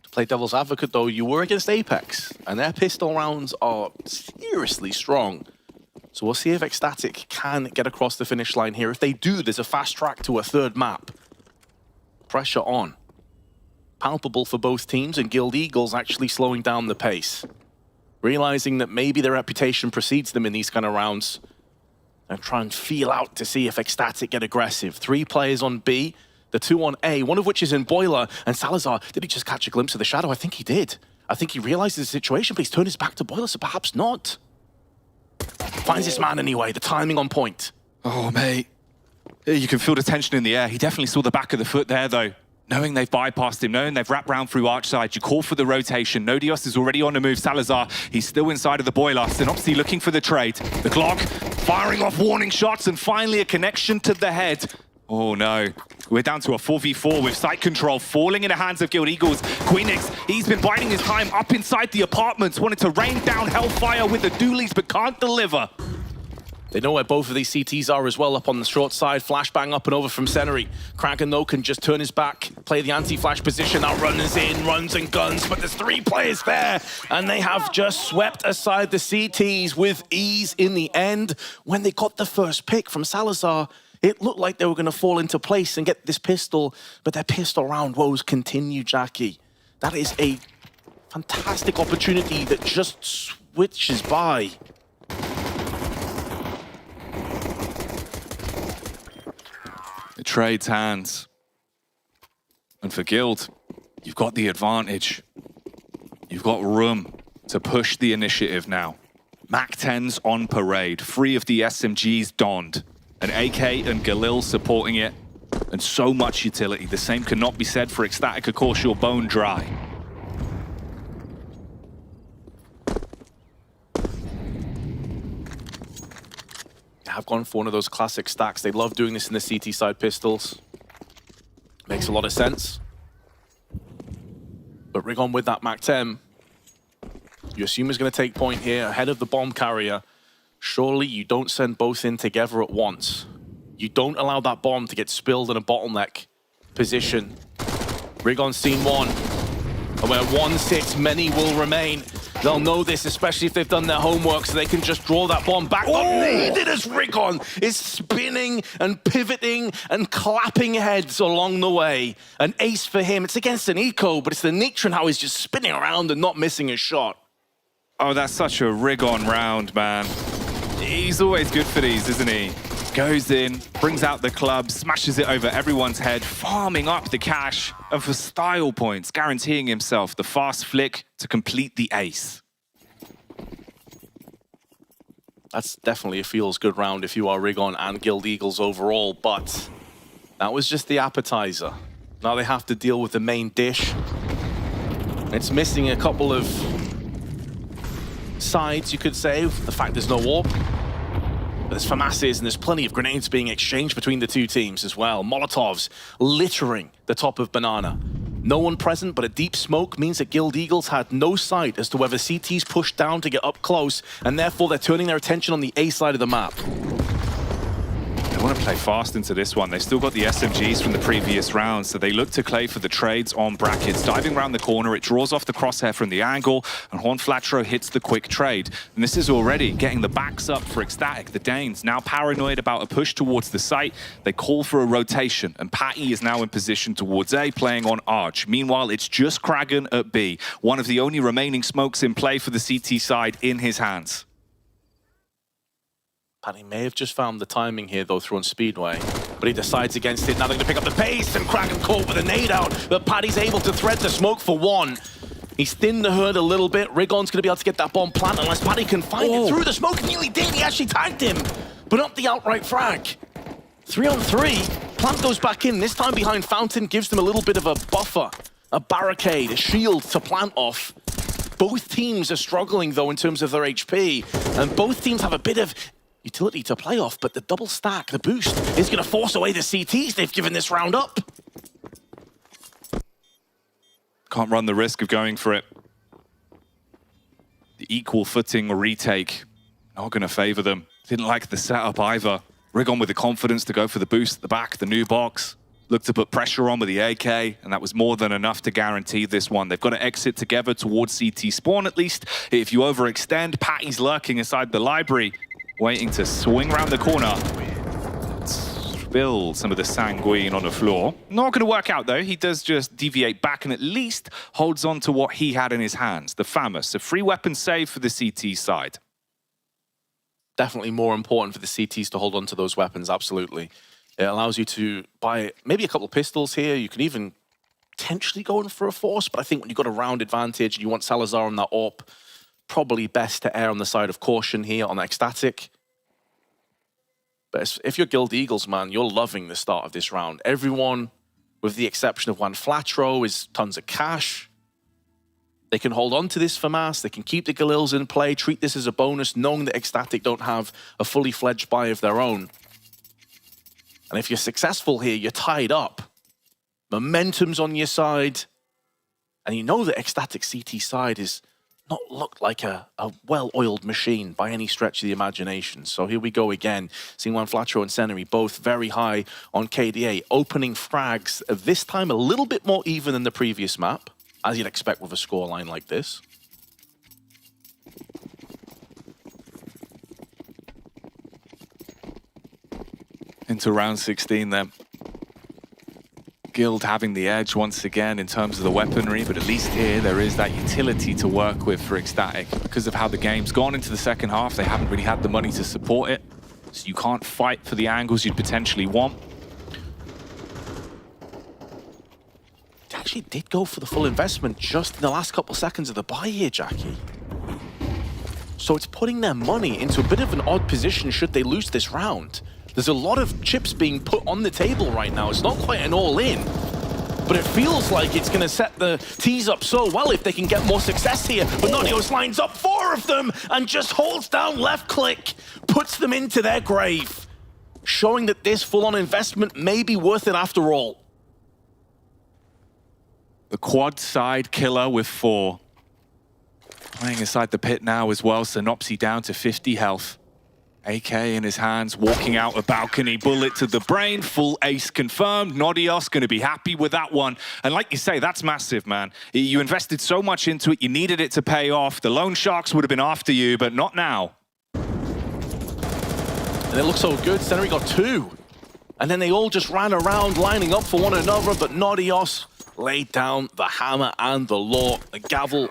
To play devil's advocate, though, you were against Apeks, and their pistol rounds are seriously strong. So we'll see if excl can get across the finish line here. If they do, there's a fast track to a 3rd map. Pressure on. Palpable for both teams, and Guild Eagles actually slowing down the pace. Realizing that maybe their reputation precedes them in these kind of rounds. And try and feel out to see if excl get aggressive. 3 players on B, the 2 on A, one of which is in Boiler. And Salazar, did he just catch a glimpse of the shadow? I think he did. I think he realized the situation, but he's turned his back to Boiler, so perhaps not. Finds his man anyway, the timing on point. Oh, mate. You can feel the tension in the air. He definitely saw the back of the foot there, though. Knowing they've bypassed him, knowing they've wrapped round through arch side, you call for the rotation. Nodios is already on the move. Salazar, he's still inside of the Boiler. Synopsy looking for the trade. The Glock firing off warning shots, and finally a connection to the head. Oh no, we're down to a 4v4 with site control falling in the hands of Guild Eagles. Queenix, he's been biding his time up inside the apartments, wanted to rain down hellfire with the dualies, but can't deliver. They know where both of these CTs are as well, up on the short side. Flashbang up and over from Senery. Kraken, though, can just turn his back, play the anti-flash position. Now runners in, runs and guns, but there's 3 players there. And they have just swept aside the CTs with ease in the end. When they got the first pick from Salazar, it looked like they were going to fall into place and get this pistol, but their pistol round woes continue, Jackie. That is a fantastic opportunity that just switches by. It trades hands. And for Guild, you've got the advantage. You've got room to push the initiative now. MAC-10's on parade, 3 of the SMGs donned. An AK and Galil supporting it, and so much utility. The same cannot be said for excl, of course, you're bone dry. Have gone for one of those classic stacks. They love doing this in the CT side pistols. Makes a lot of sense. But Rigon with that MAC-10. You assume he's going to take point here ahead of the bomb carrier. Surely you don't send both in together at once. You don't allow that bomb to get spilled in a bottleneck position. Rigon's seen one. And where one sits, many will remain. They'll know this, especially if they've done their homework, so they can just draw that bomb back. Needed as Rigon is spinning and pivoting and clapping heads along the way. An ace for him. It's against an eco, but it's the nature and how he's just spinning around and not missing a shot. Oh, that's such a Rigon round, man. He's always good for these, isn't he? Goes in, brings out the club, smashes it over everyone's head, farming up the cash, and for style points, guaranteeing himself the fast flick to complete the ace. That's definitely a feels good round if you are Rigon and Guild Eagles overall, but that was just the appetizer. Now they have to deal with the main dish. It's missing a couple of sides, you could say. The fact there's no warp. There's FAMASes and there's plenty of grenades being exchanged between the 2 teams as well. Molotovs littering the top of Banana. No one present, but a deep smoke means that Guild Eagles had no sight as to whether CT's pushed down to get up close, and therefore they're turning their attention on the A side of the map. They want to play fast into this one. They've still got the SMGs from the previous round, so they look to Clay for the trades on brackets. Diving around the corner, it draws off the crosshair from the angle, and Hornflatro hits the quick trade. And this is already getting the backs up for excl. The Danes now paranoid about a push towards the site. They call for a rotation, and Patty is now in position towards A, playing on Arch. Meanwhile, it's just Kragan at B, one of the only remaining smokes in play for the CT side in his hands. Patty may have just found the timing here, though, through on Speedway, but he decides against it. Now they're going to pick up the pace, and Kragan caught with a nade out, but Patty's able to thread the smoke for one. He's thinned the herd a little bit. Rigon's going to be able to get that bomb planted unless Patty can find it through the smoke. He nearly did. He actually tagged him, but not the outright frag. 3 on 3. Plant goes back in. This time behind Fountain gives them a little bit of a buffer, a barricade, a shield to plant off. Both teams are struggling, though, in terms of their HP, and both teams have a bit of utility to play off, but the double stack, the boost, is going to force away the CTs they've given this round up. Can't run the risk of going for it. The equal footing retake, not going to favor them. Didn't like the setup either. Rigon with the confidence to go for the boost at the back, the new box. Looked to put pressure on with the AK, and that was more than enough to guarantee this one. They've got to exit together towards CT spawn at least. If you overextend, Patty's lurking inside the library, waiting to swing around the corner. Spill some of the sanguine on the floor. Not going to work out, though. He does just deviate back and at least holds on to what he had in his hands. The FAMAS, a free weapon save for the CT side. Definitely more important for the CTs to hold on to those weapons, absolutely. It allows you to buy maybe a couple of pistols here. You can even potentially go in for a force, but I think when you've got a round advantage and you want Salazar on that AWP, probably best to err on the side of caution here on excl. But if you're Guild Eagles, man, you're loving the start of this round. Everyone, with the exception of Hornflatro, is tons of cash. They can hold on to this FAMAS. They can keep the Galils in play, treat this as a bonus, knowing that excl don't have a fully fledged buy of their own. And if you're successful here, you're tied up. Momentum's on your side. And you know that excl CT side is not looked like a well-oiled machine by any stretch of the imagination. So here we go again, seeing Hornflatro and Seneri both very high on KDA, opening frags, this time a little bit more even than the previous map, as you'd expect with a scoreline like this. Into round 16 then. Guild having the edge once again in terms of the weaponry, but at least here there is that utility to work with for excl. Because of how the game's gone into the second half, they haven't really had the money to support it, so you can't fight for the angles you'd potentially want. They actually did go for the full investment just in the last couple seconds of the buy here, Jackie. So it's putting their money into a bit of an odd position should they lose this round. There's a lot of chips being put on the table right now. It's not quite an all-in, but it feels like it's going to set the tees up so well if they can get more success here. But Nodios lines up 4 of them and just holds down left click, puts them into their grave, showing that this full-on investment may be worth it after all. The quad side killer with 4. Playing inside the pit now as well, Synopsy down to 50 health. AK in his hands, walking out a balcony, bullet to the brain, full ace confirmed. Nodios going to be happy with that one. And like you say, that's massive, man. You invested so much into it, you needed it to pay off. The Lone Sharks would have been after you, but not now. And it looks so good. Seneri got 2. And then they all just ran around lining up for one another, but Nodios laid down the hammer and the law. The gavel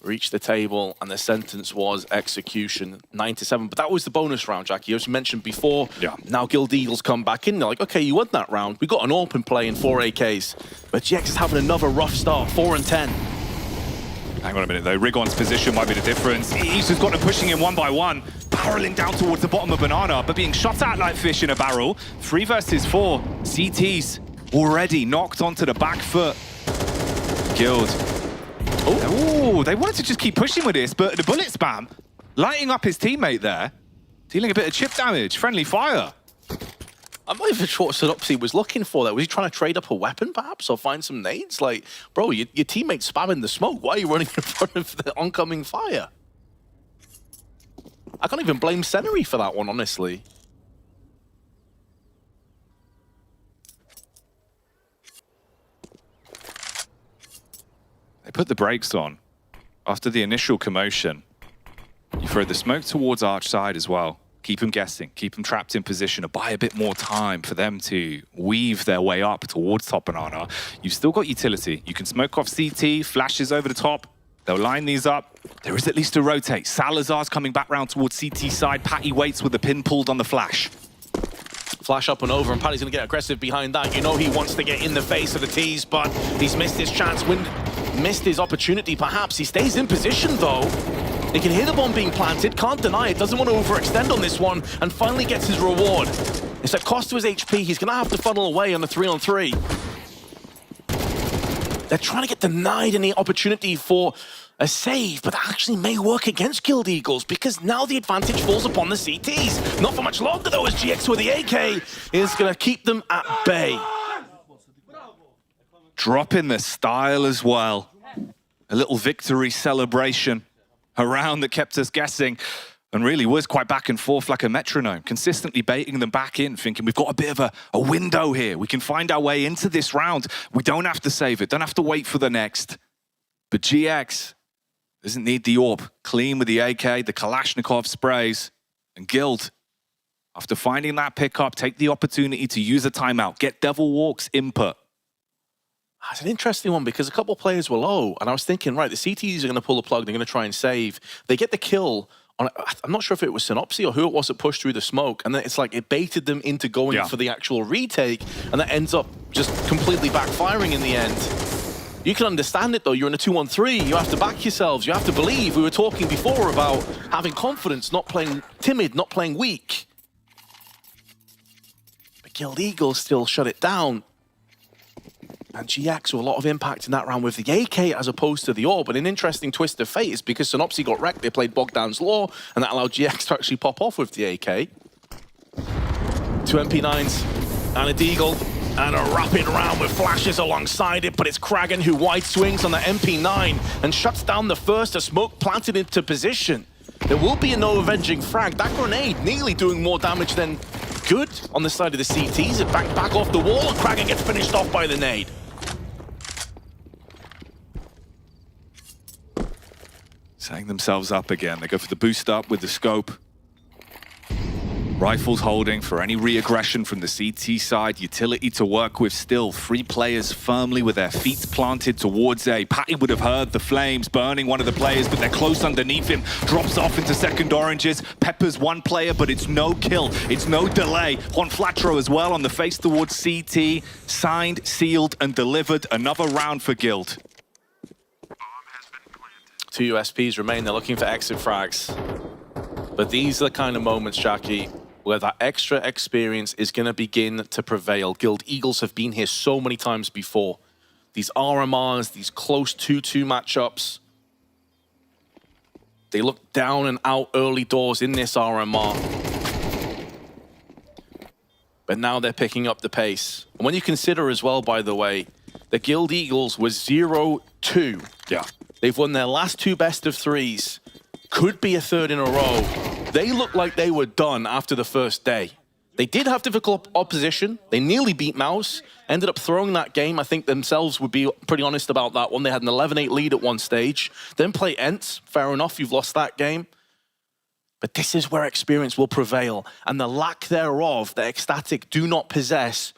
reached the table, and the sentence was execution, 9-7. But that was the bonus round, Jackie. As you mentioned before, now Guild Eagles come back in. They're like, okay, you won that round. We got an open play in 4 AKs. But GX is having another rough start, 4-10. Hang on a minute, though. Rigon's position might be the difference. He's just got him pushing him one by one, barreling down towards the bottom of Banana, but being shot at like fish in a barrel. 3 versus 4. CTs already knocked onto the back foot. Guild. Oh, they wanted to just keep pushing with this, but the bullet spam, lighting up his teammate there, dealing a bit of chip damage, friendly fire. I'm not even sure what Synopsy was looking for there. Was he trying to trade up a weapon, perhaps, or find some nades? Like, bro, your teammate's spamming the smoke. Why are you running in front of the oncoming fire? I can't even blame Seneri for that one, honestly. They put the brakes on after the initial commotion. You throw the smoke towards Arch side as well. Keep them guessing, keep them trapped in position, or buy a bit more time for them to weave their way up towards top banana. You've still got utility. You can smoke off CT, flashes over the top. They'll line these up. There is at least a rotate. Salazar's coming back round towards CT side. Patty waits with the pin pulled on the flash. Flash up and over, and Patty's going to get aggressive behind that. You know he wants to get in the face of the T's, but he's missed his chance, missed his opportunity perhaps. He stays in position though. He can hear the bomb being planted, can't deny it, doesn't want to overextend on this one, and finally gets his reward. It's a cost to his HP. He's going to have to funnel away on the 3-on-3. They're trying to get denied any opportunity for a save, but that actually may work against Guild Eagles because now the advantage falls upon the CTs. Not for much longer though, as GX with the AK is going to keep them at bay. Dropping the style as well. A little victory celebration. A round that kept us guessing and really was quite back and forth like a metronome, consistently baiting them back in, thinking we've got a bit of a window here. We can find our way into this round. We don't have to save it, don't have to wait for the next. But GX doesn't need the AWP. Clean with the AK, the Kalashnikov sprays, and Guild, after finding that pickup, take the opportunity to use a timeout, get Devil Walk's input. It's an interesting one because a couple of players were low, and I was thinking, right, the CTs are going to pull the plug, they're going to try and save. They get the kill on, I'm not sure if it was Synopsy or who it was that pushed through the smoke, and then it's like it baited them into going for the actual retake, and that ends up just completely backfiring in the end. You can understand it though, you're in a 2-on-3, you have to back yourselves, you have to believe. We were talking before about having confidence, not playing timid, not playing weak. But Guild Eagles still shut it down. And GX with a lot of impact in that round with the AK as opposed to the AWP. But an interesting twist of fate is because Synopsy got wrecked, they played Bogdan's Law, and that allowed GX to actually pop off with the AK. 2 MP9s and a Deagle, and a rapid round with flashes alongside it, but it's Kragan who wide swings on the MP9 and shuts down the first, a smoke planted into position. There will be a no avenging frag. That grenade nearly doing more damage than good on the side of the CTs. It back off the wall, and Kragan gets finished off by the nade. Setting themselves up again. They go for the boost up with the scope. Rifles holding for any re-aggression from the CT side. Utility to work with still. 3 players firmly with their feet planted towards A. Patty would have heard the flames burning one of the players, but they're close underneath him. Drops off into second oranges. Peppers one player, but it's no kill. It's no delay. Juan Flatro as well on the face towards CT. Signed, sealed, and delivered. Another round for Guild. 2 USPs remain. They're looking for exit frags. But these are the kind of moments, Jackie, where that extra experience is going to begin to prevail. Guild Eagles have been here so many times before. These RMRs, these close 2-2 matchups. They look down and out early doors in this RMR. But now they're picking up the pace. And when you consider as well, by the way, the Guild Eagles was 0-2. Yeah. They've won their last 2 best-of-3s. Could be a 3rd in a row. They looked like they were done after the first day. They did have difficult opposition. They nearly beat MOUZ. Ended up throwing that game. I think themselves would be pretty honest about that one. They had an 11-8 lead at one stage. Then play ENCE. Fair enough, you've lost that game. But this is where experience will prevail. And the lack thereof that excl do not possess,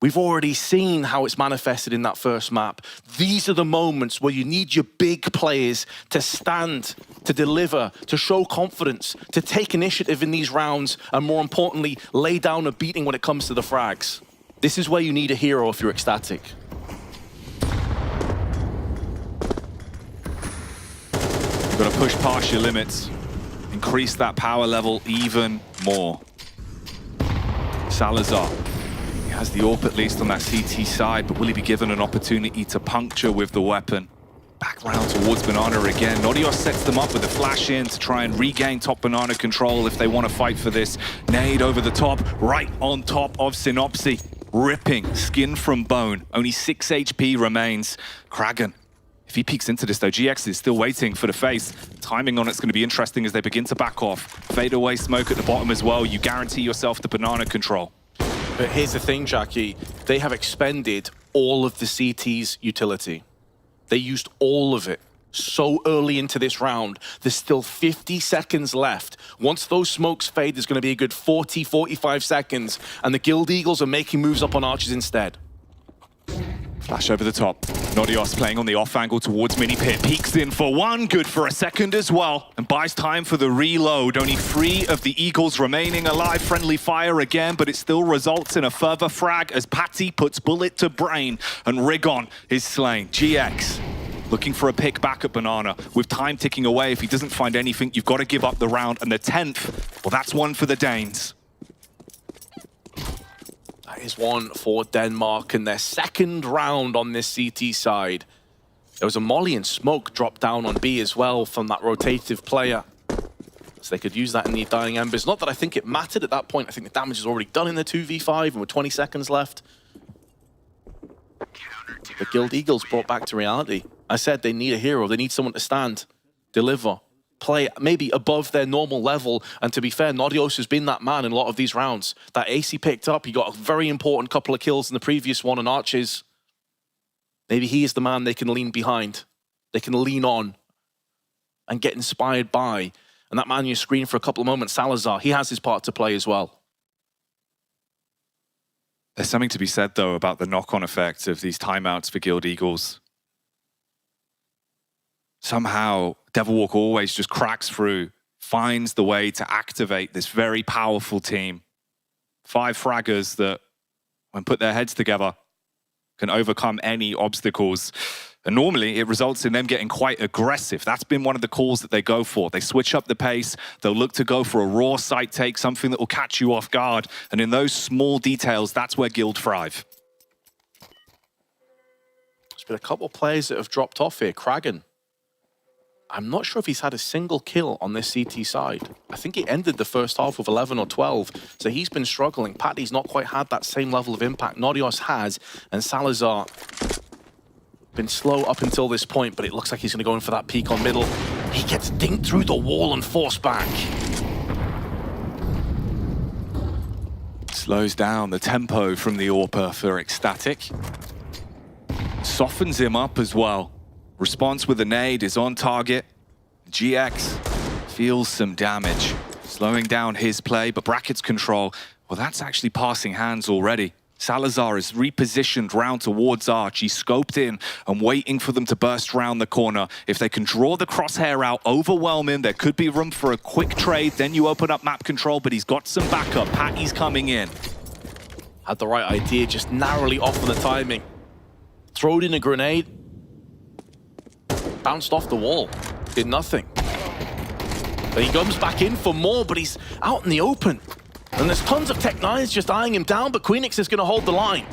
we've already seen how it's manifested in that first map. These are the moments where you need your big players to stand, to deliver, to show confidence, to take initiative in these rounds, and more importantly, lay down a beating when it comes to the frags. This is where you need a hero if you're excl. You've got to push past your limits, increase that power level even more. Salazar. Has the AWP at least on that CT side, but will he be given an opportunity to puncture with the weapon? Back round towards Banana again. Nodios sets them up with a flash in to try and regain top Banana control if they want to fight for this. Nade over the top, right on top of Synopsy. Ripping, skin from bone. Only 6 HP remains. Kragan, If he peeks into this though, GX is still waiting for the face. Timing on it's going to be interesting as they begin to back off. Fade away smoke at the bottom as well. You guarantee yourself the banana control. But here's the thing, Jackie. They have expended all of the CT's utility. They used all of it so early into this round. There's still 50 seconds left. Once those smokes fade, there's going to be a good 40, 45 seconds. And the Guild Eagles are making moves up on Archers instead. Flash over the top. Nodios playing on the off angle towards Mini Pit. Peeks in for one, good for a second as well. And buys time for the reload. Only 3 of the Eagles remaining alive. Friendly fire again, but it still results in a further frag as Patty puts bullet to brain. And Rigon is slain. GX looking for a pick back at Banana. With time ticking away, if he doesn't find anything, you've got to give up the round. And the 10th, well, that's one for the Danes. That is one for Denmark in their second round on this CT side. There was a molly and smoke drop down on B as well from that rotative player. So they could use that in the dying embers. Not that I think it mattered at that point. I think the damage is already done in the 2v5 and with 20 seconds left. The Guild Eagles brought back to reality. I said they need a hero. They need someone to stand, deliver, play maybe above their normal level. And to be fair, Nodios has been that man in a lot of these rounds. That ace he picked up, he got a very important couple of kills in the previous one on Archers. Maybe he is the man they can lean behind. They can lean on and get inspired by. And that man on your screen for a couple of moments, Salazar, he has his part to play as well. There's something to be said, though, about the knock-on effect of these timeouts for Guild Eagles. Somehow, Devilwalk always just cracks through, finds the way to activate this very powerful team. 5 fraggers that, when put their heads together, can overcome any obstacles. And normally, it results in them getting quite aggressive. That's been one of the calls that they go for. They switch up the pace. They'll look to go for a raw site take, something that will catch you off guard. And in those small details, that's where Guild thrive. There's been a couple of players that have dropped off here. Kragan. I'm not sure if he's had a single kill on this CT side. I think he ended the first half with 11 or 12, so he's been struggling. Patty's not quite had that same level of impact. Nodios has, and Salazar been slow up until this point, but it looks like he's going to go in for that peek on middle. He gets dinked through the wall and forced back. Slows down the tempo from the AWPer for excl. Softens him up as well. Response with a nade is on target. GX feels some damage, slowing down his play, but Bracket's control, well, that's actually passing hands already. Salazar is repositioned round towards Arch. He's scoped in and waiting for them to burst round the corner. If they can draw the crosshair out, overwhelm him, there could be room for a quick trade. Then you open up map control, but he's got some backup. Patty's coming in. Had the right idea, just narrowly off on the timing. Throwed in a grenade. Bounced off the wall. Did nothing. But he comes back in for more, but he's out in the open. And there's tons of Tech9s just eyeing him down, but Queenix is going to hold the line.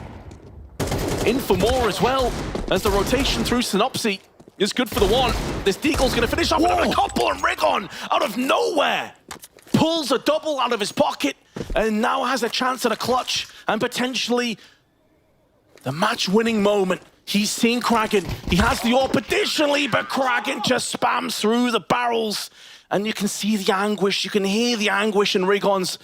In for more as well, as the rotation through Synopsy is good for the one. This Deagle's going to finish off with a couple, and Rigon, out of nowhere, pulls a double out of his pocket, and now has a chance at a clutch, and potentially the match-winning moment. He's seen Kragan. He has the AWP additionally, but Kragan just spams through the barrels. And you can see the anguish, you can hear the anguish in Rigon's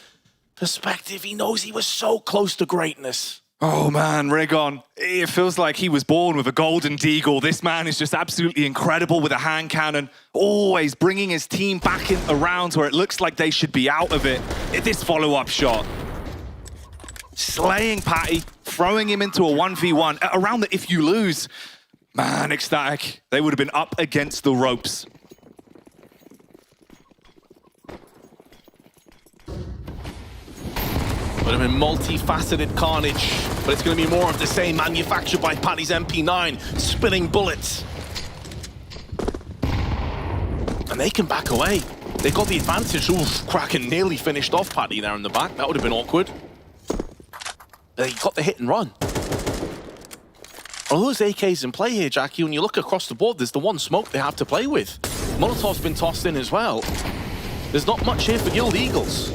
perspective. He knows he was so close to greatness. Oh man, Rigon. It feels like he was born with a golden deagle. This man is just absolutely incredible with a hand cannon. Always bringing his team back in around where it looks like they should be out of it. This follow-up shot. Slaying Patty, throwing him into a 1v1. Around the if you lose, man, excl, they would have been up against the ropes. Would have been multifaceted carnage, but it's going to be more of the same, manufactured by Patty's MP9, spinning bullets. And they can back away. They got the advantage. Oof, Kraken nearly finished off Patty there in the back. That would have been awkward. They got the hit and run. All those AKs in play here, Jackie, when you look across the board, there's the one smoke they have to play with. Molotov's been tossed in as well. There's not much here for Guild Eagles.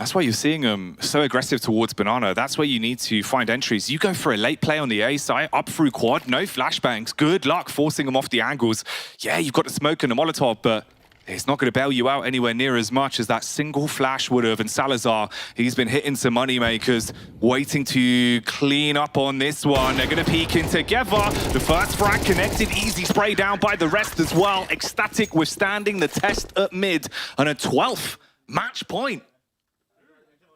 That's why you're seeing them so aggressive towards Banana. That's where you need to find entries. You go for a late play on the A side, up through quad, no flashbangs. Good luck forcing them off the angles. Yeah, you've got the smoke and the Molotov, but it's not going to bail you out anywhere near as much as that single flash would have. And Salazar, he's been hitting some moneymakers, waiting to clean up on this one. They're going to peek in together. The first frag connected, easy spray down by the rest as well. excl withstanding the test at mid and a 12th match point.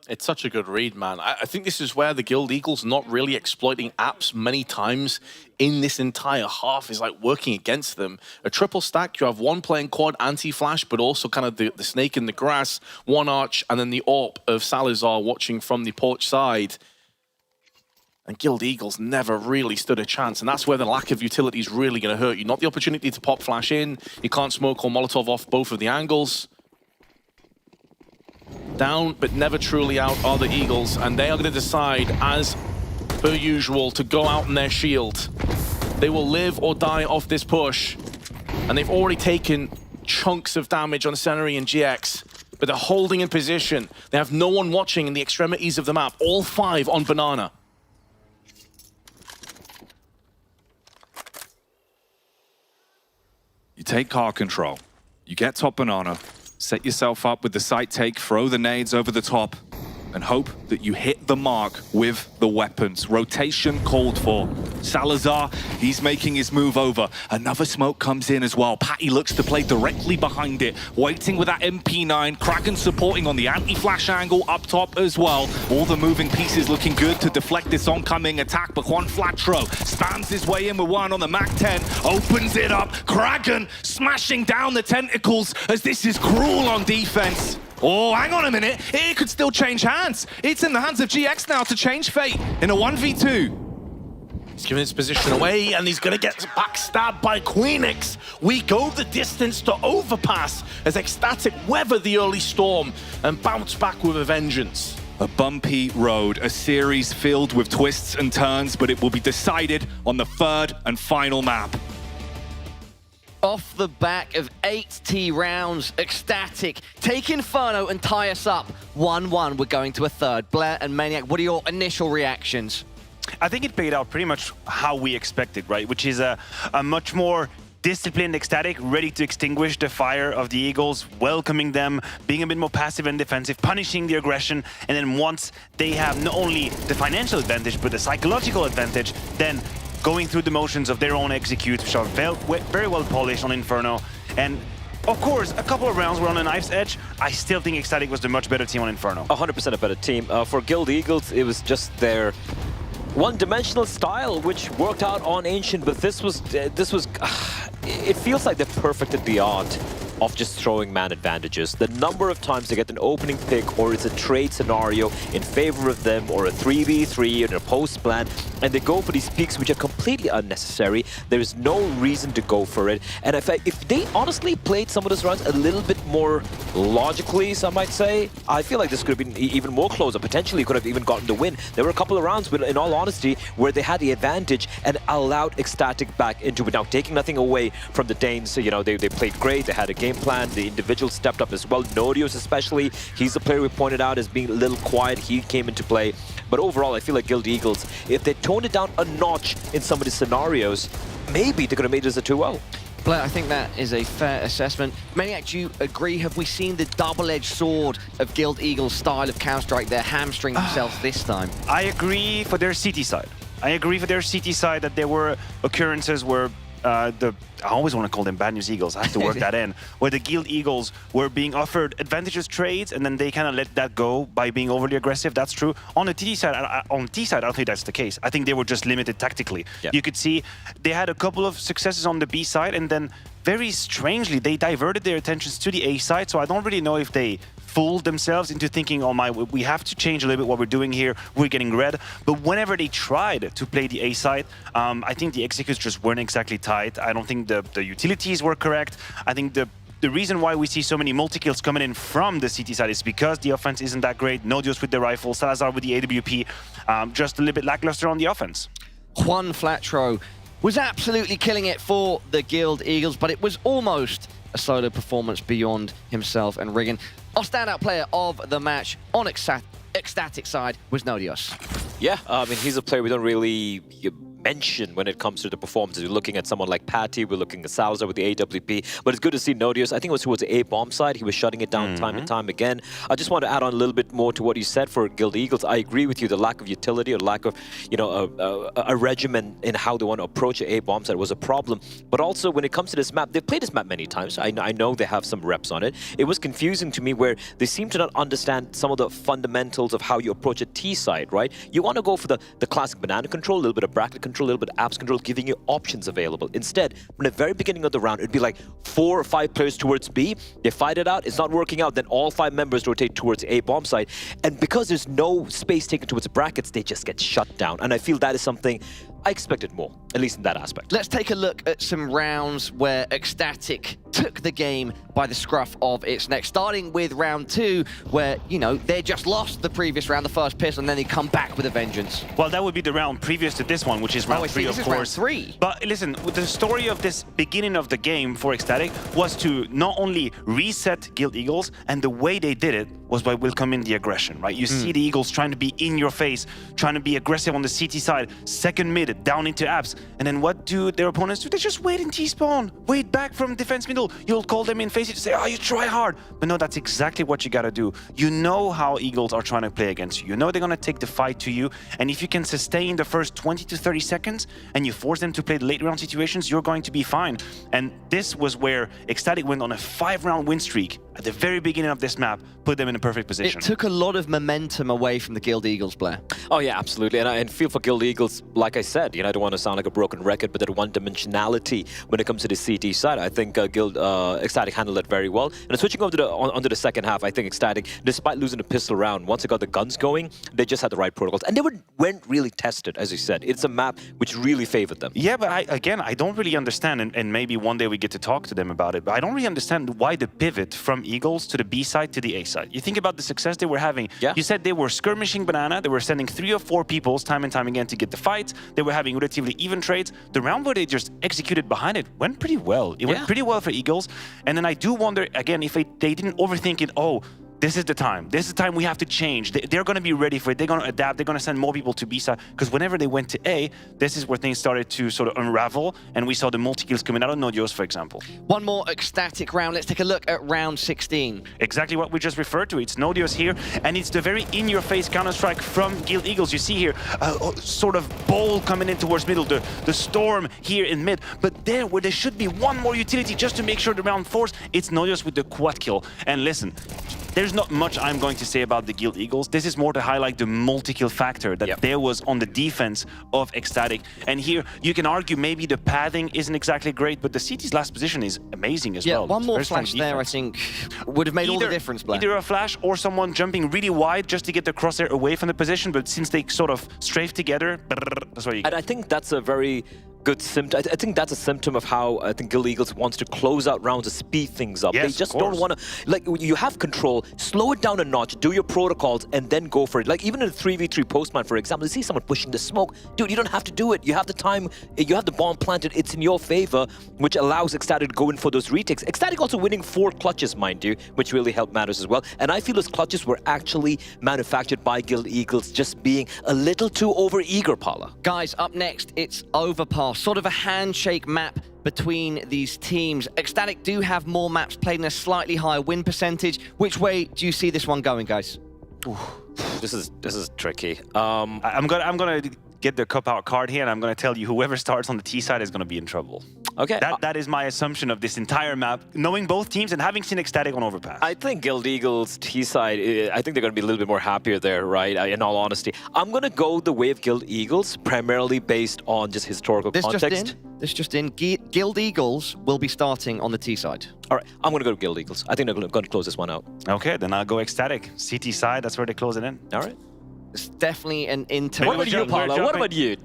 It's such a good read, man. I think this is where the Guild Eagles not really exploiting apps many times in this entire half is like working against them. A triple stack, you have one playing quad anti-flash, but also kind of the snake in the grass, one arch, and then the AWP of Salazar watching from the porch side. And Guild Eagles never really stood a chance, and that's where the lack of utility is really going to hurt you. Not the opportunity to pop flash in, you can't smoke or Molotov off both of the angles. Down, but never truly out are the Eagles, and they are going to decide, as per usual, to go out in their shield. They will live or die off this push, and they've already taken chunks of damage on Seneri and GX, but they're holding in position. They have no one watching in the extremities of the map, all 5 on Banana. You take car control, you get top Banana, set yourself up with the sight take, throw the nades over the top, and hope that you hit the mark with the weapons. Rotation called for. Salazar, he's making his move over. Another smoke comes in as well. Patty looks to play directly behind it, waiting with that MP9. Kraken supporting on the anti-flash angle up top as well. All the moving pieces looking good to deflect this oncoming attack, but Juan Flatro spams his way in with one on the MAC-10, opens it up. Kraken smashing down the tentacles as this is cruel on defense. Oh, hang on a minute. It could still change hands. It's in the hands of GX now to change fate in a 1v2. He's giving his position away, and he's going to get backstabbed by Queenix. We go the distance to overpass as excl weather the early storm and bounce back with a vengeance. A bumpy road, a series filled with twists and turns, but it will be decided on the 3rd and final map. Off the back of 8 T rounds, excl take Inferno and tie us up 1-1. We're going to a 3rd. Blair and Maniac, what are your initial reactions? I think it played out pretty much how we expected, right? Which is a much more disciplined excl, ready to extinguish the fire of the Eagles, welcoming them, being a bit more passive and defensive, punishing the aggression, and then once they have not only the financial advantage, but the psychological advantage, then going through the motions of their own execute, which are very well polished on Inferno. And of course, a couple of rounds were on a knife's edge. I still think excl was the much better team on Inferno. 100% a better team. For Guild Eagles, it was just their one-dimensional style, which worked out on Ancient, but this was, it feels like they're perfected the art of just throwing man advantages. The number of times they get an opening pick, or it's a trade scenario in favor of them, or a 3v3 in a post plan, and they go for these peaks which are completely unnecessary. There is no reason to go for it. And if they honestly played some of those rounds a little bit more logically, some might say, I feel like this could have been even more closer. Potentially could have even gotten the win. There were a couple of rounds, in all honesty, where they had the advantage and allowed excl back into it. Now, taking nothing away from the Danes, you know, they played great. They had a game plan. The individuals stepped up as well. Nodios especially, he's the player we pointed out as being a little quiet. He came into play. But overall, I feel like Guild Eagles, if they toned it down a notch in some of the scenarios, maybe they could have made this a 2-0. Blair, I think that is a fair assessment. Maniac, do you agree? Have we seen the double-edged sword of Guild Eagles' style of Counter-Strike? They're hamstring themselves this time. I agree for their CT side. I agree for their CT side that there were occurrences where I always want to call them Bad News Eagles. I have to work that in. Where the Guild Eagles were being offered advantageous trades, and then they kind of let that go by being overly aggressive. That's true. On the TD side, on T side, I don't think that's the case. I think they were just limited tactically. Yeah. You could see they had a couple of successes on the B side, and then very strangely, they diverted their attentions to the A side. So I don't really know if they fooled themselves into thinking, oh my, we have to change a little bit what we're doing here. We're getting red. But whenever they tried to play the A side, I think the executes just weren't exactly tight. I don't think the utilities were correct. I think the reason why we see so many multi-kills coming in from the CT side is because the offense isn't that great. Nodios with the rifle, Salazar with the AWP, just a little bit lackluster on the offense. Juan Flatro, was absolutely killing it for the Guild Eagles, but it was almost a solo performance beyond himself and Riggin. Our standout player of the match on excl side was Nodios. Yeah, I mean, he's a player we don't really mention when it comes to the performances. We're looking at someone like Patty, we're looking at Salazar with the AWP, but it's good to see Nodios. I think it was towards the A-bomb side. He was shutting it down time and time again. I just want to add on a little bit more to what you said for Guild Eagles. I agree with you, the lack of utility or lack of, you know, a regimen in how they want to approach the A-bomb side was a problem. But also when it comes to this map, they've played this map many times. I know they have some reps on it. It was confusing to me where they seem to not understand some of the fundamentals of how you approach a T side, right? You want to go for the classic banana control, a little bit of bracket control, a little bit of apps control, giving you options available. Instead, from the very beginning of the round, it'd be like 4 or 5 players towards B. They fight it out. It's not working out. Then all 5 members rotate towards A bomb side. And because there's no space taken towards the brackets, they just get shut down. And I feel that is something I expected more, at least in that aspect. Let's take a look at some rounds where excl took the game by the scruff of its neck, starting with round 2, where, you know, they just lost the previous round, the first pistol, and then they come back with a vengeance. Well, that would be the round previous to this one, which is round 3, of course. Round 3. But listen, the story of this beginning of the game for excl was to not only reset Guild Eagles, and the way they did it was by welcoming the aggression, right? You see the Eagles trying to be in your face, trying to be aggressive on the CT side, second mid, down into apps. And then what do their opponents do? They just wait in T-spawn, wait back from defense middle. You'll call them in, face it, to say, oh, you try hard. But no, that's exactly what you gotta do. You know how Eagles are trying to play against you. You know they're gonna take the fight to you. And if you can sustain the first 20 to 30 seconds and you force them to play the late round situations, you're going to be fine. And this was where excl went on a 5-round win streak at the very beginning of this map, put them in a perfect position. It took a lot of momentum away from the Guild Eagles, Blair. Oh yeah, absolutely. And I feel for Guild Eagles, like I said, you know, I don't want to sound like a broken record, but that one-dimensionality when it comes to the CT side, I think excl handled it very well. And switching over to onto the second half, I think excl, despite losing the pistol round, once they got the guns going, they just had the right protocols. And they weren't really tested, as you said. It's a map which really favored them. Yeah, but I don't really understand, and maybe one day we get to talk to them about it, but I don't really understand why the pivot from Eagles to the B side to the A side. You think about the success they were having. Yeah. You said they were skirmishing banana, they were sending 3 or 4 peoples time and time again to get the fights, they were having relatively even trades. The round where they just executed behind it went pretty well. It went pretty well for Eagles. And then I do wonder, again, if they didn't overthink it, oh, this is the time. This is the time we have to change. They're going to be ready for it. They're going to adapt. They're going to send more people to B side. Because whenever they went to A, this is where things started to sort of unravel. And we saw the multi-kills coming out of Nodios, for example. One more excl round. Let's take a look at round 16. Exactly what we just referred to. It's Nodios here. And it's the very in-your-face Counter-Strike from Guild Eagles. You see here, sort of ball coming in towards middle. The storm here in mid. But there, where there should be one more utility just to make sure the round force, it's Nodios with the quad kill. And listen, there's not much I'm going to say about the Guild Eagles. This is more to highlight the multi-kill factor that there was on the defense of excl. And here, you can argue maybe the pathing isn't exactly great, but the CT's last position is amazing as well. Yeah, one more flash there, I think, would have made all the difference, Blair. Either a flash or someone jumping really wide just to get the crosshair away from the position, but since they sort of strafe together, that's what you get. And I think that's a very good symptom. I think that's a symptom of how I think Guild Eagles wants to close out rounds to speed things up. Yes, they just don't want to, like, you have control, slow it down a notch, do your protocols, and then go for it. Like, even in a 3v3 postman, for example, you see someone pushing the smoke. Dude, you don't have to do it. You have the time, you have the bomb planted, it's in your favor, which allows excl to go in for those retakes. excl also winning 4 clutches, mind you, which really helped matters as well. And I feel those clutches were actually manufactured by Guild Eagles just being a little too over-eager, Paula. Guys, up next, it's Overpass. Sort of a handshake map between these teams. excl do have more maps played in a slightly higher win percentage. Which way do you see this one going, guys? Ooh, this is tricky. I'm gonna get the cop-out card here, and I'm gonna tell you whoever starts on the T side is gonna be in trouble. Okay. That is my assumption of this entire map, knowing both teams and having seen excl on Overpass. I think Guild Eagles T side, I think they're going to be a little bit more happier there, right? In all honesty. I'm going to go the way of Guild Eagles, primarily based on just historical context. This just in. Guild Eagles will be starting on the T side. All right, I'm going to go to Guild Eagles. I think they're going to close this one out. Okay, then I'll go excl. CT side, that's where they close it in. All right. It's definitely an inter. What about you, Paula? What about you?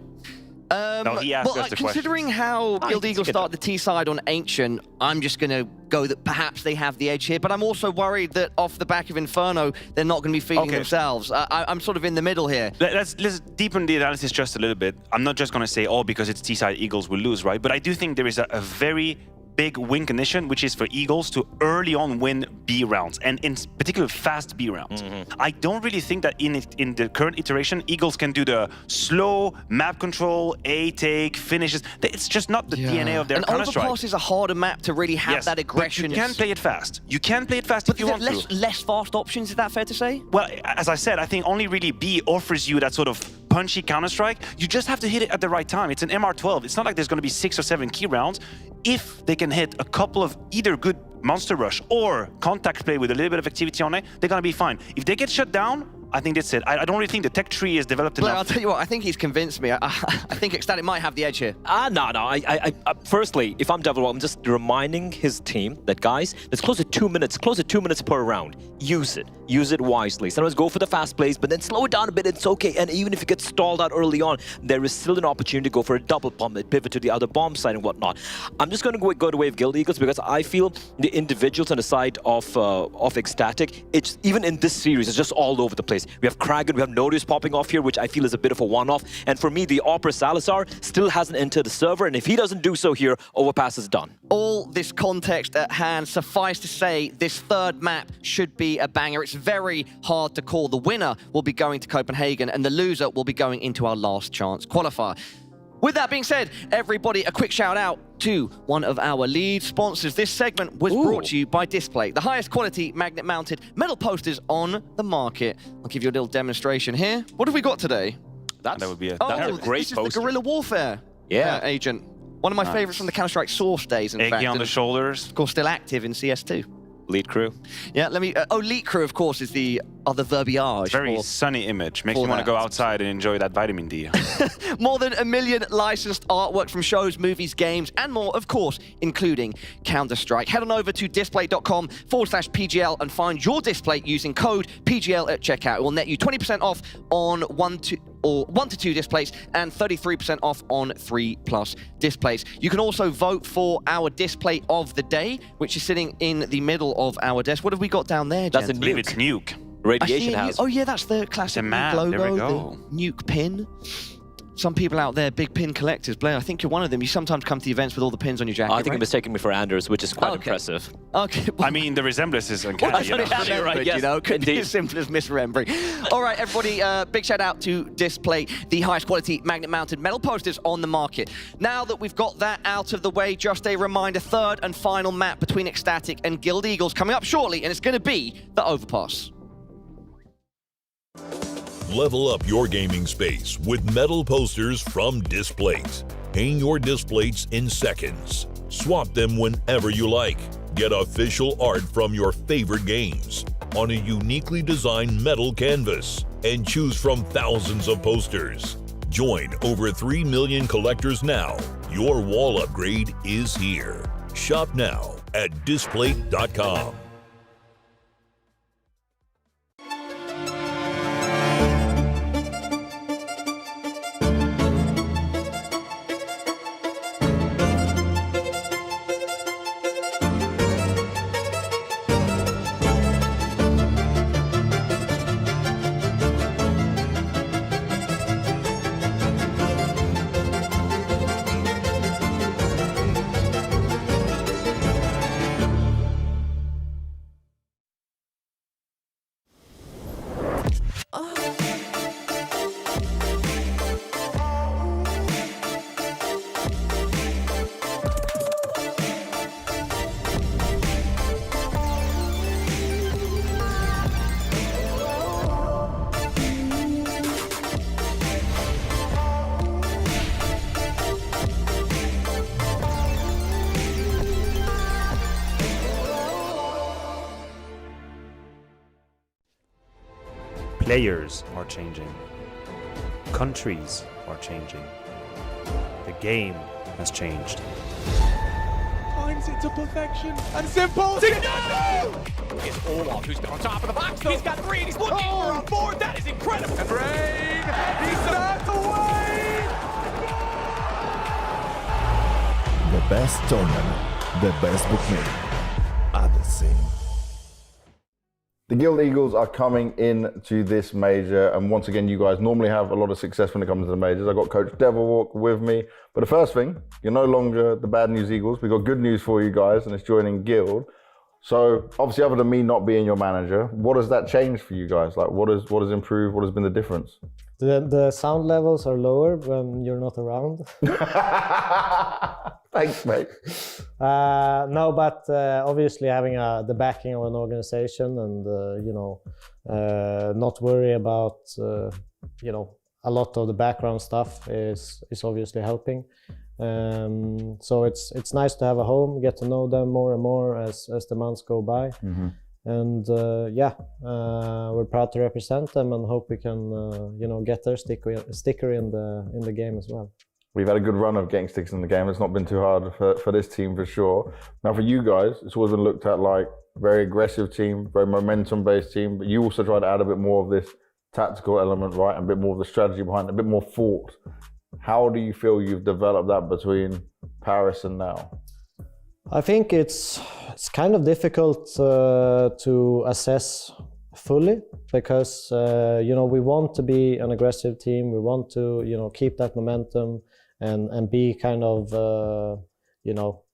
No, he asked us the considering how Guild Eagles start the T side on Ancient, I'm just going to go that perhaps they have the edge here, but I'm also worried that off the back of Inferno, they're not going to be feeding themselves. I'm sort of in the middle here. Let's deepen the analysis just a little bit. I'm not just going to say, oh, because it's T-side, Eagles will lose, right? But I do think there is a very big win condition, which is for Eagles to early on win B rounds, and in particular fast B rounds. I don't really think that in the current iteration, Eagles can do the slow map control, A take, finishes. It's just not the DNA of their Counter-Strike. And Overpass is a harder map to really have that aggression. But you can play it fast. You can play it fast if you want to. Less fast options, is that fair to say? Well, as I said, I think only really B offers you that sort of punchy Counter-Strike. You just have to hit it at the right time. It's an MR12. It's not like there's going to be 6 or 7 key rounds. If they can hit a couple of either good monster rush or contact play with a little bit of activity on it, they're going to be fine. If they get shut down, I think that's it. I don't really think the tech tree is developed enough. I'll tell you what, I think he's convinced me. I think excl might have the edge here. No. Firstly, if I'm Devil, I'm just reminding his team that, guys, it's close to 2 minutes, per round. Use it. Use it wisely. Sometimes go for the fast plays, but then slow it down a bit, it's okay. And even if you get stalled out early on, there is still an opportunity to go for a double bomb, pivot to the other bomb side and whatnot. I'm just going to go the way of Guild Eagles because I feel the individuals on the side of excl, it's even in this series, it's just all over the place. We have Kragan, we have Nodus popping off here, which I feel is a bit of a one-off. And for me, the Opera Salazar still hasn't entered the server, and if he doesn't do so here, Overpass is done. All this context at hand, suffice to say, this third map should be a banger. It's very hard to call. The winner will be going to Copenhagen, and the loser will be going into our last chance qualifier. With that being said, everybody, a quick shout out to one of our lead sponsors. This segment was brought to you by Display, the highest quality magnet-mounted metal posters on the market. I'll give you a little demonstration here. What have we got today? That would be a this great poster. is the Guerrilla Warfare agent. One of my favorites from the Counter-Strike Source days, in fact. Eggy on the shoulders. Of course, still active in CS2. Lead crew. Yeah, let me... Elite crew, of course, is the other verbiage. Very sunny image. Makes you want to go outside and enjoy that vitamin D. More than 1 million licensed artwork from shows, movies, games, and more, of course, including Counter-Strike. Head on over to display.com/PGL and find your display using code PGL at checkout. It will net you 20% off on 1 to 2 displays and 33% off on 3+ displays. You can also vote for our display of the day, which is sitting in the middle of our desk. What have we got down there, That's gents? a nuke. It's nuke. Radiation has. Oh yeah, that's the classic logo, there we go. the nuke pin. Some people out there, big pin collectors. Blair, I think you're one of them. You sometimes come to the events with all the pins on your jacket. I think right? you're mistaking me for Anders, which is quite impressive. Okay. Well, I mean, the resemblance is uncanny. Could be as simple as misremembering. All right, everybody, big shout out to Display, the highest quality magnet-mounted metal posters on the market. Now that we've got that out of the way, just a reminder, third and final map between excl and Guild Eagles coming up shortly, and it's going to be the Overpass. Level up your gaming space with metal posters from Displays. Hang your displays in seconds. Swap them whenever you like. Get official art from your favorite games on a uniquely designed metal canvas and choose from thousands of posters. Join over 3 million collectors now. Your wall upgrade is here. Shop now at display.com. Players are changing. Countries are changing. The game has changed. Finds it to perfection. And simple. It's Olaf who's been on top of the box. He's got 3 and he's looking for a 4. That is incredible. And Rain, he's that away. best tournament, the best bookmaker at the scene. The Guild Eagles are coming into this major, and once again, you guys normally have a lot of success when it comes to the majors. I've got Coach Devilwalk with me, but the first thing, you're no longer the Bad News Eagles. We've got good news for you guys, and it's joining Guild. So obviously, other than me not being your manager, what has that changed for you guys? Like, what has improved? What has been the difference? The sound levels are lower when you're not around. Thanks, mate. No, but obviously having the backing of an organization and not worry about a lot of the background stuff is obviously helping. So it's nice to have a home, get to know them more and more as the months go by. Mm-hmm. And we're proud to represent them and hope we can get their sticker in the game as well. We've had a good run of getting stickers in the game. It's not been too hard for this team for sure. Now for you guys, it's always been looked at like very aggressive team, very momentum-based team, but you also try to add a bit more of this tactical element, right? And a bit more of the strategy behind it, a bit more thought. How do you feel you've developed that between Paris and now? I think it's kind of difficult to assess fully because we want to be an aggressive team. We want to keep that momentum and be kind of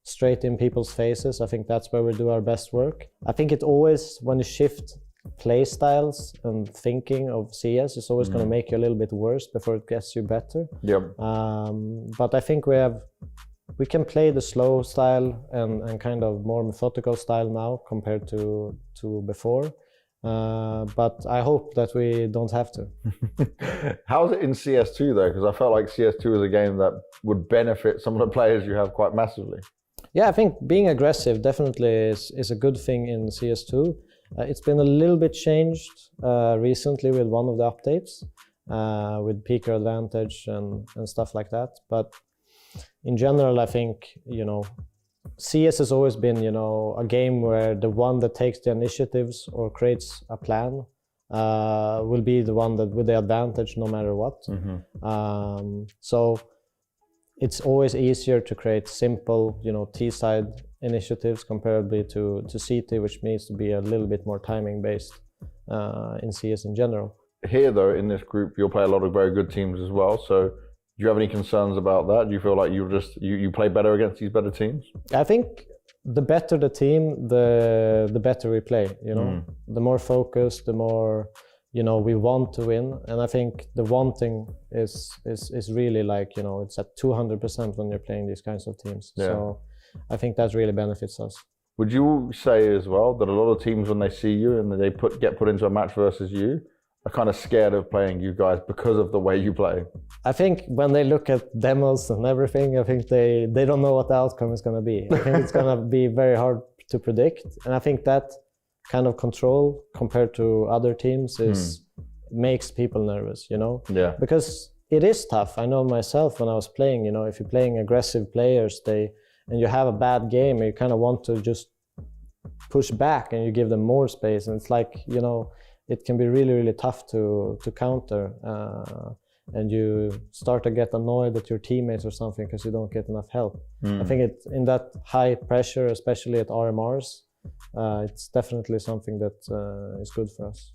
straight in people's faces. I think that's where we do our best work. I think it always, when you shift play styles and thinking of CS, it's always going to make you a little bit worse before it gets you better. Yep. But I think we can play the slow style and kind of more methodical style now compared to before. But I hope that we don't have to. How's it in CS2 though? Because I felt like CS2 is a game that would benefit some of the players you have quite massively. Yeah, I think being aggressive definitely is a good thing in CS2. It's been a little bit changed recently with one of the updates, with peaker advantage and stuff like that. But in general, I think, CS has always been, a game where the one that takes the initiatives or creates a plan will be the one that with the advantage no matter what. Mm-hmm. So it's always easier to create simple, T-side initiatives comparably to CT, which needs to be a little bit more timing based in CS in general. Here though, in this group, you'll play a lot of very good teams as well. So do you have any concerns about that? Do you feel like you play better against these better teams? I think the better the team, the better we play, The more focused, the more, we want to win. And I think the wanting is really like, it's at 200% when you're playing these kinds of teams. Yeah. So I think that really benefits us. Would you say as well that a lot of teams, when they see you and they get put into a match versus you, are kind of scared of playing you guys because of the way you play? I think when they look at demos and everything, I think they don't know what the outcome is going to be. I think it's going to be very hard to predict. And I think that kind of control compared to other teams makes people nervous, Yeah. Because it is tough. I know myself when I was playing, if you're playing aggressive players, and you have a bad game, you kind of want to just push back and you give them more space. And it's like, it can be really, really tough to counter. And you start to get annoyed at your teammates or something because you don't get enough help. I think in that high pressure, especially at RMRs, it's definitely something that is good for us.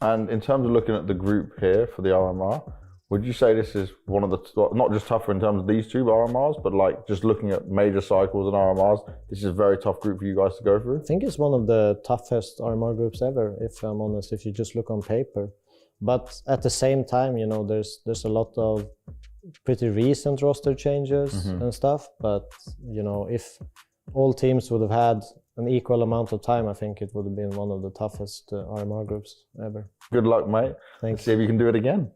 And in terms of looking at the group here for the RMR, would you say this is one of the, not just tougher in terms of these two RMRs, but like just looking at major cycles and RMRs, this is a very tough group for you guys to go through? I think it's one of the toughest RMR groups ever, if I'm honest, if you just look on paper. But at the same time, there's a lot of pretty recent roster changes and stuff. But, if all teams would have had an equal amount of time, I think it would have been one of the toughest RMR groups ever. Good luck, mate. Thanks. See if you can do it again.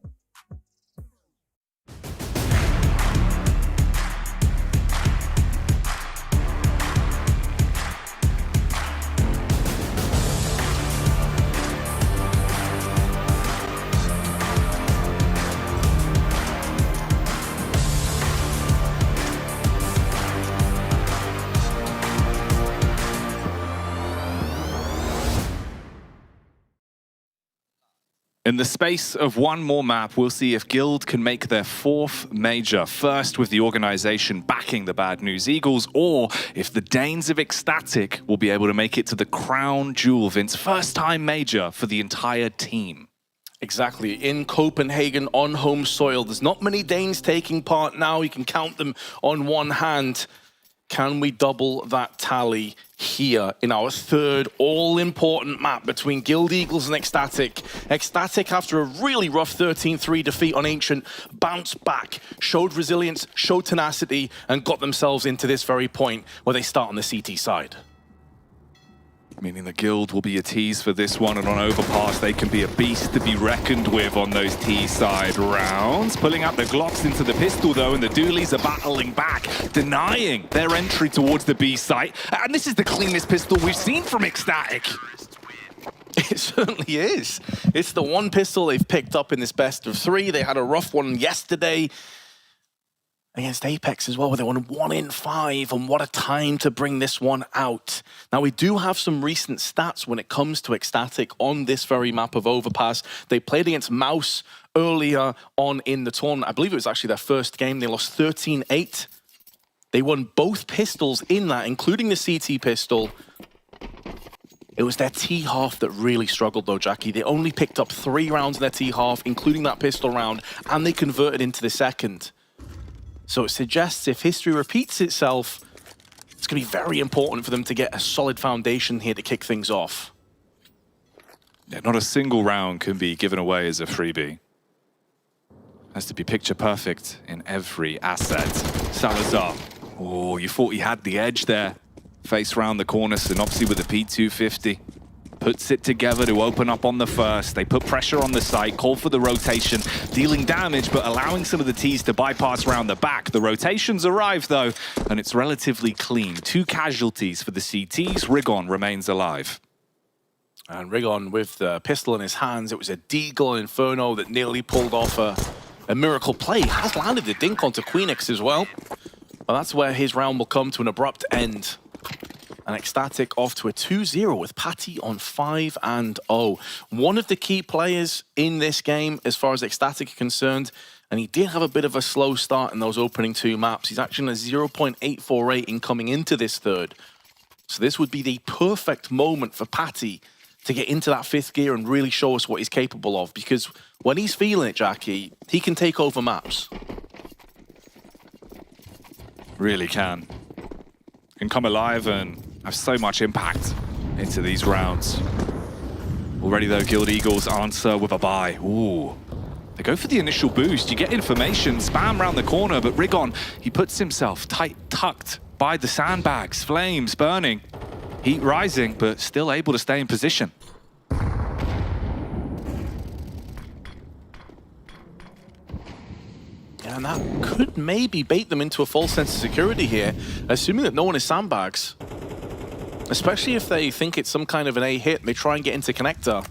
In the space of one more map, we'll see if Guild can make their 4th major, first with the organization backing the Bad News Eagles, or if the Danes of excl will be able to make it to the crown jewel, Vince, first time major for the entire team. Exactly, in Copenhagen on home soil. There's not many Danes taking part now. You can count them on one hand. Can we double that tally here in our 3rd all-important map between Guild Eagles and excl? excl, after a really rough 13-3 defeat on Ancient, bounced back, showed resilience, showed tenacity, and got themselves into this very point where they start on the CT side. Meaning the Guild will be a tease for this one, and on Overpass they can be a beast to be reckoned with on those T-side rounds. Pulling out the Glocks into the pistol though, and the Doolies are battling back, denying their entry towards the B site. And this is the cleanest pistol we've seen from excl. It certainly is. It's the one pistol they've picked up in this best of 3. They had a rough one yesterday against Apeks as well, where they won 1 in 5, and what a time to bring this one out. Now, we do have some recent stats when it comes to excl on this very map of Overpass. They played against MOUZ earlier on in the tournament. I believe it was actually their first game. They lost 13-8. They won both pistols in that, including the CT pistol. It was their T-half that really struggled though, Jackie. They only picked up 3 rounds in their T-half, including that pistol round, and they converted into the second. So it suggests if history repeats itself, it's going to be very important for them to get a solid foundation here to kick things off. Yeah, not a single round can be given away as a freebie. Has to be picture perfect in every asset. Salazar. Oh, you thought he had the edge there. Face round the corner, Synopsy with a P250. Puts it together to open up on the first. They put pressure on the site, call for the rotation, dealing damage, but allowing some of the Ts to bypass around the back. The rotations arrive, though, and it's relatively clean. 2 casualties for the CTs. Rigon remains alive. And Rigon with the pistol in his hands. It was a Deagle Inferno that nearly pulled off a miracle play. Has landed the dink onto Queenix as well. But that's where his round will come to an abrupt end. And excl off to a 2-0 with Patty on 5-0. One of the key players in this game as far as excl are concerned, and he did have a bit of a slow start in those opening 2 maps. He's actually on a 0.84 rating coming into this 3rd. So this would be the perfect moment for Patty to get into that 5th gear and really show us what he's capable of, because when he's feeling it, Jackie, he can take over maps. Really can come alive and have so much impact into these rounds. Already though, Guild Eagles answer with a buy. Ooh. They go for the initial boost. You get information, spam around the corner, but Rigon, he puts himself tight tucked by the sandbags. Flames burning, heat rising, but still able to stay in position. And that could maybe bait them into a false sense of security here, assuming that no one is sandbags. Especially if they think it's some kind of an A hit and they try and get into connector.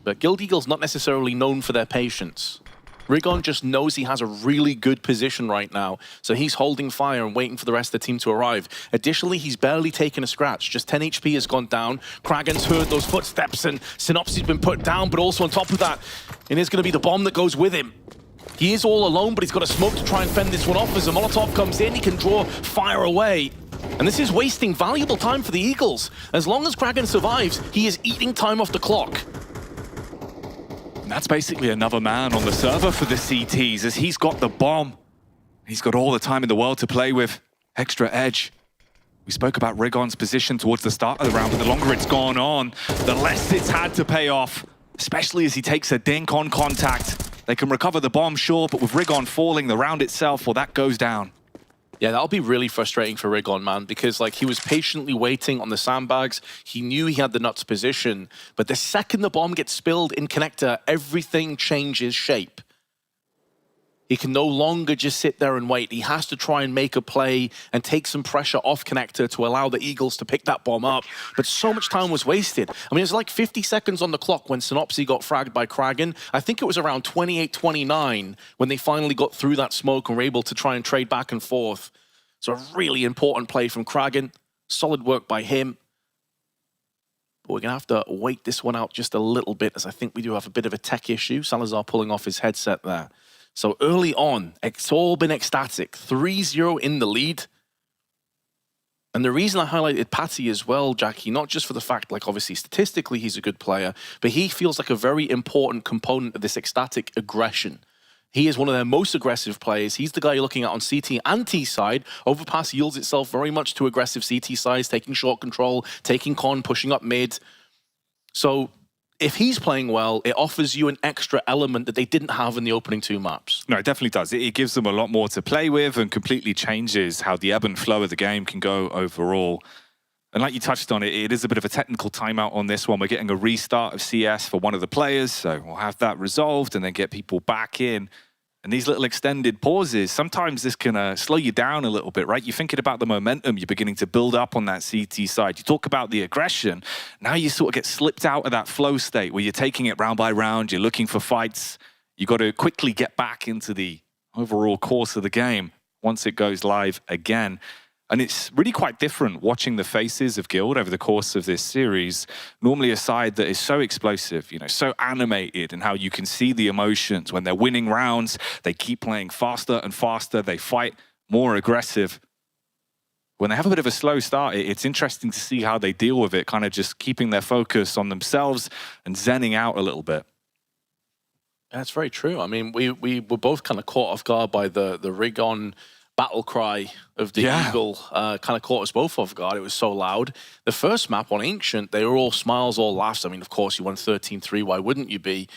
But Guild Eagle's not necessarily known for their patience. Rigon just knows he has a really good position right now, so he's holding fire and waiting for the rest of the team to arrive. Additionally, he's barely taken a scratch. Just 10 HP has gone down. Kragan's heard those footsteps and Synopsy's been put down, but also on top of that, it is going to be the bomb that goes with him. He is all alone, but he's got a smoke to try and fend this one off. As a Molotov comes in, he can draw fire away. And this is wasting valuable time for the Eagles. As long as Kragan survives, he is eating time off the clock. And that's basically another man on the server for the CTs, as he's got the bomb. He's got all the time in the world to play with. Extra edge. We spoke about Rigon's position towards the start of the round, but the longer it's gone on, the less it's had to pay off, especially as he takes a dink on contact. They can recover the bomb, sure, but with Rigon falling, the round itself, well, that goes down. Yeah, that'll be really frustrating for Rigon, man, because like he was patiently waiting on the sandbags. He knew he had the nuts position, but the second the bomb gets spilled in connector, everything changes shape. He can no longer just sit there and wait. He has to try and make a play and take some pressure off connector to allow the Eagles to pick that bomb up. But so much time was wasted. I mean, it was like 50 seconds on the clock when Synopsy got fragged by Kragan. I think it was around 28-29 when they finally got through that smoke and were able to try and trade back and forth. So a really important play from Kragan. Solid work by him. But we're going to have to wait this one out just a little bit, as I think we do have a bit of a tech issue. Salazar pulling off his headset there. So early on, it's all been ecstatic. 3-0 in the lead. And the reason I highlighted Patty as well, Jackie, not just for the fact, like obviously statistically he's a good player, but he feels like a very important component of this ecstatic aggression. He is one of their most aggressive players. He's the guy you're looking at on CT and T side. Overpass yields itself very much to aggressive CT sides, taking short control, taking con, pushing up mid. So if he's playing well, it offers you an extra element that they didn't have in the opening 2 maps. No, it definitely does. It gives them a lot more to play with and completely changes how the ebb and flow of the game can go overall. And like you touched on, it is a bit of a technical timeout on this one. We're getting a restart of CS for one of the players, so we'll have that resolved and then get people back in. And these little extended pauses, sometimes this can slow you down a little bit, right? You're thinking about the momentum, you're beginning to build up on that CT side. You talk about the aggression, now you sort of get slipped out of that flow state where you're taking it round by round, you're looking for fights. You've got to quickly get back into the overall course of the game once it goes live again. And it's really quite different watching the faces of Guild over the course of this series. Normally a side that is so explosive, you know, so animated, and how you can see the emotions. When they're winning rounds, they keep playing faster and faster. They fight more aggressive. When they have a bit of a slow start, it's interesting to see how they deal with it, kind of just keeping their focus on themselves and zenning out a little bit. That's very true. I mean, we were both kind of caught off guard by the rig on battle cry of the Eagle. Kind of caught us both off guard. It was so loud. The first map on Ancient, they were all smiles, all laughs. I mean, of course, you won 13-3. Why wouldn't you be?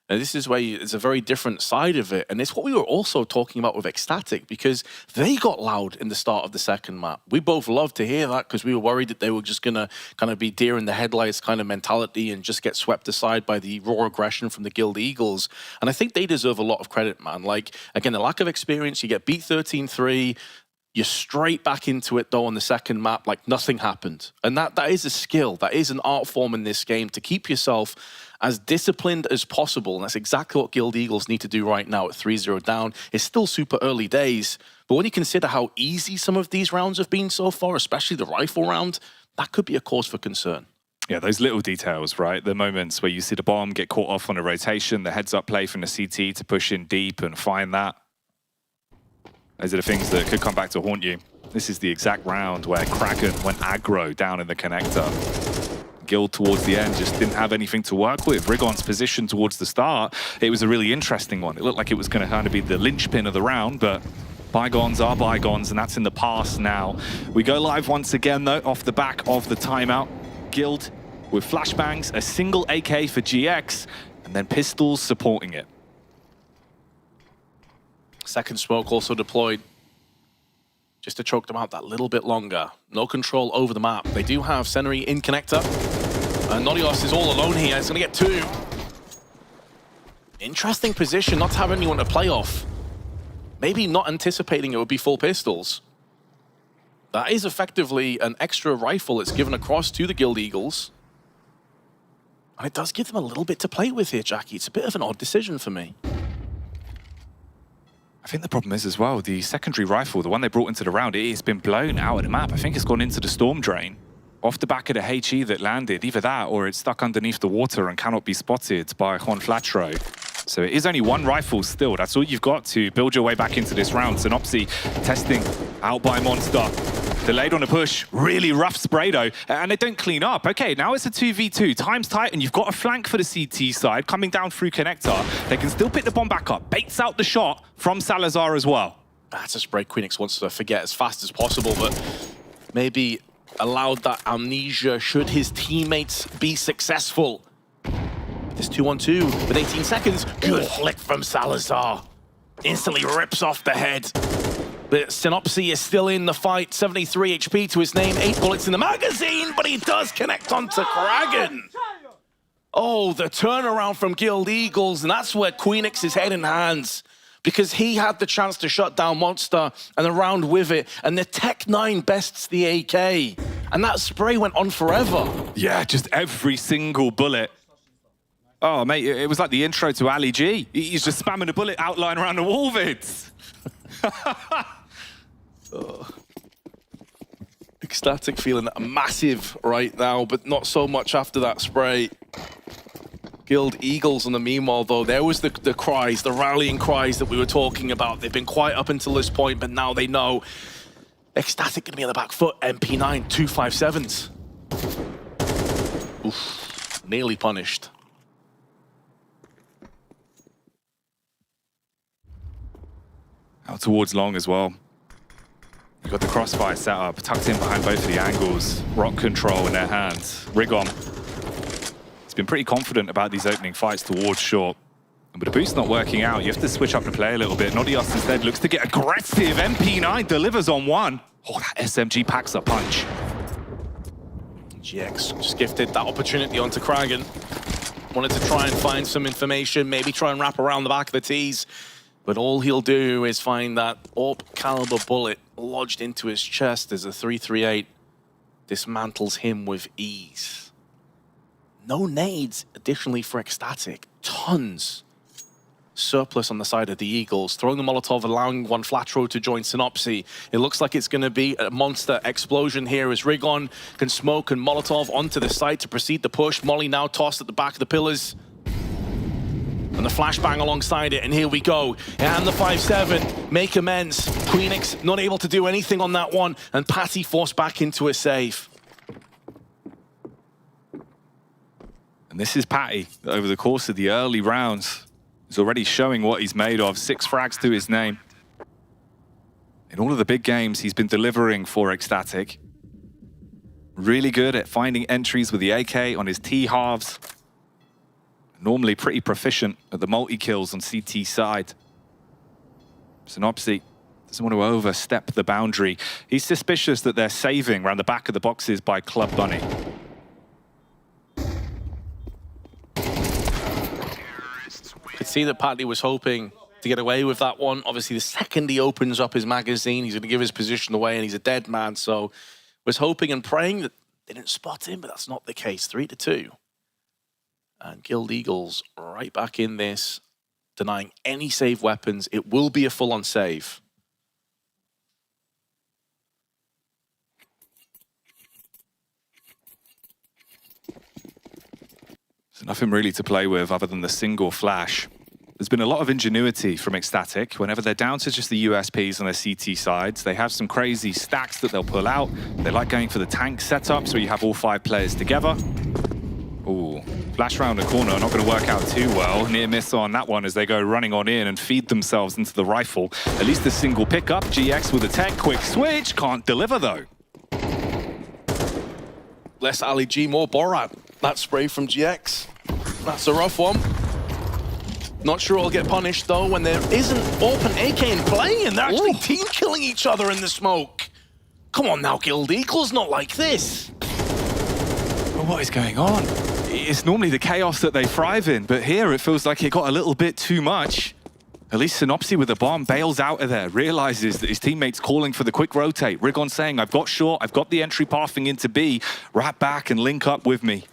And this is where it's a very different side of it. And it's what we were also talking about with excl, because they got loud in the start of the second map. We both loved to hear that because we were worried that they were just going to kind of be deer in the headlights kind of mentality and just get swept aside by the raw aggression from the Guild Eagles. And I think they deserve a lot of credit, man. Like, again, the lack of experience, you get beat 13-3, you're straight back into it, though, on the second map, like nothing happened. And that is a skill. That is an art form in this game, to keep yourself as disciplined as possible. And that's exactly what Guild Eagles need to do right now at 3-0 down. It's still super early days, but when you consider how easy some of these rounds have been so far, especially the rifle round, that could be a cause for concern. Yeah, those little details, right? The moments where you see the bomb get caught off on a rotation, the heads-up play from the CT to push in deep and find that. Those are the things that could come back to haunt you. This is the exact round where Kraken went aggro down in the connector. Guild towards the end just didn't have anything to work with. Rigon's position towards the start, it was a really interesting one. It looked like it was going to kind of be the linchpin of the round, but bygones are bygones, and that's in the past now. We go live once again, though, off the back of the timeout. Guild with flashbangs, a single AK for GX, and then pistols supporting it. Second smoke also deployed, just to choke them out that little bit longer. No control over the map. They do have Senri in connector. And Nodios is all alone here. He's going to get 2. Interesting position, not to have anyone to play off. Maybe not anticipating it would be full pistols. That is effectively an extra rifle that's given across to the Guild Eagles. And it does give them a little bit to play with here, Jackie. It's a bit of an odd decision for me. I think the problem is as well, the secondary rifle, the one they brought into the round, it's been blown out of the map. I think it's gone into the storm drain. Off the back of the HE that landed, either that or it's stuck underneath the water and cannot be spotted by Juan Flatro. So it is only one rifle still. That's all you've got to build your way back into this round. Synopsy testing out by Monster. Delayed on a push, really rough spray though, and they don't clean up. Okay, now it's a 2v2, time's tight, and you've got a flank for the CT side coming down through connector. They can still pick the bomb back up, baits out the shot from Salazar as well. That's a spray Queenix wants to forget as fast as possible, but maybe allowed that amnesia should his teammates be successful. This 2-on-2 with 18 seconds, good flick from Salazar. Instantly rips off the head. But Synopsy is still in the fight, 73 HP to his name, 8 bullets in the magazine, but he does connect onto Kraken. Oh, the turnaround from Guild Eagles, and that's where Queenix is head in hands, because he had the chance to shut down Monster and the round with it, and the Tech-9 bests the AK. And that spray went on forever. Yeah, just every single bullet. Oh, mate, it was like the intro to Ali G. He's just spamming a bullet outline around the wall vids. excl feeling massive right now, but not so much after that spray. Guild Eagles, in the meanwhile, though, there was the cries, the rallying cries that we were talking about. They've been quiet up until this point, but now they know excl gonna be on the back foot. MP9, 257s. Oof, nearly punished. Out towards long as well. You've got the crossfire set up, tucked in behind both of the angles. Rock control in their hands. Rigon. He's been pretty confident about these opening fights towards short. And with the boost not working out, you have to switch up the play a little bit. Nodios instead looks to get aggressive. MP9 delivers on one. Oh, that SMG packs a punch. GX just gifted that opportunity onto Kragan. Wanted to try and find some information, maybe try and wrap around the back of the T's. But all he'll do is find that AWP caliber bullet lodged into his chest as the 338 dismantles him with ease. No nades additionally for excl. Tons. Surplus on the side of the Eagles. Throwing the Molotov, allowing one flat throw to join Synopsy. It looks like it's going to be a monster explosion here as Rigon can smoke and Molotov onto the site to proceed the push. Molly now tossed at the back of the pillars. And the flashbang alongside it, and here we go. And the 5-7, make amends. Queenix not able to do anything on that one, and Patty forced back into a save. And this is Patty, over the course of the early rounds. He's already showing what he's made of. 6 frags to his name. In all of the big games, he's been delivering for excl. Really good at finding entries with the AK on his T-halves. Normally pretty proficient at the multi-kills on CT side. Synopsy doesn't want to overstep the boundary. He's suspicious that they're saving around the back of the boxes by Club Bunny. Could see that Patty was hoping to get away with that one. Obviously, the second he opens up his magazine, he's going to give his position away, and he's a dead man. So was hoping and praying that they didn't spot him, but that's not the case. 3-2. And Guild Eagles right back in this, denying any save weapons. It will be a full-on save. There's nothing really to play with other than the single flash. There's been a lot of ingenuity from excl. Whenever they're down to just the USPs on their CT sides, they have some crazy stacks that they'll pull out. They like going for the tank setups where you have all 5 players together. Ooh, flash round the corner, not going to work out too well. Near miss on that one as they go running on in and feed themselves into the rifle. At least a single pickup. GX with a tech, quick switch, can't deliver though. Less Ali G, more Borat. That spray from GX. That's a rough one. Not sure I'll get punished though when there isn't open AK in play and they're actually team killing each other in the smoke. Come on now, Guild Eagles, not like this. Well, what is going on? It's normally the chaos that they thrive in, but here it feels like it got a little bit too much. At least Synopsy with the bomb bails out of there, realizes that his teammate's calling for the quick rotate. Rigon saying, I've got short, I've got the entry pathing into B, wrap back and link up with me.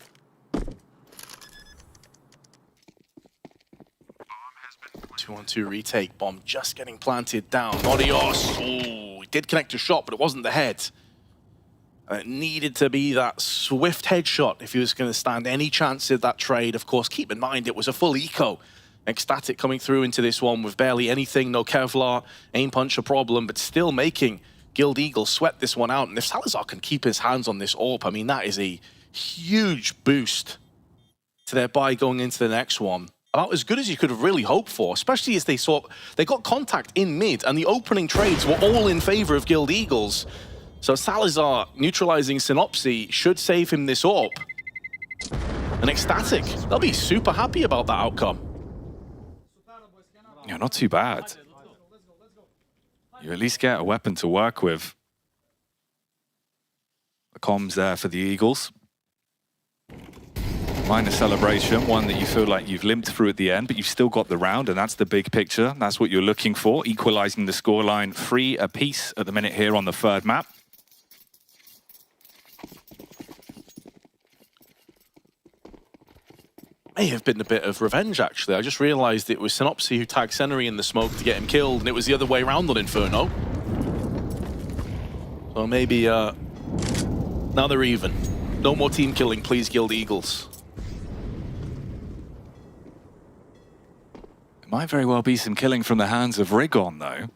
2-on-2 retake, bomb just getting planted down. Nodios, ooh, he did connect a shot, but it wasn't the head. It needed to be that swift headshot if he was going to stand any chance of that trade. Of course, keep in mind, it was a full eco. excl coming through into this one with barely anything, no Kevlar, aim punch a problem, but still making Guild Eagles sweat this one out. And if Salazar can keep his hands on this AWP, I mean, that is a huge boost to their buy going into the next one. About as good as you could have really hoped for, especially as they got contact in mid, and the opening trades were all in favor of Guild Eagles. So Salazar neutralizing Synopsy should save him this AWP. And excl, they'll be super happy about that outcome. Yeah, not too bad. You at least get a weapon to work with. The comms there for the Eagles. Minor celebration, one that you feel like you've limped through at the end, but you've still got the round, and that's the big picture. That's what you're looking for, equalizing the scoreline 3 apiece at the minute here on the 3rd map. May have been a bit of revenge, actually. I just realized it was Synopsy who tagged Sennery in the smoke to get him killed, and it was the other way around on Inferno. So maybe Now they're even. No more team killing, please, Guild Eagles. It might very well be some killing from the hands of Rigon, though.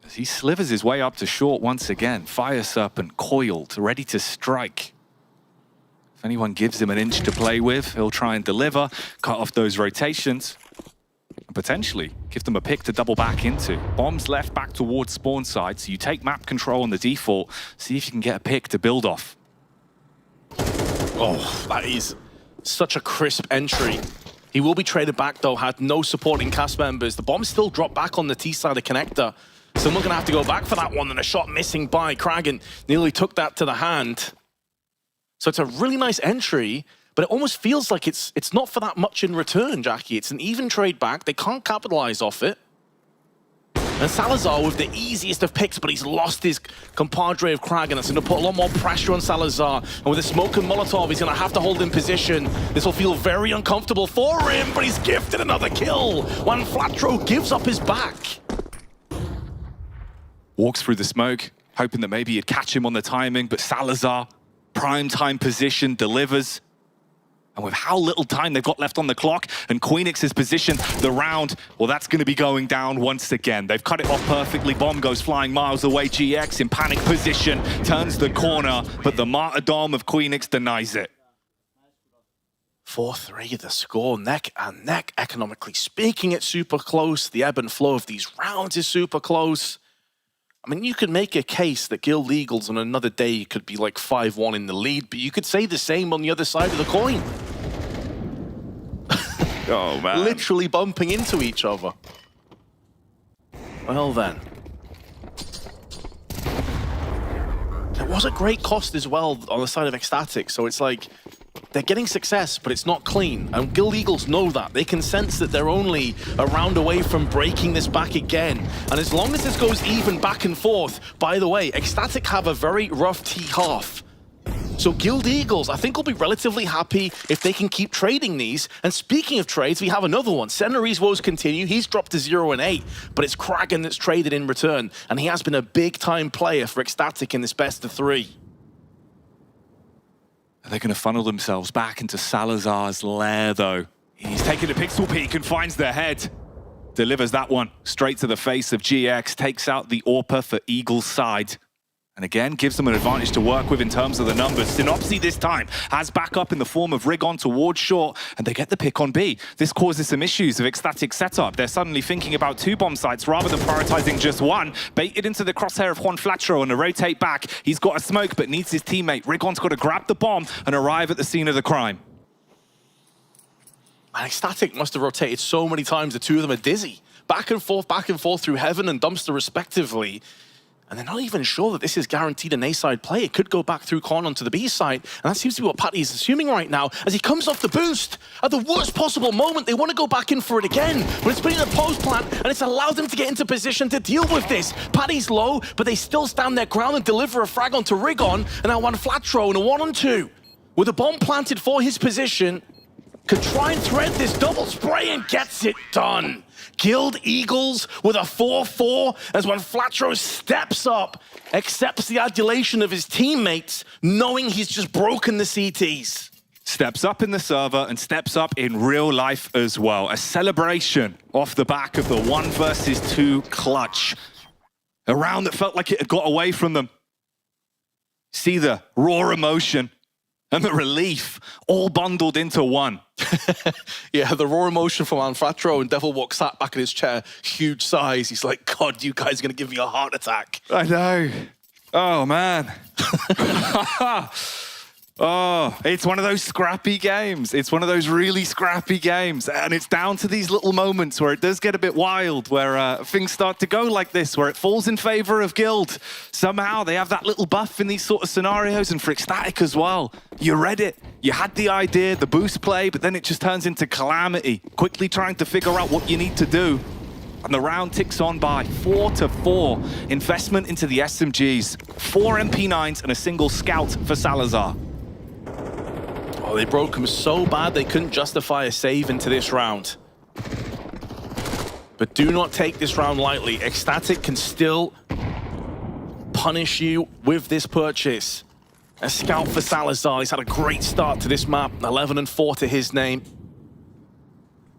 As he slivers his way up to short once again. Fire Serpent coiled, ready to strike. If anyone gives him an inch to play with, he'll try and deliver, cut off those rotations, and potentially give them a pick to double back into. Bombs left back towards spawn side, so you take map control on the default, see if you can get a pick to build off. Oh, that is such a crisp entry. He will be traded back, though, had no supporting cast members. The bomb still dropped back on the T-side of connector. Someone's going to have to go back for that one, and a shot missing by Kragan. Nearly took that to the hand. So it's a really nice entry, but it almost feels like it's not for that much in return, Jackie. It's an even trade back. They can't capitalize off it. And Salazar with the easiest of picks, but he's lost his compadre of Kragan. That's going to put a lot more pressure on Salazar. And with a smoke and Molotov, he's going to have to hold in position. This will feel very uncomfortable for him, but he's gifted another kill. When Flatro gives up his back. Walks through the smoke, hoping that maybe he'd catch him on the timing, but Salazar, prime time position, delivers. And with how little time they've got left on the clock, and Queenix's position, the round, well, that's going to be going down once again. They've cut it off perfectly. Bomb goes flying miles away. GX in panic position, turns the corner, but the martyrdom of Queenix denies it. 4-3, the score neck and neck. Economically speaking, it's super close. The ebb and flow of these rounds is super close. I mean, you could make a case that Guild Eagles on another day could be like 5-1 in the lead, but you could say the same on the other side of the coin. Oh, man. Literally bumping into each other. Well, then. It was a great cost as well on the side of excl, so it's like they're getting success, but it's not clean. And Guild Eagles know that. They can sense that they're only a round away from breaking this back again. And as long as this goes even back and forth, by the way, excl have a very rough T-half. So Guild Eagles, I think, will be relatively happy if they can keep trading these. And speaking of trades, we have another one. Senari's woes continue. He's dropped to 0-8, but it's Kragan that's traded in return. And he has been a big-time player for excl in this best of 3. They're going to funnel themselves back into Salazar's lair, though. He's taking a pixel peek and finds their head. Delivers that one straight to the face of GX, takes out the AWPer for Eagle's side. And again, gives them an advantage to work with in terms of the numbers. Synopsy this time has backup in the form of Rigon towards short, and they get the pick on B. This causes some issues of excl setup. They're suddenly thinking about 2 bomb sites rather than prioritizing just one. Baited into the crosshair of Juan Flatro and a rotate back. He's got a smoke, but needs his teammate. Rigon's got to grab the bomb and arrive at the scene of the crime. Man, excl must have rotated so many times, the two of them are dizzy. Back and forth through Heaven and Dumpster respectively. And they're not even sure that this is guaranteed an A-side play. It could go back through Con onto the B-side. And that seems to be what Patty is assuming right now as he comes off the boost. At the worst possible moment, they want to go back in for it again. But it's been in a post plant, and it's allowed them to get into position to deal with this. Patty's low, but they still stand their ground and deliver a frag onto Rigon. And now one Flatro and a 1-on-2. With a bomb planted for his position, could try and thread this double spray and gets it done. Guild Eagles with a 4-4 as when Flatro steps up, accepts the adulation of his teammates, knowing he's just broken the CTs. Steps up in the server and steps up in real life as well. A celebration off the back of the 1 versus 2 clutch. A round that felt like it had got away from them. See the raw emotion and the relief all bundled into one. Yeah, the raw emotion from Anfatro, and Devil Walk sat back in his chair, huge size. He's like, God, you guys are going to give me a heart attack. I know. Oh, man. Oh, it's one of those scrappy games. It's one of those really scrappy games. And it's down to these little moments where it does get a bit wild, where things start to go like this, where it falls in favor of Guild. Somehow they have that little buff in these sort of scenarios, and for excl as well. You read it. You had the idea, the boost play, but then it just turns into calamity. Quickly trying to figure out what you need to do. And the round ticks on by 4-4. Investment into the SMGs. 4 MP9s and a single scout for Salazar. Oh, they broke him so bad they couldn't justify a save into this round. But do not take this round lightly. excl can still punish you with this purchase. A scout for Salazar. He's had a great start to this map. 11-4 to his name.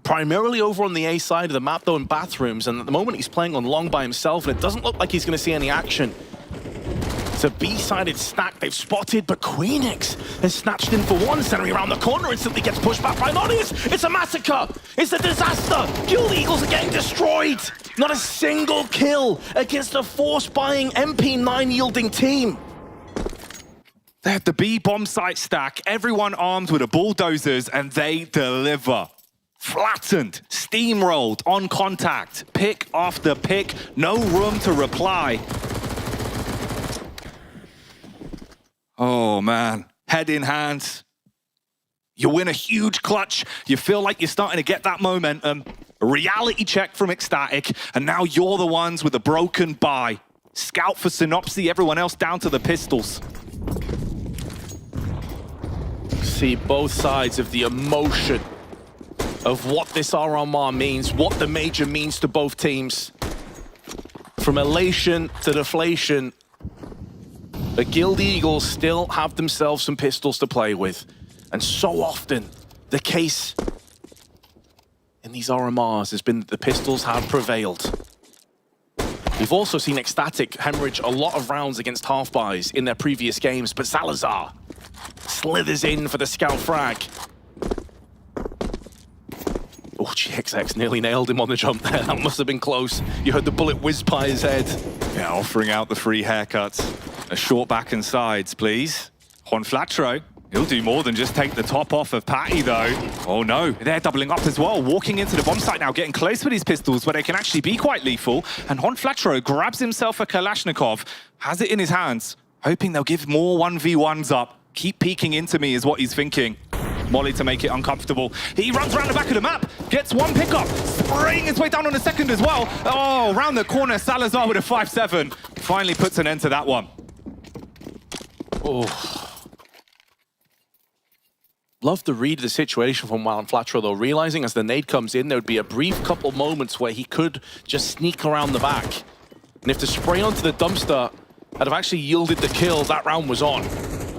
Primarily over on the A side of the map, though, in bathrooms. And at the moment, he's playing on long by himself, and it doesn't look like he's going to see any action. It's a B-sided stack they've spotted, but Queenix has snatched in for one. Centering around the corner, instantly gets pushed back by Nodius. It's a massacre. It's a disaster. Guild Eagles are getting destroyed. Not a single kill against a force-buying MP9-yielding team. They had the B bomb site stack, everyone armed with a bulldozers, and they deliver. Flattened, steamrolled, on contact, pick after pick, no room to reply. Oh man, head in hand. You win a huge clutch, you feel like you're starting to get that momentum. A reality check from excl, and now you're the ones with a broken bye. Scout for Synopsy, everyone else down to the pistols. See both sides of the emotion of what this RMR means, what the major means to both teams. From elation to deflation, the Guild Eagles still have themselves some pistols to play with. And so often, the case in these RMRs has been that the pistols have prevailed. We've also seen excl hemorrhage a lot of rounds against half-buys in their previous games, but Salazar slithers in for the scout frag. Oh, GXX nearly nailed him on the jump there. That must have been close. You heard the bullet whiz by his head. Yeah, offering out the free haircuts. A short back and sides, please. Juan Flatro, he'll do more than just take the top off of Patty, though. Oh no, they're doubling up as well. Walking into the bomb site now, getting close with these pistols where they can actually be quite lethal. And Juan Flatro grabs himself a Kalashnikov, has it in his hands, hoping they'll give more 1v1s up. Keep peeking into me is what he's thinking. Molly to make it uncomfortable. He runs around the back of the map, gets one pickup, spraying his way down on the second as well. Oh, around the corner, Salazar with a 5-7. Finally puts an end to that one. Oh. Love the read of the situation from Juan Flatro, though, realizing as the nade comes in, there would be a brief couple moments where he could just sneak around the back. And if the spray onto the dumpster had have actually yielded the kill, that round was on.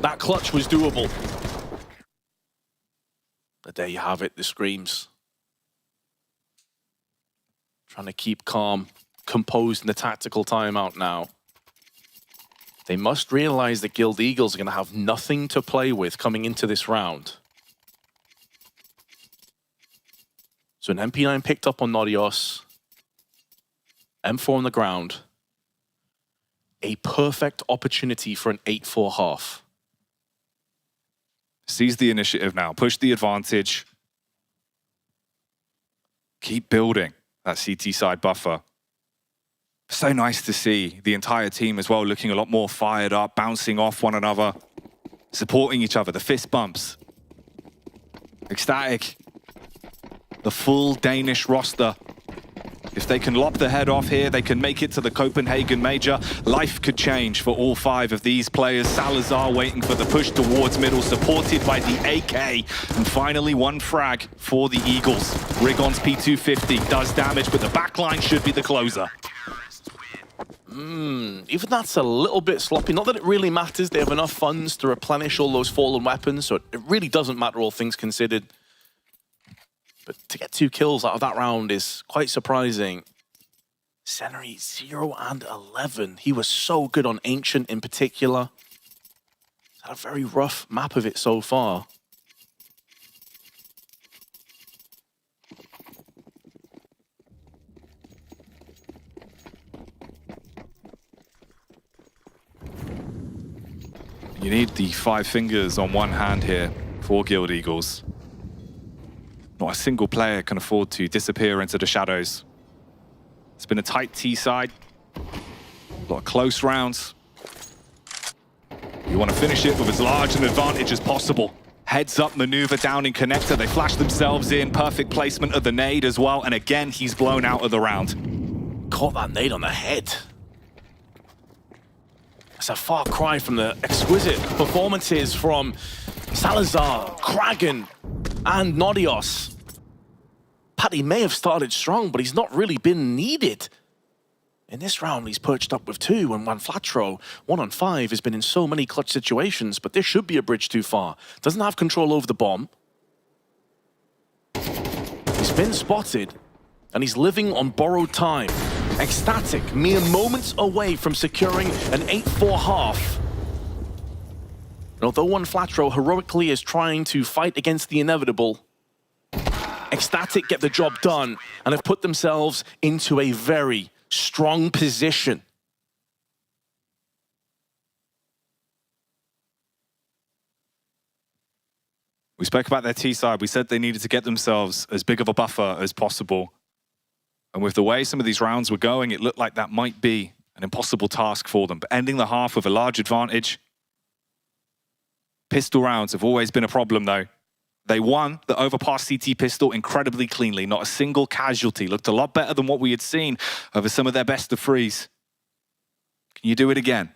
That clutch was doable. But there you have it, the screams. Trying to keep calm, composed in the tactical timeout now. They must realize that Guild Eagles are going to have nothing to play with coming into this round. So an MP9 picked up on Nodios. M4 on the ground. A perfect opportunity for an 8-4 half. Seize the initiative now, push the advantage. Keep building that CT side buffer. So nice to see the entire team as well looking a lot more fired up, bouncing off one another, supporting each other, the fist bumps. excl, the full Danish roster. If they can lop the head off here, they can make it to the Copenhagen Major. Life could change for all 5 of these players. Salazar waiting for the push towards middle, supported by the AK. And finally, one frag for the Eagles. Rigon's P250 does damage, but the backline should be the closer. Even that's a little bit sloppy. Not that it really matters. They have enough funds to replenish all those fallen weapons, so it really doesn't matter, all things considered. But to get 2 kills out of that round is quite surprising. Senri 0 and 11. He was so good on Ancient in particular. He's had a very rough map of it so far. You need the 5 fingers on one hand here for Guild Eagles. Not a single player can afford to disappear into the shadows. It's been a tight T side. A lot of close rounds. You want to finish it with as large an advantage as possible. Heads up maneuver down in connector. They flash themselves in. Perfect placement of the nade as well. And again, he's blown out of the round. Caught that nade on the head. It's a far cry from the exquisite performances from Salazar, Kragan, and Nodios. Patty may have started strong, but he's not really been needed In this round, he's perched up with 2, and Flatro, 1 on 5, has been in so many clutch situations, but this should be a bridge too far. Doesn't have control over the bomb. He's been spotted, and he's living on borrowed time. excl mere moments away from securing an 8-4 half. And although Flatro heroically is trying to fight against the inevitable, excl get the job done and have put themselves into a very strong position. We spoke about their T side. We said they needed to get themselves as big of a buffer as possible. And with the way some of these rounds were going, it looked like that might be an impossible task for them. But ending the half with a large advantage. Pistol rounds have always been a problem, though. They won the overpass CT pistol incredibly cleanly. Not a single casualty. Looked a lot better than what we had seen over some of their best of threes. Can you do it again?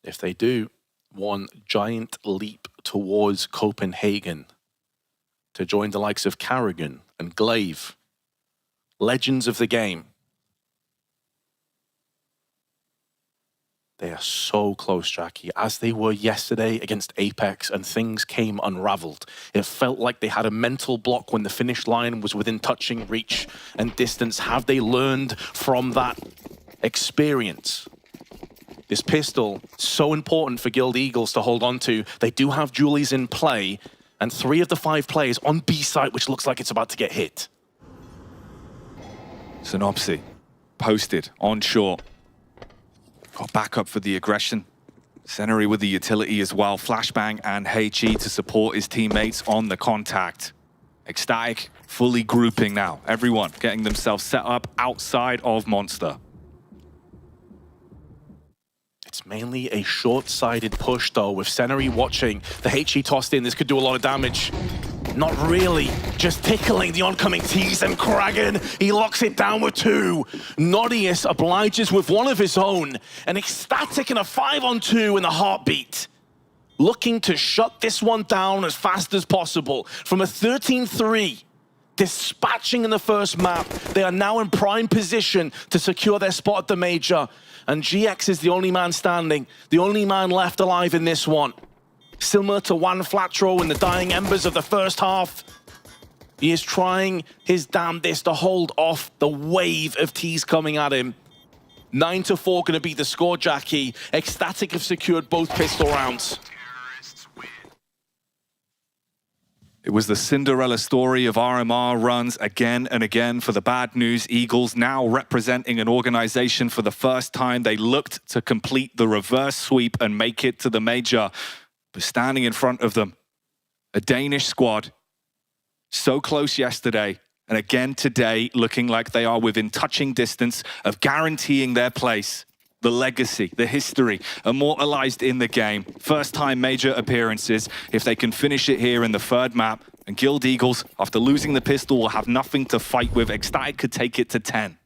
If they do, one giant leap towards Copenhagen to join the likes of Carrigan and Glaive, legends of the game. They are so close, Jackie, as they were yesterday against Apeks, and things came unraveled. It felt like they had a mental block when the finish line was within touching reach and distance. Have they learned from that experience? This pistol, so important for Guild Eagles to hold on to. They do have Julies in play, and 3 of the 5 players on B site, which looks like it's about to get hit. Synopsy, posted, onshore. Got backup for the aggression. Seneri with the utility as well. Flashbang and HE to support his teammates on the contact. excl fully grouping now. Everyone getting themselves set up outside of Monster. It's mainly a short-sided push, though, with Seneri watching. The HE tossed in. This could do a lot of damage. Not really. Just tickling the oncoming T's, and Kragan, he locks it down with 2. Nodius obliges with 1 of his own. And excl in a 5-on-2 in the heartbeat. Looking to shut this one down as fast as possible. From a 13-3, dispatching in the first map, they are now in prime position to secure their spot at the Major. And GX is the only man standing, the only man left alive in this one. Similar to Flatro in the dying embers of the first half, he is trying his damnedest to hold off the wave of T's coming at him. 9-4 going to be the score, Jackie. excl have secured both pistol rounds. It was the Cinderella story of RMR runs again and again for the Bad News Eagles, now representing an organization for the first time. They looked to complete the reverse sweep and make it to the Major. But standing in front of them, a Danish squad, so close yesterday, and again today, looking like they are within touching distance of guaranteeing their place. The legacy, the history, immortalized in the game. First time Major appearances. If they can finish it here in the 3rd map, and Guild Eagles, after losing the pistol, will have nothing to fight with. excl could take it to 10.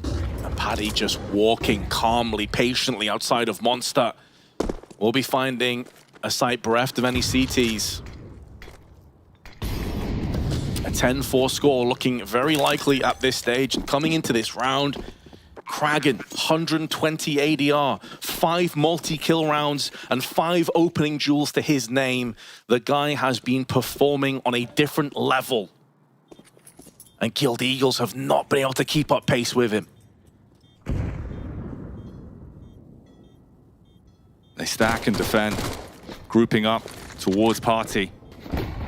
And Paddy just walking calmly, patiently outside of Monster. We'll be finding a site bereft of any CTs. A 10-4 score looking very likely at this stage. Coming into this round, Kragan, 120 ADR, 5 multi-kill rounds, and 5 opening duels to his name. The guy has been performing on a different level. And Guild Eagles have not been able to keep up pace with him. They stack and defend, grouping up towards Party.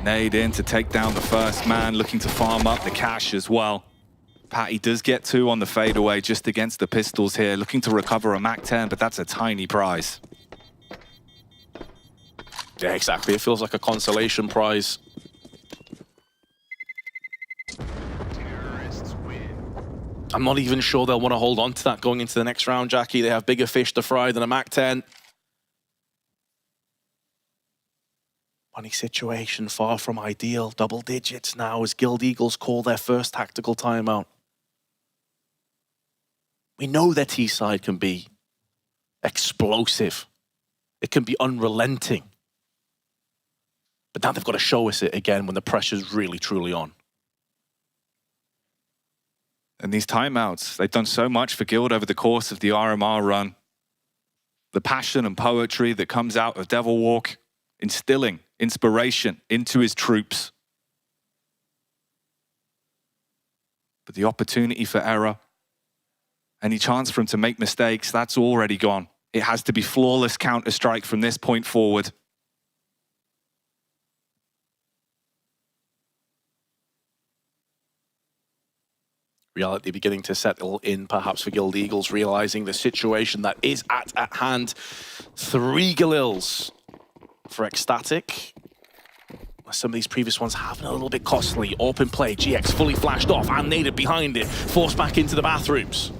Nade in to take down the first man, looking to farm up the cash as well. Patty does get 2 on the fadeaway just against the pistols here, looking to recover a MAC-10, but that's a tiny prize. Yeah, exactly. It feels like a consolation prize. I'm not even sure they'll want to hold on to that going into the next round, Jackie. They have bigger fish to fry than a MAC-10. Money situation far from ideal. Double digits now as Guild Eagles call their first tactical timeout. We know their T side can be explosive. It can be unrelenting. But now they've got to show us it again when the pressure's really, truly on. And these timeouts, they've done so much for Guild over the course of the RMR run. The passion and poetry that comes out of Devil Walk, instilling inspiration into his troops. But the opportunity for error, any chance for him to make mistakes, that's already gone. It has to be flawless counter-strike from this point forward. Reality beginning to settle in, perhaps, for Guild Eagles, realizing the situation that is at hand. 3 Galils for excl. Some of these previous ones have been a little bit costly. Open play, GX fully flashed off and naded behind it, forced back into the bathrooms.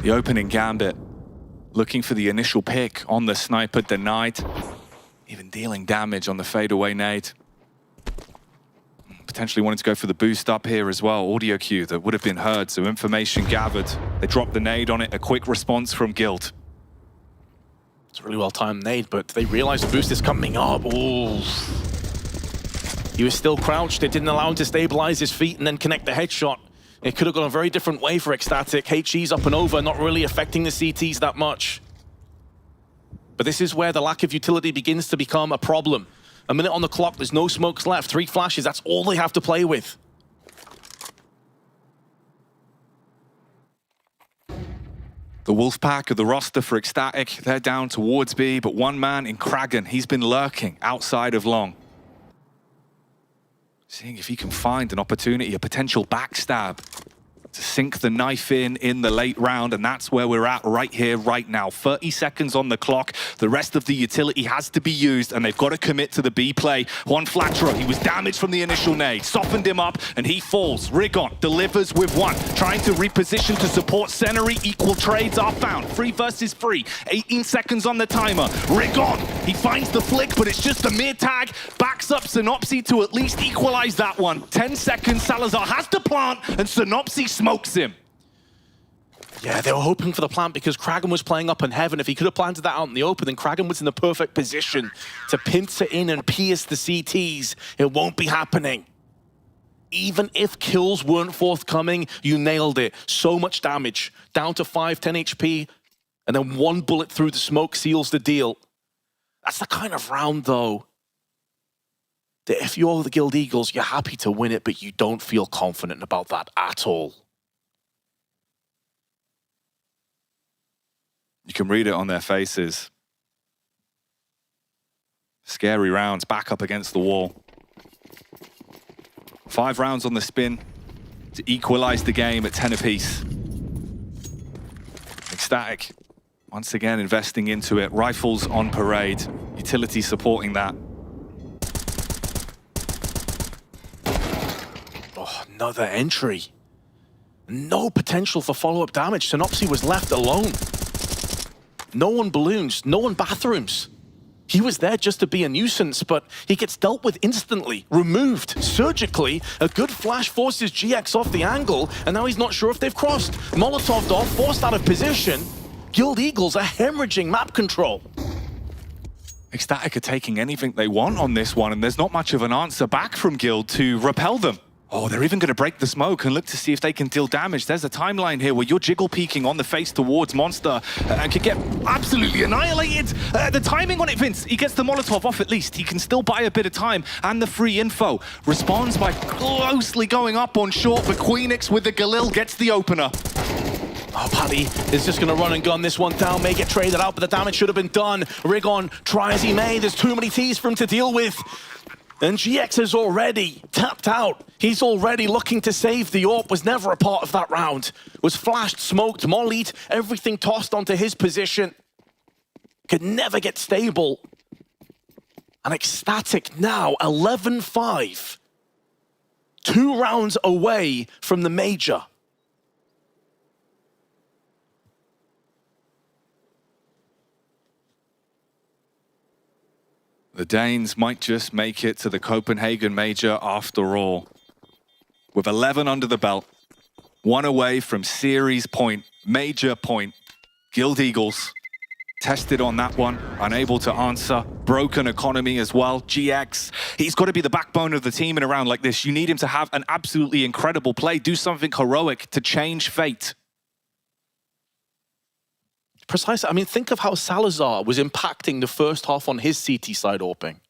The opening gambit, looking for the initial pick on the sniper, denied. Even dealing damage on the fadeaway nade. Potentially wanting to go for the boost up here as well. Audio cue that would have been heard, so information gathered. They dropped the nade on it, a quick response from Guild. It's a really well-timed nade, but they realize the boost is coming up. Ooh. He was still crouched. It didn't allow him to stabilize his feet and then connect the headshot. It could have gone a very different way for excl. HE's up and over, not really affecting the CTs that much. But this is where the lack of utility begins to become a problem. A minute on the clock, there's no smokes left. 3 flashes, that's all they have to play with. The Wolfpack of the roster for excl, they're down towards B, but one man in Kragan, he's been lurking outside of long. Seeing if he can find an opportunity, a potential backstab to sink the knife in the late round, and that's where we're at right here, right now. 30 seconds on the clock. The rest of the utility has to be used, and they've got to commit to the B play. One flatterer, he was damaged from the initial nade, softened him up, and he falls. Rigon delivers with one, trying to reposition to support Senary. Equal trades are found. 3 versus 3. 18 seconds on the timer. Rigon, he finds the flick, but it's just a mere tag. Backs up Synopsy to at least equalize that one. 10 seconds, Salazar has to plant, and Synopsy smokes him. Yeah, they were hoping for the plant because Kragan was playing up in heaven. If he could have planted that out in the open, then Kragan was in the perfect position to pincer in and pierce the CTs. It won't be happening. Even if kills weren't forthcoming, you nailed it. So much damage. Down to 5, 10 HP, and then 1 bullet through the smoke seals the deal. That's the kind of round, though, that if you're the Guild Eagles, you're happy to win it, but you don't feel confident about that at all. You can read it on their faces. Scary rounds, back up against the wall. 5 rounds on the spin to equalize the game at 10 apiece. excl, once again investing into it. Rifles on parade, utility supporting that. Oh, another entry. No potential for follow-up damage. Synopsy was left alone. No one balloons, no one bathrooms. He was there just to be a nuisance, but he gets dealt with instantly, removed, surgically. A good flash forces GX off the angle, and now he's not sure if they've crossed. Molotov off, forced out of position. Guild Eagles are hemorrhaging map control. excl are taking anything they want on this one, and there's not much of an answer back from Guild to repel them. Oh, they're even going to break the smoke and look to see if they can deal damage. There's a timeline here where you're jiggle peeking on the face towards Monster and could get absolutely annihilated. The timing on it, Vince, he gets the Molotov off at least. He can still buy a bit of time and the free info. Responds by closely going up on short, but Queenix with the Galil gets the opener. Oh, Paddy is just going to run and gun this one down, may get traded out, but the damage should have been done. Rigon, try as he may, there's too many T's for him to deal with. And GX is already tapped out. He's already looking to save. The AWP was never a part of that round. Was flashed, smoked, mollied, everything tossed onto his position. Could never get stable. And excl now, 11-5. 2 rounds away from the major. The Danes might just make it to the Copenhagen Major after all. With 11 under the belt, 1 away from series point, major point, Guild Eagles Tested on that one, unable to answer. Broken economy as well. GX, he's got to be the backbone of the team in a round like this. You need him to have an absolutely incredible play, do something heroic to change fate. Precisely. I mean, think of how Salazar was impacting the first half on his CT side opening.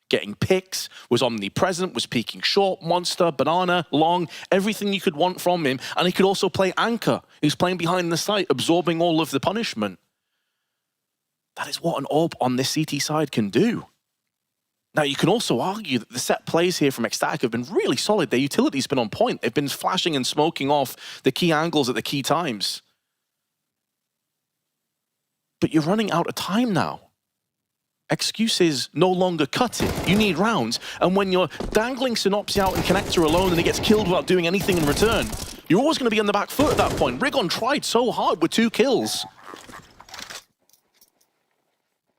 Getting picks, was omnipresent, was peeking short, monster, banana, long, everything you could want from him. And he could also play anchor. He was playing behind the site, absorbing all of the punishment. That is what an AWP on this CT side can do. Now, you can also argue that the set plays here from excl have been really solid. Their utility's been on point. They've been flashing and smoking off the key angles at the key times. But you're running out of time now. Excuses no longer cut it. You need rounds. And when you're dangling Synopsy out in connector alone and he gets killed without doing anything in return, you're always going to be on the back foot at that point. Rigon tried so hard with 2 kills.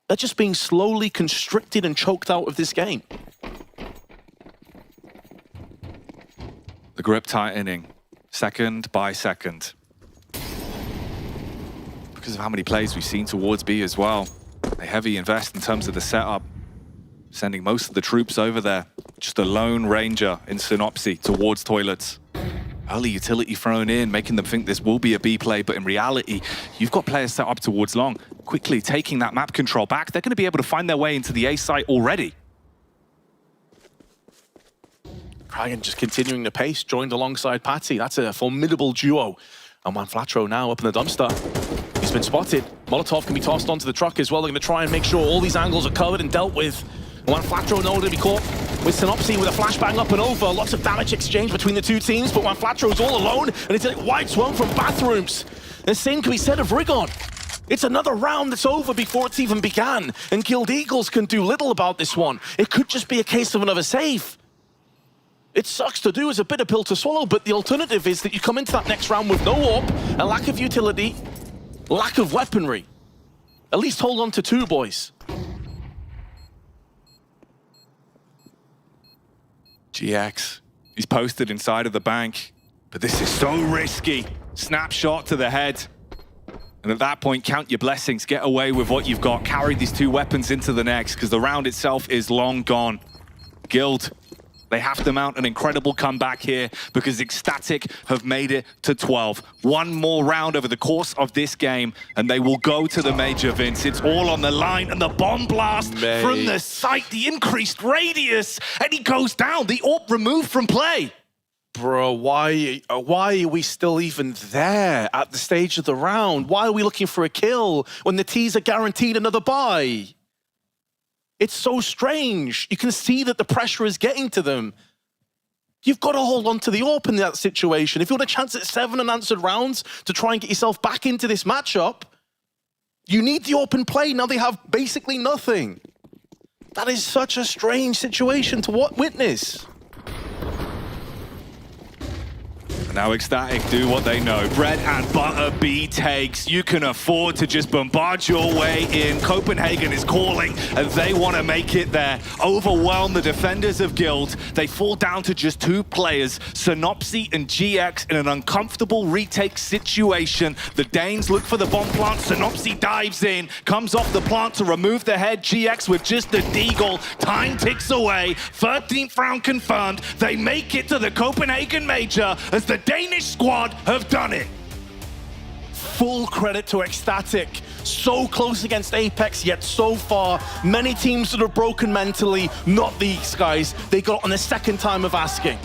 They're just being slowly constricted and choked out of this game. The grip tightening, second by second. Because of how many plays we've seen towards B as well. They heavy invest in terms of the setup, sending most of the troops over there. Just a lone ranger in Synopsy towards toilets. Early utility thrown in, making them think this will be a B play, but in reality, you've got players set up towards long. Quickly taking that map control back, they're going to be able to find their way into the A site already. Kragan just continuing the pace, joined alongside Patty. That's a formidable duo. And Manflatro now up in the dumpster. He's been spotted. Molotov can be tossed onto the truck as well. They're going to try and make sure all these angles are covered and dealt with. Manflatro nowhere to be caught with Synopsy with a flashbang up and over. Lots of damage exchange between the two teams, but Manflatro's all alone, and it's like wide swung from bathrooms. The same can be said of Rigon. It's another round that's over before it's even began, and Guild Eagles can do little about this one. It could just be a case of another save. It sucks to do, it's a bitter pill to swallow, but the alternative is that you come into that next round with no AWP, a lack of utility, lack of weaponry. At least hold on to 2, boys. GX, he's posted inside of the bank, but this is so risky. Snapshot to the head. And at that point, count your blessings, get away with what you've got, carry these 2 weapons into the next, because the round itself is long gone. Guild, they have to mount an incredible comeback here because excl have made it to 12. One more round over the course of this game, and they will go to the major, Vince. It's all on the line, and the bomb blast from the site, the increased radius, and he goes down. The AWP removed from play. Bro, why are we still even there at the stage of the round? Why are we looking for a kill when the T's are guaranteed another buy? It's so strange. You can see that the pressure is getting to them. You've got to hold on to the AWP in that situation. If you want a chance at 7 unanswered rounds to try and get yourself back into this matchup, you need the AWP in play. Now they have basically nothing. That is such a strange situation to witness. Now excl do what they know. Bread and butter B takes. You can afford to just bombard your way in. Copenhagen is calling, and they want to make it there. Overwhelm the defenders of Guild. They fall down to just 2 players, Synopsy and GX, in an uncomfortable retake situation. The Danes look for the bomb plant. Synopsy dives in, comes off the plant to remove the head. GX with just a deagle. Time ticks away. 13th round confirmed. They make it to the Copenhagen Major as the Danish squad have done it. Full credit to excl. So close against Apeks, yet so far. Many teams that are broken mentally, not these guys. They got on the second time of asking.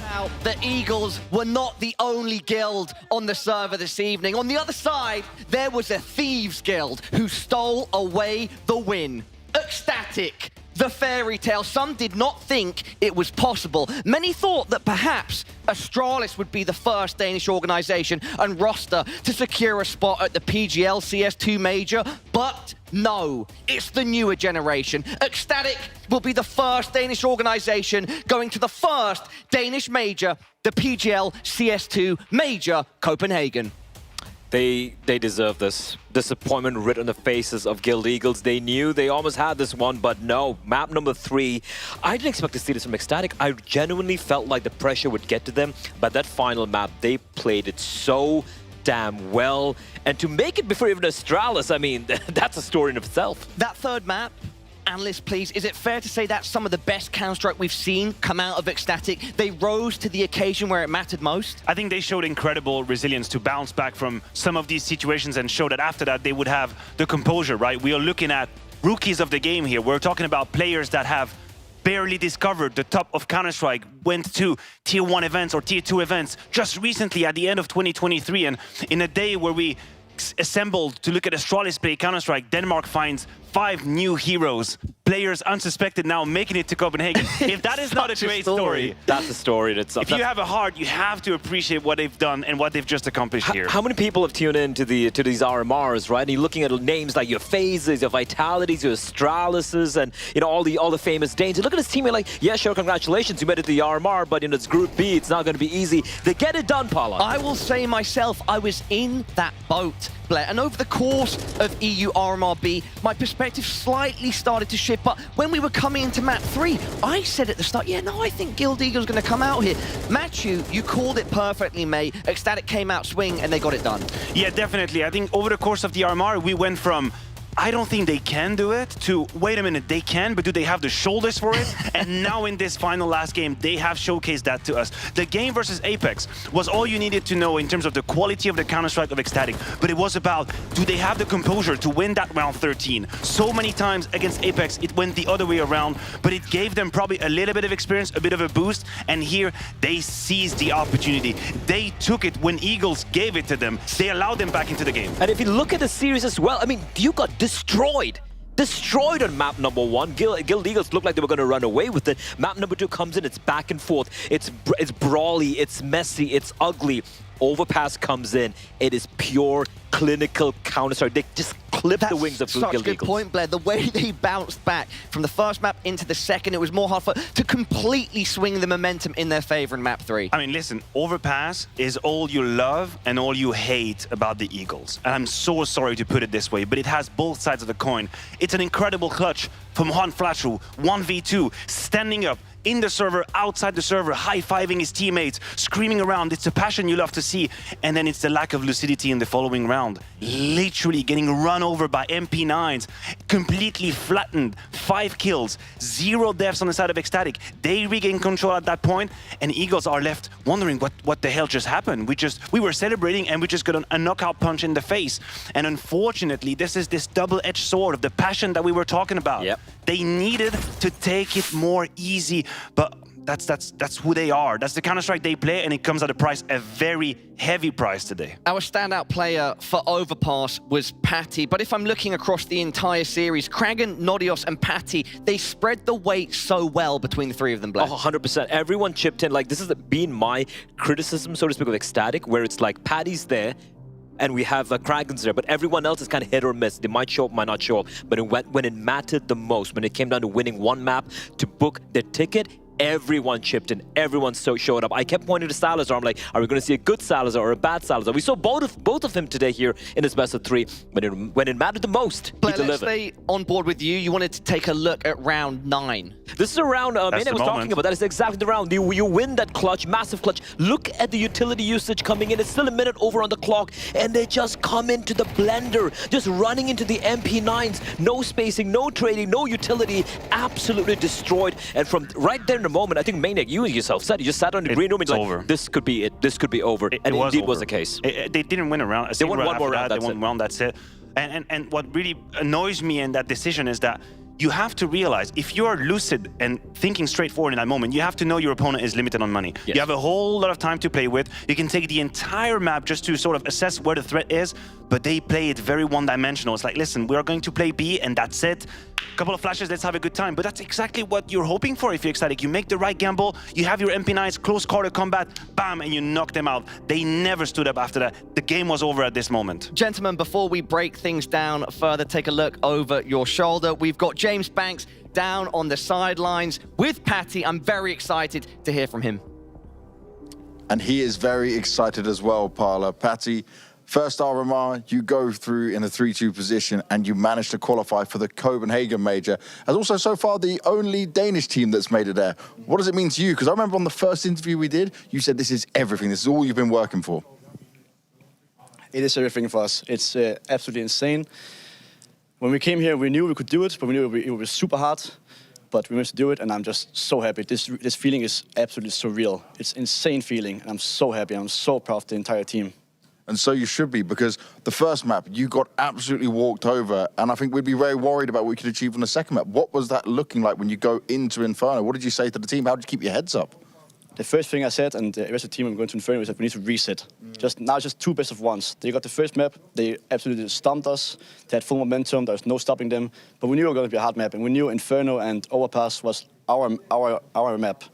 Now, the Eagles were not the only guild on the server this evening. On the other side, there was a Thieves Guild who stole away the win. excl, the fairy tale. Some did not think it was possible. Many thought that perhaps Astralis would be the first Danish organization and roster to secure a spot at the PGL CS2 Major, but no, it's the newer generation. excl will be the first Danish organization going to the first Danish major, the PGL CS2 Major Copenhagen. They deserve this. Disappointment written on the faces of Guild Eagles. They knew they almost had this one, but no. Map number 3. I didn't expect to see this from excl. I genuinely felt like the pressure would get to them, but that final map, they played it so damn well. And to make it before even Astralis, I mean, that's a story in itself. That third map, analyst, please, is it fair to say that's some of the best Counter-Strike we've seen come out of excl. They rose to the occasion where it mattered most? I think they showed incredible resilience to bounce back from some of these situations and show that after that they would have the composure, right? We are looking at rookies of the game here. We're talking about players that have barely discovered the top of Counter-Strike, went to Tier 1 events or Tier 2 events just recently at the end of 2023. And in a day where we assembled to look at Astralis play Counter-Strike, Denmark finds 5 new heroes, players unsuspected now making it to Copenhagen. If that is not a great story, that's a story in itself. If you have a heart, you have to appreciate what they've done and what they've just accomplished here. How many people have tuned in to these RMRs, right? And you're looking at names like your Phases, your Vitalities, your Astralises, and all the famous Danes. You look at this team, you're like, yeah, sure, congratulations, you made it to the RMR, but it's Group B, it's not going to be easy. They get it done, Paula. I will say myself, I was in that boat, Blair, and over the course of EU RMR B, my perspective slightly started to shift, but when we were coming into map 3, I said at the start, yeah, no, I think Guild Eagle's going to come out here. Matthew, you called it perfectly, mate. excl came out swing and they got it done. Yeah, definitely. I think over the course of the RMR, we went from I don't think they can do it to, wait a minute, they can, but do they have the shoulders for it? And now in this final last game, they have showcased that to us. The game versus Apeks was all you needed to know in terms of the quality of the Counter-Strike of excl, but it was about, do they have the composure to win that round 13? So many times against Apeks, it went the other way around, but it gave them probably a little bit of experience, a bit of a boost, and here they seized the opportunity. They took it when Eagles gave it to them. They allowed them back into the game. And if you look at the series as well, I mean, you got destroyed on map number 1. Guild Eagles looked like they were going to run away with it. Map number 2 comes in, it's back and forth. It's brawly, it's messy, it's ugly. Overpass comes in. It is pure clinical Counter-Strike. They just clipped the wings of Guild Eagles. Such a good point, Blair. The way they bounced back from the first map into the second, it was more hard to completely swing the momentum in their favor in map 3. I mean, listen, Overpass is all you love and all you hate about the Eagles. And I'm so sorry to put it this way, but it has both sides of the coin. It's an incredible clutch from Juan Flashu, 1v2, standing up in the server, outside the server, high-fiving his teammates, screaming around. It's a passion you love to see. And then it's the lack of lucidity in the following round. Literally getting run over by MP9s, completely flattened, 5 kills, 0 deaths on the side of excl. They regain control at that point, and Eagles are left wondering what the hell just happened. We were celebrating and we just got a knockout punch in the face. And unfortunately, this is this double-edged sword of the passion that we were talking about. Yep. They needed to take it more easy, but that's who they are. That's the Counter-Strike they play, and it comes at a price, a very heavy price today. Our standout player for Overpass was Patty, but if I'm looking across the entire series, Kragan, Nodios, and Patty, they spread the weight so well between the 3 of them, Blair. Oh, 100%. Everyone chipped in. Like, this has been my criticism, so to speak, of excl, where it's like Patty's there, and we have Kragan's there, but everyone else is kind of hit or miss. They might show up, might not show up. But when it mattered the most, when it came down to winning one map to book their ticket, everyone chipped in, everyone showed up. I kept pointing to Salazar. I'm like, are we going to see a good Salazar or a bad Salazar? We saw both of them today here in this best of 3. When it mattered the most, Blair, he delivered. Let's stay on board with you. You wanted to take a look at round 9. This is a round, Mane was talking about, that is exactly the round. You win that clutch, massive clutch. Look at the utility usage coming in. It's still a minute over on the clock, and they just come into the blender, just running into the MP9s. No spacing, no trading, no utility, absolutely destroyed. And from right there in the moment, I think Maniac, you yourself said, you just sat on the green room and like, this could be it, this could be over. And indeed was the case. They didn't win a round. They won one more round, they won one, that's it. And what really annoys me in that decision is that you have to realize, if you're lucid and thinking straightforward in that moment, you have to know your opponent is limited on money. Yes. You have a whole lot of time to play with. You can take the entire map just to sort of assess where the threat is, but they play it very one-dimensional. It's like, listen, we are going to play B and that's it. A couple of flashes, let's have a good time. But that's exactly what you're hoping for if you're excl. You make the right gamble, you have your MP9s, close quarter combat, bam, and you knock them out. They never stood up after that. The game was over at this moment. Gentlemen, before we break things down further, take a look over your shoulder. We've got James Banks down on the sidelines with Patty. I'm very excited to hear from him. And he is very excited as well, Parla. Patty, first RMR, you go through in a 3-2 position and you manage to qualify for the Copenhagen Major, as also so far the only Danish team that's made it there. What does it mean to you? Because I remember on the first interview we did, you said this is everything, this is all you've been working for. It is everything for us. It's absolutely insane. When we came here, we knew we could do it, but we knew it was super hard. But we managed to do it, and I'm just so happy. This feeling is absolutely surreal. It's an insane feeling, and I'm so happy. I'm so proud of the entire team. And so you should be, because the first map, you got absolutely walked over, and I think we'd be very worried about what we could achieve on the second map. What was that looking like when you go into Inferno? What did you say to the team? How did you keep your heads up? The first thing I said, and the rest of the team when we going to Inferno, is that we need to reset. Just 2 best of ones. They got the first map, they absolutely stomped us. They had full momentum, there was no stopping them. But we knew it was going to be a hard map, and we knew Inferno and Overpass was our map. Okay.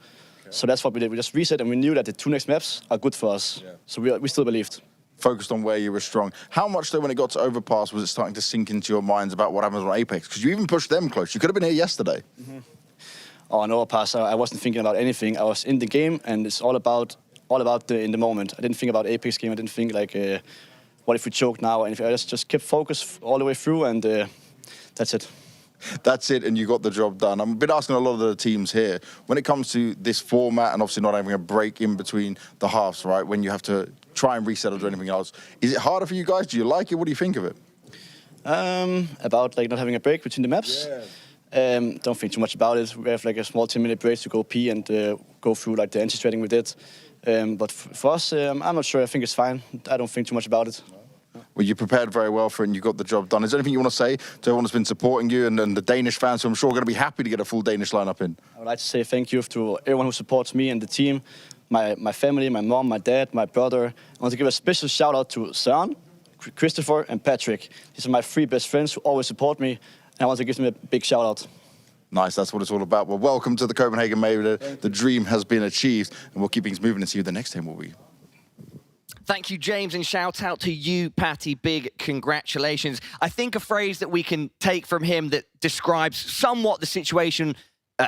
So that's what we did. We just reset, and we knew that the 2 next maps are good for us. Yeah. So we still believed. Focused on where you were strong. How much, though, when it got to Overpass, was it starting to sink into your minds about what happens on Apeks? Because you even pushed them close. You could have been here yesterday. Mm-hmm. Oh, no, Overpass, I wasn't thinking about anything. I was in the game, and it's all about in the moment. I didn't think about Apeks game. I didn't think like, what if we choke now? And I just kept focus all the way through, and that's it. That's it, and you got the job done. I've been asking a lot of the teams here, when it comes to this format, and obviously not having a break in between the halves, right, when you have to try and reset or do anything else, is it harder for you guys? Do you like it? What do you think of it? About like not having a break between the maps? Yeah. Don't think too much about it. We have like a small 10-minute break to go pee and go through like the ENCE trading we did. But for us, I'm not sure. I think it's fine. I don't think too much about it. Well, you prepared very well for it and you got the job done. Is there anything you want to say to everyone that's been supporting you and the Danish fans who I'm sure are going to be happy to get a full Danish lineup in? I would like to say thank you to everyone who supports me and the team, my family, my mom, my dad, my brother. I want to give a special shout out to Søren, Christopher and Patrick. These are my 3 best friends who always support me. I want to give them a big shout out. Nice, that's what it's all about. Well, welcome to the Copenhagen Major. The dream has been achieved, and we'll keep things moving and see who the next time will be. Thank you, James, and shout out to you, Patty. Big congratulations. I think a phrase that we can take from him that describes somewhat the situation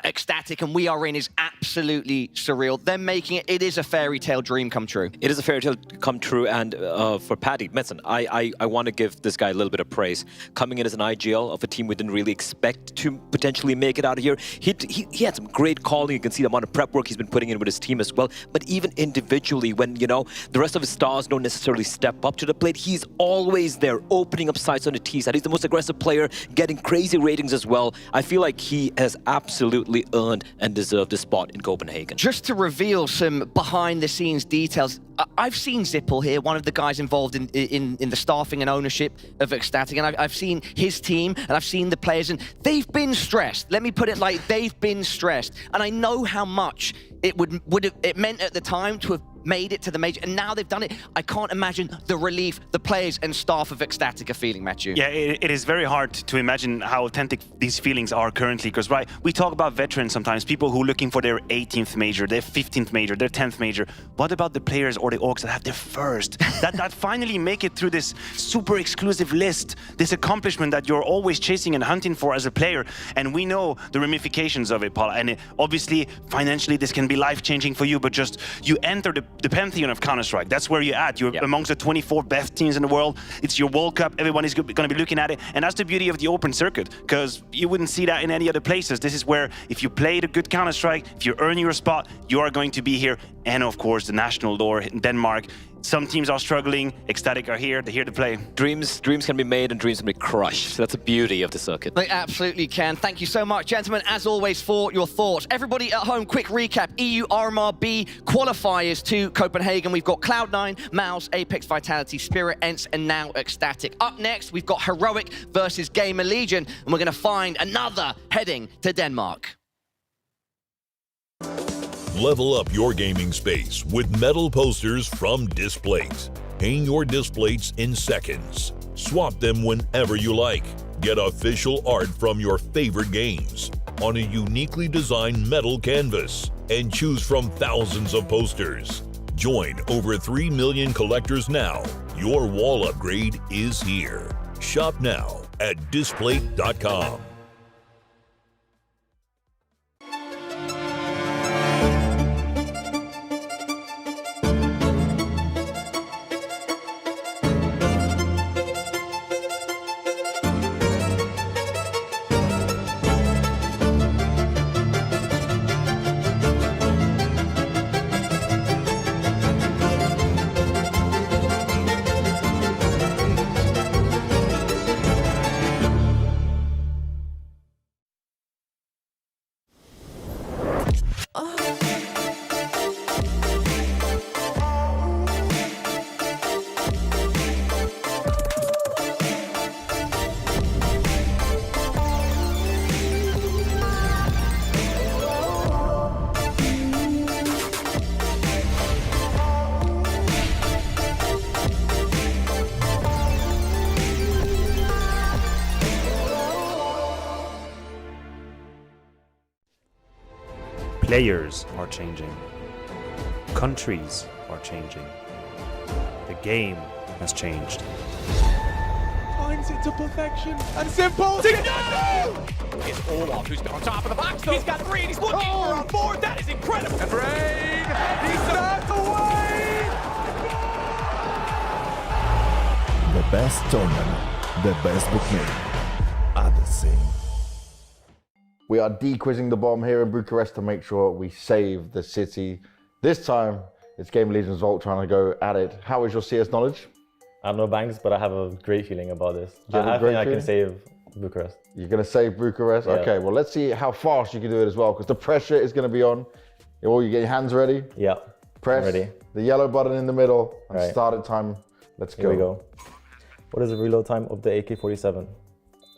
excstatic and we are in is absolutely surreal. Them making it, it is a fairy tale dream come true. It is a fairy tale come true, and for Paddy Metzen, I want to give this guy a little bit of praise. Coming in as an IGL of a team we didn't really expect to potentially make it out of here. He had some great calling. You can see the amount of prep work he's been putting in with his team as well. But even individually, when, you know, the rest of his stars don't necessarily step up to the plate, he's always there, opening up sights on the T side. He's the most aggressive player, getting crazy ratings as well. I feel like he has absolutely earned and deserved a spot in Copenhagen. Just to reveal some behind-the-scenes details, I've seen Zippel here, one of the guys involved in the staffing and ownership of excstatic, and I've seen his team, and I've seen the players, and they've been stressed. Let me put it like, they've been stressed. And I know how much it meant at the time to have made it to the major, and now they've done it. I can't imagine the relief the players and staff of excstatic are feeling, Matthew. Yeah, it is very hard to imagine how authentic these feelings are currently, because, right, we talk about veterans sometimes, people who are looking for their 18th major, their 15th major, their 10th major. What about the players or the orgs that have their first, that finally make it through this super exclusive list, this accomplishment that you're always chasing and hunting for as a player? And we know the ramifications of it, Paul, and obviously, financially, this can be life-changing for you, but just, you enter the pantheon of Counter-Strike. That's where you're at. You're amongst the 24 best teams in the world. It's your World Cup. Everyone is going to be looking at it. And that's the beauty of the open circuit, because you wouldn't see that in any other places. This is where, if you play the good Counter-Strike, if you earn your spot, you are going to be here. And of course, the national lore in Denmark. Some teams are struggling. excstatic are here. They're here to play. Dreams can be made and dreams can be crushed. So that's the beauty of the circuit. They absolutely can. Thank you so much, gentlemen, as always, for your thoughts. Everybody at home, quick recap. EU RMR B qualifiers to Copenhagen. We've got Cloud9, MOUZ, Apeks, Vitality, Spirit, ENCE, and now excstatic. Up next, we've got Heroic versus GamerLegion, and we're going to find another heading to Denmark. Level up your gaming space with metal posters from Displates. Hang your Displates in seconds. Swap them whenever you like. Get official art from your favorite games on a uniquely designed metal canvas and choose from thousands of posters. Join over 3 million collectors now. Your wall upgrade is here. Shop now at Displate.com. Players are changing. Countries are changing. The game has changed. Finds it to perfection. And simple. It's Olaf who's been on top of the box. Though. He's got 3 and he's looking for a 4. That is incredible. And Rain. He starts away. The best tournament, the best bookmaker are the same. We are de-quizzing the bomb here in Bucharest to make sure we save the city. This time, it's GamerLegion Zolt trying to go at it. How is your CS knowledge? I have no banks, but I have a great feeling about this. I think I can save Bucharest. You're going to save Bucharest? Yeah. Okay, well, let's see how fast you can do it as well, because the pressure is going to be on. You get your hands ready? Yeah. Press ready. The yellow button in the middle and right. start at time. Let's go. Here we go. What is the reload time of the AK-47?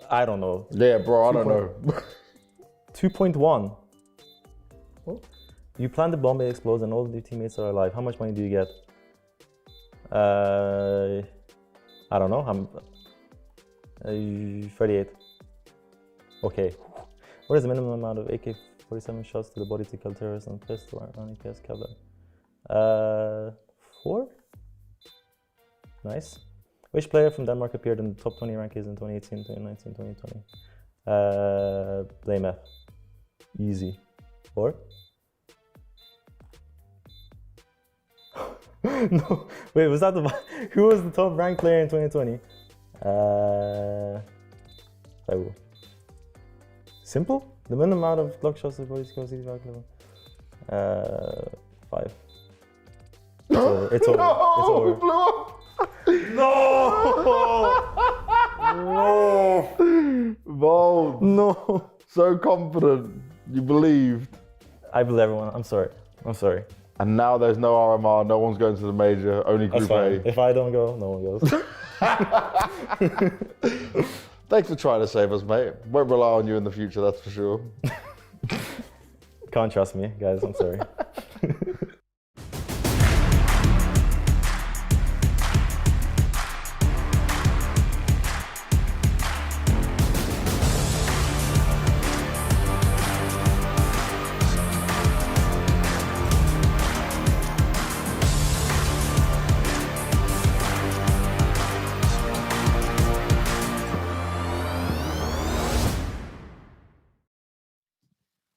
I don't know. Yeah, bro, I don't know. 2.1. Oh. You plant the bomb, it explodes, and all of your teammates are alive. How much money do you get? I don't know. I'm 38. Okay. What is the minimum amount of AK-47 shots to the body to kill terrorists and pistol on EPS Kevlar? 4? Nice. Which player from Denmark appeared in the top 20 rankings in 2018, 2019, 2020? Blame F. Easy. 4? No, wait, was that who was the top ranked player in 2020? Simple? The minimum amount of block shots to body skills is 5. It's over. It's over. No, it's over. we blew up. No! No! Bold. No. So confident. You believed. I believe everyone. I'm sorry. I'm sorry. And now there's no RMR. No one's going to the major. Only Group A. If I don't go, no one goes. Thanks for trying to save us, mate. Won't rely on you in the future, that's for sure. Can't trust me, guys. I'm sorry.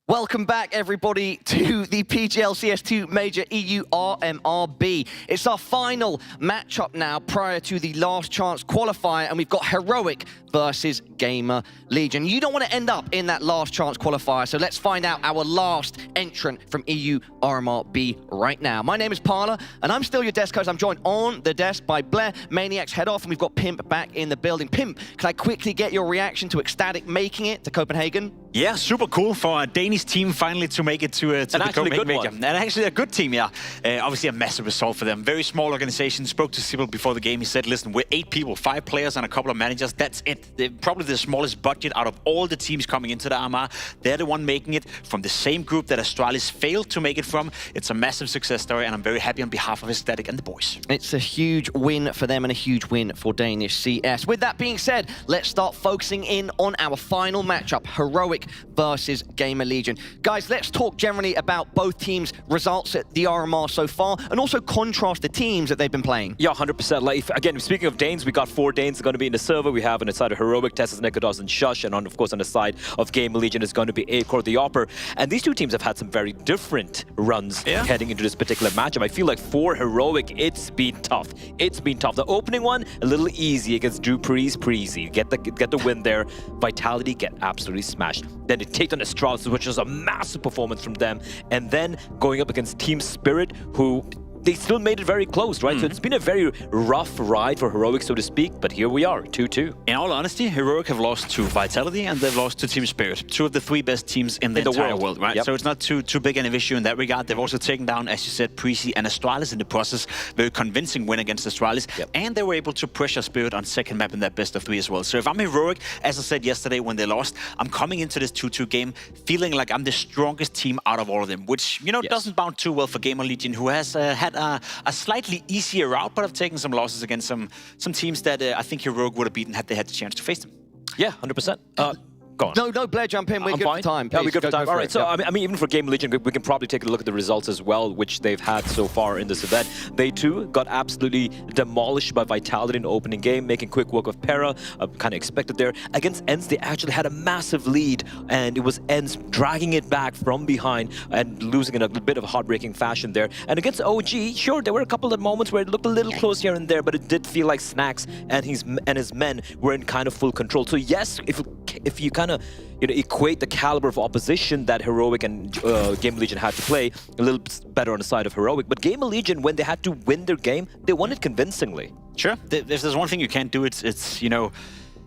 Welcome back, everybody, to the PGL CS2 Major EU RMRB. It's our final matchup now prior to the last chance qualifier, and we've got Heroic versus GamerLegion. You don't want to end up in that last chance qualifier, so let's find out our last entrant from EU RMRB right now. My name is Parla, and I'm still your desk host. I'm joined on the desk by Blair, Maniacs head off, and we've got Pimp back in the building. Pimp, can I quickly get your reaction to excl making it to Copenhagen? Yeah, super cool for a Danish team finally to make it to the Copenhagen Major. And actually a good team, yeah. Obviously a massive result for them. Very small organization. Spoke to Sybil before the game. He said, listen, we're 8 people, 5 players and a couple of managers. That's it. They're probably the smallest budget out of all the teams coming into the RMR. They're the one making it from the same group that Astralis failed to make it from. It's a massive success story, and I'm very happy on behalf of ECSTATIC and the boys. It's a huge win for them and a huge win for Danish CS. With that being said, let's start focusing in on our final matchup, Heroic versus GamerLegion. Guys, let's talk generally about both teams' results at the RMR so far, and also contrast the teams that they've been playing. Yeah, 100%. Like, again, speaking of Danes, we got 4 Danes going to be in the server. We have on the side of Heroic, Tessus, Nikodos, and Shush, and of course on the side of GamerLegion is going to be Acor the Opper. And these two teams have had some very different runs heading into this particular matchup. I feel like for Heroic, it's been tough. It's been tough. The opening one, a little easy against Preasy. Get the win there. Vitality get absolutely smashed. Then they take on Astralis, which is a massive performance from them. And then going up against Team Spirit, who they still made it very close, right? So it's been a very rough ride for Heroic, so to speak, but here we are, 2-2. In all honesty, Heroic have lost to Vitality and they've lost to Team Spirit, 2 of the 3 best teams in the entire world, right? So it's not too big an issue in that regard. They've also taken down, as you said, Preasy and Astralis in the process. Very convincing win against Astralis, and they were able to pressure Spirit on second map in that best of 3 as well. So if I'm Heroic, as I said yesterday when they lost, I'm coming into this 2-2 game feeling like I'm the strongest team out of all of them, which, you know, doesn't bound too well for GamerLegion, who has had a slightly easier route, but have taken some losses against some teams that I think Heroic would have beaten had they had the chance to face them. Yeah, 100%. Go on. No, Blair, jump in. We're I'm good fine. for time. Yeah, we're Please, good for time. go All for right, it. so Yep. I mean, even for GamerLegion, we can probably take a look at the results as well, which they've had so far in this event. They too got absolutely demolished by Vitality in the opening game, making quick work of Pera, kind of expected there. Against ENCE, they actually had a massive lead, and it was ENCE dragging it back from behind and losing in a bit of a heartbreaking fashion there. And against OG, sure, there were a couple of moments where it looked a little close here and there, but it did feel like Snax and his men were in kind of full control. So yes, if you kind of equate the caliber of opposition that Heroic and GamerLegion had to play, a little better on the side of Heroic. But GamerLegion, when they had to win their game, they won it convincingly. Sure. If there's one thing you can't do, it's you know,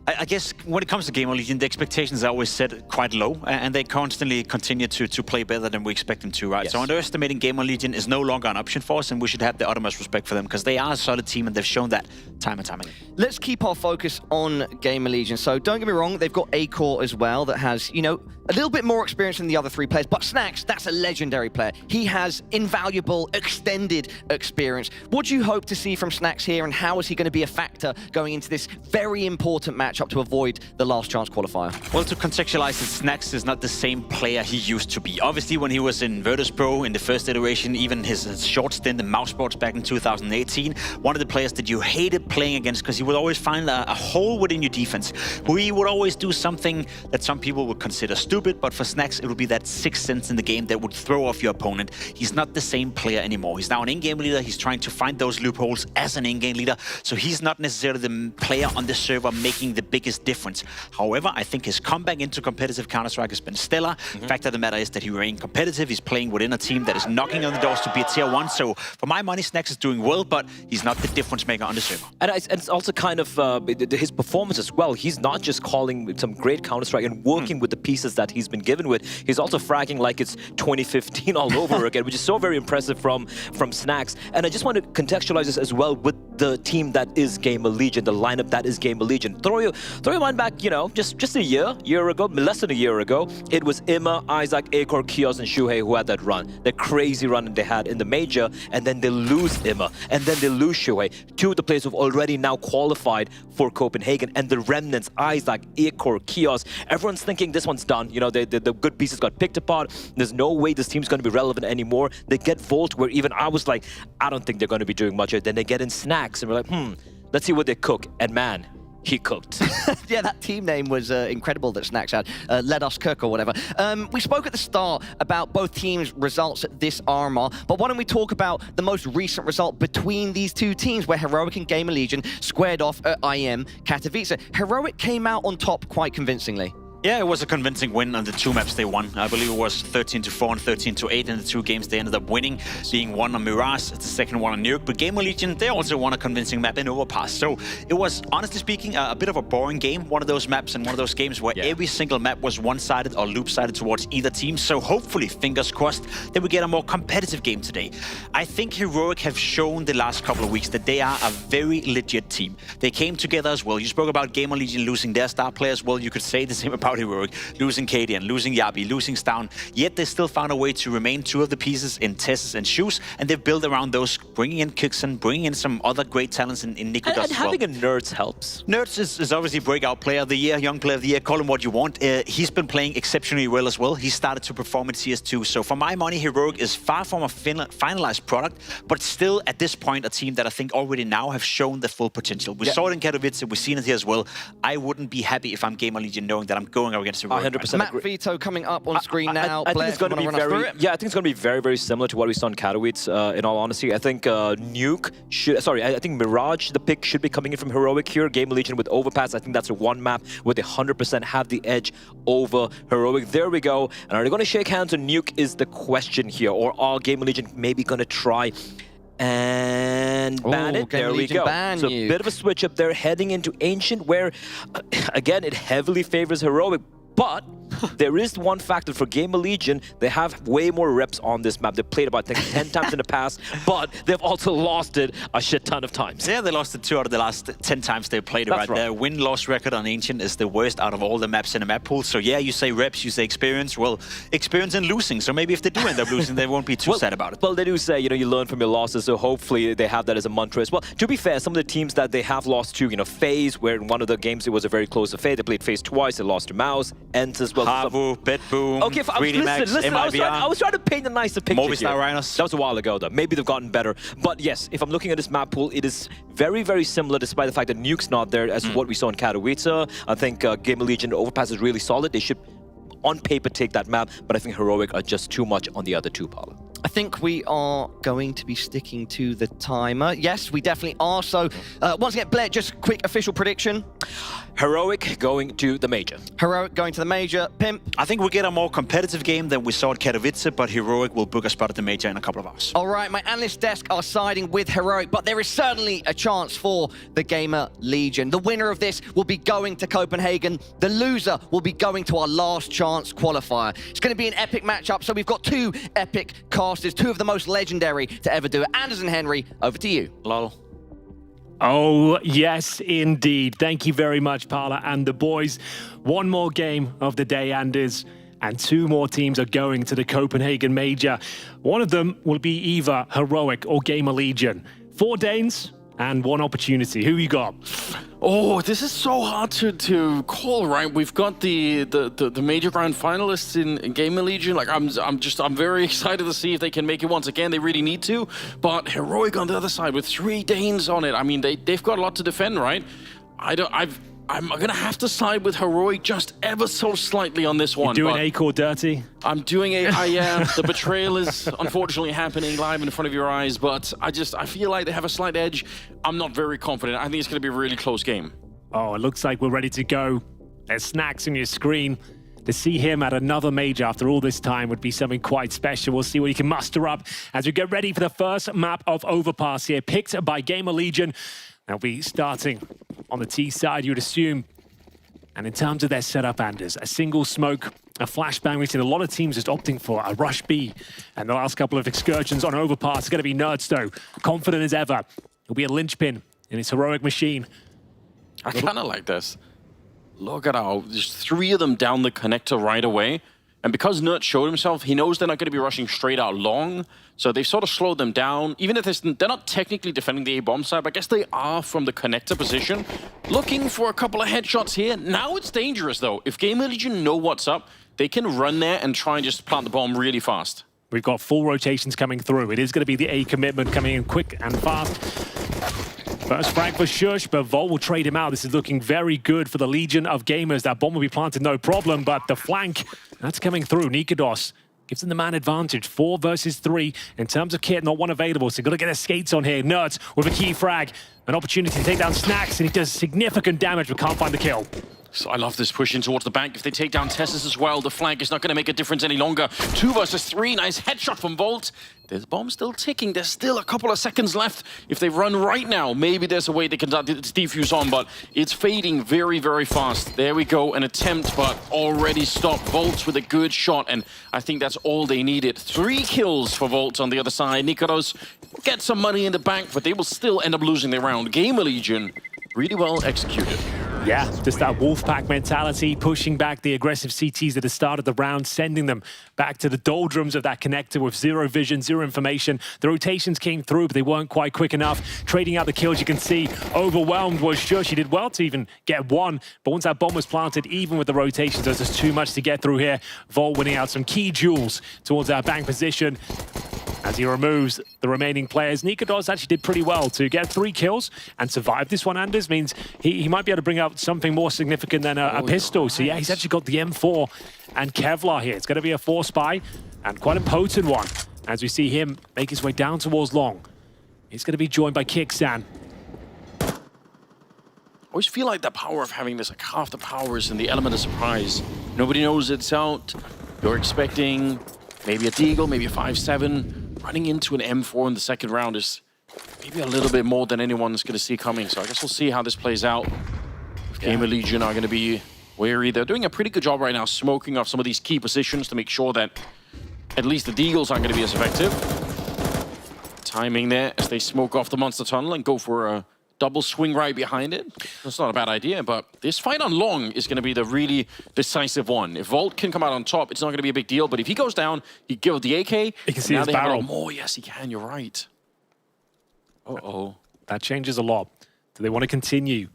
I guess when it comes to GamerLegion, the expectations are always set quite low, and they constantly continue to play better than we expect them to, right? Yes. So underestimating GamerLegion is no longer an option for us, and we should have the uttermost respect for them, because they are a solid team, and they've shown that time and time again. Let's keep our focus on GamerLegion. So don't get me wrong, they've got A-Core as well that has, you know, a little bit more experience than the other three players, but Snax, that's a legendary player. He has invaluable, extended experience. What do you hope to see from Snax here, and how is he going to be a factor going into this very important matchup to avoid the last chance qualifier? Well, to contextualize it, Snax is not the same player he used to be. Obviously, when he was in Virtus Pro in the first iteration, even his short stint in MOUZ Sports back in 2018, one of the players that you hated playing against because he would always find a hole within your defense. He would always do something that some people would consider stupid, but for Snax, it would be that sixth sense in the game that would throw off your opponent. He's not the same player anymore. He's now an in-game leader. He's trying to find those loopholes as an in-game leader, so he's not necessarily the player on the server making the biggest difference. However, I think his comeback into competitive Counter-Strike has been stellar. Fact of the matter is that he remained competitive. He's playing within a team that is knocking on the doors to be a tier 1. So for my money, Snax is doing well, but he's not the difference maker on the server. And it's also kind of his performance as well. He's not just calling some great Counter-Strike and working with the pieces that he's been given with. He's also fragging like it's 2015 all over again, which is so very impressive from Snax. And I just want to contextualize this as well with the team that is GamerLegion, the lineup that is GamerLegion. Throw your mind back, you know, just a year ago, less than a year ago, it was Imma, Isaac, A-Core, Kios, and Shuhei who had that run, the crazy run that they had in the major, and then they lose Imma, and then they lose Shuhei. Two of the players who've already now qualified for Copenhagen, and the remnants, Isaac, A-Core, Kios, everyone's thinking this one's done. You know, the good pieces got picked apart. There's no way this team's going to be relevant anymore. They get Volt, where even I was like, I don't think they're going to be doing much. Then they get in Snax, and we're like, let's see what they cook. And man, he cooked. Yeah, that team name was incredible that Snax had. Let us cook or whatever. We spoke at the start about both teams' results at this RMR, but why don't we talk about the most recent result between these two teams, where Heroic and GamerLegion squared off at IM Katowice. Heroic came out on top quite convincingly. Yeah, it was a convincing win on the two maps they won. I believe it was 13-4 and 13-8 in the two games they ended up winning, being one on Mirage, the second one on Nuke. But GamerLegion, they also won a convincing map in Overpass. So it was, honestly speaking, a bit of a boring game. One of those maps and one of those games where every single map was one-sided or loop-sided towards either team. So hopefully, fingers crossed, that we get a more competitive game today. I think Heroic have shown the last couple of weeks that they are a very legit team. They came together as well. You spoke about GamerLegion losing their star players. Well, you could say the same about Heroic, losing Kadian, losing Yabi, losing Stown, yet they still found a way to remain two of the pieces in Tessus and Shoes, and they've built around those, bringing in Kixen, bringing in some other great talents in Nico and as well. having a Nerds helps. Nerds is obviously breakout player of the year, young player of the year, call him what you want. He's been playing exceptionally well as well. He started to perform at CS2, so for my money, Heroic is far from a finalized product, but still at this point a team that I think already now have shown the full potential. We saw it in Katowice, we've seen it here as well. I wouldn't be happy if I'm GamerLegion knowing that I'm going up against Heroic. 100% Matt Vito coming up on screen now. I think it's going to be very, I think it's going to be very, very similar to what we saw in Katowice. In all honesty, I think Nuke should. Sorry, I think Mirage, the pick, should be coming in from Heroic here. GamerLegion with Overpass. I think that's a one map where they 100% have the edge over Heroic. There we go. And are they going to shake hands on Nuke? Is the question here, or are GamerLegion maybe going to try and ban it? There we go. So a bit of a switch up there, heading into Ancient, where again it heavily favors Heroic. But there is one factor for GamerLegion. They have way more reps on this map. They played about 10 times in the past, but they've also lost it a shit ton of times. Yeah, they lost it 2 out of the last 10 times they played it. That's right. Their win-loss record on Ancient is the worst out of all the maps in the map pool. So yeah, you say reps, you say experience. Well, experience in losing. So maybe if they do end up losing, they won't be too sad about it. Well, they do say, you learn from your losses, so hopefully they have that as a mantra as well. To be fair, some of the teams that they have lost to, FaZe, where in one of the games it was a very close affair. They played FaZe twice, they lost to MOUZ, ENCE as well. Havu, Betboom, okay, listen, I was trying to paint a nicer picture Movistar here. Rhinos. That was a while ago, though. Maybe they've gotten better. But yes, if I'm looking at this map pool, it is very, very similar, despite the fact that Nuke's not there, as what we saw in Katowice. I think GamerLegion Overpass is really solid. They should, on paper, take that map, but I think Heroic are just too much on the other two, Paula. I think we are going to be sticking to the timer. Yes, we definitely are. So, once again, Blair, just a quick official prediction. Heroic going to the Major. Heroic going to the Major. Pimp? I think we'll get a more competitive game than we saw at Katowice, but Heroic will book a spot at the Major in a couple of hours. All right, my analyst desk are siding with Heroic, but there is certainly a chance for the GamerLegion. The winner of this will be going to Copenhagen. The loser will be going to our last chance qualifier. It's going to be an epic matchup, so we've got 2 epic casters, 2 of the most legendary to ever do it. Anders and Henry, over to you. Lol. Oh, yes, indeed. Thank you very much, Paula and the boys. One more game of the day, Anders, and 2 more teams are going to the Copenhagen Major. One of them will be either Heroic or GamerLegion. 4 Danes and 1 opportunity. Who you got? Oh, this is so hard to call, right? We've got the major grand finalists in GamerLegion. Like I'm very excited to see if they can make it once again. They really need to. But Heroic on the other side with 3 Danes on it. I mean, they've got a lot to defend, right? I'm gonna have to side with Heroic just ever so slightly on this one. You're doing A-Core dirty? I'm doing it. I am. The betrayal is unfortunately happening live in front of your eyes, but I feel like they have a slight edge. I'm not very confident. I think it's gonna be a really close game. Oh, it looks like we're ready to go. There's snacks on your screen. To see him at another major after all this time would be something quite special. We'll see what he can muster up as we get ready for the first map of Overpass here, picked by GamerLegion. They'll be starting on the T side, you would assume. And in terms of their setup, Anders, a single smoke, a flashbang. We've seen a lot of teams just opting for a rush B. And the last couple of excursions on Overpass are going to be Nerdstow, confident as ever. He'll be a linchpin in his Heroic machine. I kind of like this. Look at how there's 3 of them down the connector right away. And because Nerd showed himself, he knows they're not going to be rushing straight out long. So they've sort of slowed them down. Even if they're not technically defending the A-bomb side, but I guess they are from the connector position. Looking for a couple of headshots here. Now it's dangerous, though. If GamerLegion know what's up, they can run there and try and just plant the bomb really fast. We've got full rotations coming through. It is going to be the A commitment coming in quick and fast. First frag for Shush, but Volt will trade him out. This is looking very good for the Legion of Gamers. That bomb will be planted, no problem, but the flank, that's coming through. Nikados gives them the man advantage. 4 versus 3. In terms of kit, not one available, so got to get their skates on here. Nerds with a key frag. An opportunity to take down Snacks, and he does significant damage, but can't find the kill. So I love this push in towards the bank. If they take down Tessus as well, the flank is not going to make a difference any longer. 2 versus 3, nice headshot from Volt. There's bomb still ticking. There's still a couple of seconds left. If they run right now, maybe there's a way they can defuse on, but it's fading very, very fast. There we go, an attempt, but already stopped. Volt with a good shot, and I think that's all they needed. 3 kills for Volt on the other side. Nikados will get some money in the bank, but they will still end up losing the round. GamerLegion, really well executed. Yeah, just that Wolfpack mentality, pushing back the aggressive CTs at the start of the round, sending them back to the doldrums of that connector with 0 vision, 0 information. The rotations came through, but they weren't quite quick enough. Trading out the kills, you can see, overwhelmed was Shush. He did well to even get 1, but once that bomb was planted, even with the rotations, there's just too much to get through here. Vol winning out some key jewels towards our bank position. As he removes the remaining players, Nikados actually did pretty well to get 3 kills and survive this one. Anders means he might be able to bring out something more significant than a pistol. So yeah, he's actually got the M4 and Kevlar here. It's going to be a 4 spy and quite a potent one as we see him make his way down towards long. He's going to be joined by Kixan. I always feel like the power of having this, like half the power is in the element of surprise. Nobody knows it's out. You're expecting maybe a Deagle, maybe a 5-7. Running into an M4 in the second round is maybe a little bit more than anyone's going to see coming. So I guess we'll see how this plays out. If GamerLegion are going to be wary. They're doing a pretty good job right now smoking off some of these key positions to make sure that at least the deagles aren't going to be as effective. Timing there as they smoke off the monster tunnel and go for a double swing right behind it. That's not a bad idea, but this fight on long is going to be the really decisive one. If Volt can come out on top, it's not going to be a big deal, but if he goes down, he gives the AK. He can see now his they have a barrel. lot more. Yes, he can. You're right. Uh-oh. That changes a lot. Do they want to continue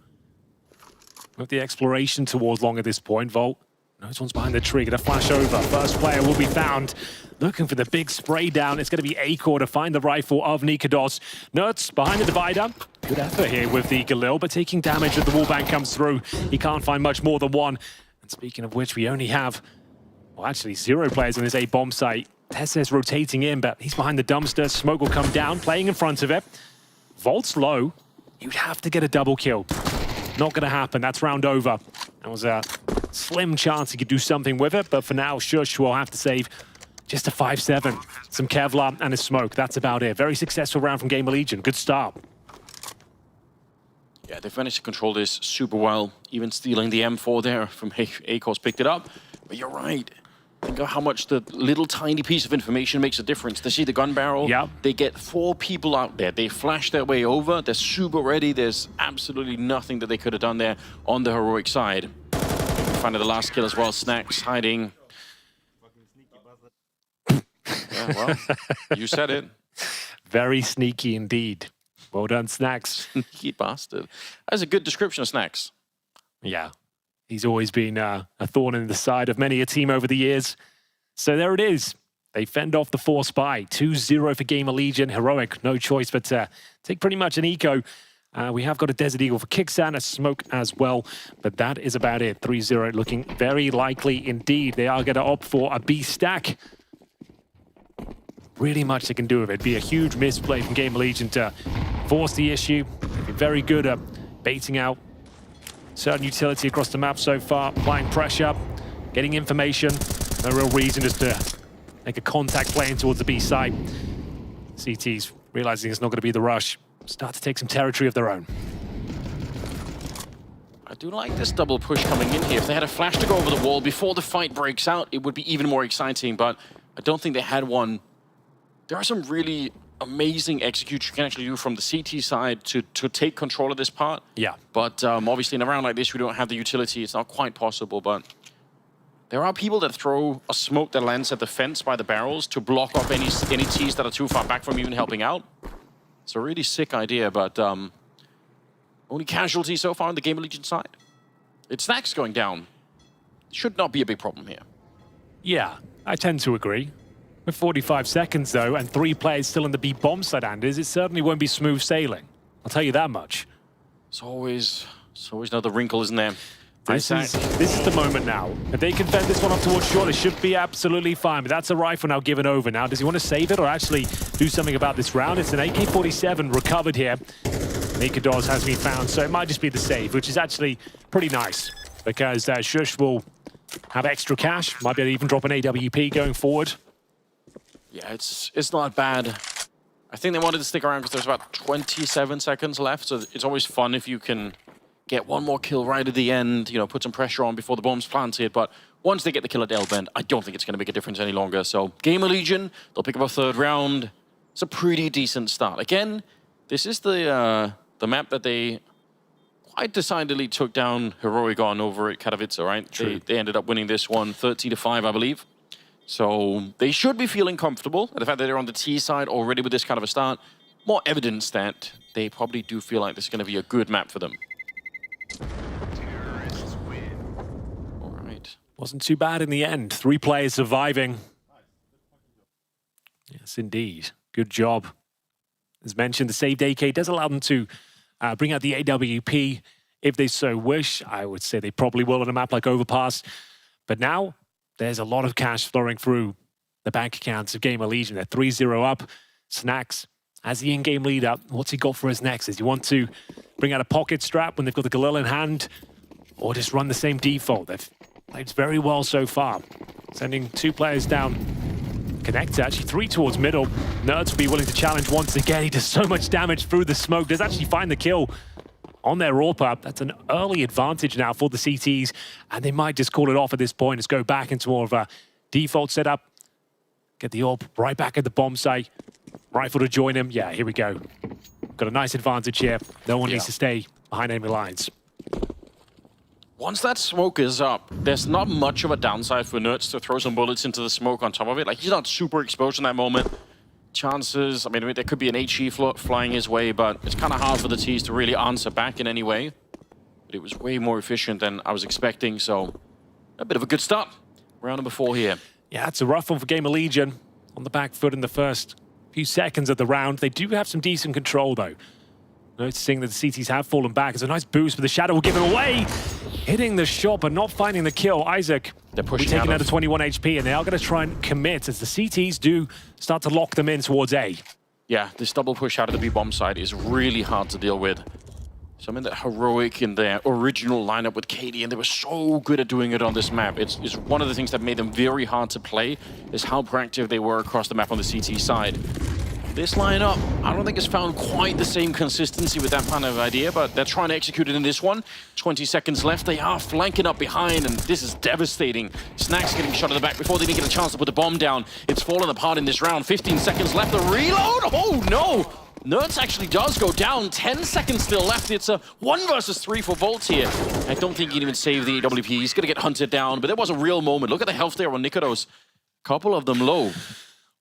with the exploration towards long at this point? Volt knows one's behind the tree. Gonna flash over. First player will be found. Looking for the big spray down. It's going to be Acor to find the rifle of Nikados. Nerds behind the divider. Good effort here with the Galil, but taking damage as the wallbang comes through. He can't find much more than one. And speaking of which, we only have, well, actually 0 players on this A bomb site. Tesse's rotating in, but he's behind the dumpster. Smoke will come down, playing in front of it. Volt's low. You'd have to get a double kill. Not going to happen. That's round over. That was a slim chance he could do something with it, but for now, Shush will have to save just a 5-7. Some Kevlar and a smoke. That's about it. Very successful round from GamerLegion. Good start. Yeah, they've managed to control this super well, even stealing the M4 there from Acor's picked it up. But you're right. Think of how much the little tiny piece of information makes a difference. They see the gun barrel. Yep. They get 4 people out there. They flash their way over. They're super ready. There's absolutely nothing that they could have done there on the heroic side. Finding the last kill as well. Snacks hiding. Yeah, well, you said it. Very sneaky indeed. Well done, Snacks. Sneaky bastard. That's a good description of Snacks. Yeah. He's always been a thorn in the side of many a team over the years. So there it is. They fend off the 4 spy. 2-0 for GamerLegion. Heroic, no choice but to take pretty much an eco. We have got a Desert Eagle for Kicksan, a smoke as well. But that is about it. 3-0 looking very likely indeed. They are going to opt for a B stack. Really much they can do with it. Be a huge misplay from GamerLegion to force the issue. They've been very good at baiting out certain utility across the map so far, applying pressure, getting information. No real reason just to make a contact playing towards the B side. CT's realizing it's not going to be the rush. Start to take some territory of their own. I do like this double push coming in here. If they had a flash to go over the wall before the fight breaks out, it would be even more exciting, but I don't think they had one. There are some really amazing execution you can actually do from the CT side to take control of this part. Yeah. But obviously in a round like this, we don't have the utility. It's not quite possible, but there are people that throw a smoke that lands at the fence by the barrels to block off any Ts that are too far back from even helping out. It's a really sick idea, but only casualty so far on the GamerLegion side. It's Snacks going down. Should not be a big problem here. Yeah, I tend to agree. With 45 seconds, though, and 3 players still in the B bomb side, Anders, it certainly won't be smooth sailing. I'll tell you that much. It's always another wrinkle, isn't there? This is the moment now. If they can fend this one off towards short, it should be absolutely fine. But that's a rifle now given over. Now, does he want to save it or actually do something about this round? It's an AK-47 recovered here. Nikados has been found, so it might just be the save, which is actually pretty nice. Because Shush will have extra cash. Might be able to even drop an AWP going forward. Yeah, it's not bad. I think they wanted to stick around because there's about 27 seconds left, so it's always fun if you can get one more kill right at the end, you know, put some pressure on before the bomb's planted, but once they get the kill at L-Bend, I don't think it's going to make a difference any longer. So GamerLegion, they'll pick up a 3rd round. It's a pretty decent start. Again, this is the map that they quite decidedly took down Heroic on over at Katowice, right? They ended up winning this one 30-5, I believe. So they should be feeling comfortable. And the fact that they're on the T side already with this kind of a start, more evidence that they probably do feel like this is going to be a good map for them. All right. Wasn't too bad in the end. 3 players surviving. Yes, indeed. Good job. As mentioned, the saved AK does allow them to bring out the AWP if they so wish. I would say they probably will on a map like Overpass. But now, there's a lot of cash flowing through the bank accounts of GamerLegion. They're 3-0 up. Snacks, as the in-game leader, what's he got for his next? Does he want to bring out a pocket strap when they've got the Galil in hand? Or just run the same default? They've played very well so far. Sending 2 players down. Connect, actually 3 towards middle. Nerds will be willing to challenge once again. He does so much damage through the smoke. Does actually find the kill. on their AWP. That's an early advantage now for the CTs, and they might just call it off at this point. Let's go back into more of a default setup. Get the AWP right back at the bomb site. Rifle to join him. Yeah, here we go. Got a nice advantage here. No one needs to stay behind enemy lines. Once that smoke is up, there's not much of a downside for Nerds to throw some bullets into the smoke on top of it. Like, he's not super exposed in that moment. Chances, I mean, there could be an HE flying his way, but it's kind of hard for the T's to really answer back in any way. But it was way more efficient than I was expecting, so a bit of a good start. Round number 4 here. Yeah, it's a rough one for GamerLegion. On the back foot in the first few seconds of the round. They do have some decent control, though. Noticing that the CTs have fallen back. It's a nice boost, but the Shadow will give it away. Hitting the shot, but not finding the kill. Isaac they're pushing taking out of 21 HP, and they are going to try and commit as the CTs do start to lock them in towards A. Yeah, this double push out of the B bomb side is really hard to deal with. Some in the heroic in their original lineup with Katie, and they were so good at doing it on this map. It's one of the things that made them very hard to play, is how proactive they were across the map on the CT side. This lineup, I don't think it's found quite the same consistency with that kind of idea, but they're trying to execute it in this one. 20 seconds left, they are flanking up behind, and this is devastating. Snacks getting shot at the back before they even get a chance to put the bomb down. It's fallen apart in this round. 15 seconds left, the reload! Oh no! Nerds actually does go down. 10 seconds still left. It's a 1 versus 3 for Volt here. I don't think he can even save the AWP. He's gonna get hunted down, but there was a real moment. Look at the health there on Nikodos. Couple of them low.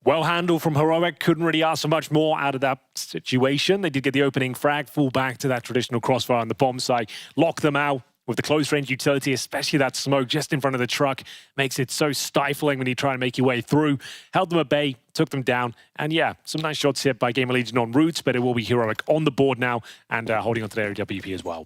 Well handled from Heroic. Couldn't really ask for much more out of that situation. They did get the opening frag, fall back to that traditional crossfire on the bomb site, lock them out with the close range utility, especially that smoke just in front of the truck. Makes it so stifling when you try to make your way through. Held them at bay, took them down, and yeah, some nice shots here by GamerLegion on routes, but it will be Heroic on the board now and holding on to their AWP as well.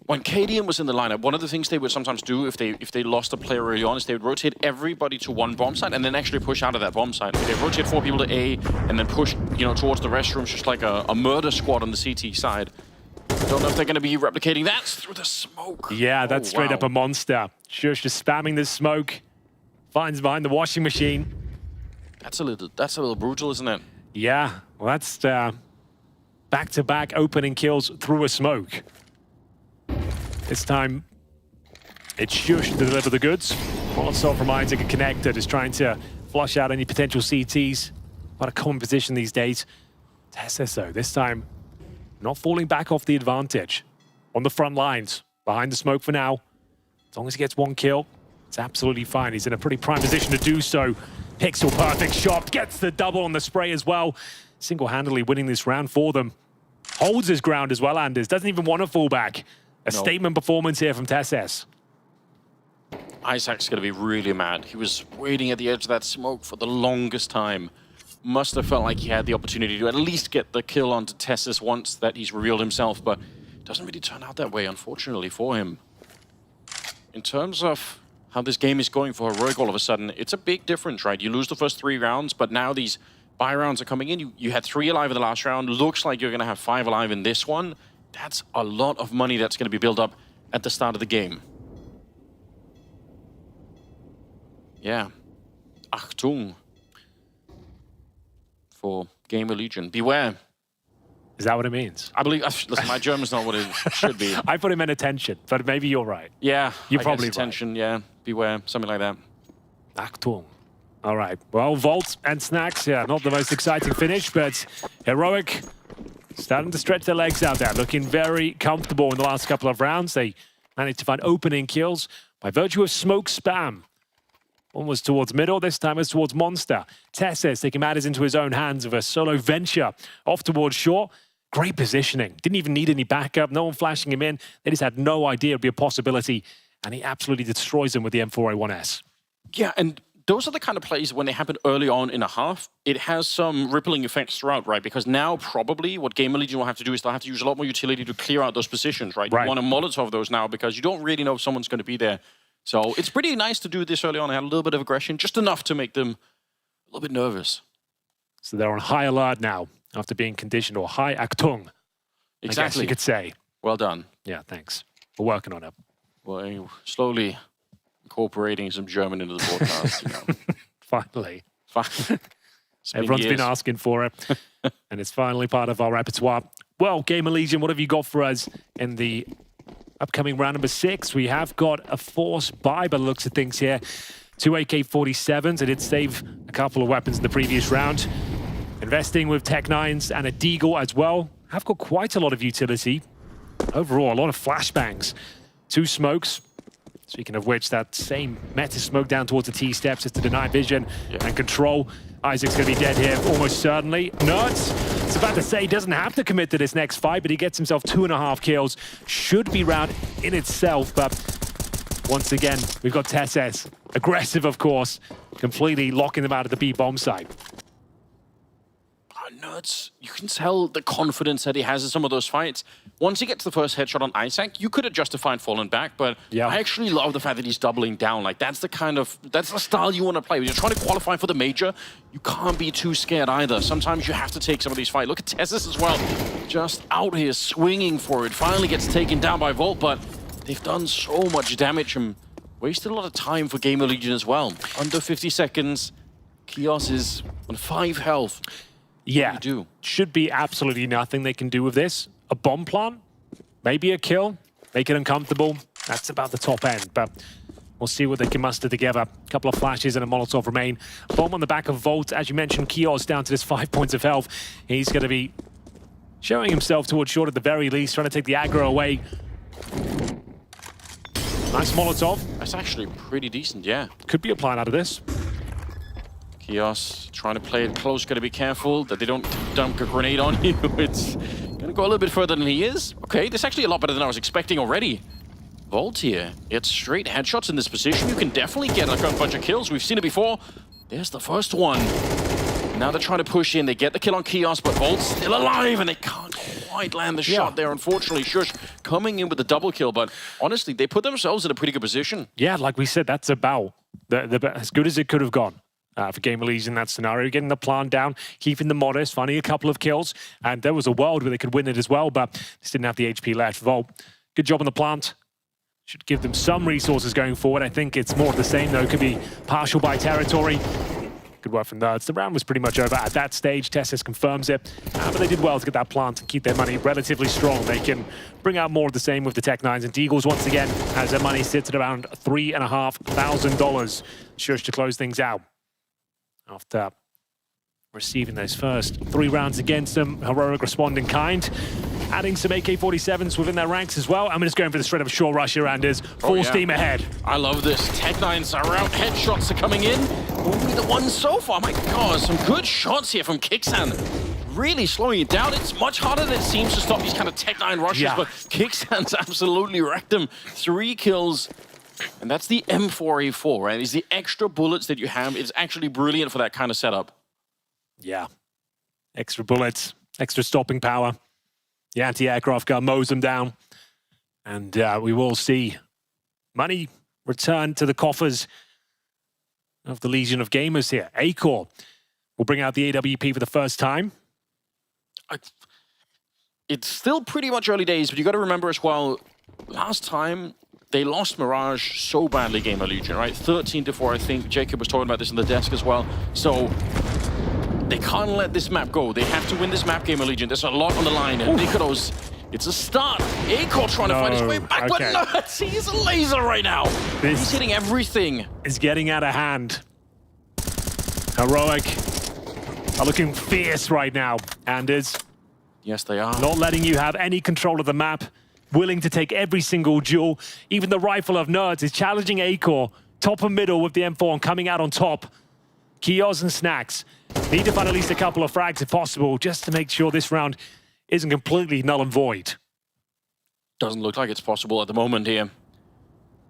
When Cadian was in the lineup, one of the things they would sometimes do if they lost a player early on is they would rotate everybody to one bomb site and then actually push out of that bomb site. They rotate 4 people to A and then push, towards the restrooms, just like a murder squad on the CT side. Don't know if they're going to be replicating that through the smoke. Yeah, that's straight up a monster. Shush just spamming this smoke. Finds behind the washing machine. That's a little brutal, isn't it? Yeah, well, that's back-to-back opening kills through a smoke. This time, it's Shush to deliver the goods. Also from Isaac and Connector, just trying to flush out any potential CTs. What a common position these days. TSS, this time, not falling back off the advantage. On the front lines, behind the smoke for now. As long as he gets 1 kill, it's absolutely fine. He's in a pretty prime position to do so. Pixel perfect shot, gets the double on the spray as well. Single-handedly winning this round for them. Holds his ground as well, Anders. Doesn't even want to fall back. A statement performance here from TSS. Isaac's going to be really mad. He was waiting at the edge of that smoke for the longest time. Must have felt like he had the opportunity to at least get the kill onto TSS once that he's revealed himself, but it doesn't really turn out that way, unfortunately, for him. In terms of how this game is going for Heroic all of a sudden, it's a big difference, right? You lose the first 3 rounds, but now these buy rounds are coming in. You had 3 alive in the last round. Looks like you're going to have 5 alive in this one. That's a lot of money that's going to be built up at the start of the game. Yeah. Achtung. For GamerLegion. Beware. Is that what it means? I believe... Listen, my German's not what it should be. I put him in attention, but maybe you're right. Yeah. You're probably right. Attention, yeah. Beware. Something like that. Achtung. All right. Well, Volt and Snacks, yeah, not the most exciting finish, but Heroic... starting to stretch their legs out there, looking very comfortable in the last couple of rounds. They managed to find opening kills by virtue of smoke spam. One was towards middle, this time it's towards Monster. TSS taking matters into his own hands with a solo venture off towards short. Great positioning. Didn't even need any backup, no one flashing him in. They just had no idea it would be a possibility, and he absolutely destroys them with the M4A1S. Yeah, and those are the kind of plays when they happen early on in a half, it has some rippling effects throughout, right? Because now probably what GamerLegion will have to do is they'll have to use a lot more utility to clear out those positions, right? You want to Molotov those now because you don't really know if someone's going to be there. So it's pretty nice to do this early on. They had a little bit of aggression, just enough to make them a little bit nervous. So they're on high alert now after being conditioned, or high Achtung. Exactly. I guess you could say. Well done. Yeah, thanks. We're working on it. Well, slowly incorporating some German into the broadcast. Finally. Everyone's been asking for it. And it's finally part of our repertoire. Well, GamerLegion, what have you got for us in the upcoming round number 6? We have got a force buy by the looks of things here. 2 AK-47s. It did save a couple of weapons in the previous round. Investing with Tech-9s and a Deagle as well. Have got quite a lot of utility. Overall, a lot of flashbangs. 2 smokes. Speaking of which, that same meta smoke down towards the T-steps is to deny vision and control. Isaac's going to be dead here, almost certainly. Nerds, it's about to say he doesn't have to commit to this next fight, but he gets himself 2.5 kills. Should be round in itself, but once again, we've got Tesses. Aggressive, of course, completely locking them out of the B bomb site. Nerds, you can tell the confidence that he has in some of those fights. Once he gets the first headshot on Isaac, you could have justified falling back, but I actually love the fact that he's doubling down. Like, that's the style you want to play. When you're trying to qualify for the major, you can't be too scared either. Sometimes you have to take some of these fights. Look at Tessis as well, just out here swinging for it. Finally gets taken down by Volt, but they've done so much damage and wasted a lot of time for GamerLegion as well. Under 50 seconds, Kios is on 5 health. Yeah, should be absolutely nothing they can do with this. A bomb plant, maybe a kill, make it uncomfortable. That's about the top end, but we'll see what they can muster together. A couple of flashes and a Molotov remain. Bomb on the back of Volt. As you mentioned, Kios down to this 5 points of health. He's going to be showing himself towards short at the very least, trying to take the aggro away. Nice Molotov. That's actually pretty decent, yeah. Could be a plan out of this. Kios trying to play it close, got to be careful that they don't dump a grenade on you. It's going to go a little bit further than he is. Okay, this is actually a lot better than I was expecting already. Volt here, it's straight headshots in this position. You can definitely get like a bunch of kills. We've seen it before. There's the first one. Now they're trying to push in. They get the kill on Kios, but Volt's still alive and they can't quite land the shot there. Unfortunately, Shush coming in with the double kill, but honestly, they put themselves in a pretty good position. Yeah, like we said, that's about as good as it could have gone. For GamerLegion in that scenario, getting the plant down, keeping them modest, finding a couple of kills, and there was a world where they could win it as well, but just didn't have the HP left. Volt, good job on the plant. Should give them some resources going forward. I think it's more of the same, though. Could be partial by territory. Good work from Nerds. The round was pretty much over at that stage. Tessis confirms it, but they did well to get that plant and keep their money relatively strong. They can bring out more of the same with the Tech-9s, and Deagles once again has their money sits at around $3,500. Shush to close things out. After receiving those first 3 rounds against them, heroic responding kind, adding some AK-47s within their ranks as well. I'm just going for the straight up short rush here, Anders. Full steam ahead. I love this. Tech-9s are out. Headshots are coming in. Only the one so far. My God, some good shots here from Kixan. Really slowing it down. It's much harder than it seems to stop these kind of Tech-9 rushes, but Kixan's absolutely wrecked them. 3 kills. And that's the M4A4, right? It's the extra bullets that you have. It's actually brilliant for that kind of setup. Yeah. Extra bullets, extra stopping power. The anti-aircraft gun mows them down. And we will see money return to the coffers of the Legion of Gamers here. Acor will bring out the AWP for the first time. It's still pretty much early days, but you got to remember as well, last time, they lost Mirage so badly, GamerLegion, right? 13-4, I think. Jacob was talking about this on the desk as well. So they can't let this map go. They have to win this map, GamerLegion. There's a lot on the line. And Nikodos, it's a start. Acor trying to find his way back, but no, he's a laser right now. He's hitting everything. Is getting out of hand. Heroic are looking fierce right now, Anders. Yes, they are. Not letting you have any control of the map. Willing to take every single duel. Even the rifle of Nerds is challenging Acor. Top and middle with the M4 and coming out on top. Kios and Snacks need to find at least a couple of frags if possible, just to make sure this round isn't completely null and void. Doesn't look like it's possible at the moment here.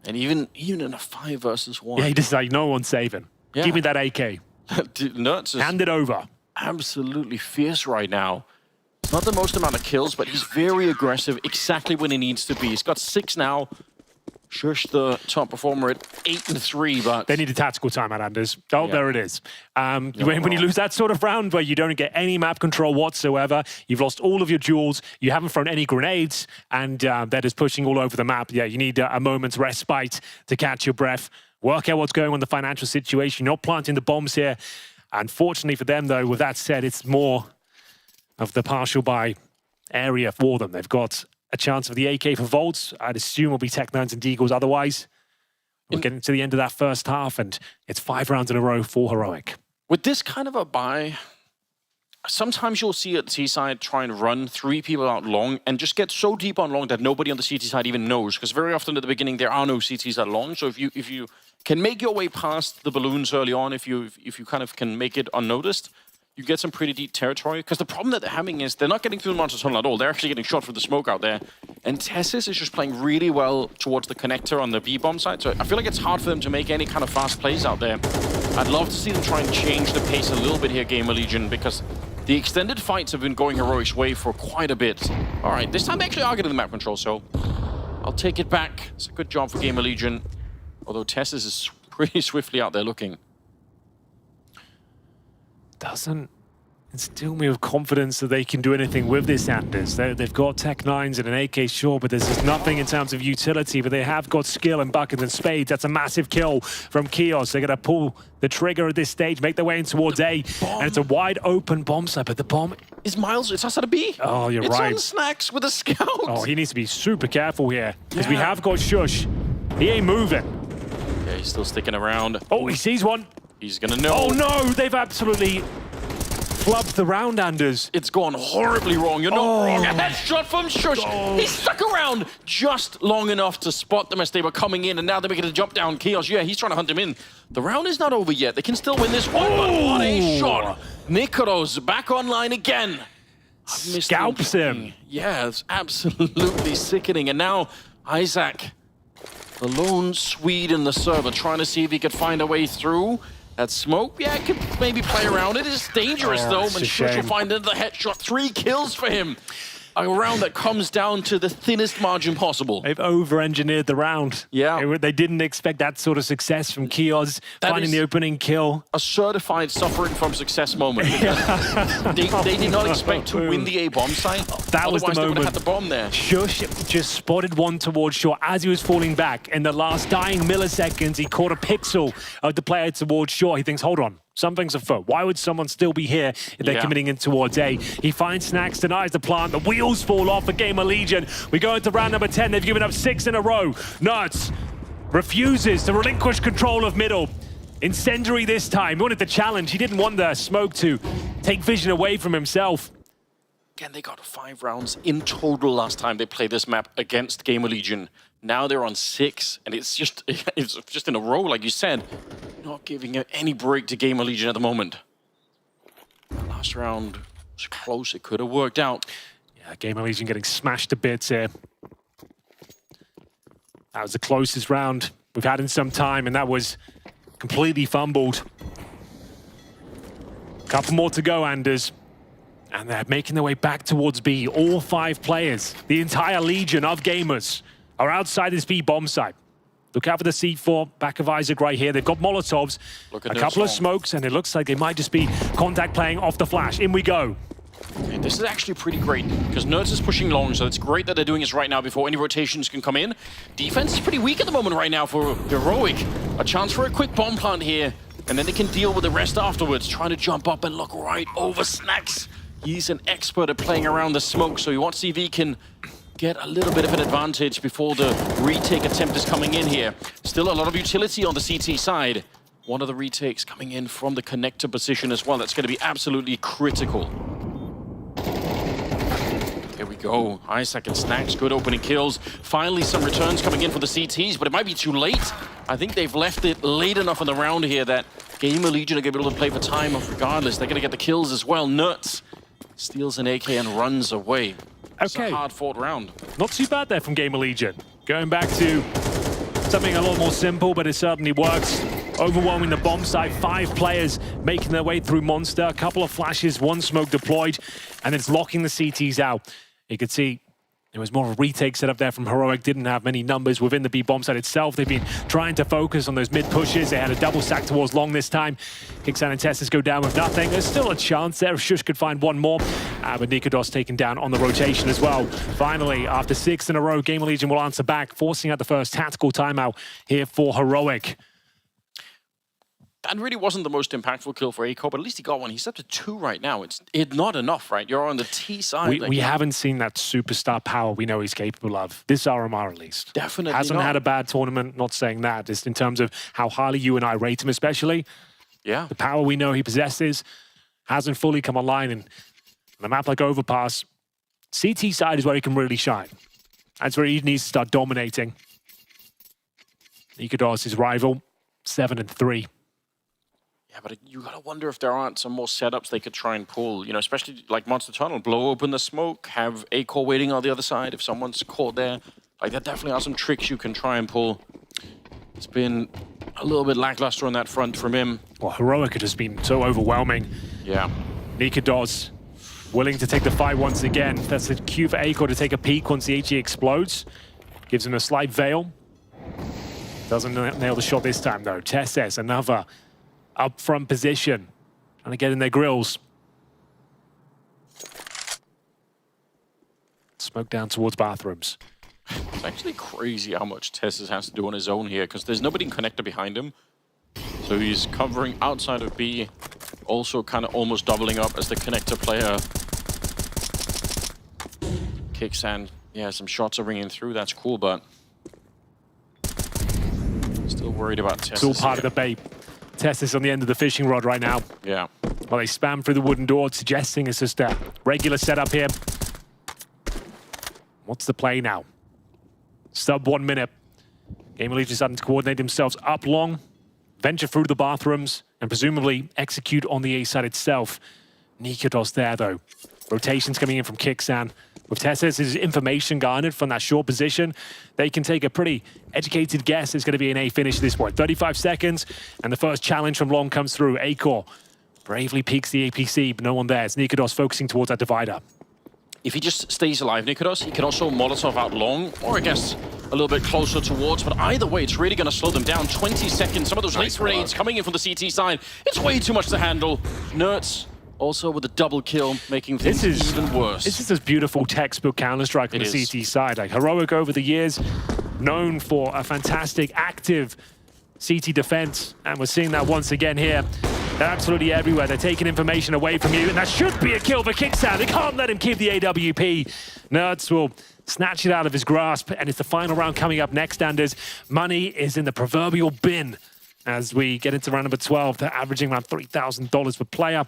And even in a 5 versus 1. Yeah, he just like, no one's saving. Yeah. Give me that AK. Nerds is hand it over. Absolutely fierce right now. Not the most amount of kills, but he's very aggressive exactly when he needs to be. He's got 6 now. Shush, the top performer at 8-3, but... They need a tactical timeout, Anders. Oh, there it is. When you lose that sort of round where you don't get any map control whatsoever, you've lost all of your duels, you haven't thrown any grenades, and that is pushing all over the map. Yeah, you need a moment's respite to catch your breath, work out what's going on in the financial situation. You're not planting the bombs here. Unfortunately for them, though, with that said, it's more of the partial buy area for them. They've got a chance of the AK for Volts. I'd assume will be Tech9s and Deagles otherwise. We're getting to the end of that first half, and it's 5 rounds in a row for Heroic. With this kind of a buy, sometimes you'll see at the C side try and run 3 people out long and just get so deep on long that nobody on the CT side even knows. Because very often at the beginning there are no CTs at long. So if you can make your way past the balloons early on, if you kind of can make it unnoticed, you get some pretty deep territory. Because the problem that they're having is they're not getting through the monster tunnel at all. They're actually getting shot through the smoke out there. And Tessis is just playing really well towards the connector on the B-bomb side. So I feel like it's hard for them to make any kind of fast plays out there. I'd love to see them try and change the pace a little bit here, GamerLegion, because the extended fights have been going Heroic's way for quite a bit. All right, this time they actually are getting the map control, so I'll take it back. It's a good job for GamerLegion, although Tessis is pretty swiftly out there looking. Doesn't instill me with confidence that they can do anything with this, Anders. They've got Tech9s and an AK, sure, but there's just nothing in terms of utility, but they have got skill and buckets and spades. That's a massive kill from Kios. They're going to pull the trigger at this stage, make their way in towards A, and it's a wide open bomb site, but the bomb is MOUZ. It's outside of B. Oh, you're right. It's on Snacks with a scout. Oh, he needs to be super careful here, because we have got Shush. He ain't moving. Yeah, he's still sticking around. Oh, he sees one. He's going to know. Oh, no, they've absolutely flubbed the round, Anders. It's gone horribly wrong. You're not wrong. A headshot from Shush. He stuck around just long enough to spot them as they were coming in, and now they're making a jump down. Kios, yeah, he's trying to hunt him in. The round is not over yet. They can still win this one, but what a shot. Nikoros back online again. Scalps him. Yeah, it's absolutely sickening. And now Isaac, the lone Swede in the server, trying to see if he could find a way through. That smoke, yeah, could maybe play around it. It's dangerous, though. And Shush will find another headshot. 3 kills for him. A round that comes down to the thinnest margin possible. They've over-engineered the round. Yeah. They didn't expect that sort of success from Kios, finding the opening kill. A certified suffering from success moment. they did not expect to win the A bomb site. That was the moment. They would have had the bomb there. Shush just spotted one towards shore as he was falling back. In the last dying milliseconds, he caught a pixel of the player towards shore. He thinks, hold on. Something's afoot. Why would someone still be here if they're committing in towards A? He finds Snacks, denies the plant. The wheels fall off for GamerLegion. We go into round number 10. They've given up 6 in a row. Nuts refuses to relinquish control of middle. Incendiary this time. He wanted the challenge. He didn't want the smoke to take vision away from himself. Again, they got 5 rounds in total last time they played this map against GamerLegion. Now they're on 6, and it's just in a row, like you said. Not giving any break to GamerLegion at the moment. Last round was close. It could have worked out. Yeah, GamerLegion getting smashed to bits here. That was the closest round we've had in some time, and that was completely fumbled. Couple more to go, Anders. And they're making their way back towards B. All 5 players, the entire legion of gamers, are outside this B bomb site. Look out for the C4, back of Isaac right here. They've got Molotovs, a couple of smokes, and it looks like they might just be contact playing off the flash. In we go. Okay, this is actually pretty great, because Nerds is pushing long, so it's great that they're doing this right now before any rotations can come in. Defense is pretty weak at the moment right now for Heroic. A chance for a quick bomb plant here, and then they can deal with the rest afterwards, trying to jump up and look right over Snacks. He's an expert at playing around the smoke, so he wants to see if he can get a little bit of an advantage before the retake attempt is coming in here. Still a lot of utility on the CT side. One of the retakes coming in from the connector position as well. That's going to be absolutely critical. Here we go. Isaac and Snacks, good opening kills. Finally, some returns coming in for the CTs, but it might be too late. I think they've left it late enough in the round here that GamerLegion are going to be able to play for time regardless. They're going to get the kills as well. Nuts steals an AK and runs away. It's a hard-fought round. Not too bad there from GamerLegion. Going back to something a lot more simple, but it certainly works. Overwhelming the bomb site, 5 players making their way through Monster. A couple of flashes, 1 smoke deployed, and it's locking the CTs out. You could see there was more of a retake set up there from Heroic. Didn't have many numbers within the B bomb site itself. They've been trying to focus on those mid pushes. They had a double sack towards long this time. Kixan and Tessis go down with nothing. There's still a chance there if Shush could find one more. But Nikodos taken down on the rotation as well. Finally, after 6 in a row, GamerLegion will answer back, forcing out the first tactical timeout here for Heroic. That really wasn't the most impactful kill for Eco, but at least he got one. He's up to 2 right now. It's not enough, right? You're on the T side. We haven't seen that superstar power we know he's capable of. This RMR, at least. Definitely Hasn't had a bad tournament, not saying that. Just in terms of how highly you and I rate him, especially. Yeah. The power we know he possesses hasn't fully come online. And on a map like Overpass, CT side is where he can really shine. That's where he needs to start dominating. Nikodos, his rival, 7-3. Yeah, but you gotta wonder if there aren't some more setups they could try and pull. You know, especially like Monster Tunnel, blow open the smoke, have A-Core waiting on the other side if someone's caught there. Like, there definitely are some tricks you can try and pull. It's been a little bit lackluster on that front from him. Well, Heroic had just been so overwhelming. Yeah. Nikodos willing to take the fight once again. That's a cue for A-Core to take a peek once the HE explodes. Gives him a slight veil. Doesn't nail the shot this time, though. Tesses, another up front position. Trying to get in their grills. Smoke down towards bathrooms. It's actually crazy how much Tesses has to do on his own here, because there's nobody in connector behind him. So he's covering outside of B, also kind of almost doubling up as the connector player. Kicks and, yeah, some shots are ringing through. That's cool, but still worried about Tesses. It's all part of the bait. Tesses on the end of the fishing rod right now. Yeah. Well, they spam through the wooden door, suggesting it's just a regular setup here. What's the play now? Sub 1 minute. GamerLegion starting to coordinate themselves up long, venture through the bathrooms, and presumably execute on the A side itself. Nikodos there, though. Rotations coming in from Kixan. With Tesses' information garnered from that short position, they can take a pretty educated guess it's going to be an A finish this point. 35 seconds, and the first challenge from long comes through. A-Core bravely peeks the APC, but no one there. It's Nikodos focusing towards that divider. If he just stays alive, Nikodos, he can also Molotov out long, or I guess a little bit closer towards, but either way, it's really going to slow them down. 20 seconds, some of those late grenades coming in from the CT side. It's way too much to handle. Nerds also with a double kill, making things even worse. This is this beautiful textbook Counter-Strike from the CT side. Like Heroic over the years, known for a fantastic, active CT defense, and we're seeing that once again here. They're absolutely everywhere. They're taking information away from you, and that should be a kill for Kicksound. They can't let him keep the AWP. Nerds will snatch it out of his grasp, and it's the final round coming up next, Anders. Money is in the proverbial bin as we get into round number 12. They're averaging around $3,000 per player.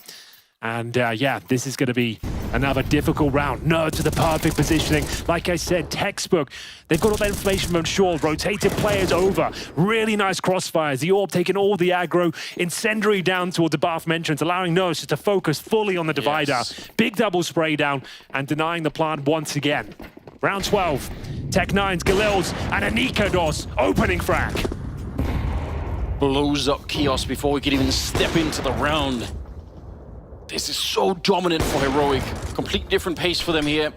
And yeah, this is going to be another difficult round. Nerds with the perfect positioning. Like I said, textbook. They've got all that information from shore. Rotated players over. Really nice crossfires. The Orb taking all the aggro. Incendiary down towards the bathroom entrance, allowing Nerds to focus fully on the divider. Yes. Big double spray down and denying the plant once again. Round 12. Tech9's, Galil's, and a Nikodos opening frag. Blows up Kiosk before we can even step into the round. This is so dominant for Heroic. Complete different pace for them here.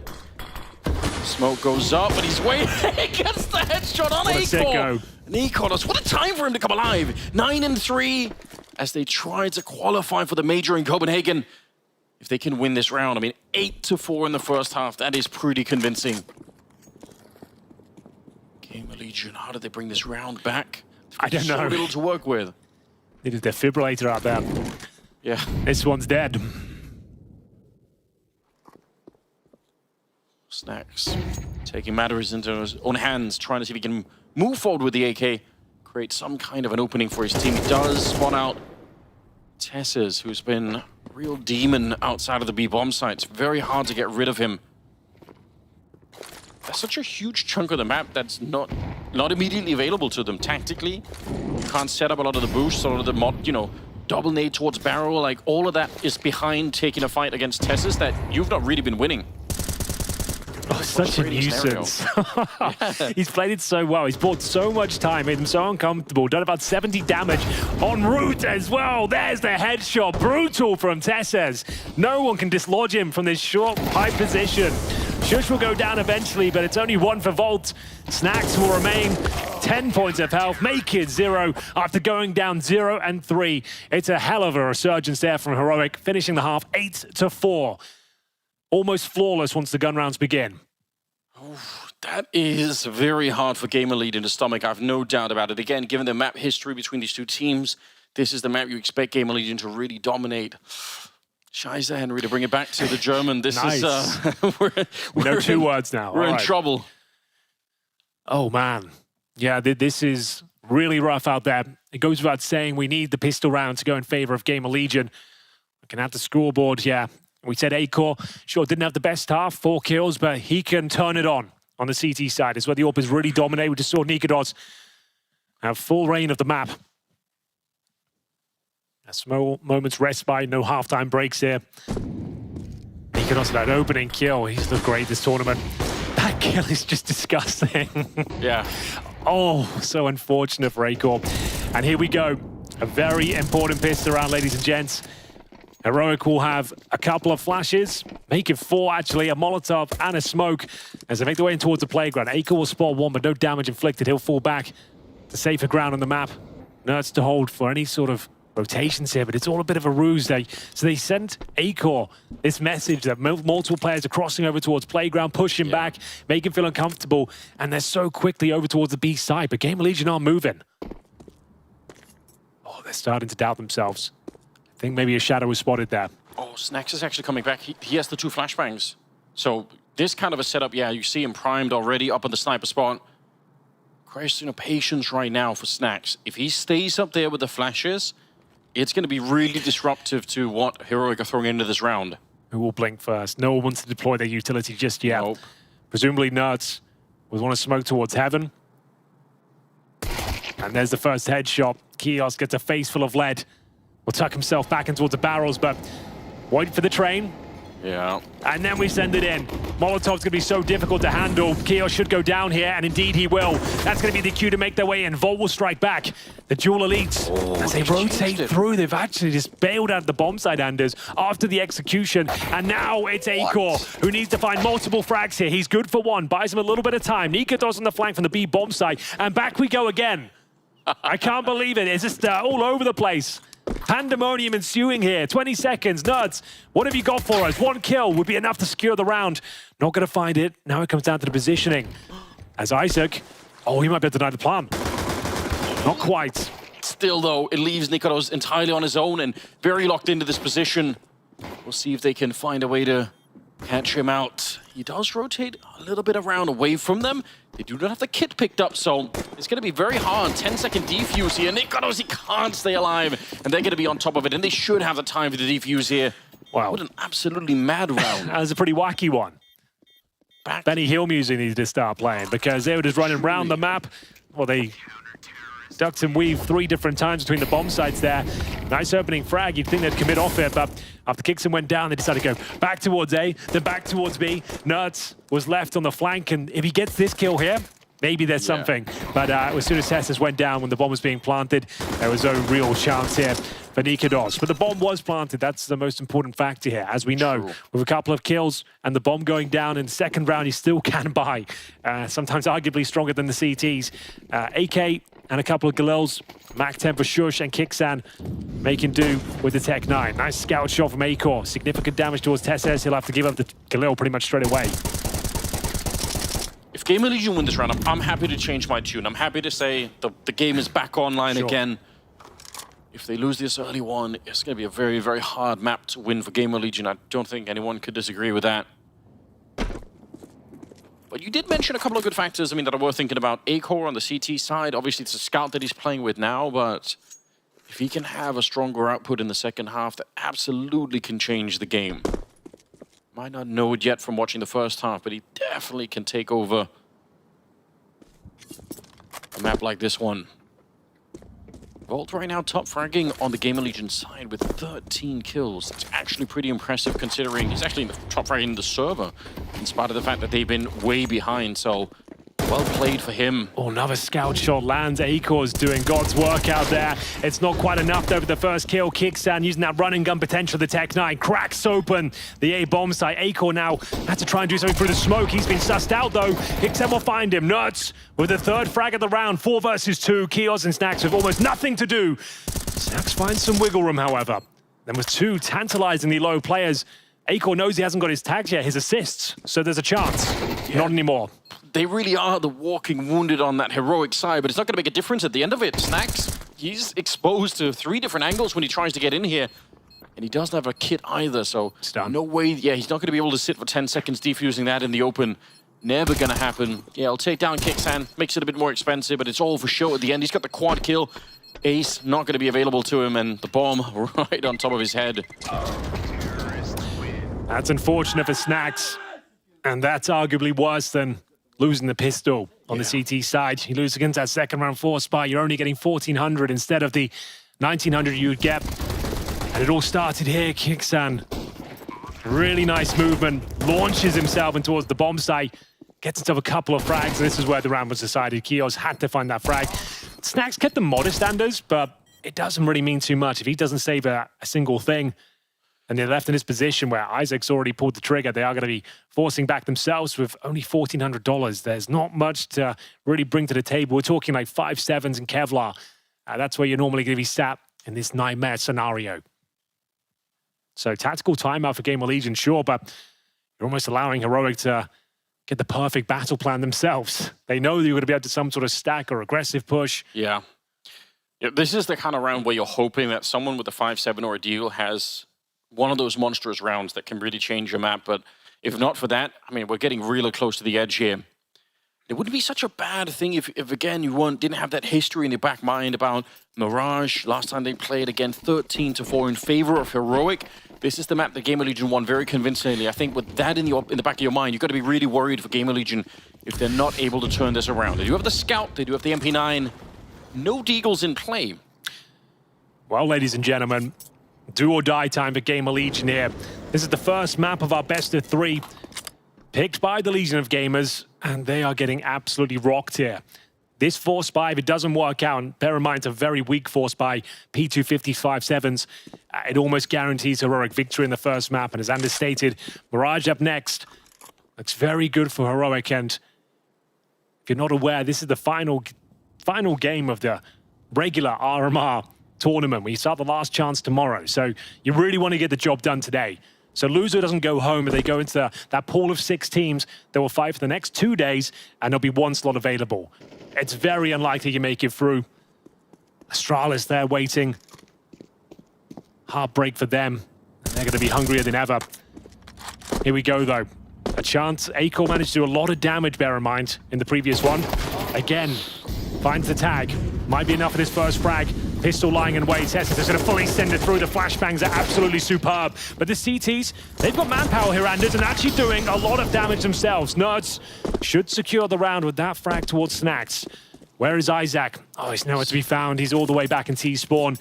Smoke goes up, but he's waiting. Gets the headshot on A-Core. Nikodos, what a time for him to come alive. 9-3 as they try to qualify for the major in Copenhagen. If they can win this round, I mean, 8-4 in the first half. That is pretty convincing. GamerLegion, how did they bring this round back? I don't know. So little to work with. Need a defibrillator out there. Yeah. This one's dead. Snacks taking matters into his own hands, trying to see if he can move forward with the AK, create some kind of an opening for his team. He does spawn out Tesses, who's been a real demon outside of the B-bomb site. It's very hard to get rid of him. That's such a huge chunk of the map that's not immediately available to them tactically. You can't set up a lot of the boosts, a lot of the mod, you know, double nade towards barrel, like all of that is behind taking a fight against Tesses that you've not really been winning. Oh, such a nuisance. He's played it so well. He's bought so much time, made him so uncomfortable, done about 70 damage en route as well. There's the headshot. Brutal from Tesses. No one can dislodge him from this short, high position. Shush will go down eventually, but it's only 1 for Volt. Snacks will remain 10 points of health, make it 0 after going down 0-3. It's a hell of a resurgence there from Heroic, finishing the half 8-4. Almost flawless once the gun rounds begin. Oof, that is very hard for GamerLegion to stomach, I've no doubt about it. Again, given the map history between these two teams, this is the map you expect GamerLegion to really dominate. Scheisse, Henry, to bring it back to the German. This nice. is we're two words now. We're in trouble. Oh man, yeah, this is really rough out there. It goes without saying we need the pistol round to go in favor of GamerLegion. We can have the scoreboard, yeah. We said Acor, sure, didn't have the best half, 4 kills, but he can turn it on the CT side. It's where the AWP is really dominate. We just saw Nikodos have full reign of the map. A small moment's respite, no halftime breaks here. Nikodos that opening kill. He's looked great this tournament. That kill is just disgusting. Yeah. Oh, so unfortunate for Acor. And here we go. A very important pistol round, ladies and gents. Heroic will have a couple of flashes, make it 4 actually, a Molotov and a smoke as they make their way in towards the playground. Acor will spot 1, but no damage inflicted. He'll fall back to safer ground on the map. Nerds to hold for any sort of rotations here, but it's all a bit of a ruse. So they sent Acor this message that multiple players are crossing over towards playground, pushing back, make him feel uncomfortable, and they're so quickly over towards the B side, but GamerLegion are moving. Oh, they're starting to doubt themselves. I think maybe a shadow was spotted there. Oh, Snacks is actually coming back. He has the 2 flashbangs. So this kind of a setup, yeah, you see him primed already up on the sniper spot. Question of patience right now for Snacks. If he stays up there with the flashes, it's going to be really disruptive to what Heroic are throwing into this round. Who will blink first? No one wants to deploy their utility just yet. Nope. Presumably Nerds will want to smoke towards heaven. And there's the first headshot. Kios gets a face full of lead. Will tuck himself back in towards the barrels, but wait for the train. Yeah. And then we send it in. Molotov's going to be so difficult to handle. Kios should go down here, and indeed he will. That's going to be the cue to make their way in. Vol will strike back. The dual elites, as they rotate through, they've actually just bailed out the bomb side Anders after the execution. And now it's Acor, who needs to find multiple frags here. He's good for 1, buys him a little bit of time. Nikodos on the flank from the B bomb side, and back we go again. I can't believe it. It's just all over the place. Pandemonium ensuing here. 20 seconds. Nerds, what have you got for us? 1 kill would be enough to secure the round. Not going to find it. Now it comes down to the positioning. As Isaac, oh, he might be able to deny the plan. Not quite. Still, though, it leaves Nikodos entirely on his own and very locked into this position. We'll see if they can find a way to catch him out. He does rotate a little bit around away from them. They do not have the kit picked up, so it's going to be very hard. 10-second defuse here. Nikodos, he can't stay alive, and they're going to be on top of it, and they should have the time for the defuse here. Wow. What an absolutely mad round. That was a pretty wacky one. Benny Hill music needed to start playing because they were just running around the map. Well, they ducked and weaved 3 different times between the bomb sites there. Nice opening frag. You'd think they'd commit off it, but after Kixon went down, they decided to go back towards A, then back towards B. Nerds was left on the flank, and if he gets this kill here, maybe there's something. But as soon as Tessus went down when the bomb was being planted, there was no real chance here for Nikodos. But the bomb was planted. That's the most important factor here. As we know, with a couple of kills and the bomb going down in the second round, you still can buy. Sometimes arguably stronger than the CTs. AK and a couple of Galils, Mac 10 for Shush and Kixan making do with the Tech 9. Nice scout shot from Acor. Significant damage towards Tessus. He'll have to give up the Galil pretty much straight away. If GamerLegion win this round, I'm happy to change my tune. I'm happy to say the game is back online again. If they lose this early one, it's going to be a very, very hard map to win for GamerLegion. I don't think anyone could disagree with that. But you did mention a couple of good factors, that are worth thinking about. Acor on the CT side, obviously it's a scout that he's playing with now, but if he can have a stronger output in the second half, that absolutely can change the game. Might not know it yet from watching the first half, but he definitely can take over a map like this one. Volt right now top fragging on the GamerLegion side with 13 kills. It's actually pretty impressive considering he's actually top fragging the server, in spite of the fact that they've been way behind, so well played for him. Oh, another scout shot lands. Acor's doing God's work out there. It's not quite enough though for the first kill. Kixan using that running gun potential of the Tech 9. Cracks open the A bomb site. Acor now had to try and do something through the smoke. He's been sussed out though. Kixan will find him. Nuts with the 3rd frag of the round. 4 versus 2. Kios and Snacks with almost nothing to do. Snacks finds some wiggle room, however. Then with 2 tantalizingly low players, Acor knows he hasn't got his tags yet, his assists, so there's a chance. Not anymore. they really are the walking wounded on that heroic side, but it's not going to make a difference at the end of it. Snax, he's exposed to 3 different angles when he tries to get in here. And he doesn't have a kit either, so no way, yeah, he's not going to be able to sit for 10 seconds defusing that in the open. Never going to happen. Yeah, I'll take down Kixan, makes it a bit more expensive, but it's all for show at the end. He's got the quad kill. Ace not going to be available to him, and the bomb right on top of his head. That's unfortunate for Snax, and that's arguably worse than losing the pistol on the CT side. You lose against that second round 4 spot, you're only getting 1,400 instead of the 1,900 you would get. And it all started here. Kixan, really nice movement, launches himself in towards the bomb site, gets himself a couple of frags, and this is where the round was decided. Kios had to find that frag. Snax kept the modest standards, but it doesn't really mean too much. If he doesn't save a single thing, and they're left in this position where Isaac's already pulled the trigger, they are going to be forcing back themselves with only $1,400. There's not much to really bring to the table. We're talking like 5.7s and Kevlar. That's where you're normally going to be sat in this nightmare scenario. So tactical timeout for GamerLegion, sure, but you're almost allowing Heroic to get the perfect battle plan themselves. They know that you're going to be able to some sort of stack or aggressive push. Yeah. This is the kind of round where you're hoping that someone with a 5-7 or a deal has one of those monstrous rounds that can really change your map. But if not for that, I mean, we're getting really close to the edge here. It wouldn't be such a bad thing if again, you didn't have that history in the back mind about Mirage. Last time they played, again, 13-4 in favor of Heroic. This is the map that GamerLegion won very convincingly. I think with that in the back of your mind, you've got to be really worried for GamerLegion if they're not able to turn this around. They do have the Scout, they do have the MP9. No Deagles in play. Well, ladies and gentlemen, do or die time for GamerLegion here. This is the first map of our best of 3, picked by the Legion of Gamers, and they are getting absolutely rocked here. This force buy, if it doesn't work out, and bear in mind it's a very weak force buy, P250 5.7s, it almost guarantees Heroic victory in the first map. And as Anders stated, Mirage up next. Looks very good for Heroic, and if you're not aware, this is the final game of the regular RMR tournament. We start the last chance tomorrow, so you really want to get the job done today. So loser doesn't go home, but they go into that pool of 6 teams that will fight for the next 2 days, and there'll be 1 slot available. It's very unlikely you make it through. Astralis there waiting. Heartbreak for them. They're going to be hungrier than ever. Here we go, though. A chance. Acol managed to do a lot of damage, bear in mind, in the previous one. Again, finds the tag. Might be enough for this first frag. Pistol lying in wait. Tessus is going to fully send it through. The flashbangs are absolutely superb. But the CTs, they've got manpower here, Anders, and actually doing a lot of damage themselves. Nerds should secure the round with that frag towards Snax. Where is Isaac? Oh, he's nowhere to be found. He's all the way back in T-spawn.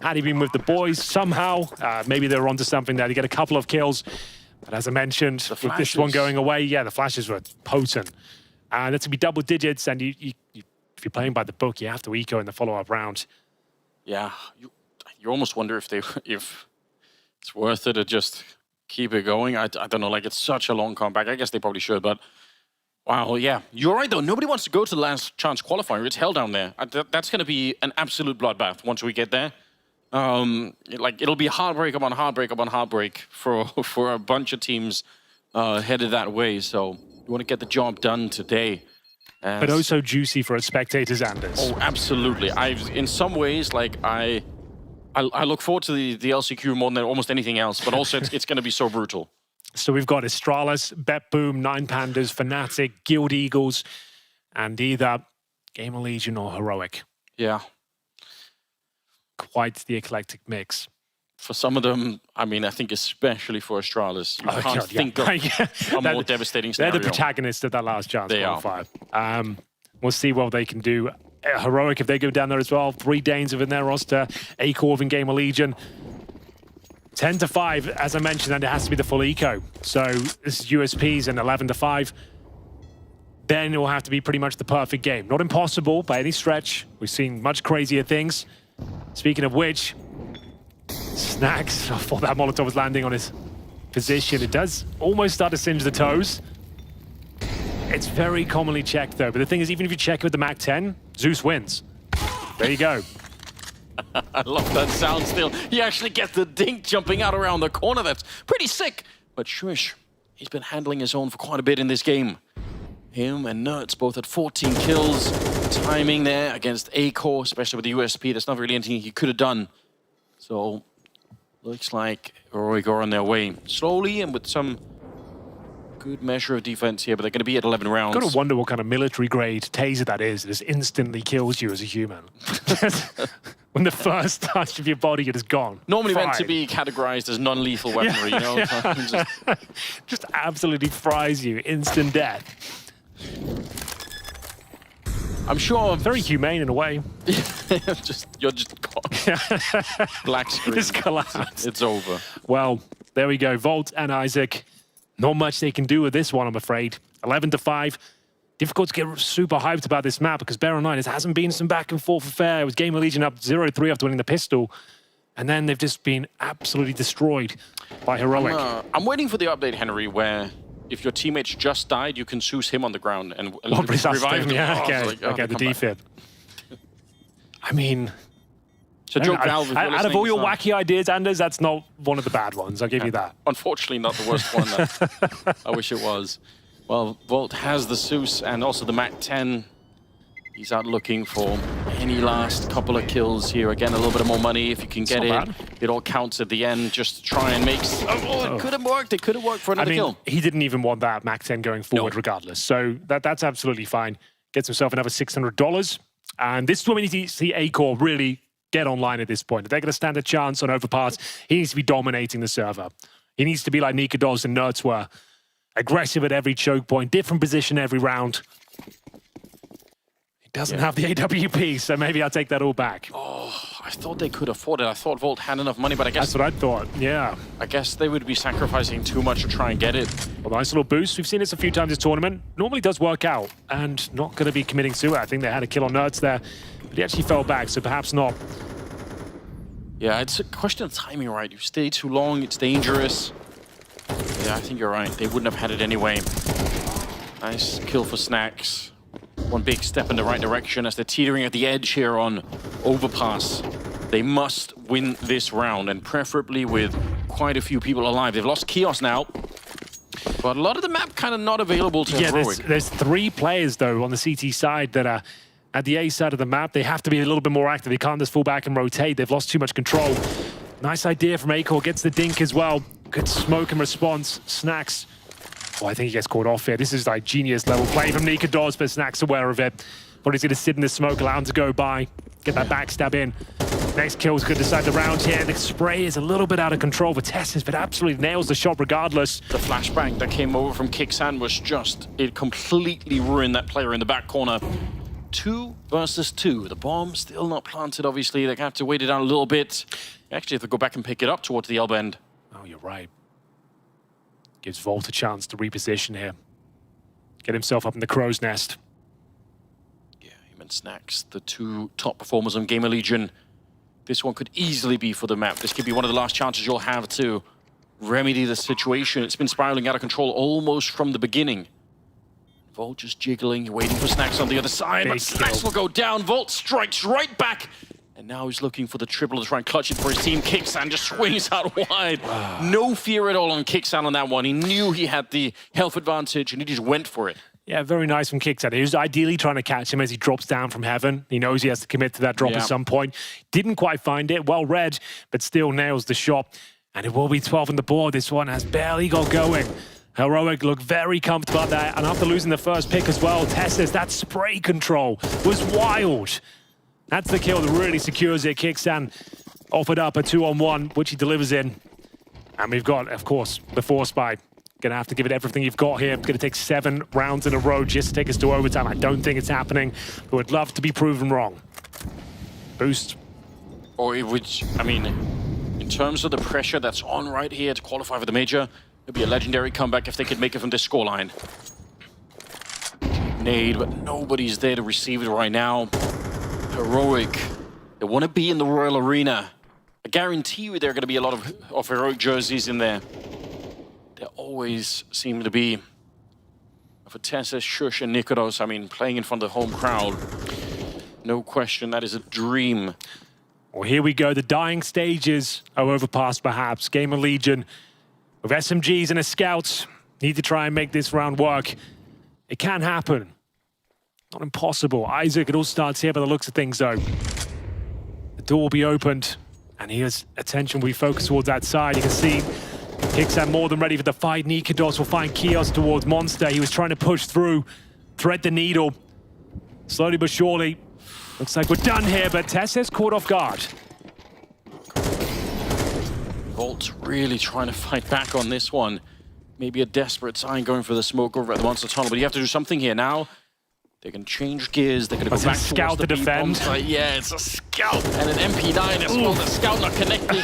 Had he been with the boys somehow, maybe they were onto something there. They get a couple of kills. But as I mentioned, with this one going away, yeah, the flashes were potent. And that's going to be double digits, and if you're playing by the book, you have to eco in the follow-up round. Yeah, you almost wonder if it's worth it to just keep it going. I don't know, like it's such a long comeback. I guess they probably should, but wow, yeah. You're right, though. Nobody wants to go to the last chance qualifier. It's hell down there. That's going to be an absolute bloodbath once we get there. Like, it'll be heartbreak upon heartbreak upon heartbreak for a bunch of teams headed that way. So you want to get the job done today. But also juicy for its spectators, Anders. Oh, absolutely. In some ways, like, I look forward to the LCQ more than almost anything else, but also it's going to be so brutal. So we've got Astralis, Bet Boom, 9 Pandas, Fnatic, Guild Eagles, and either GamerLegion or Heroic. Yeah. Quite the eclectic mix. For some of them, I mean, I think especially for Astralis, you can't think of a more devastating scenario. They're the protagonists of that last chance qualifier. We'll see what they can do. Heroic, if they go down there as well, 3 Danes within their roster, Acorv and GamerLegion. 10-5, as I mentioned, and it has to be the full eco. So this is USPs and 11-5. Then it will have to be pretty much the perfect game. Not impossible by any stretch. We've seen much crazier things. Speaking of which, Snax, I thought that Molotov was landing on his position. It does almost start to singe the toes. It's very commonly checked, though. But the thing is, even if you check it with the MAC-10, Zeus wins. There you go. I love that sound still. He actually gets the dink jumping out around the corner. That's pretty sick. But Shush, he's been handling his own for quite a bit in this game. Him and Nerds both at 14 kills. Timing there against A-Core, especially with the USP. There's not really anything he could have done. So, looks like Heroic are on their way. Slowly and with some good measure of defense here, but they're going to be at 11 rounds. I've got to wonder what kind of military-grade taser that is. It just instantly kills you as a human. When the first touch of your body, it is gone. Normally Fried. meant to be categorized as non-lethal weaponry, you know? Just absolutely fries you. Instant death. I'm sure... Very humane in a way. You're just gone. Black screen. Just collapsed. It's over. Well, there we go. Volt and Isaac. Not much they can do with this one, I'm afraid. 11-5. Difficult to get super hyped about this map because bear in mind, it hasn't been some back and forth affair. It was GamerLegion up 0-3 after winning the pistol. And then they've just been absolutely destroyed by Heroic. I'm waiting for the update, Henry, where if your teammates just died, you can choose him on the ground and revive him. Yeah, Oh, okay, like, okay, the defib. I mean... It's a joke, Valve. Out of all your wacky ideas, Anders, that's not one of the bad ones. I'll give you that. Unfortunately, not the worst one. I wish it was. Well, Volt has the Zeus and also the MAC-10. He's out looking for any last couple of kills here. Again, a little bit of more money if you can get it. It all counts at the end just to try and make... Oh, it could have worked. It could have worked for another kill. He didn't even want that MAC-10 going forward regardless. So that's absolutely fine. Gets himself another $600. And this is when we need to see A-Core really get online at this point. If they're going to stand a chance on Overpass, he needs to be dominating the server. He needs to be like Nikados and Nerds were. Aggressive at every choke point, different position every round. He doesn't have the AWP, so maybe I'll take that all back. Oh, I thought they could afford it. I thought Volt had enough money, but I guess... That's what I thought, yeah. I guess they would be sacrificing too much to try and get it. Well, nice little boost. We've seen this a few times this tournament. Normally does work out, and not going to be committing to it. I think they had a kill on Nerds there, but he actually fell back, so perhaps not. Yeah, it's a question of timing, right? You stay too long, it's dangerous. Yeah, I think you're right. They wouldn't have had it anyway. Nice kill for Snacks. One big step in the right direction as they're teetering at the edge here on Overpass. They must win this round, and preferably with quite a few people alive. They've lost Kios now, but a lot of the map kind of not available to Heroic. There's 3 players, though, on the CT side that are at the A side of the map. They have to be a little bit more active. They can't just fall back and rotate. They've lost too much control. Nice idea from A-Core. Gets the dink as well. Good smoke and response. Snacks. Oh, I think he gets caught off here. This is like genius level play from Nikados, but Snacks aware of it. But he's going to sit in the smoke, allow him to go by. Get that backstab in. Next kill's going to decide the round here. The spray is a little bit out of control for Tessus, but absolutely nails the shot regardless. The flashbang that came over from Kixan was just... It completely ruined that player in the back corner. 2 versus 2. The bomb still not planted, obviously. They have to wait it out a little bit. Actually, have to go back and pick it up towards the elbow end. Oh, you're right. Gives Volt a chance to reposition here. Get himself up in the crow's nest. Yeah, him and Snacks, the 2 top performers on GamerLegion. This one could easily be for the map. This could be one of the last chances you'll have to remedy the situation. It's been spiraling out of control almost from the beginning. Volt just jiggling, waiting for Snacks on the other side, but Snacks will go down. Volt strikes right back. And now he's looking for the triple to try and clutch it for his team. Kixan just swings out wide. No fear at all on Kixan on that one. He knew he had the health advantage and he just went for it. Yeah, very nice from Kixan. He was ideally trying to catch him as he drops down from heaven. He knows he has to commit to that drop at some point. Didn't quite find it. Well read, but still nails the shot. And it will be 12 on the board. This one has barely got going. Heroic look very comfortable at that. And after losing the first pick as well, Tessus, that spray control was wild. That's the kill that really secures it. Kixan offered up a 2-on-1, which he delivers in. And we've got, of course, the Force Spy. Gonna have to give it everything you've got here. It's gonna take 7 rounds in a row just to take us to overtime. I don't think it's happening, but would love to be proven wrong. Boost. Or it would, I mean, in terms of the pressure that's on right here to qualify for the major, it'd be a legendary comeback if they could make it from this scoreline. Nade, but nobody's there to receive it right now. Heroic, they want to be in the Royal Arena. I guarantee you there are going to be a lot of Heroic jerseys in there. There always seem to be. For Tessus, Shush, and Nikodos, I mean, playing in front of the home crowd. No question, that is a dream. Well, here we go. The dying stages of Overpass, perhaps. GamerLegion with SMGs and a Scout need to try and make this round work. It can happen. Not impossible. Isaac, it all starts here by the looks of things, though. The door will be opened, and here's attention. We focus towards that side. You can see Kixan more than ready for the fight. Nikados will find Kios towards Monte. He was trying to push through, thread the needle. Slowly but surely. Looks like we're done here, but Tess caught off guard. Volt's really trying to fight back on this one. Maybe a desperate sign going for the smoke over at the monster tunnel, but you have to do something here now. They can change gears. They're going to go back scout towards to defend. Yeah, it's a scout and an MP9 as well. The scout not connecting.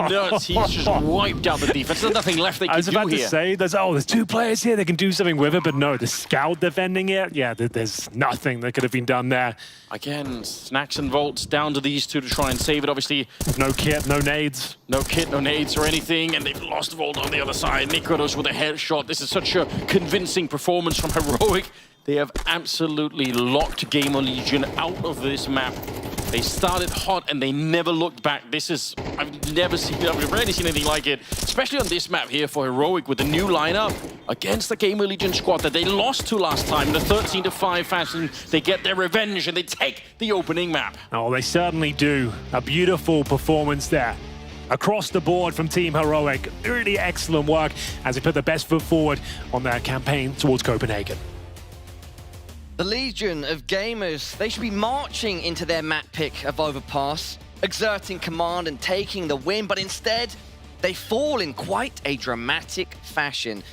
Nuts. He's just wiped out the defense. There's nothing left they can do here. I was about to say, there's 2 players here that can do something with it, but no, the scout defending it. Yeah, there's nothing that could have been done there. Again, Snacks and Volts down to these 2 to try and save it. Obviously, no kit, no nades. No kit, no nades or anything, and they've lost Volt on the other side. Nikados with a headshot. This is such a convincing performance from Heroic. They have absolutely locked GamerLegion out of this map. They started hot and they never looked back. I've rarely seen anything like it, especially on this map here for Heroic with the new lineup against the GamerLegion squad that they lost to last time in the 13-5 fashion. They get their revenge and they take the opening map. Oh, they certainly do. A beautiful performance there. Across the board from Team Heroic. Really excellent work as they put the best foot forward on their campaign towards Copenhagen. The Legion of Gamers, they should be marching into their map pick of Overpass, exerting command and taking the win, but instead, they fall in quite a dramatic fashion.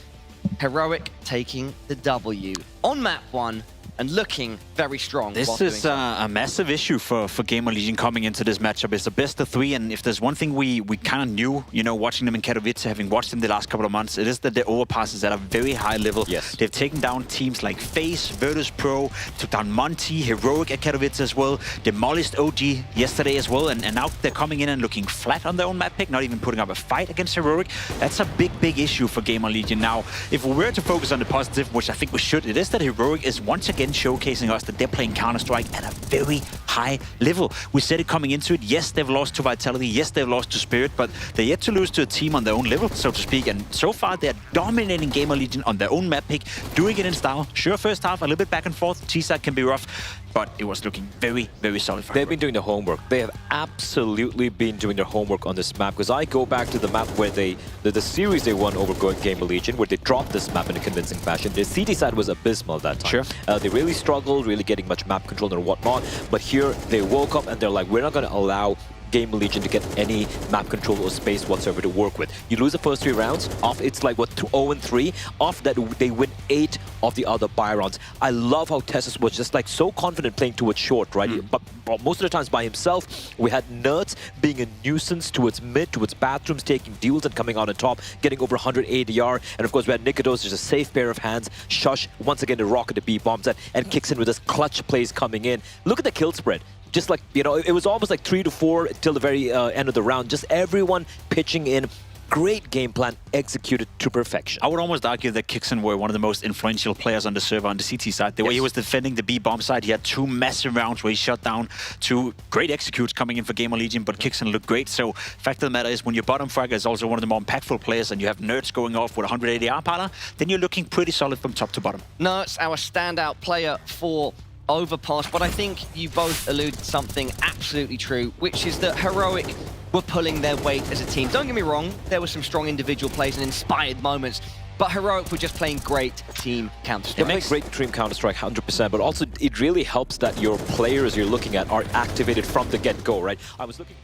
Heroic taking the W on map 1 and looking very strong. This is a massive issue for GamerLegion coming into this matchup. It's a best of 3, and if there's one thing we kind of knew, you know, watching them in Katowice, having watched them the last couple of months, it is that the overpass is at a very high level. Yes. They've taken down teams like FaZe, Virtus Pro, took down Monte, Heroic at Katowice as well, demolished OG yesterday as well, and now they're coming in and looking flat on their own map pick, not even putting up a fight against Heroic. That's a big issue for GamerLegion. Now, if we were to focus on the positive, which I think we should, it is that Heroic is once again showcasing us that they're playing Counter-Strike at a very high level. We said it coming into it. Yes, they've lost to Vitality. Yes, they've lost to Spirit, but they're yet to lose to a team on their own level, so to speak. And so far, they're dominating GamerLegion on their own map pick, doing it in style. Sure, first half, a little bit back and forth. T-side can be rough, but it was looking very solid for They've been doing their homework. They have absolutely been doing their homework on this map, because I go back to the map where the series they won over GamerLegion, where they dropped this map in a convincing fashion. Their CT side was abysmal that time. Sure. They really struggled, really getting much map control and whatnot, but here they woke up and they're like, we're not going to allow GamerLegion to get any map control or space whatsoever to work with. You lose the first 3 rounds, off it's like, what, 0-3? Off that, they win 8 of the other buy rounds. I love how Tessus was just like so confident playing towards short, right? But most of the times by himself. We had Nerds being a nuisance towards mid, towards bathrooms, taking duels and coming out on top, getting over 100 ADR. And of course, we had Nikados, just a safe pair of hands. Shush, once again, the rocket the B bombs and kicks in with his clutch plays coming in. Look at the kill spread. Just like, you know, it was almost like 3 to 4 till the very end of the round. Just everyone pitching in. Great game plan executed to perfection. I would almost argue that Kixon were one of the most influential players on the server on the CT side. The way he was defending the B-bomb side, he had 2 massive rounds where he shut down 2 great executes coming in for GamerLegion, but Kixon looked great. So fact of the matter is, when your bottom fragger is also one of the more impactful players and you have Nerds going off with 100 ADR Pala, then you're looking pretty solid from top to bottom. Nerds, our standout player for Overpass, but I think you both alluded to something absolutely true, which is that Heroic were pulling their weight as a team. Don't get me wrong, there were some strong individual plays and inspired moments, but Heroic were just playing great team Counter-Strike. It makes great team Counter-Strike, 100%, but also it really helps that your players you're looking at are activated from the get-go, right? I was looking...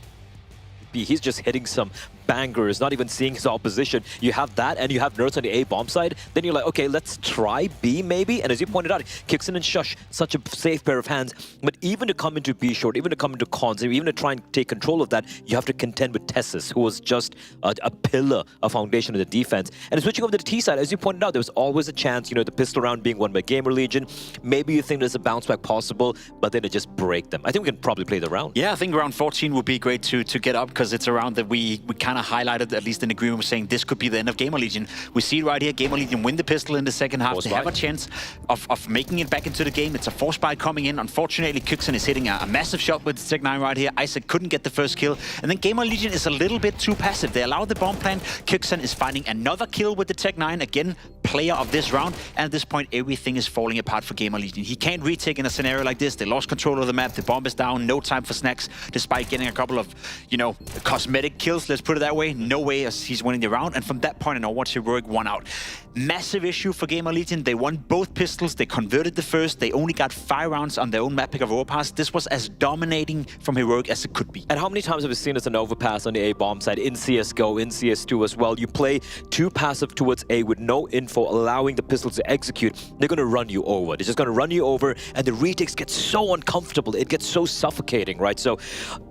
He's just hitting some bangers, not even seeing his opposition. You have that, and you have Nerds on the A bomb side. Then you're like, okay, let's try B maybe. And as you pointed out, Kixon and Shush, such a safe pair of hands. But even to come into B short, even to come into cons, even to try and take control of that, you have to contend with Tessus, who was just a pillar, a foundation of the defense. And switching over to the T side, as you pointed out, there was always a chance, you know, the pistol round being won by GamerLegion. Maybe you think there's a bounce back possible, but then it just break them. I think we can probably play the round. Yeah, I think round 14 would be great to get up, because it's a round that we kind of highlighted, at least in agreement, saying this could be the end of GamerLegion. We see right here, GamerLegion win the pistol in the second half. They have a chance of making it back into the game. It's a force buy coming in. Unfortunately, Kixon is hitting a massive shot with the Tech9 right here. Isaac couldn't get the first kill. And then GamerLegion is a little bit too passive. They allow the bomb plant. Kixon is finding another kill with the Tech9. Again, player of this round, and at this point, everything is falling apart for GamerLegion. He can't retake in a scenario like this. They lost control of the map, the bomb is down, no time for snacks, despite getting a couple of, you know, cosmetic kills, let's put it that way. No way as he's winning the round, and from that point on onwards, Heroic won out. Massive issue for GamerLegion. They won both pistols, they converted the first, they only got 5 rounds on their own map pick of overpass. This was as dominating from Heroic as it could be. And how many times have we seen as an overpass on the A bomb side in CSGO, in CS2 as well? You play too passive towards A with no info, allowing the pistols to execute. They're going to run you over. They're just going to run you over, and the retakes get so uncomfortable. It gets so suffocating, right? So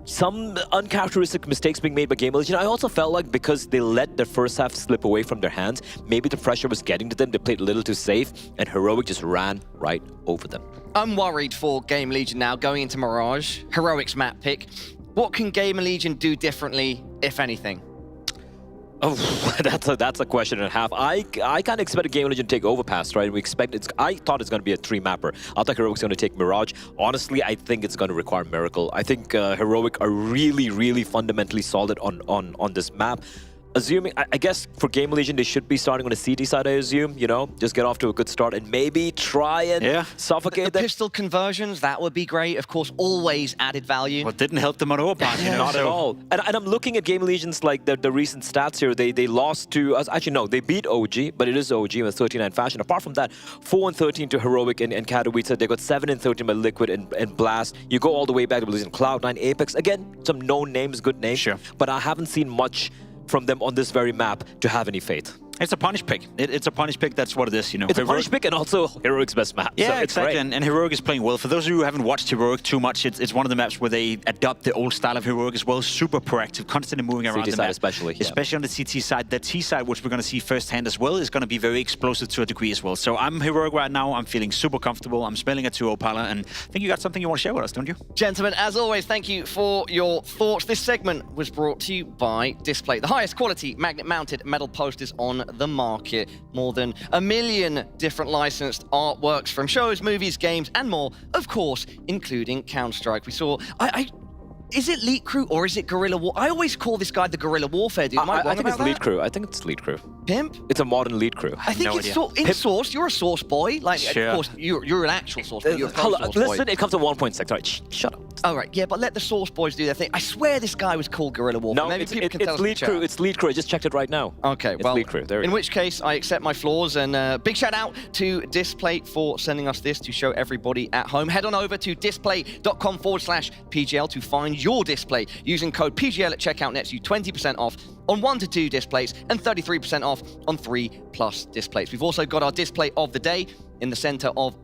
some uncharacteristic mistakes being made by GamerLegion. I also felt like because they let the first half slip away from their hands, maybe the pressure was getting to them. They played a little too safe, and Heroic just ran right over them. I'm worried for GamerLegion now going into Mirage, Heroic's map pick. What can GamerLegion do differently, if anything? Oh, that's a question and a half. I kind of expected GamerLegion to take Overpass, right? I thought it's going to be a 3-mapper. I thought Heroic's going to take Mirage. Honestly, I think it's going to require Miracle. I think Heroic are really, really fundamentally solid on this map. Assuming, I guess for GamerLegion, they should be starting on the CT side, I assume, you know, just get off to a good start and maybe try and suffocate the pistol conversions, that would be great. Of course, always added value. Well, it didn't help them on overpass, you know. Not at all. And I'm looking at GamerLegion's, like, the recent stats here. They lost to, actually, no, they beat OG, but it is OG in a 39 fashion. Apart from that, 4-13 to Heroic and Katowice. They got 7-13 by Liquid and Blast. You go all the way back to losing Cloud9, Apeks. Again, some known names, good names. Sure. But I haven't seen much from them on this very map to have any faith. It's a punish pick. It's a punish pick. That's what it is, you know. It's a punish pick and also Heroic's best map. Yeah, so exactly. And Heroic is playing well. For those of you who haven't watched Heroic too much, it's one of the maps where they adopt the old style of Heroic as well. Super proactive, constantly moving around CT the side map. especially. Yeah. Especially on the CT side. The T side, which we're going to see firsthand as well, is going to be very explosive to a degree as well. So I'm Heroic right now. I'm feeling super comfortable. I'm smelling a 2-0 Pala, and I think you got something you want to share with us, don't you? Gentlemen, as always, thank you for your thoughts. This segment was brought to you by Display, the highest quality magnet-mounted metal posters on the market. More than 1 million different licensed artworks from shows, movies, games, and more, of course, including Counter-Strike. We saw... Is it Lead Crew or is it Guerrilla War? I always call this guy the Guerrilla Warfare dude. I think it's Lead Crew. I think it's Lead Crew. Pimp? It's a modern Lead Crew. I think it's in Source. You're a Source boy. Like, sure. Of course, you're an actual Source boy. You're a pro Source boy. Listen, it comes to 1.6. All right, shut up. All right, yeah, but let the Source boys do their thing. I swear this guy was called Guerrilla Warfare. No, Maybe people can tell us Lead Crew. It's Lead Crew. I just checked it right now. Okay, it's well, Lead Crew. There in which case, I accept my flaws, and big shout out to Display for sending us this to show everybody at home. Head on over to display.com/PGL to find your display. Using code PGL at checkout nets you 20% off on 1 to 2 displays and 33% off on 3+ displays. We've also got our display of the day on the center of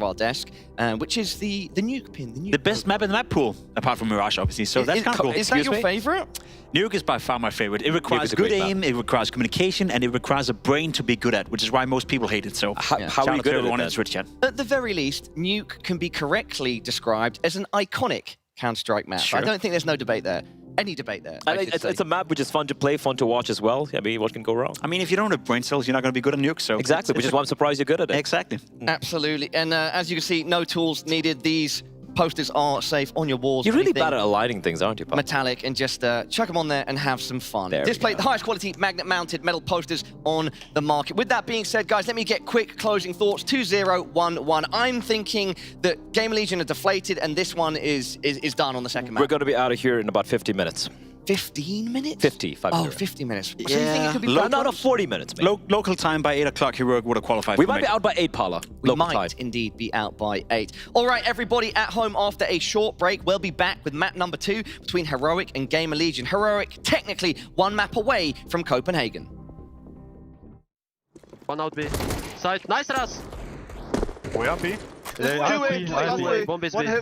our desk, which is the nuke pin. The best map in the map pool, apart from Mirage, obviously. So that's kind of cool. Is that your favorite? Nuke is by far my favorite. It requires good aim, it requires communication, and it requires a brain to be good at, which is why most people hate it. So how are you good at it, Twitch chat. At the very least, Nuke can be correctly described as an iconic Counter-Strike map. Sure. I don't think there's no debate there. Any debate there. It's a map which is fun to play, fun to watch as well. I mean, what can go wrong? I mean, if you don't have brain cells, you're not going to be good at Nuke. So exactly, which is why I'm surprised you're good at it. Exactly. Absolutely. And as you can see, no tools needed. These posters are safe on your walls. You're really bad at aligning things, aren't you, Pop? Metallic, and just chuck them on there and have some fun. Display the highest quality magnet-mounted metal posters on the market. With that being said, guys, let me get quick closing thoughts. 2-0-1-1. I'm thinking that GamerLegion are deflated, and this one is done on the second map. We're going to be out of here in about 50 minutes. 15 minutes? 50. Oh, 50 minutes. So yeah. you think it could be no, 40 minutes, maybe. Local time by 8 o'clock, Heroic would have qualified. We might be out by 8, Paula. We might indeed be out by 8. All right, everybody at home, after a short break, we'll be back with map number 2 between Heroic and GamerLegion. Heroic, technically 1 map away from Copenhagen. One out B. Side. Nice, Ras! We are B.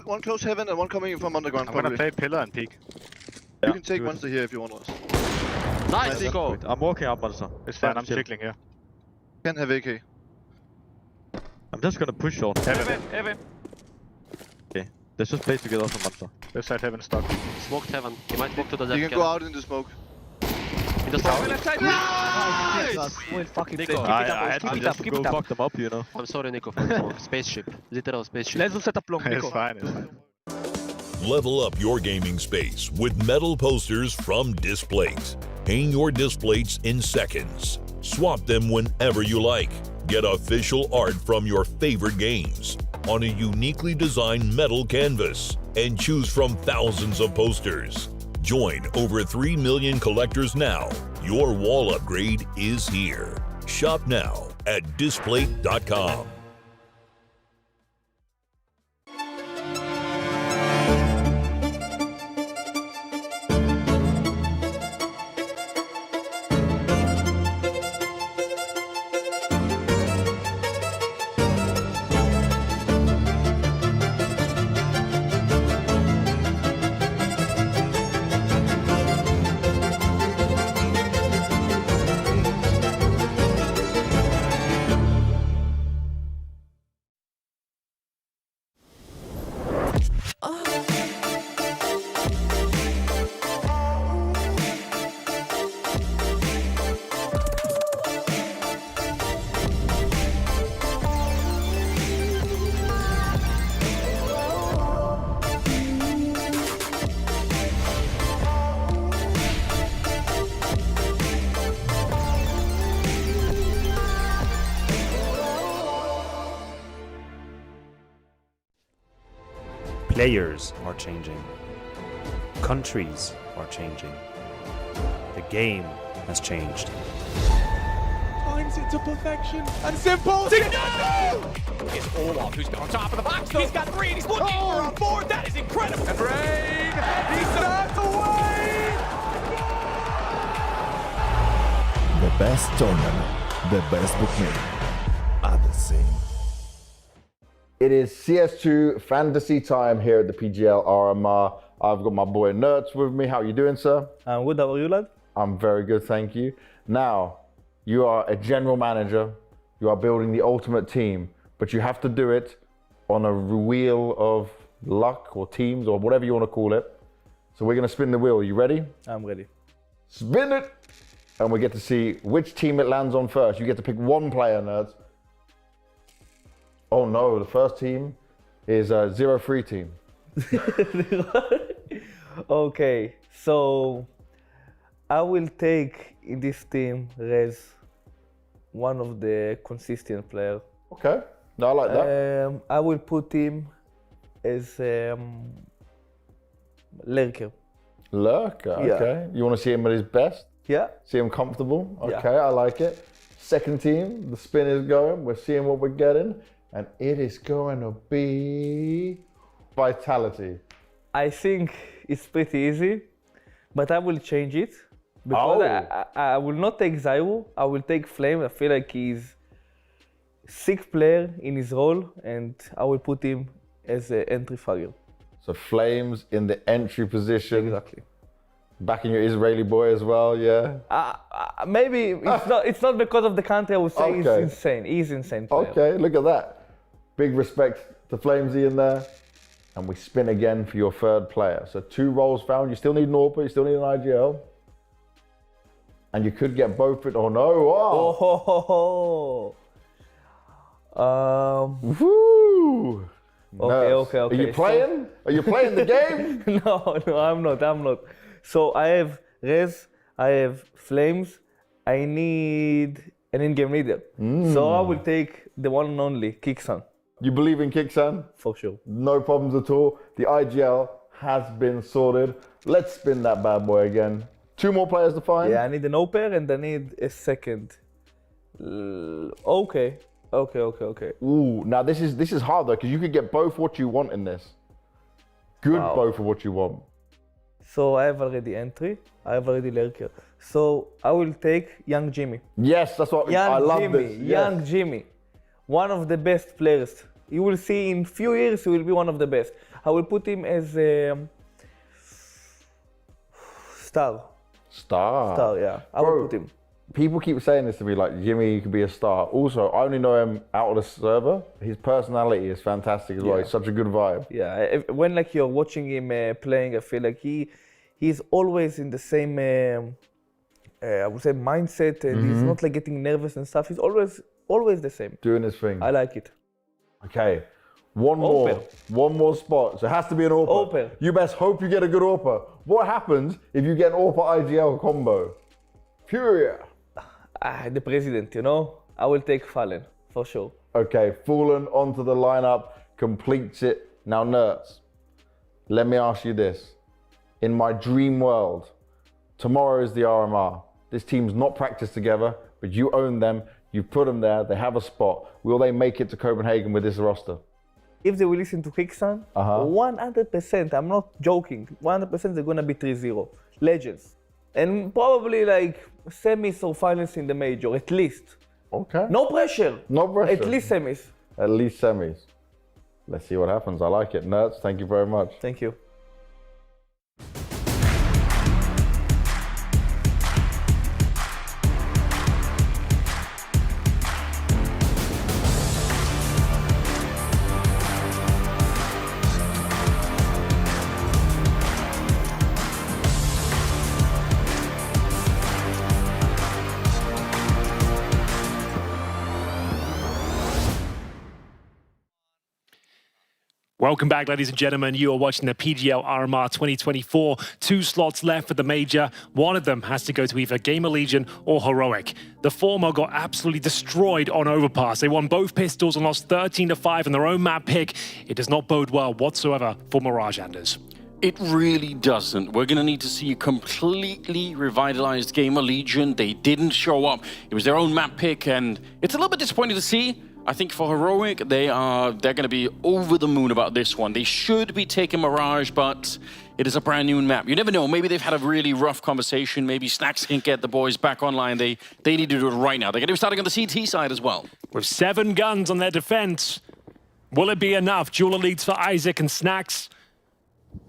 One close heaven and one coming in from underground. I'm gonna play pillar and peek. You can take Monster here if you want us. Nice, Nico. I'm walking up, Monster. It's fine, I'm tickling here. Can have AK. I'm just gonna push on. Heaven. Okay, let's just play together for Monster. Left side heaven stuck. Smoked heaven. He might walk to the left. You can go out in the smoke. In the smoke. Left side. Nice! Well, fucking Nico, I had to just go fuck them up, you know. I'm sorry, Nico. Spaceship. Literal spaceship. Let's set up long, Nico. It's fine. Level up your gaming space with metal posters from Displays. Hang your displays in seconds. Swap them whenever you like. Get official art from your favorite games on a uniquely designed metal canvas and choose from thousands of posters. Join over 3 million collectors now. Your wall upgrade is here. Shop now at displate.com. Players are changing. Countries are changing. The game has changed. Finds it to perfection and simple. It's Olaf who's on top of the box. He's got 3 and he's looking for a 4. That is incredible. And Rain, he starts away. The best tournament, the best bookmaker are the same. It is CS2 fantasy time here at the PGL RMR. I've got my boy Nerds with me. How are you doing, sir? I'm good. How are you, lad? I'm very good, thank you. Now, you are a general manager. You are building the ultimate team, but you have to do it on a wheel of luck or teams or whatever you want to call it. So we're going to spin the wheel. Are you ready? I'm ready. Spin it! And we get to see which team it lands on first. You get to pick one player, Nerds. Oh no, the first team is a 0-3 team. Okay, so I will take in this team Rez, one of the consistent players. Okay, no, I like that. I will put him as Lurker. Lurker, Yeah. okay. You want to see him at his best? Yeah. See him comfortable? Yeah. Okay, I like it. Second team, the spin is going. We're seeing what we're getting. And it is going to be Vitality. I think it's pretty easy, but I will change it. Because I will not take Zyro, I will take Flame. I feel like he's a sick player in his role, and I will put him as an entry figure. So Flames in the entry position. Exactly. Backing your Israeli boy as well, yeah? Maybe it's not because of the country. I would say he's insane. He's insane player. Okay, look at that. Big respect to Flamesy in there. And we spin again for your third player. So 2 roles found. You still need an AWPer, you still need an IGL. And you could get both it. Oh no! Wow. Woo! Okay. Are you playing? Are you playing the game? No, I'm not. So I have Rez, I have Flames. I need an in-game leader. So I will take the one and only Kixan. You believe in Kixan? For sure. No problems at all. The IGL has been sorted. Let's spin that bad boy again. 2 more players to find. Yeah, I need an AWPer and I need a second. Okay. Ooh, now this is hard though, because you could get both what you want in this. Both of what you want. So I have already entry. I have already Lurker. So I will take Young Jimmy. Yes, that's what I love this. Young Jimmy. One of the best players. You will see in few years he will be one of the best. I will put him as a star. Star, yeah. I will put him. People keep saying this to me, like, Jimmy could be a star. Also, I only know him out of the server. His personality is fantastic as well. He's such a good vibe. Yeah, when like you're watching him playing, I feel like he's always in the same, I would say, mindset, and he's not like getting nervous and stuff. He's always the same. Doing his thing. I like it. Okay, one more spot. So it has to be an AWPer. You best hope you get a good AWPer. What happens if you get an AWPer IGL combo? Furia. The president, you know? I will take Fallen, for sure. Okay, Fallen onto the lineup, completes it. Now, Nerds, let me ask you this. In my dream world, tomorrow is the RMR. This team's not practiced together, but you own them, you put them there, they have a spot. Will they make it to Copenhagen with this roster? If they will listen to Kicksan, 100%, I'm not joking, 100% they're gonna be 3-0. Legends. And probably like semis or finals in the major, at least. Okay. No pressure. No pressure. At least semis. At least semis. Let's see what happens. I like it. Nerds, thank you very much. Thank you. Welcome back, ladies and gentlemen. You are watching the PGL RMR 2024. 2 slots left for the major. One of them has to go to either GamerLegion or Heroic. The former got absolutely destroyed on Overpass. They won both pistols and lost 13-5 in their own map pick. It does not bode well whatsoever for Mirage Anders. It really doesn't. We're going to need to see a completely revitalized GamerLegion. They didn't show up. It was their own map pick, and it's a little bit disappointing to see. I think for Heroic, they're going to be over the moon about this one. They should be taking Mirage, but it is a brand new map. You never know. Maybe they've had a really rough conversation. Maybe Snacks can get the boys back online. They need to do it right now. They're going to be starting on the CT side as well. With 7 guns on their defense, will it be enough? Jeweler leads for Isaac and Snacks.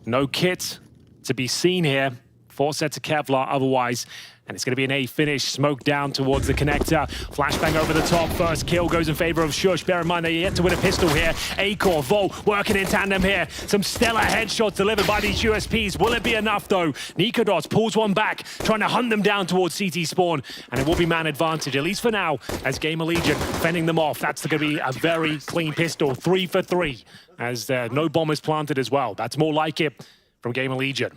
No kit to be seen here. 4 sets of Kevlar otherwise. And it's going to be an A finish. Smoke down towards the connector. Flashbang over the top. First kill goes in favor of Shush. Bear in mind they're yet to win a pistol here. Acor, Vol working in tandem here. Some stellar headshots delivered by these USPs. Will it be enough though? Nikodos pulls one back, trying to hunt them down towards CT spawn. And it will be man advantage, at least for now, as GamerLegion fending them off. That's going to be a very clean pistol. 3 for 3, as no bomb is planted as well. That's more like it from GamerLegion.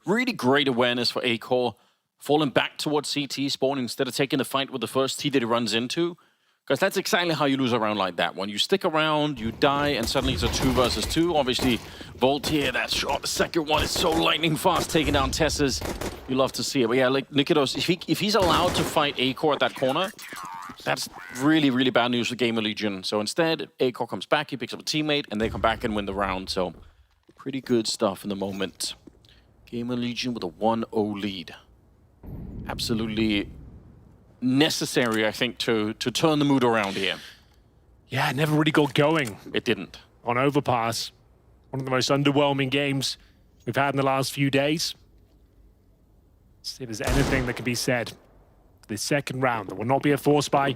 Really great awareness for Acor, falling back towards CT spawn instead of taking the fight with the first T that he runs into. Because that's exactly how you lose a round like that. When you stick around, you die, and suddenly it's a 2 versus 2. Obviously, Volt here, that shot, the second one is so lightning fast, taking down Tess's. You love to see it. But yeah, like Nikodos, if he's allowed to fight Acor at that corner, that's really, really bad news for GamerLegion. So instead, Acor comes back, he picks up a teammate, and they come back and win the round. So pretty good stuff in the moment. GamerLegion with a 1-0 lead. Absolutely necessary, I think, to turn the mood around here. Yeah, it never really got going. It didn't. On Overpass. One of the most underwhelming games we've had in the last few days. Let's see if there's anything that can be said. The second round, there will not be a force buy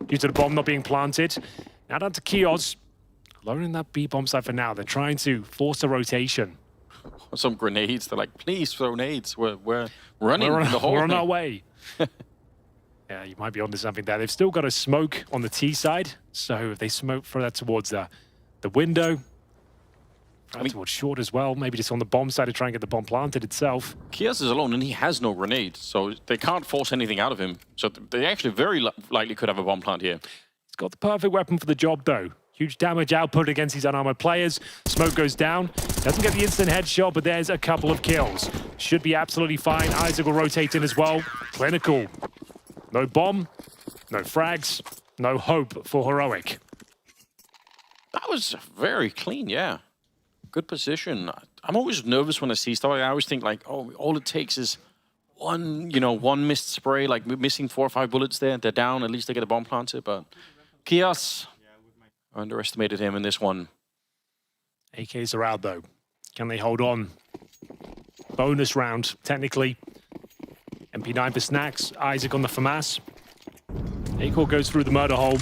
due to the bomb not being planted. Now down to Kios. Alone in that B bomb site for now. They're trying to force a rotation. Some grenades. They're like, please throw nades. We're running the whole We're on thing. our way. Yeah, you might be onto something there. They've still got a smoke on the T side. So if they smoke throw that towards the window, towards short as well. Maybe just on the bomb side to try and get the bomb planted itself. Kios is alone and he has no grenade. So they can't force anything out of him. So they actually very likely could have a bomb plant here. He's got the perfect weapon for the job though. Huge damage output against these unarmored players. Smoke goes down. Doesn't get the instant headshot, but there's a couple of kills. Should be absolutely fine. Isaac will rotate in as well. Clinical. No bomb, no frags, no hope for Heroic. That was very clean, yeah. Good position. I'm always nervous when I see stuff. I always think like, oh, all it takes is one missed spray, like missing 4 or 5 bullets there. They're down, at least they get a bomb planted, but Kios, underestimated him in this one. AKs are out though. Can they hold on? Bonus round, technically. MP9 for Snacks. Isaac on the FAMAS. Acor goes through the murder hole.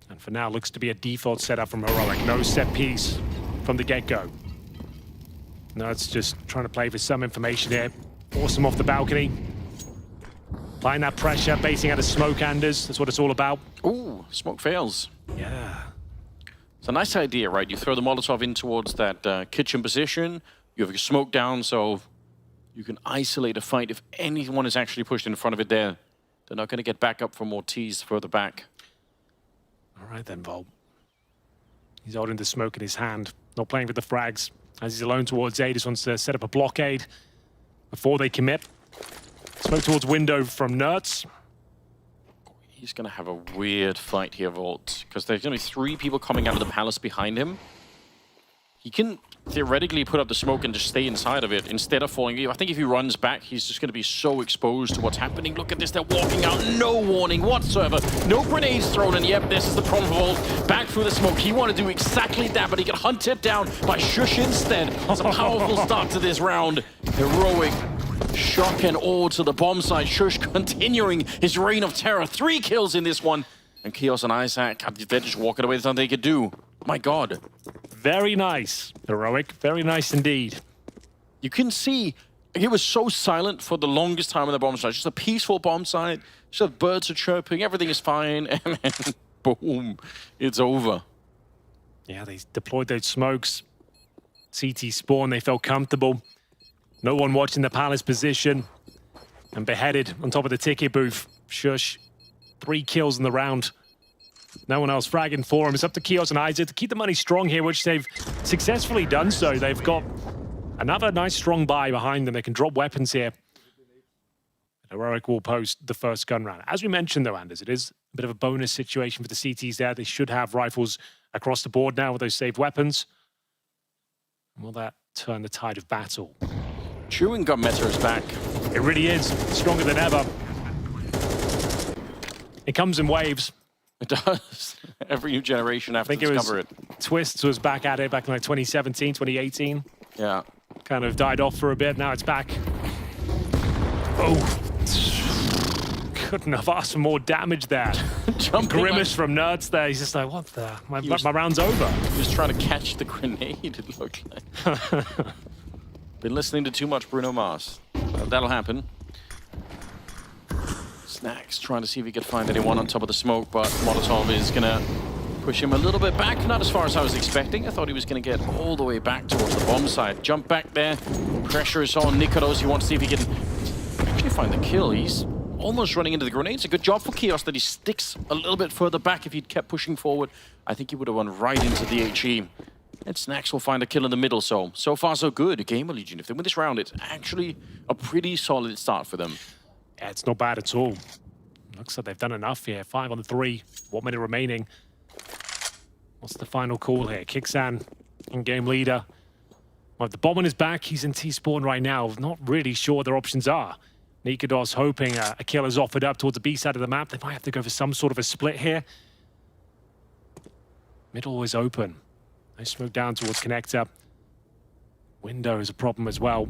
And for now, looks to be a default setup from Heroic. No set piece from the get-go. No, it's just trying to play for some information here. Force him off the balcony. Applying that pressure, basing out of smoke, Anders. That's what it's all about. Ooh, smoke fails. Yeah. It's a nice idea, right? You throw the Molotov in towards that kitchen position. You have your smoke down, so You can isolate a fight if anyone is actually pushed in front of it there. They're not going to get back up from Ortiz further back. All right then, Vol. He's holding the smoke in his hand, not playing for the frags. As he's alone towards A, just wants to set up a blockade before they commit. Smoke towards window from Nerds. He's going to have a weird fight here, Volt, because there's going to be 3 people coming out of the palace behind him. He can theoretically put up the smoke and just stay inside of it instead of falling. I think if he runs back, he's just going to be so exposed to what's happening. Look at this, they're walking out, no warning whatsoever. No grenades thrown, and yep, this is the problem for Volt. Back through the smoke, he wanted to do exactly that, but he got hunted down by Shush instead. It's a powerful start to this round. Heroic shock and awe to the bomb side. Shush continuing his reign of terror. 3 kills in this one. And Kios and Isaac, they're just walking away. There's nothing they could do. My God. Very nice. Heroic. Very nice indeed. You can see it was so silent for the longest time on the bomb site. Just a peaceful bomb site. Just birds are chirping. Everything is fine. And then boom. It's over. Yeah, they deployed those smokes. CT spawn. They felt comfortable. No one watching the palace position. And beheaded on top of the ticket booth. Shush. 3 kills in the round. No one else fragging for him. It's up to Kios and Isaac to keep the money strong here, which they've successfully done so. They've got another nice strong buy behind them. They can drop weapons here. Heroic will post the first gun round. As we mentioned, though, Anders, it is a bit of a bonus situation for the CTs there. They should have rifles across the board now with those saved weapons. Will that turn the tide of battle? Chewing gum meta is back. It really is. Stronger than ever. It comes in waves. It does. Every new generation have to discover it. Twists was back at it back in like 2017, 2018. Yeah. Kind of died off for a bit. Now it's back. Oh. Couldn't have asked for more damage there. Grimace from Nerds there. He's just like, what the? My round's over. He was trying to catch the grenade, it looked like. Been listening to too much Bruno Mars. That'll happen. Snacks trying to see if he could find anyone on top of the smoke, but Molotov is going to push him a little bit back. Not as far as I was expecting. I thought he was going to get all the way back towards the bomb side. Jump back there. Pressure is on Nikolos. He wants to see if he can actually find the kill. He's almost running into the grenades. A good job for Kios that he sticks a little bit further back. If he'd kept pushing forward, I think he would have run right into the HE. And Snacks will find a kill in the middle. So far so good. GamerLegion, if they win this round, it's actually a pretty solid start for them. Yeah, it's not bad at all. Looks like they've done enough here. 5 on 3. 1 minute remaining. What's the final call here? Kixan, in-game leader. Well, the bomb on his back. He's in T-spawn right now. Not really sure what their options are. Nikodos hoping a kill is offered up towards the B side of the map. They might have to go for some sort of a split here. Middle is open. They smoke down towards connector. Window is a problem as well.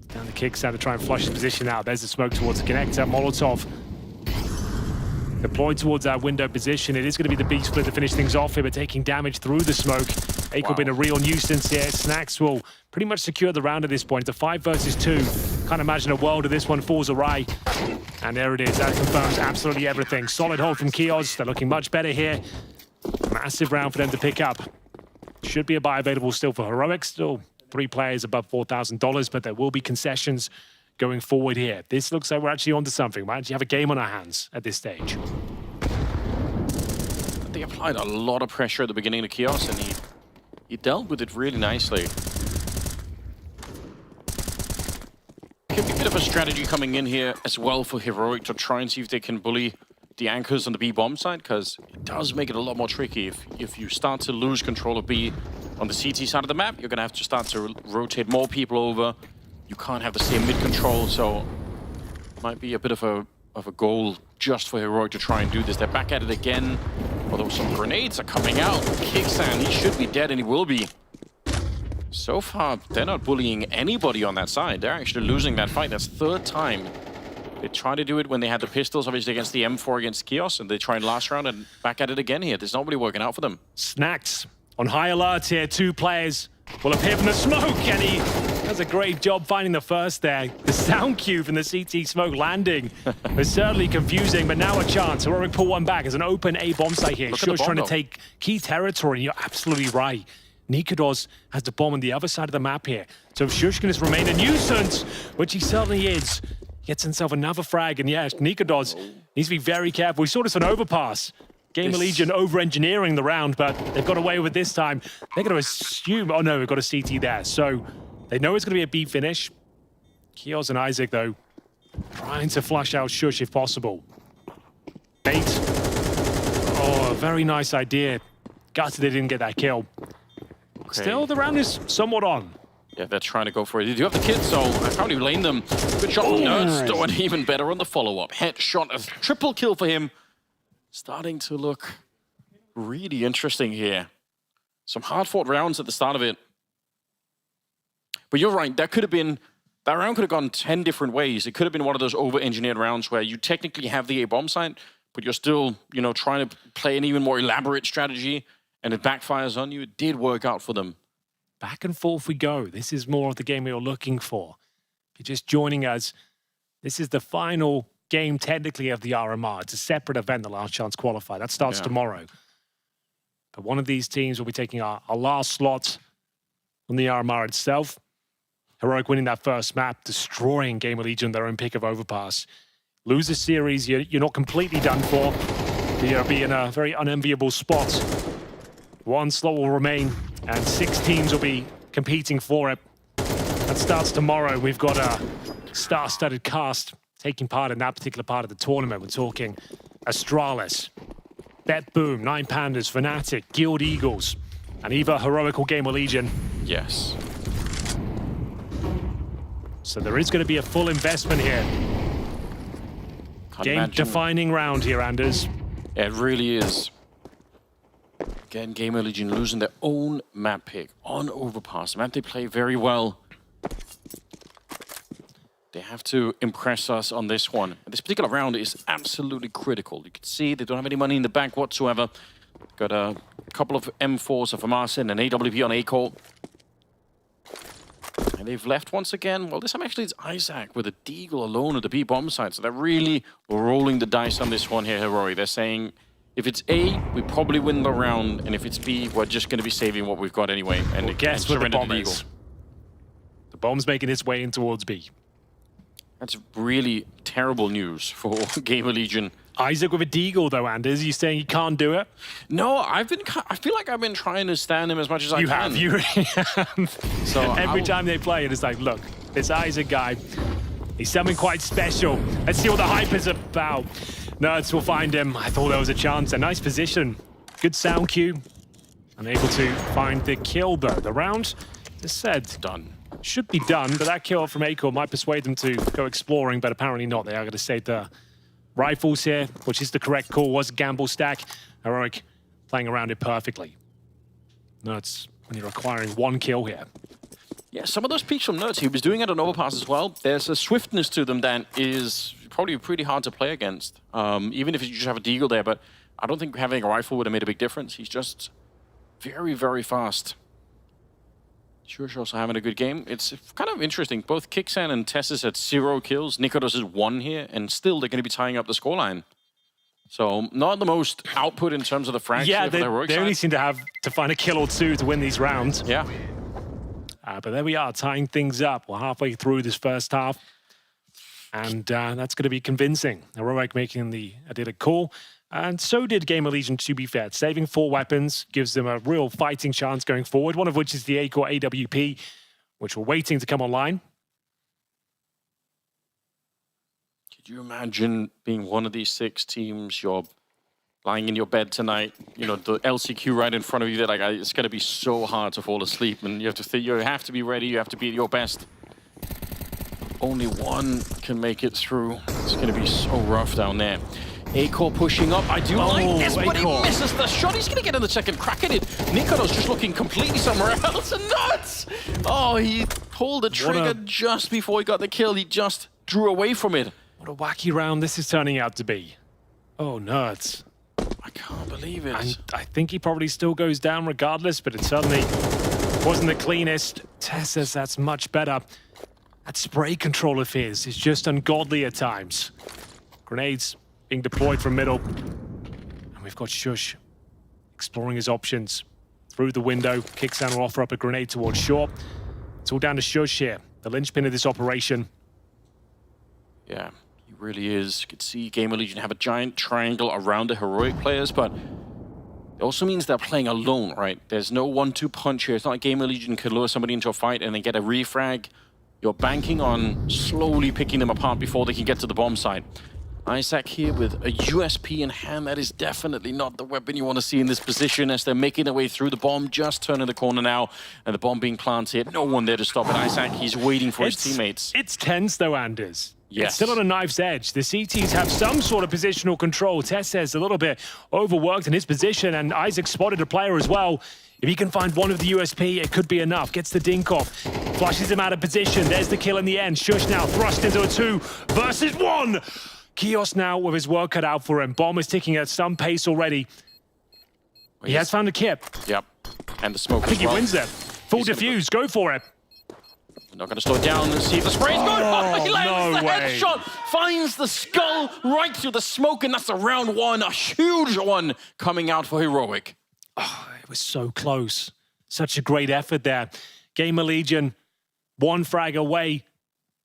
Down the Kixan to try and flush the position out. There's the smoke towards the connector. Molotov deployed towards that window position. It is going to be the B split to finish things off here, but taking damage through the smoke. Akel been a real nuisance here. Snacks will pretty much secure the round at this point. It's a 5 versus 2. Can't imagine a world where this one falls awry. And there it is. That confirms absolutely everything. Solid hold from Kios. They're looking much better here. Massive round for them to pick up. Should be a buy available still for Heroic. Still 3 players above $4,000, but there will be concessions going forward here. This looks like we're actually onto something. We actually have a game on our hands at this stage. They applied a lot of pressure at the beginning of Kios, and he dealt with it really nicely. Could be a bit of a strategy coming in here as well for Heroic to try and see if they can bully the anchors on the B bomb side, because it does make it a lot more tricky. If you start to lose control of B on the CT side of the map, you're going to have to start to rotate more people over. You can't have the same mid control, so might be a bit of a goal just for Heroic to try and do this. They're back at it again, although some grenades are coming out. Kixan, he should be dead, and he will be. So far, they're not bullying anybody on that side. They're actually losing that fight. That's 3rd time. They tried to do it when they had the pistols, obviously, against the M4 against Kios, and they tried last round and back at it again here. There's not really working out for them. Snacks on high alert here. 2 players will appear from the smoke, and he does a great job finding the first there. The sound cue from the CT smoke landing was certainly confusing, but now a chance. Heroic pull one back as an open A bomb site here. Shush trying to take key territory, and you're absolutely right. Nikodos has the bomb on the other side of the map here. So if Shush can just remain a nuisance, which he certainly is, gets himself another frag. And yes, Nikodos needs to be very careful. We saw this on Overpass. GamerLegion over-engineering the round, but they've got away with this time. They're going to assume, oh no, we've got a CT there. So they know it's going to be a B finish. Kios and Isaac, though, trying to flush out Shush if possible. Bait. Oh, a very nice idea. Gutted they didn't get that kill. Okay. Still, the round is somewhat on. Yeah, they're trying to go for it. They do have the kid, so I can't even blame them. Good shot from Nerds, doing even better on the follow-up. Headshot, a triple kill for him. Starting to look really interesting here. Some hard-fought rounds at the start of it. But you're right, that round could have gone 10 different ways. It could have been one of those over-engineered rounds where you technically have the A-bomb site, but you're still, you know, trying to play an even more elaborate strategy, and it backfires on you. It did work out for them. Back and forth we go. This is more of the game we were looking for. If you're just joining us, this is the final game technically of the RMR. It's a separate event, the Last Chance Qualifier. That starts tomorrow. But one of these teams will be taking our last slot on the RMR itself. Heroic winning that first map, destroying GamerLegion, their own pick of Overpass. Lose the series, you're not completely done for. You'll be in a very unenviable spot. One slot will remain, and 6 teams will be competing for it. That starts tomorrow. We've got a star-studded cast taking part in that particular part of the tournament. We're talking Astralis, Bet Boom, 9 Pandas, Fnatic, Guild Eagles, and either Heroic or GamerLegion. Yes. So there is going to be a full investment here. Game-defining round here, Anders. Yeah, it really is. Again, GamerLegion losing their own map pick on Overpass. A map they play very well. They have to impress us on this one. This particular round is absolutely critical. You can see they don't have any money in the bank whatsoever. Got a couple of M4s of Amarsin and AWP on A-Core. And they've left once again. Well, this time actually it's Isaac with a Deagle alone at the B bomb site. So they're really rolling the dice on this one here, Heroic. They're saying, if it's A, we probably win the round. And if it's B, we're just going to be saving what we've got anyway. And guess what the bomb is. The bomb's making its way in towards B. That's really terrible news for GamerLegion. Isaac with a Deagle, though, Anders. You saying he can't do it? No, I feel like I've been trying to stand him as much as I can. You really have. So every time they play it, it's like, look, this Isaac guy, he's something quite special. Let's see what the hype is about. Nerds will find him. I thought there was a chance. A nice position. Good sound cue. Unable to find the kill, though. The round, as said, done. Should be done, but that kill from A-Core might persuade them to go exploring, but apparently not. They are going to save the rifles here, which is the correct call. Was a gamble stack. Heroic playing around it perfectly. Nerds only requiring 1 kill here. Yeah, some of those peaks from Nerds, he was doing it on Overpass as well. There's a swiftness to them that is probably pretty hard to play against, even if you just have a Deagle there, but I don't think having a rifle would have made a big difference. He's just very, very fast. Shush also having a good game. It's kind of interesting. Both Kixan and Tessis at 0 kills. Nikodos is 1 here, and still they're going to be tying up the scoreline. So not the most output in terms of the frags. Yeah, they only seem to have to find a kill or 2 to win these rounds. Yeah. But there we are, tying things up. We're halfway through this first half. And that's going to be convincing. Heroic making the Adidas call. And so did GamerLegion, to be fair. Saving 4 weapons gives them a real fighting chance going forward, one of which is the A-Core AWP, which we're waiting to come online. Could you imagine being one of these 6 teams? You're lying in your bed tonight, you know, the LCQ right in front of you. Like, it's going to be so hard to fall asleep, and you have to think, you have to be ready, you have to be at your best. Only one can make it through. It's going to be so rough down there. A-Core pushing up. I do like this, but he misses the shot. He's going to get in the second crack at it. Nikodos just looking completely somewhere else. And nuts! Oh, he pulled the trigger just before he got the kill. He just drew away from it. What a wacky round this is turning out to be. Oh, nuts. I can't believe it. And I think he probably still goes down regardless, but it certainly wasn't the cleanest. Tess says that's much better. That spray control of his is just ungodly at times. Grenades being deployed from middle. And we've got Shush exploring his options. through the window. Kicksan will offer up a grenade towards short. It's all down to Shush here, the linchpin of this operation. Yeah, he really is. You could see GamerLegion have a giant triangle around the heroic players, but it also means they're playing alone, right? There's no 1-2 punch here. It's not like GamerLegion could lure somebody into a fight and then get a refrag. You're banking on slowly picking them apart before they can get to the bomb site. Isaac here with a USP in hand. That is definitely not the weapon you want to see in this position as they're making their way through the bomb, just turning the corner now, and the bomb being planted. No one there to stop it. Isaac, he's waiting for his teammates. It's tense though, Anders. Yes. It's still on a knife's edge. The CTs have some sort of positional control. Tesses a little bit overworked in his position, and Isaac spotted a player as well. If he can find one of the USP, it could be enough. Gets the dink off, flushes him out of position. There's the kill in the end. Shush now thrust into a 2 versus 1. Kios now with his work cut out for him. Bomb is ticking at some pace already. He has found a kip. Yep, and the smoke I think he wins it. Full defuse, go for it. Not going to slow it down and see if the spray's good. Oh, he lands the headshot, finds the skull right through the smoke, and that's a round 1, a huge one coming out for Heroic. Oh, it was so close. Such a great effort there. GamerLegion, 1 frag away.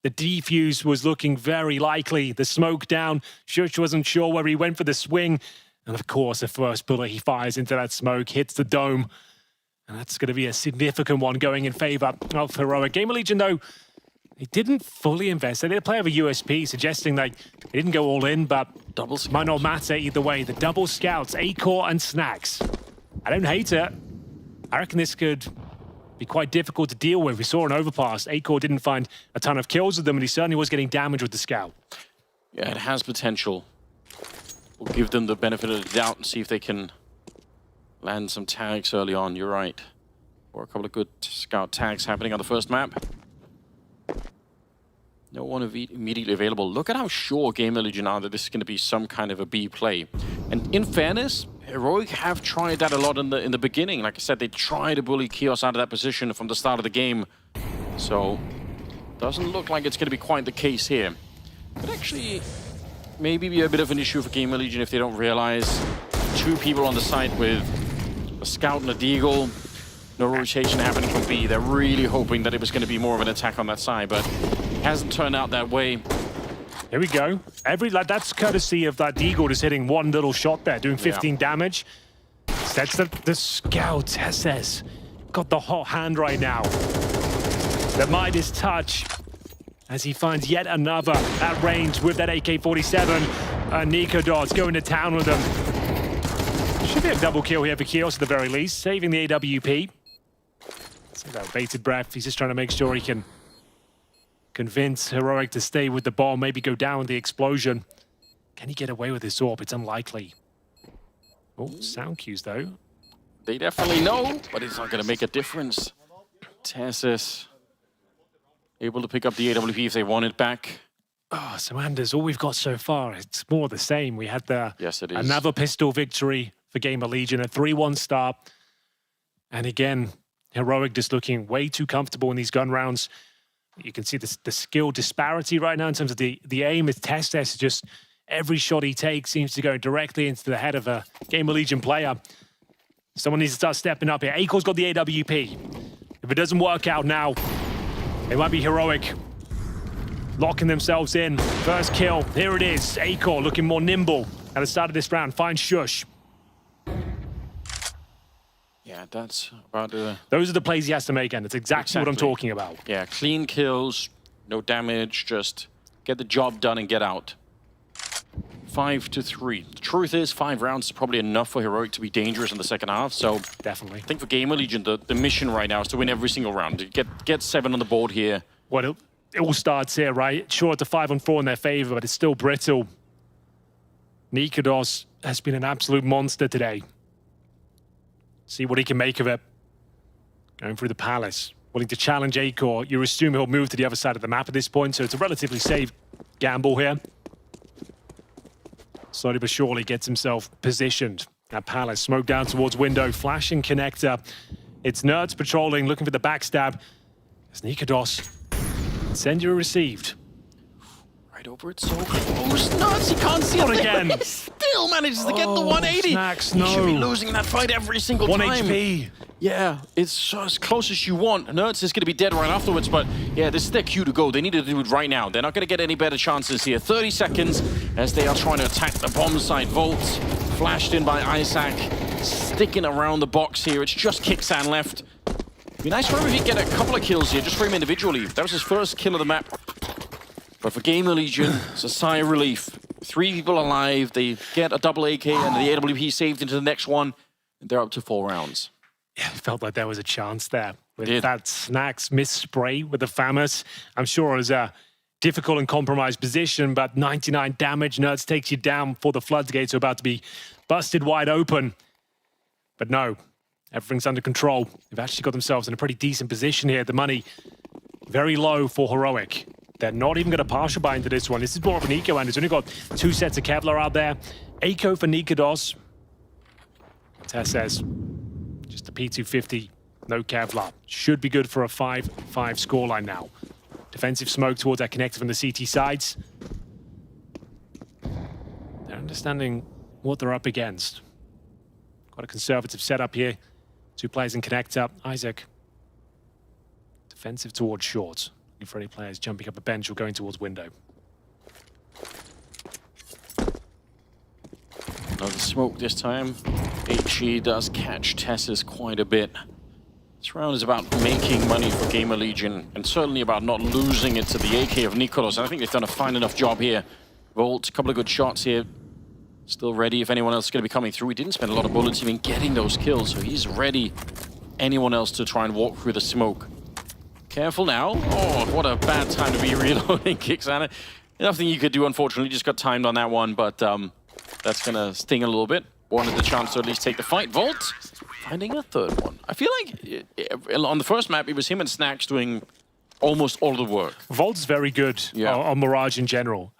The defuse was looking very likely. The smoke down. Shush wasn't sure where he went for the swing. And of course, the first bullet he fires into that smoke hits the dome. And that's going to be a significant one going in favor of Heroic. GamerLegion, though, they didn't fully invest. They did play over USP, suggesting they didn't go all in, but might not matter either way. The double scouts, Acor and Snacks. I don't hate it. I reckon this could be quite difficult to deal with. We saw an overpass. Acor didn't find a ton of kills with them, and he certainly was getting damage with the scout. Yeah, it has potential. We'll give them the benefit of the doubt and see if they can land some tags early on. You're right. Or a couple of good scout tags happening on the first map. No one immediately available. Look at how sure GamerLegion are that this is going to be some kind of a B play. And in fairness, Heroic have tried that a lot in the beginning. Like I said, they tried to bully Kios out of that position from the start of the game. So, doesn't look like it's going to be quite the case here. But actually, maybe be a bit of an issue for GamerLegion if they don't realize 2 people on the site with a scout and a deagle. No rotation happening from B. They're really hoping that it was going to be more of an attack on that side, but it hasn't turned out that way. Here we go. That's courtesy of that deagle just hitting 1 little shot there, doing 15 damage. That's the scout, SS. Got the hot hand right now. The Midas touch as he finds yet another at range with that AK-47. Nikodos going to town with him. Should be a double kill here for Kios at the very least, saving the AWP. See that bated breath. He's just trying to make sure he can convince Heroic to stay with the bomb, maybe go down with the explosion. Can he get away with this AWP? It's unlikely. Oh, sound cues though. They definitely know, but it's not going to make a difference. Tessus able to pick up the AWP if they want it back. Oh, so Anders, all we've got so far, it's more the same. We had the another pistol victory for GamerLegion, a 3-1 start. And again, Heroic just looking way too comfortable in these gun rounds. You can see the skill disparity right now in terms of the aim. Is Testes just every shot he takes seems to go directly into the head of a GamerLegion player. Someone needs to start stepping up here. Acor's got the AWP. If it doesn't work out now, it might be Heroic locking themselves in. First kill, here it is. Acor looking more nimble at the start of this round. Finds Shush. Yeah, that's about Those are the plays he has to make, and it's exactly what I'm talking about. Yeah, clean kills, no damage, just get the job done and get out. 5-3. The truth is, 5 rounds is probably enough for Heroic to be dangerous in the second half, so definitely. I think for GamerLegion, the mission right now is to win every single round. Get 7 on the board here. Well, it all starts here, right? Sure, it's a 5-on-4 in their favor, but it's still brittle. Nikodos has been an absolute monster today. See what he can make of it. Going through the palace, willing to challenge Acor. You assume he'll move to the other side of the map at this point, so it's a relatively safe gamble here. Slowly but surely gets himself positioned at palace. Smoke down towards window, flashing connector. It's Nerds patrolling, looking for the backstab. As Nikodos, incendiary received. Right over it, so close. Nerds, he can't see Not it. again. Still still manages to get the 180. Snacks, He no. should be losing that fight every single 1 time. HP. Yeah, it's as close as you want. Nerds is going to be dead right afterwards, but yeah, this is their cue to go. They need to do it right now. They're not going to get any better chances here. 30 seconds as they are trying to attack the bomb site. Volt flashed in by Isaac, sticking around the box here. It's just Kixan left. Be nice for him if he get a couple of kills here, just for him individually. That was his first kill of the map. But for GamerLegion, it's a sigh of relief. 3 people alive, they get a double AK and the AWP saved into the next one, and they're up to 4 rounds. Yeah, it felt like there was a chance there. With that Snacks miss spray with the FAMAS, I'm sure it was a difficult and compromised position, but 99 damage. Nerds takes you down before the floodgates are about to be busted wide open. But no, everything's under control. They've actually got themselves in a pretty decent position here. The money very low for Heroic. They're not even going to partial buy into this one. This is more of an eco, and it's only got 2 sets of Kevlar out there. Eco for Nikados. Tess says, just a P250, no Kevlar. Should be good for a 5-5 scoreline now. Defensive smoke towards that connector from the CT sides. They're understanding what they're up against. Quite a conservative setup here. 2 players in connector. Isaac, defensive towards short. For any players jumping up a bench or going towards window. Another smoke this time. HE does catch Tessus quite a bit. This round is about making money for GamerLegion, and certainly about not losing it to the AK of Nikolos. And I think they've done a fine enough job here. Volt, a couple of good shots here. Still ready if anyone else is going to be coming through. He didn't spend a lot of bullets even getting those kills, so he's ready. Anyone else to try and walk through the smoke. Careful now. Oh, what a bad time to be reloading Kixana. Nothing you could do, unfortunately. Just got timed on that one, but that's going to sting a little bit. Wanted the chance to at least take the fight. Volt finding a third one. I feel like on the first map, it was him and Snacks doing almost all the work. Volt's very good on Mirage in general.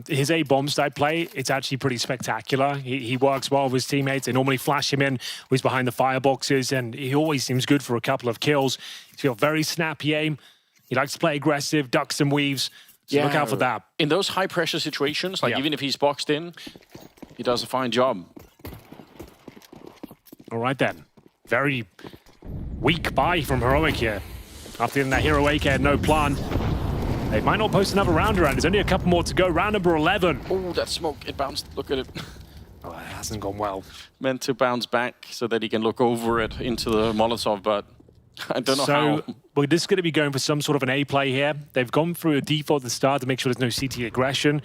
His A-bomb side play, it's actually pretty spectacular. He works well with his teammates. They normally flash him in when he's behind the fireboxes, and he always seems good for a couple of kills. He's got very snappy aim. He likes to play aggressive, ducks and weaves. So look out for that. In those high-pressure situations, like even if he's boxed in, he does a fine job. All right then. Very weak buy from Heroic here. After getting that Hero AK had no plan. They might not post another round around. There's only a couple more to go. Round number 11. Oh, that smoke, it bounced. Look at it. Oh, it hasn't gone well. Meant to bounce back so that he can look over it into the Molotov, but I don't know how. Well, this is going to be going for some sort of an A play here. They've gone through a default at the start to make sure there's no CT aggression.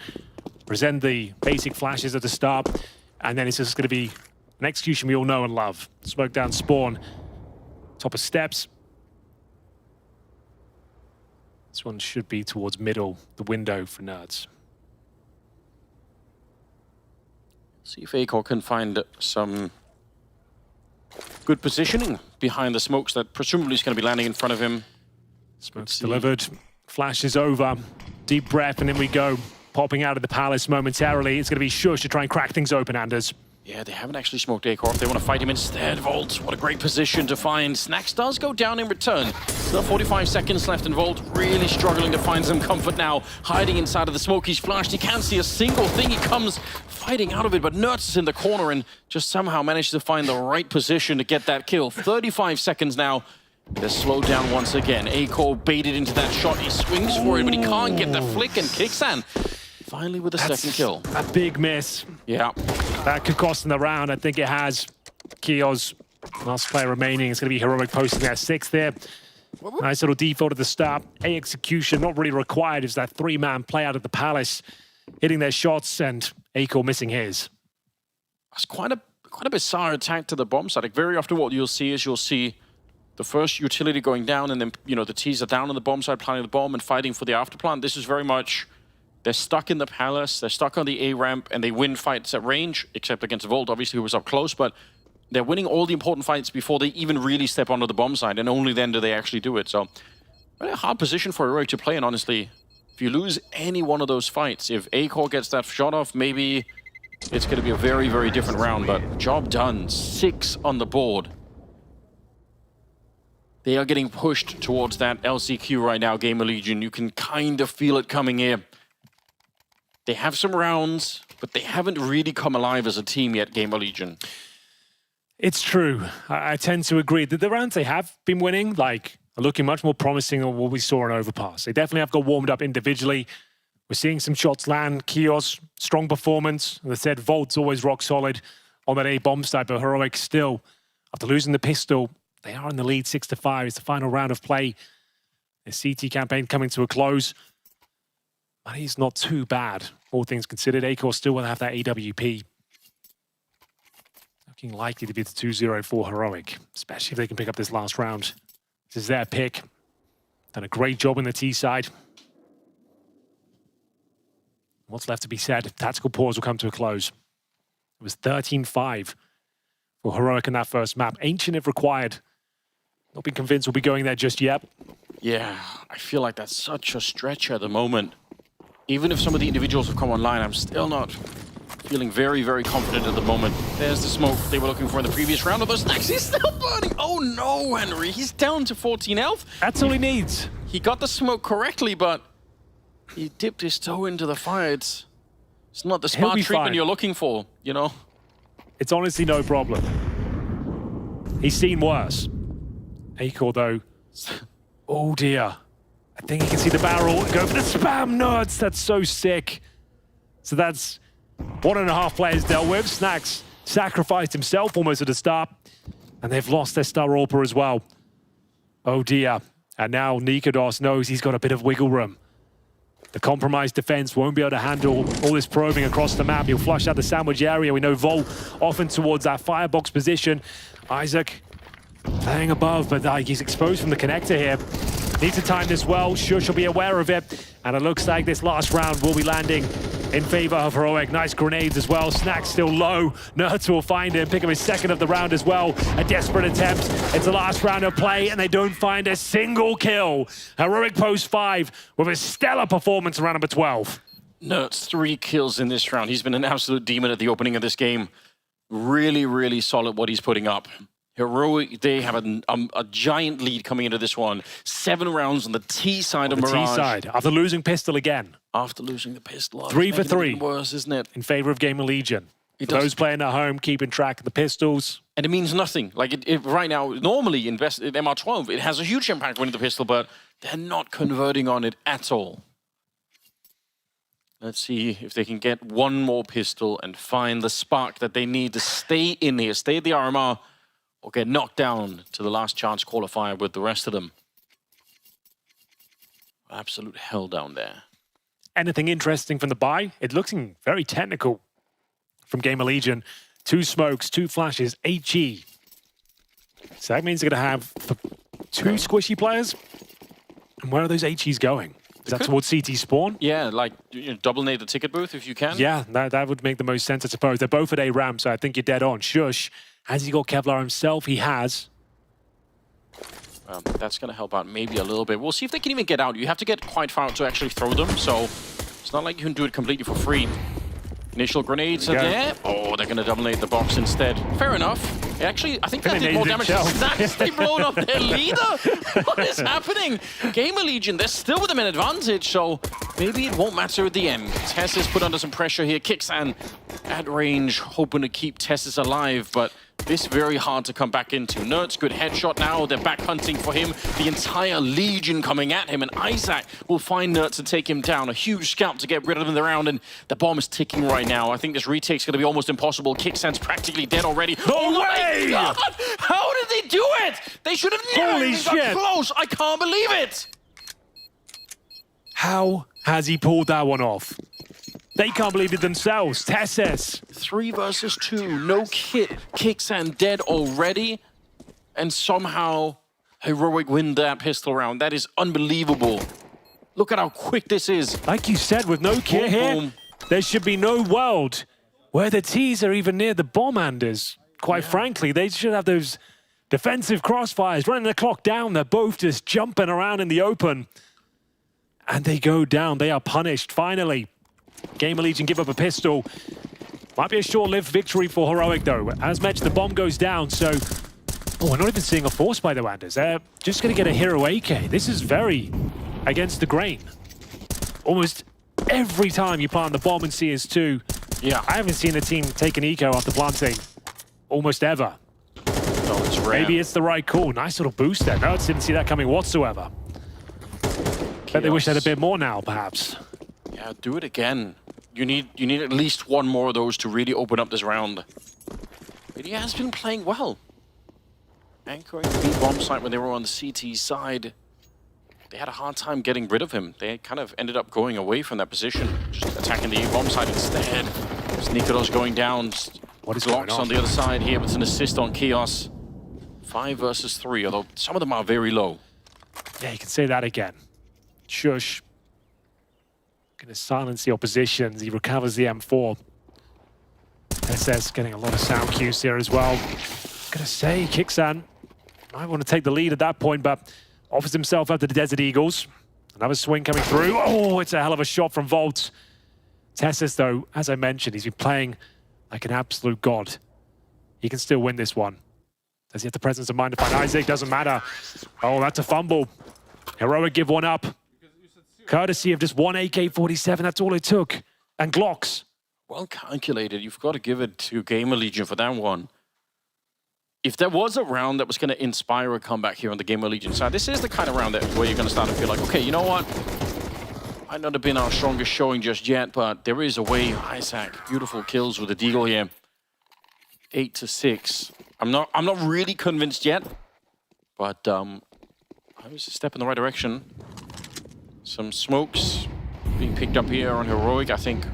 Present the basic flashes at the start. And then it's just going to be an execution we all know and love. Smoke down spawn. Top of steps. This one should be towards middle, the window for Nerds. See if Acor can find some good positioning behind the smokes that presumably is going to be landing in front of him. Smoke's delivered. Flash is over. Deep breath, and in we go. Popping out of the palace momentarily. It's going to be Shush to try and crack things open, Anders. Yeah, they haven't actually smoked Acor. If they want to fight him instead, Volt, what a great position to find. Snacks does go down in return. Still 45 seconds left, and Volt really struggling to find some comfort now. Hiding inside of the smoke, he's flashed. He can't see a single thing. He comes fighting out of it, but Nerds is in the corner and just somehow managed to find the right position to get that kill. 35 seconds now. They're slowed down once again. Acor baited into that shot. He swings for it, but he can't get the flick, and Kixan finally with a second kill. A big miss. Yeah. That could cost them the round. I think it has. Kios, last player remaining. It's going to be Heroic posting their 6th there. Nice little default at the start. A execution, not really required. It's that 3-man play out of the palace, hitting their shots, and Acor missing his. It's quite a bizarre attack to the bomb site. Like very often what you'll see is the first utility going down, and then the T's are down on the bomb site, planting the bomb and fighting for the afterplant. This is very much, they're stuck in the palace, they're stuck on the A ramp, and they win fights at range, except against Volt, obviously, who was up close, but they're winning all the important fights before they even really step onto the bomb site, and only then do they actually do it. So, really a hard position for Heroic to play, and honestly, if you lose any one of those fights, if Acor gets that shot off, maybe it's going to be a very, very different round, but job done. 6 on the board. They are getting pushed towards that LCQ right now, GamerLegion. You can kind of feel it coming here. They have some rounds. but they haven't really come alive as a team yet, GamerLegion. It's true. I tend to agree that the rounds they have been winning, like, are looking much more promising than what we saw in Overpass. They definitely have got warmed up individually. We're seeing some shots land. Kios, strong performance. As I said, Volt's always rock solid on that A-bomb side, but Heroic still, after losing the pistol, they are in the lead 6-5. It's the final round of play. The CT campaign coming to a close. But he's not too bad, all things considered. Acor still will have that AWP. Looking likely to be the 2-0 for Heroic, especially if they can pick up this last round. This is their pick. Done a great job on the T side. What's left to be said? Tactical pause will come to a close. It was 13-5 for Heroic in that first map. Ancient if required. Not been convinced we'll be going there just yet. Yeah, I feel like that's such a stretch at the moment. Even if some of the individuals have come online, I'm still not feeling very, very confident at the moment. There's the smoke they were looking for in the previous round of those snacks. He's still burning. Oh no, Henry. He's down to 14 health. That's all he needs. He got the smoke correctly, but he dipped his toe into the fire. It's not the smart treatment you're looking for, you know? It's honestly no problem. He's seen worse. Acor, though. Oh, dear. I think he can see the barrel. Go for the spam nuts. That's so sick. So that's 1.5 players dealt with. Snacks sacrificed himself almost at the start. And they've lost their star AWPer as well. Oh, dear. And now Nikodos knows he's got a bit of wiggle room. The compromised defense won't be able to handle all this probing across the map. He'll flush out the sandwich area. We know Volt often towards that firebox position. Isaac playing above, but he's exposed from the connector here. Needs to time this well. Shush will be aware of it. And it looks like this last round will be landing in favor of Heroic. Nice grenades as well. Snack's still low. Nerds will find him. Pick up his second of the round as well. A desperate attempt. It's the last round of play, and they don't find a single kill. Heroic post 5 with a stellar performance around number 12. Nerds 3 kills in this round. He's been an absolute demon at the opening of this game. Really, really solid what he's putting up. Heroic, they have a giant lead coming into this one. 7 rounds on the T side of Mirage. T side, after losing pistol again. After losing the pistol. 3 for 3. Worse, isn't it? In favor of GamerLegion. Those playing at home, keeping track of the pistols. And it means nothing. Like, right now, normally in MR12, it has a huge impact winning the pistol, but they're not converting on it at all. Let's see if they can get one more pistol and find the spark that they need to stay in here, stay at the RMR, or get knocked down to the last chance qualifier with the rest of them. Absolute hell down there. Anything interesting from the buy? It looking very technical from GamerLegion. 2 smokes, 2 flashes, HE. So that means they're going to have 2 squishy players. And where are those HEs going? Is that towards CT spawn? Yeah, like double nade the ticket booth if you can. Yeah, that would make the most sense, I suppose. They're both at A ramp, so I think you're dead on. Shush. Has he got Kevlar himself? He has. That's going to help out maybe a little bit. We'll see if they can even get out. You have to get quite far out to actually throw them, so it's not like you can do it completely for free. Initial grenades are there. Oh, they're going to dominate the box instead. Fair enough. Actually, I think that did more damage than Snacks. They blown up their leader. What is happening? GamerLegion, they're still with them in advantage, so maybe it won't matter at the end. Tess is put under some pressure here. Kixan at range, hoping to keep Tessus alive, but this very hard to come back into. Nerds, good headshot now. They're back hunting for him. The entire Legion coming at him, and Isaac will find Nerds and take him down. A huge scalp to get rid of him in the round, and the bomb is ticking right now. I think this retake's going to be almost impossible. Kixan's practically dead already. No way! God! How did they do it? They should have never even got close. I can't believe it. How has he pulled that one off? They can't believe it themselves. Tessus. 3 versus 2. No kit. Kixan dead already. And somehow Heroic win that pistol round. That is unbelievable. Look at how quick this is. Like you said, with no kit here, there should be no world where the T's are even near the bomb handers. Quite frankly, they should have those defensive crossfires, running the clock down. They're both just jumping around in the open. And they go down. They are punished, finally. GamerLegion give up a pistol. Might be a short-lived victory for Heroic, though. As mentioned, the bomb goes down, so... Oh, we're not even seeing a force by the Wanders. They're just going to get a hero AK. This is very against the grain. Almost every time you plant the bomb in CS2, Yeah. I haven't seen a team take an eco after planting almost ever. Oh, it's rare. Maybe it's the right call. Nice little boost there. No, didn't see that coming whatsoever. Bet they wish they had a bit more now, perhaps. Yeah, do it again. You need at least one more of those to really open up this round. But he has been playing well. Anchoring the B-bomb site when they were on the CT side. They had a hard time getting rid of him. They kind of ended up going away from that position, just attacking the A-bomb side instead. Nikolos going down. What is Blocks on the other side here with an assist on Chaos. 5 versus 3, although some of them are very low. Yeah, you can say that again. Shush. Gonna silence the opposition. He recovers the M4. SS getting a lot of sound cues here as well. Gonna say, Kixan might want to take the lead at that point, but offers himself up to the Desert Eagles. Another swing coming through. Oh, it's a hell of a shot from Volt. Tessus, though, as I mentioned, he's been playing like an absolute god. He can still win this one. Does he have the presence of mind to find Isaac? Doesn't matter. Oh, that's a fumble. Heroic give one up. Courtesy of just one AK-47, that's all it took. And Glocks. Well calculated. You've got to give it to GamerLegion for that one. If there was a round that was going to inspire a comeback here on the GamerLegion side, this is the kind of round where you're going to start to feel like, okay, you know what? Might not have been our strongest showing just yet, but there is a way. Isaac, beautiful kills with the Deagle here. 8-6. I'm not really convinced yet, but I was a step in the right direction. Some smokes being picked up here on Heroic. I think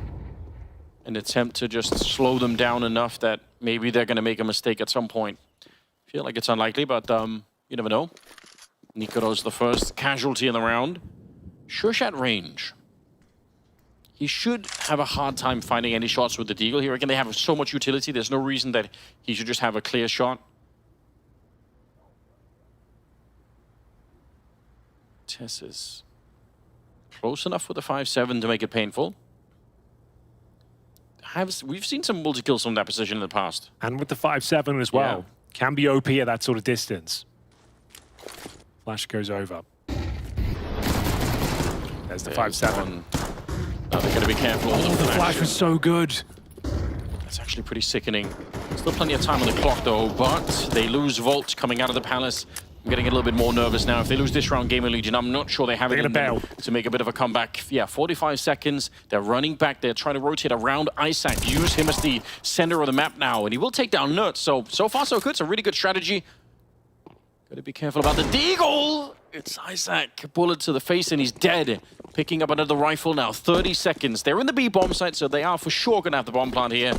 an attempt to just slow them down enough that maybe they're going to make a mistake at some point. Feel like it's unlikely, but you never know. Nikolos, the first casualty in the round. Shush at range. He should have a hard time finding any shots with the Deagle here. Again, they have so much utility. There's no reason that he should just have a clear shot. Tess is close enough with the 5-7 to make it painful. We've seen some multi-kills from that position in the past. And with the 5-7 as well. Yeah. Can be OP at that sort of distance. Flash goes over. There's the 5-7. Now they're going to be careful. Oh, the flash was so good. That's actually pretty sickening. Still plenty of time on the clock though, but they lose Volt coming out of the Palace. I'm getting a little bit more nervous now. If they lose this round, GamerLegion, I'm not sure they have it in them to make a bit of a comeback. Yeah, 45 seconds. They're running back. They're trying to rotate around Isaac. Use him as the center of the map now, and he will take down Nert. So far, so good. It's a really good strategy. Gotta be careful about the Deagle. It's Isaac. Bullet to the face, and he's dead. Picking up another rifle now. 30 seconds. They're in the B bomb site, so they are for sure gonna have the bomb plant here.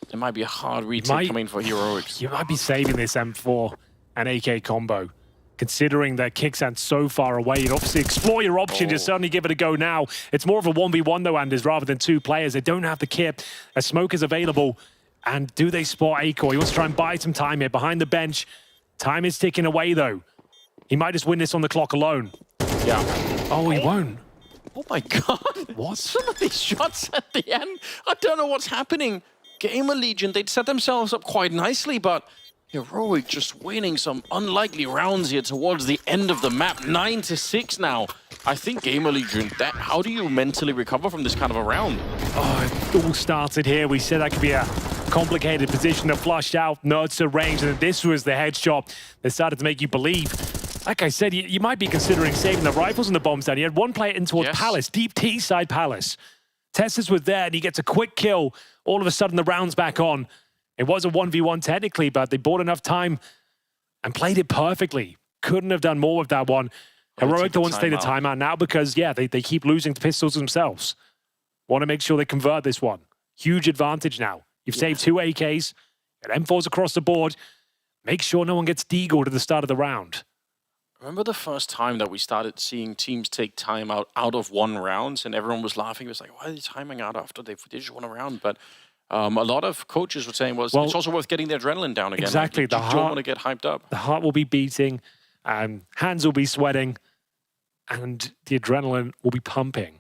There might be a hard retake coming for Heroics. You might be saving this M4 and AK combo, considering that Kixan's so far away. You'd obviously explore your options. You certainly give it a go now. It's more of a 1v1 though, Anders, rather than 2 players. They don't have the kit. A smoke is available. And do they spot Acor? He wants to try and buy some time here behind the bench. Time is ticking away though. He might just win this on the clock alone. Yeah. Oh, he won't. Oh my god. What? Some of these shots at the end. I don't know what's happening. GamerLegion, they'd set themselves up quite nicely, but Heroic just winning some unlikely rounds here towards the end of the map. 9-6 now. I think GamerLegion, how do you mentally recover from this kind of a round? Oh, it all started here. We said that could be a complicated position to flush out, Nerds to range, and this was the headshot that started to make you believe. Like I said, you might be considering saving the rifles and the bombs down. He had one player in towards Palace, deep T-side Palace. Tessus was there, and he gets a quick kill. All of a sudden, the round's back on. It was a 1v1 technically, but they bought enough time and played it perfectly. Couldn't have done more with that one. Heroic don't want to stay the timeout now because, yeah, they keep losing the pistols themselves. Want to make sure they convert this one. Huge advantage now. You've saved 2 AKs, and M4s across the board. Make sure no one gets deagled at the start of the round. Remember the first time that we started seeing teams take time out of 1 round, and everyone was laughing. It was like, why are they timing out after they just won a round? But a lot of coaches were saying, well, it's also worth getting the adrenaline down again. Exactly. Like, you don't want to get hyped up. The heart will be beating, hands will be sweating, and the adrenaline will be pumping.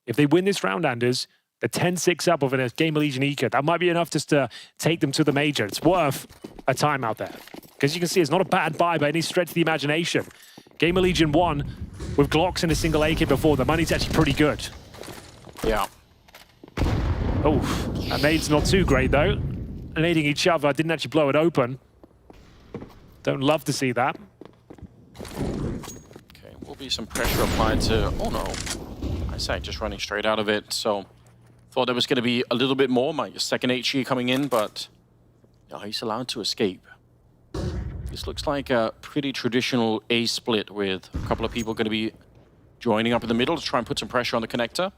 If they win this round, Anders, the 10-6 up of a GamerLegion Eco, that might be enough just to take them to the major. It's worth a time out there. Because you can see it's not a bad buy by any stretch of the imagination. GamerLegion won with Glocks and a single AK before. The money's actually pretty good. Yeah. Oh, that nade's not too great though. Nading each other, didn't actually blow it open. Don't love to see that. Okay, will be some pressure applied to... Oh no. Isaac just running straight out of it, so... Thought there was going to be a little bit more, my second HE coming in, but... No, he's allowed to escape. This looks like a pretty traditional A split with a couple of people going to be joining up in the middle to try and put some pressure on the connector.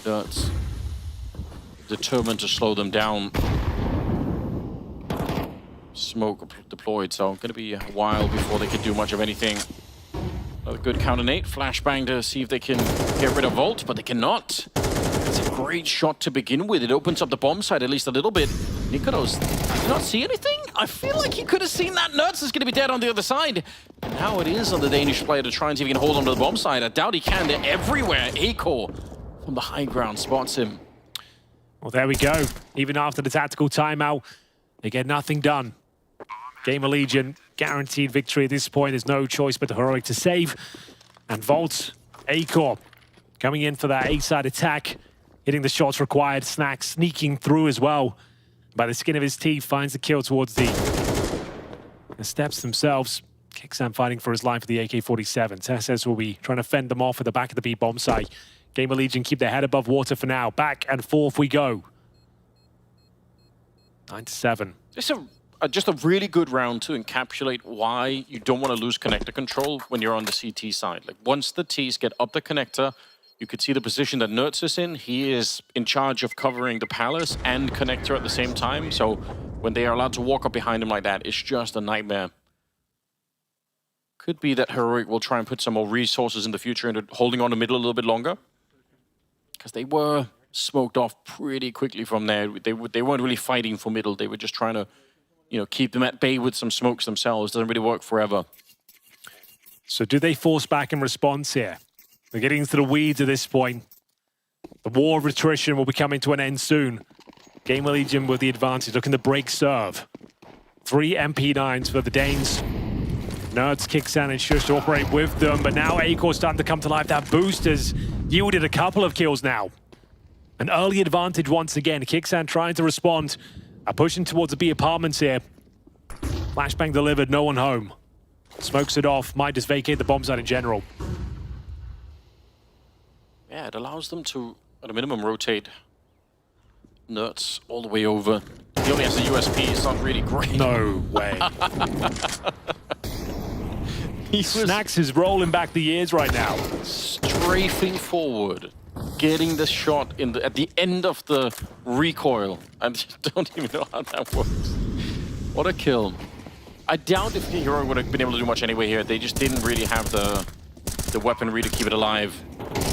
That's determined to slow them down. Smoke deployed, so going to be a while before they can do much of anything. Another good counter nade, flashbang to see if they can get rid of Volt, but they cannot. It's a great shot to begin with. It opens up the bomb side at least a little bit. Nikolos, did not see anything? I feel like he could have seen that. Nerds is going to be dead on the other side. And now it is on the Danish player to try and see if he can hold on to the bomb side. I doubt he can. They're everywhere. Eco from the high ground spots him. Well, there we go. Even after the tactical timeout, they get nothing done. GamerLegion guaranteed victory at this point. There's no choice but the heroic to save. And Volt, Acor, coming in for that A-side attack, hitting the shots required. Snack sneaking through as well. By the skin of his teeth, finds the kill towards the steps themselves. Kixan fighting for his life with the AK-47. Tesses will be trying to fend them off at the back of the B bomb site. GamerLegion keep their head above water for now. Back and forth we go. 9-7. Just a really good round to encapsulate why you don't want to lose connector control when you're on the CT side. Like once the Ts get up the connector, you could see the position that Nerds is in. He is in charge of covering the palace and connector at the same time. So when they are allowed to walk up behind him like that, it's just a nightmare. Could be that Heroic will try and put some more resources in the future into holding on the middle a little bit longer. Because they were smoked off pretty quickly from there. They weren't really fighting for middle. They were just trying to, you know, keep them at bay with some smokes themselves. Doesn't really work forever. So do they force back in response here? They're getting into the weeds at this point. The war of attrition will be coming to an end soon. GamerLegion with the advantage, looking to break serve. 3 MP9s for the Danes. Nerds, Kixan and Shush to operate with them, but now Acor's starting to come to life. That boost has yielded a couple of kills now. An early advantage once again. Kixan trying to respond. Pushing towards the B apartments here. Flashbang delivered, no one home. Smokes it off, might just vacate the bomb site in general. Yeah, it allows them to, at a minimum, rotate Nerds all the way over. He only has a USP, it's not really great. No way. Snacks is rolling back the years right now. Strafing forward, getting the shot in at the end of the recoil. I don't even know how that works. What a kill. I doubt if the hero would have been able to do much anyway here. They just didn't really have the weaponry to keep it alive.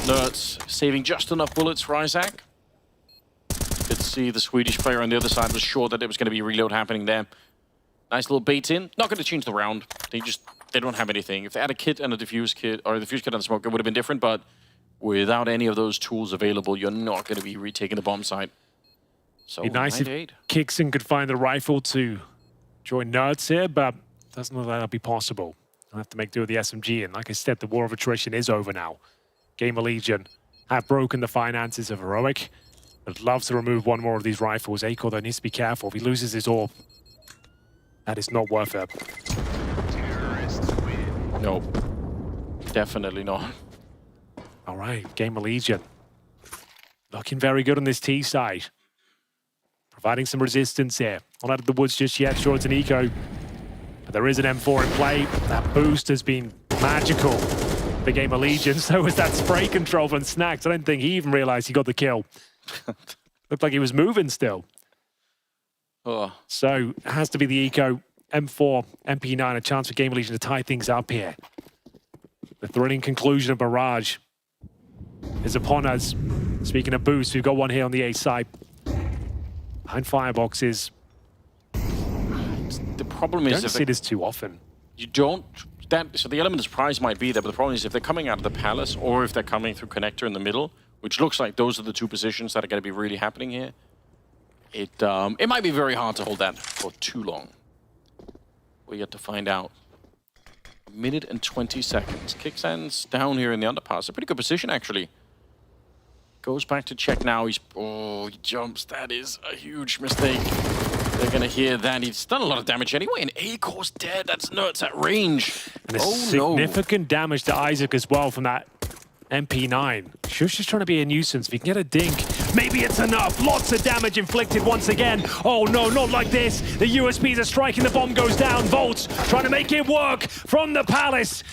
Nerds saving just enough bullets for Isaac. Could see the Swedish player on the other side was sure that there was going to be a reload happening there. Nice little bait in. Not going to change the round. They don't have anything. If they had a kit and a diffuse kit, or a diffuse kit and a smoke, it would have been different, but without any of those tools available, you're not going to be retaking the bomb site. So, it'd be nice if Kixan could find the rifle to join Nerds here, but doesn't look like that'll be possible. I'll have to make do with the SMG, and like I said, the war of attrition is over now. GamerLegion have broken the finances of Heroic. I'd love to remove one more of these rifles. Acor, though, needs to be careful. If he loses his orb, that is not worth it. No, definitely not. All right, GamerLegion looking very good on this T side. Providing some resistance here. Not out of the woods just yet. Sure, it's an eco. But there is an M4 in play. That boost has been magical for GamerLegion. So was that spray control from Snacks. I don't think he even realized he got the kill. Looked like he was moving still. Oh. So it has to be the eco. M4, MP9, a chance for GamerLegion to tie things up here. The thrilling conclusion of Barrage is upon us. Speaking of boost, we've got one here on the A side. Behind fireboxes. The problem is... You don't see this too often. You don't... So the element of surprise might be there, but the problem is if they're coming out of the palace or if they're coming through connector in the middle, which looks like those are the two positions that are going to be really happening here, it might be very hard to hold that for too long. We're yet to find out. 1 minute and 20 seconds. Kixan's down here in the underpass. A pretty good position, actually. Goes back to check now. He jumps. That is a huge mistake. They're going to hear that. He's done a lot of damage anyway, and Acor's dead. That's nuts at range. And significant damage to Isaac as well from that MP9. Shush is trying to be a nuisance. If he can get a dink, maybe it's enough. Lots of damage inflicted once again. Oh no, not like this. The USPs are striking. The bomb goes down. Volts trying to make it work from the Palace.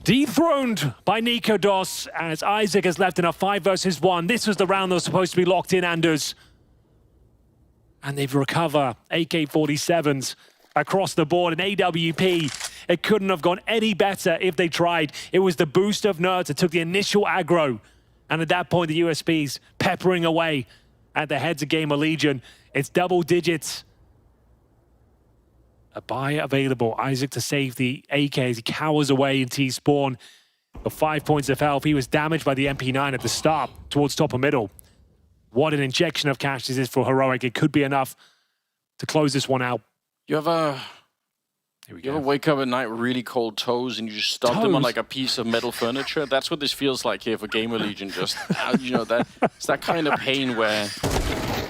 Dethroned by Nikodos as Isaac has left in a 5 versus 1. This was the round that was supposed to be locked in, Anders. And they've recovered AK-47s across the board. And AWP, it couldn't have gone any better if they tried. It was the boost of Nerds that took the initial aggro. And at that point, the USPs peppering away at the heads of GamerLegion. It's double digits. A buy available. Isaac to save the AK as he cowers away in T-spawn. For 5 points of health. He was damaged by the MP9 at the start towards top of middle. What an injection of cash this is for Heroic. It could be enough to close this one out. You ever wake up at night with really cold toes and you just stomp them on like a piece of metal furniture? That's what this feels like here for GamerLegion. Just, you know, it's that kind of pain where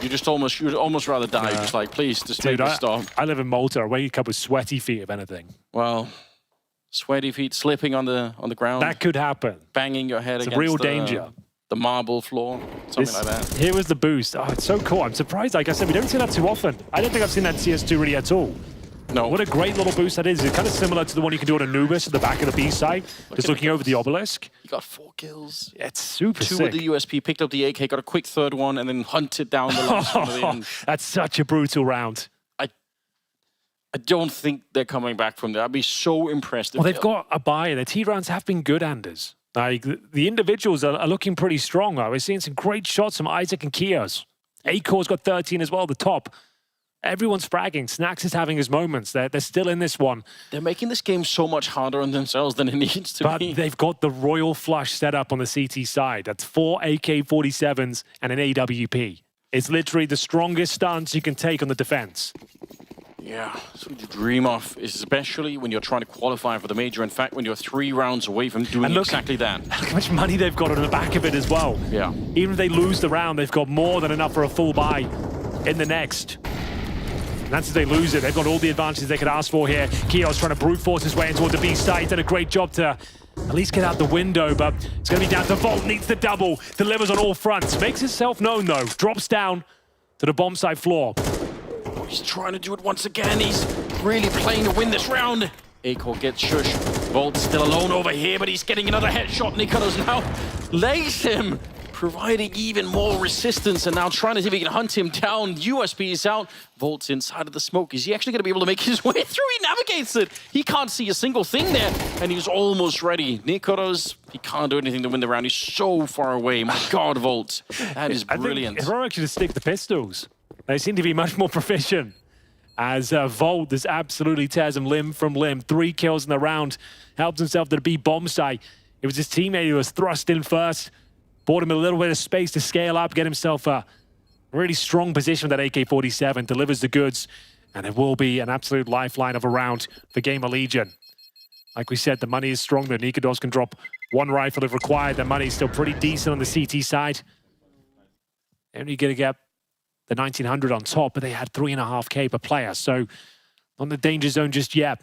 you'd almost rather die. You're just like, please, just take the stop. I live in Monte. I wake up with sweaty feet, if anything. Well, sweaty feet slipping on the ground. That could happen. Banging your head against real danger. The marble floor, something like that. Here was the boost. Oh, it's so cool. I'm surprised. Like I said, we don't see that too often. I don't think I've seen that in CS2 really at all. No. What a great little boost that is. It's kind of similar to the one you can do on Anubis at the back of the B side, just looking over the obelisk. He got 4 kills. Yeah, it's super sick. 2 with the USP, picked up the AK, got a quick third one, and then hunted down the last one at the end. That's such a brutal round. I don't think they're coming back from there. I'd be so impressed. Well, they've got a buy. Their T rounds have been good, Anders. Like, the individuals are looking pretty strong. We're seeing some great shots from Isaac and Kios. Acor's got 13 as well, the top. Everyone's fragging. Snacks is having his moments. They're still in this one. They're making this game so much harder on themselves than it needs to be. But they've got the Royal Flush set up on the CT side. That's 4 AK-47s and an AWP. It's literally the strongest stance you can take on the defense. Yeah, that's what you dream of, especially when you're trying to qualify for the major. In fact, when you're 3 rounds away from doing exactly that. Look how much money they've got on the back of it as well. Yeah. Even if they lose the round, they've got more than enough for a full buy in the next. And that's if they lose it. They've got all the advantages they could ask for here. Kios trying to brute force his way in toward the B side. He's done a great job to at least get out the window, but it's going to be down to Volt. Needs the double. Delivers on all fronts. Makes himself known, though. Drops down to the bomb side floor. He's trying to do it once again. He's really playing to win this round. Acor gets shush. Volt's still alone over here, but he's getting another headshot. Nikodos now lays him, providing even more resistance, and now trying to see if he can hunt him down. USP is out. Volt's inside of the smoke. Is he actually going to be able to make his way through? He navigates it. He can't see a single thing there, and he's almost ready. Nikodos, he can't do anything to win the round. He's so far away. My God, Volt. That is brilliant. I think Heroic should just stick the pistols. They seem to be much more proficient. As Volt just absolutely tears him limb from limb. 3 kills in the round. Helps himself to the B bomb site. It was his teammate who was thrust in first. Bought him a little bit of space to scale up, get himself a really strong position with that AK-47. Delivers the goods. And it will be an absolute lifeline of a round for GamerLegion. Like we said, the money is strong. The Nikodos can drop 1 rifle if required. The money is still pretty decent on the CT side. They're only going to get the 1900 on top, but they had 3.5K per player, so on the danger zone just yet.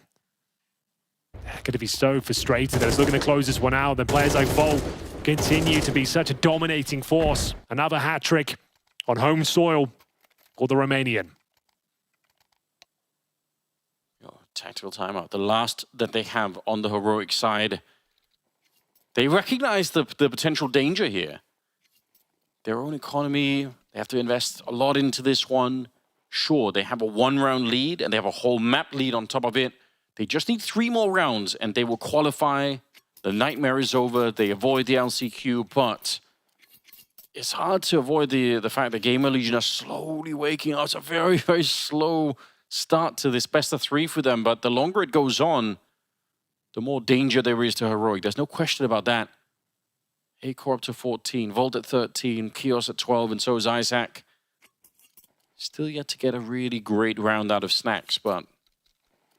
They're going to be so frustrated. They're just looking to close this one out. Then players like Volt continue to be such a dominating force. Another hat trick on home soil for the Romanian. Tactical timeout. The last that they have on the Heroic side. They recognize the potential danger here. Their own economy, they have to invest a lot into this one. Sure, they have a 1-round lead and they have a whole map lead on top of it. They just need 3 more rounds and they will qualify. The nightmare is over. They avoid the LCQ, but it's hard to avoid the fact that GamerLegion are slowly waking up. It's a very, very slow start to this best of 3 for them, but the longer it goes on, the more danger there is to Heroic. There's no question about that. Acor up to 14, Volt at 13, Kios at 12, and so is Isaac. Still yet to get a really great round out of Snacks, but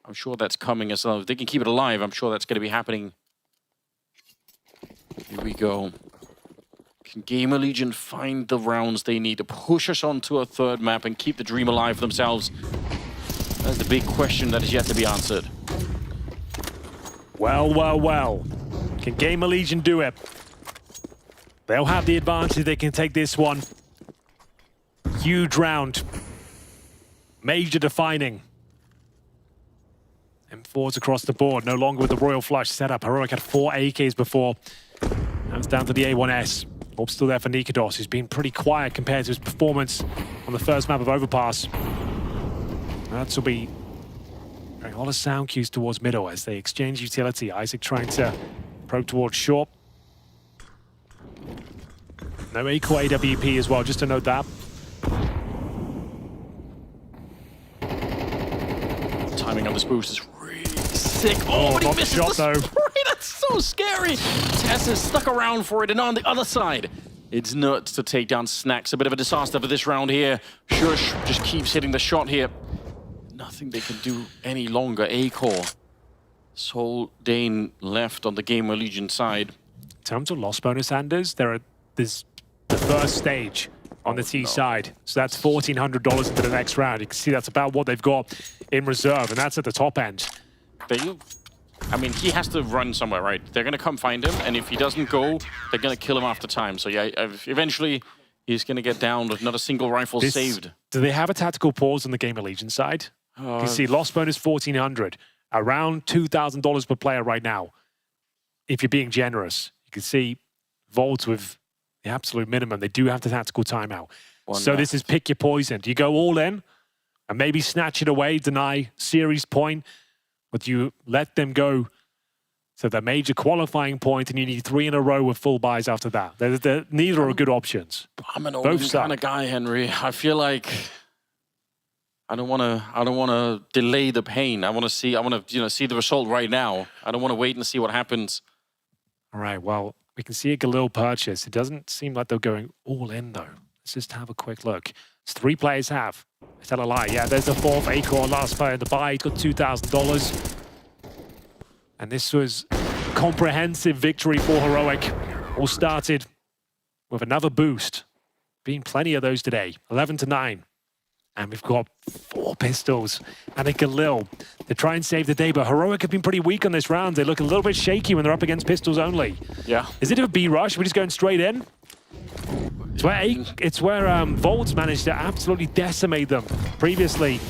I'm sure that's coming as well. If they can keep it alive, I'm sure that's going to be happening. Here we go. Can GamerLegion find the rounds they need to push us onto a third map and keep the dream alive for themselves? That's the big question that is yet to be answered. Well, well, well. Can GamerLegion do it? They'll have the advantage. They can take this one. Huge round. Major defining. M4s across the board. No longer with the Royal Flush setup. Heroic had 4 AKs before. Now it's down to the A1S. Hope's still there for Nikados, who's been pretty quiet compared to his performance on the first map of Overpass. That will be a lot of sound cues towards middle as they exchange utility. Isaac trying to probe towards short. No A-core AWP as well, just to note that. Timing on this boost is really sick. Oh, but he misses the spray. That's so scary. Tess is stuck around for it, and on the other side, it's nuts to take down Snacks. A bit of a disaster for this round here. Shush just keeps hitting the shot here. Nothing they can do any longer. A-core. Sol Dane left on the GamerLegion side. In terms of loss bonus, Anders, there's the first stage on the T side. So that's $1,400 into the next round. You can see that's about what they've got in reserve, and that's at the top end. I mean, he has to run somewhere, right? They're going to come find him, and if he doesn't go, they're going to kill him after time. So yeah, eventually he's going to get down with not a single rifle saved. Do they have a tactical pause on the GamerLegion side? You can see loss bonus $1,400, around $2,000 per player right now. If you're being generous, you can see Volts with the absolute minimum. They do have the tactical timeout. So this is pick your poison. Do you go all in and maybe snatch it away, deny series point, or do you let them go to the major qualifying point and you need 3 in a row with full buys after that? Neither are good options. I'm an all-in kind of guy, Henry. I feel like I don't want to delay the pain. I want to see the result right now. I don't want to wait and see what happens. All right, well, we can see a Galil purchase. It doesn't seem like they're going all in, though. Let's just have a quick look. It's 3 players have. Is that a lie? Yeah, there's the 4th A-core last player in the buy. He's got $2,000. And this was a comprehensive victory for Heroic. All started with another boost. Been plenty of those today. 11-9. And we've got 4 pistols and a Galil to try and save the day. But Heroic have been pretty weak on this round. They look a little bit shaky when they're up against pistols only. Yeah. Is it a B rush? We're just going straight in? It's where Volts managed to absolutely decimate them previously.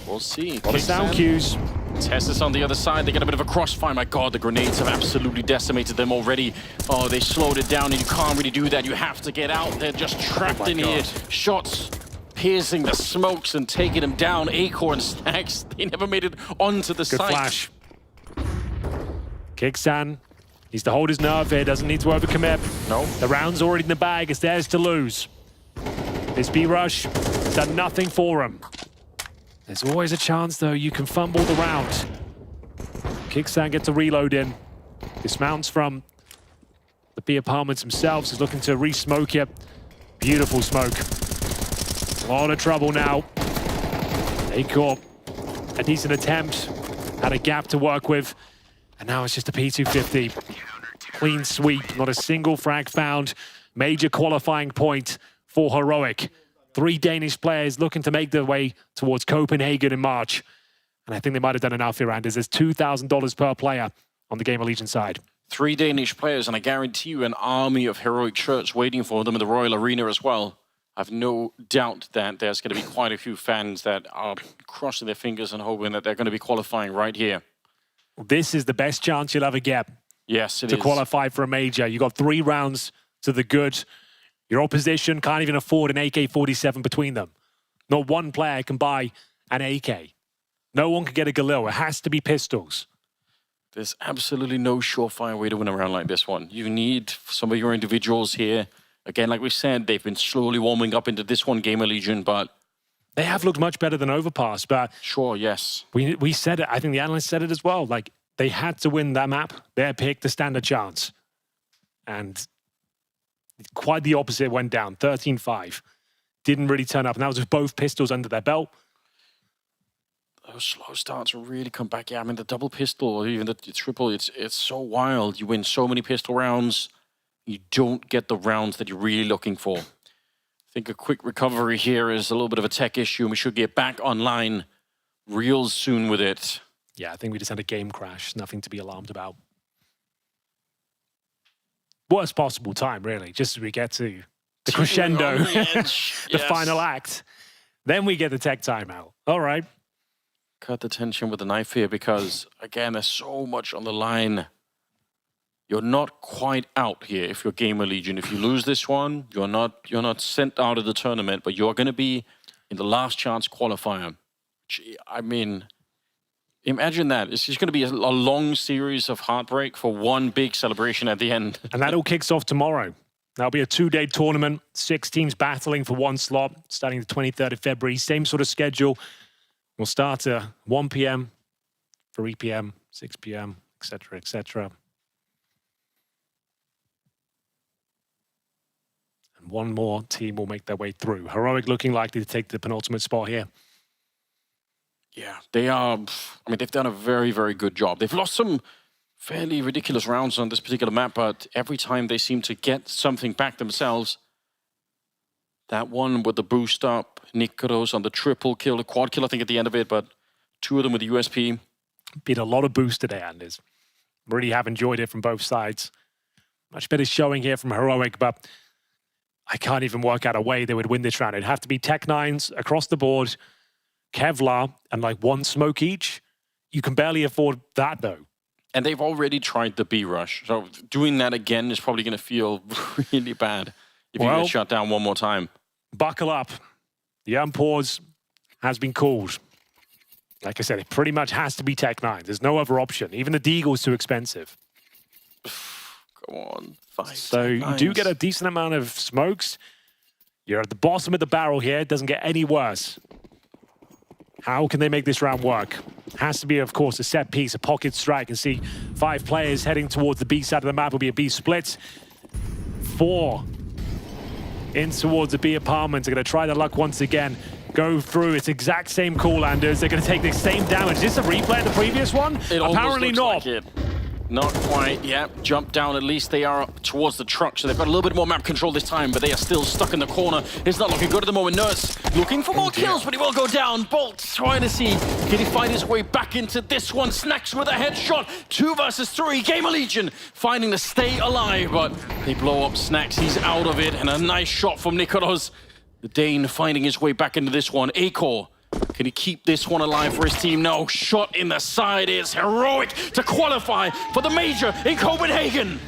We'll see. A lot of sound cues. Tessus on the other side. They get a bit of a crossfire. My God, the grenades have absolutely decimated them already. Oh, they slowed it down, and you can't really do that. You have to get out. They're just trapped in here. Shots piercing the smokes and taking them down. A-core and Snacks, they never made it onto the site. Good flash. Kixan needs to hold his nerve here, doesn't need to overcommit. No. The round's already in the bag, it's theirs to lose. This B-rush has done nothing for him. There's always a chance, though, you can fumble the round. Kixan gets a reload in. Dismounts from the B apartments themselves. He's looking to re-smoke it. Beautiful smoke. A lot of trouble now. A-core, a decent attempt. Had a gap to work with. And now it's just a P250. Clean sweep, not a single frag found. Major qualifying point for Heroic. 3 Danish players looking to make their way towards Copenhagen in March. And I think they might have done enough here, Anders. There's $2,000 per player on the GamerLegion side. 3 Danish players, and I guarantee you an army of Heroic shirts waiting for them in the Royal Arena as well. I've no doubt that there's going to be quite a few fans that are crossing their fingers and hoping that they're going to be qualifying right here. This is the best chance you'll ever get. Yes, it to is. qualify for a major. You got 3 rounds to the good. Your opposition can't even afford an AK-47 between them. Not one player can buy an AK. No one can get a Galil. It has to be pistols. There's absolutely no surefire way to win a round like this one. You need some of your individuals here. Again, like we said, they've been slowly warming up into this one, GamerLegion, but they have looked much better than Overpass, but sure, yes. We said it. I think the analysts said it as well. Like, they had to win that map. Their pick to stand a chance. And quite the opposite went down. 13-5. Didn't really turn up. And that was with both pistols under their belt. Those slow starts will really come back. Yeah, I mean, the double pistol or even the triple, it's so wild. You win so many pistol rounds. you don't get the rounds that you're really looking for. I think a quick recovery here is a little bit of a tech issue, and we should get back online real soon with it. Yeah, I think we just had a game crash. Nothing to be alarmed about. Worst possible time, really, just as we get to the crescendo, the final act. Then we get the tech timeout. All right. Cut the tension with the knife here because, again, there's so much on the line. You're not quite out here if you're GamerLegion. If you lose this one, you're not sent out of the tournament, but you're going to be in the last chance qualifier. I mean, imagine that. It's just going to be a long series of heartbreak for one big celebration at the end. And that all kicks off tomorrow. That'll be a 2-day tournament, 6 teams battling for one slot, starting the 23rd of February. Same sort of schedule. We'll start at 1 p.m., 3 p.m., 6 p.m., etc., etc. And one more team will make their way through. Heroic looking likely to take the penultimate spot here. Yeah, they are. I mean, they've done a very, very good job. They've lost some fairly ridiculous rounds on this particular map, but every time they seem to get something back themselves. That one with the boost up, Nikoros on the triple kill, the quad kill, I think, at the end of it, but 2 of them with the USP. Been a lot of boost today, Anders. Really have enjoyed it from both sides. Much better showing here from Heroic, but I can't even work out a way they would win this round. It'd have to be Tech-9s across the board, Kevlar, and like 1 smoke each. You can barely afford that, though. And they've already tried the B rush, so doing that again is probably going to feel really bad if you get shut down one more time. Buckle up. The unpause has been called. Like I said, it pretty much has to be Tech-9. There's no other option. Even the Deagle's too expensive. Go on, fight. So you do get a decent amount of smokes. You're at the bottom of the barrel here. It doesn't get any worse. How can they make this round work? Has to be, of course, a set piece, a pocket strike, and see 5 players heading towards the B side of the map. Will be a B split. 4 in towards the B apartment. They're going to try their luck once again. Go through. It's exact same call, Anders. They're going to take the same damage. Is this a replay of the previous one? Apparently not. Like not quite, yeah. Jump down, at least they are towards the truck, so they've got a little bit more map control this time, but they are still stuck in the corner. It's not looking good at the moment. Nurse looking for more kills, but he will go down. Bolt trying to see, can he find his way back into this one? Snacks with a headshot. 2 versus 3. GamerLegion finding to stay alive, but they blow up Snacks. He's out of it, and a nice shot from Nikoros. The Dane finding his way back into this one. Acor. Can he keep this one alive for his team? No, shot in the side is Heroic to qualify for the Major in Copenhagen.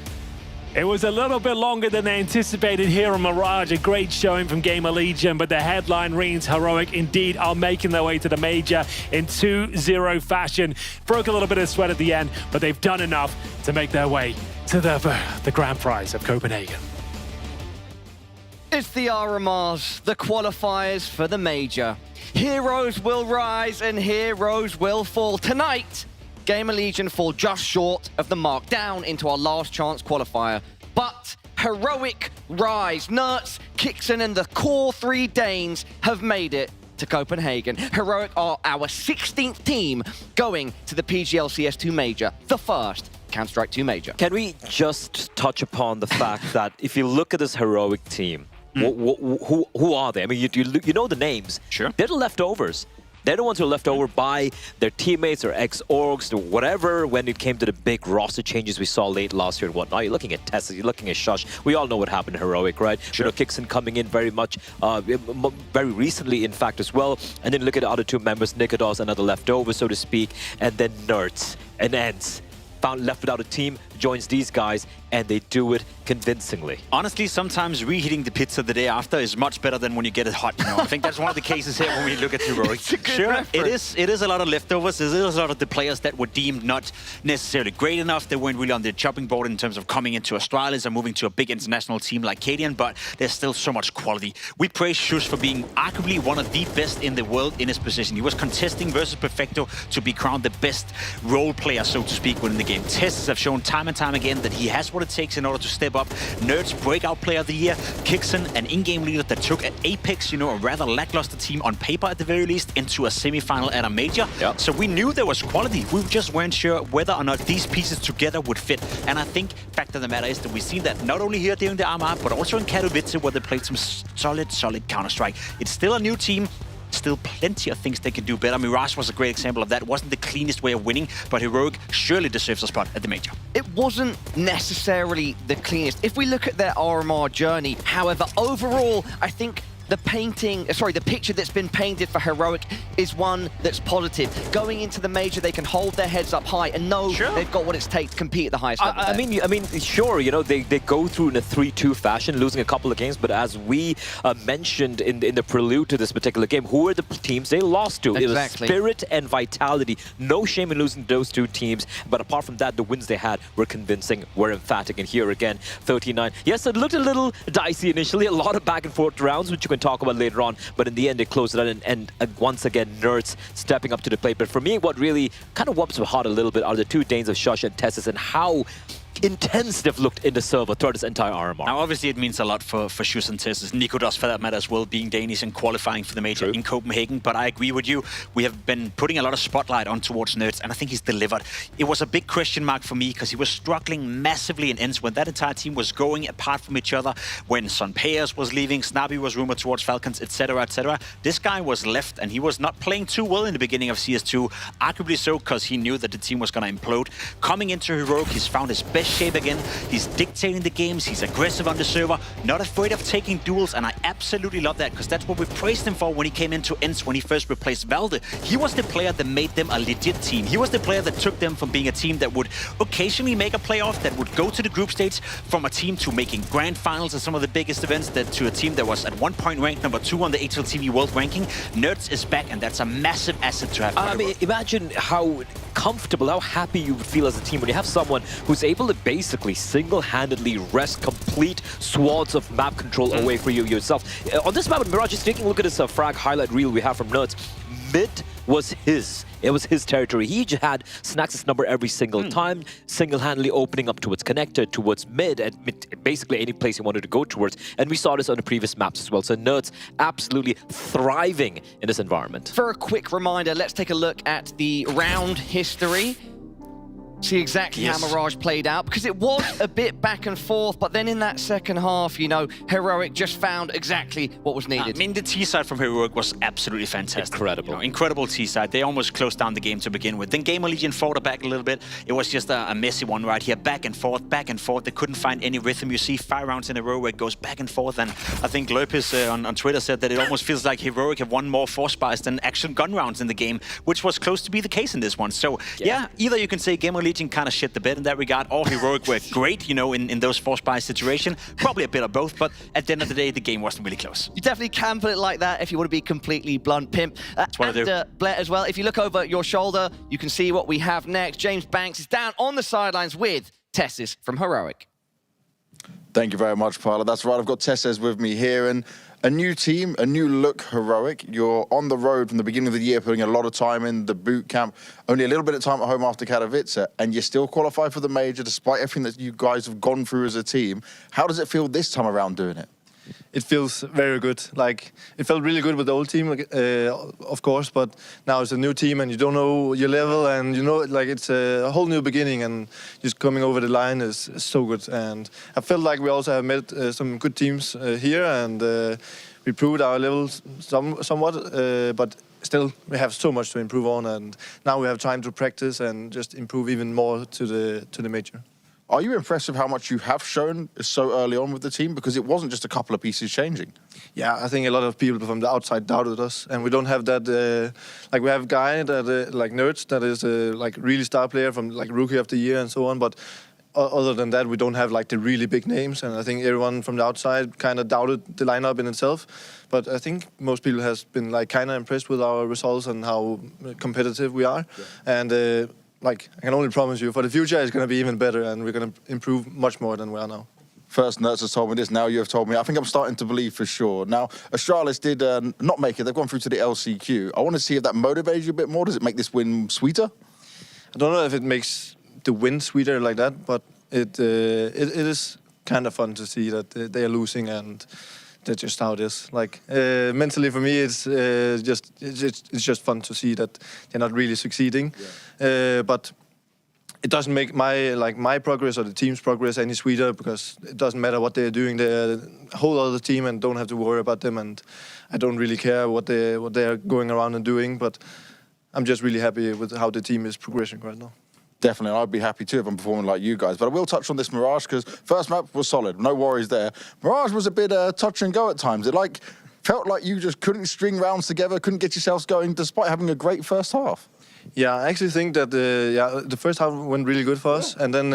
It was a little bit longer than they anticipated here on Mirage. A great showing from GamerLegion, but the headline reads Heroic indeed are making their way to the Major in 2-0 fashion. Broke a little bit of sweat at the end, but they've done enough to make their way to the grand prize of Copenhagen. It's the RMRs, the qualifiers for the Major. Heroes will rise and heroes will fall. Tonight, GamerLegion fall just short of the mark, down into our last chance qualifier. But Heroic rise. Nertz, Kixen and the core 3 Danes have made it to Copenhagen. Heroic are our 16th team going to the PGL CS2 Major, the first Counter-Strike 2 Major. Can we just touch upon the fact that if you look at this Heroic team, who are they? I mean, you know the names. Sure. They're the leftovers. They're the ones who are left over by their teammates or ex-orgs or whatever when it came to the big roster changes we saw late last year and whatnot. You're looking at Tessa, you're looking at Shush. We all know what happened in Heroic, right? Sure. You know, Kixen coming in very recently, in fact, as well. And then look at the other 2 members, Nikodos, another leftover, so to speak, and then Nertz and ENCE. Found left without a team, joins these guys, and they do it convincingly. Honestly, sometimes reheating the pizza the day after is much better than when you get it hot. You know, I think that's one of the cases here when we look at Heroic. Sure, it is a lot of leftovers. It is a lot of the players that were deemed not necessarily great enough. They weren't really on the chopping board in terms of coming into Astralis and moving to a big international team like Cadian, but there's still so much quality. We praise Shush for being arguably one of the best in the world in his position. He was contesting versus Perfecto to be crowned the best role player, so to speak, within the game. Tests have shown time and time again that he has what it takes in order to step up. Nerds breakout player of the year, Kixon, an in-game leader that took an Apeks, a rather lackluster team on paper at the very least, into a semi-final at a major. Yep. So we knew there was quality. We just weren't sure whether or not these pieces together would fit. And I think fact of the matter is that we've seen that not only here during the RMR, but also in Katowice, where they played some solid Counter-Strike. It's still a new team. Still plenty of things they can do better. Mirage was a great example of that. It wasn't the cleanest way of winning, but Heroic surely deserves a spot at the major. It wasn't necessarily the cleanest. If we look at their RMR journey, however, overall, I think the picture that's been painted for Heroic is one that's positive. Going into the major, they can hold their heads up high and know they've got what it takes to compete at the highest level. I mean, sure, they go through in a 3-2 fashion, losing a couple of games, but as we mentioned in the prelude to this particular game, who are the teams they lost to? Exactly. It was Spirit and Vitality. No shame in losing those two teams, but apart from that, the wins they had were convincing, were emphatic, and here again, 39. Yes, it looked a little dicey initially, a lot of back and forth rounds, which you can talk about later on, but in the end, they closed it out, and once again, Nerds stepping up to the plate. But for me, what really kind of warms my heart a little bit are the two Danes of Shush and Tessus, and how intense they've looked in the server throughout this entire RMR. Now, obviously, it means a lot for Shush and Tessus. Nico does, for that matter, as well, being Danish and qualifying for the major in Copenhagen. But I agree with you. We have been putting a lot of spotlight on towards Nerds, and I think he's delivered. It was a big question mark for me because he was struggling massively in ENCE when that entire team was going apart from each other, when Son Payers was leaving, Snabby was rumored towards Falcons, etc., etc. This guy was left, and he was not playing too well in the beginning of CS2, arguably so because he knew that the team was going to implode. Coming into Heroic, he's found his best shape again. He's dictating the games, he's aggressive on the server, not afraid of taking duels, and I absolutely love that because that's what we praised him for when he came into ENCE, when he first replaced Valde. He was the player that made them a legit team. He was the player that took them from being a team that would occasionally make a playoff, that would go to the group stage, from a team to making grand finals at some of the biggest events, that to a team that was at one point ranked number 2 on the HLTV World Ranking. Nerds is back, and that's a massive asset to have. I mean, imagine how comfortable, how happy you would feel as a team when you have someone who's able to basically single-handedly wrest complete swaths of map control away for you yourself. On this map, Mirage is taking a look at this frag highlight reel we have from Nerds. Mid was his. It was his territory. He just had Snax's number every single time, single-handedly opening up towards connector, towards mid, and basically any place he wanted to go towards. And we saw this on the previous maps as well. So Nerds absolutely thriving in this environment. For a quick reminder, let's take a look at the round history. See exactly how Mirage played out, because it was a bit back and forth, but then in that second half, Heroic just found exactly what was needed. I mean, the T-side from Heroic was absolutely fantastic. Incredible. Incredible T-side. They almost closed down the game to begin with. Then GamerLegion fought back a little bit. It was just a messy one right here. Back and forth, back and forth. They couldn't find any rhythm. You see 5 rounds in a row where it goes back and forth, and I think Lopez on Twitter said that it almost feels like Heroic have won more force buys than actual gun rounds in the game, which was close to be the case in this one. So, yeah either you can say GamerLegion kind of shit the bed in that regard, or Heroic were great, in those force buy situation. Probably a bit of both, but at the end of the day, the game wasn't really close. You definitely can put it like that if you want to be completely blunt, Pimp. That's what I do. Blair as well, if you look over your shoulder, you can see what we have next. James Banks is down on the sidelines with Tessus from Heroic. Thank you very much, Parla. That's right, I've got Tessus with me here, and a new team, a new look, Heroic. You're on the road from the beginning of the year, putting a lot of time in the boot camp, only a little bit of time at home after Katowice, and you still qualify for the major despite everything that you guys have gone through as a team. How does it feel this time around doing it? It feels very good. Like, it felt really good with the old team, of course, but now it's a new team and you don't know your level, and it's a whole new beginning, and just coming over the line is so good. And I felt like we also have met some good teams here, and we proved our levels somewhat, but still we have so much to improve on, and now we have time to practice and just improve even more to the major. Are you impressed with how much you have shown so early on with the team? Because it wasn't just a couple of pieces changing. Yeah, I think a lot of people from the outside doubted us, and we don't have that. We have a guy that like Nerds that is really star player from rookie of the year and so on. But other than that, we don't have the really big names, and I think everyone from the outside kind of doubted the lineup in itself. But I think most people has been kind of impressed with our results and how competitive we are, and. I can only promise you, for the future, it's going to be even better, and we're going to improve much more than we are now. First, Nerds has told me this, now you have told me. I think I'm starting to believe for sure. Now, Astralis did not make it. They've gone through to the LCQ. I want to see if that motivates you a bit more. Does it make this win sweeter? I don't know if it makes to win Sweden like that, but it is kind of fun to see that they are losing, and that's just how it is. Like mentally for me, it's just fun to see that they're not really succeeding, but it doesn't make my progress or the team's progress any sweeter, because it doesn't matter what they're doing. They're a whole other team and don't have to worry about them, and I don't really care what they're going around and doing, but I'm just really happy with how the team is progressing right now. Definitely, I'd be happy too if I'm performing like you guys. But I will touch on this Mirage, because first map was solid, no worries there. Mirage was a bit touch and go at times. It felt like you just couldn't string rounds together, couldn't get yourselves going, despite having a great first half. Yeah, I actually think that the first half went really good for us, and then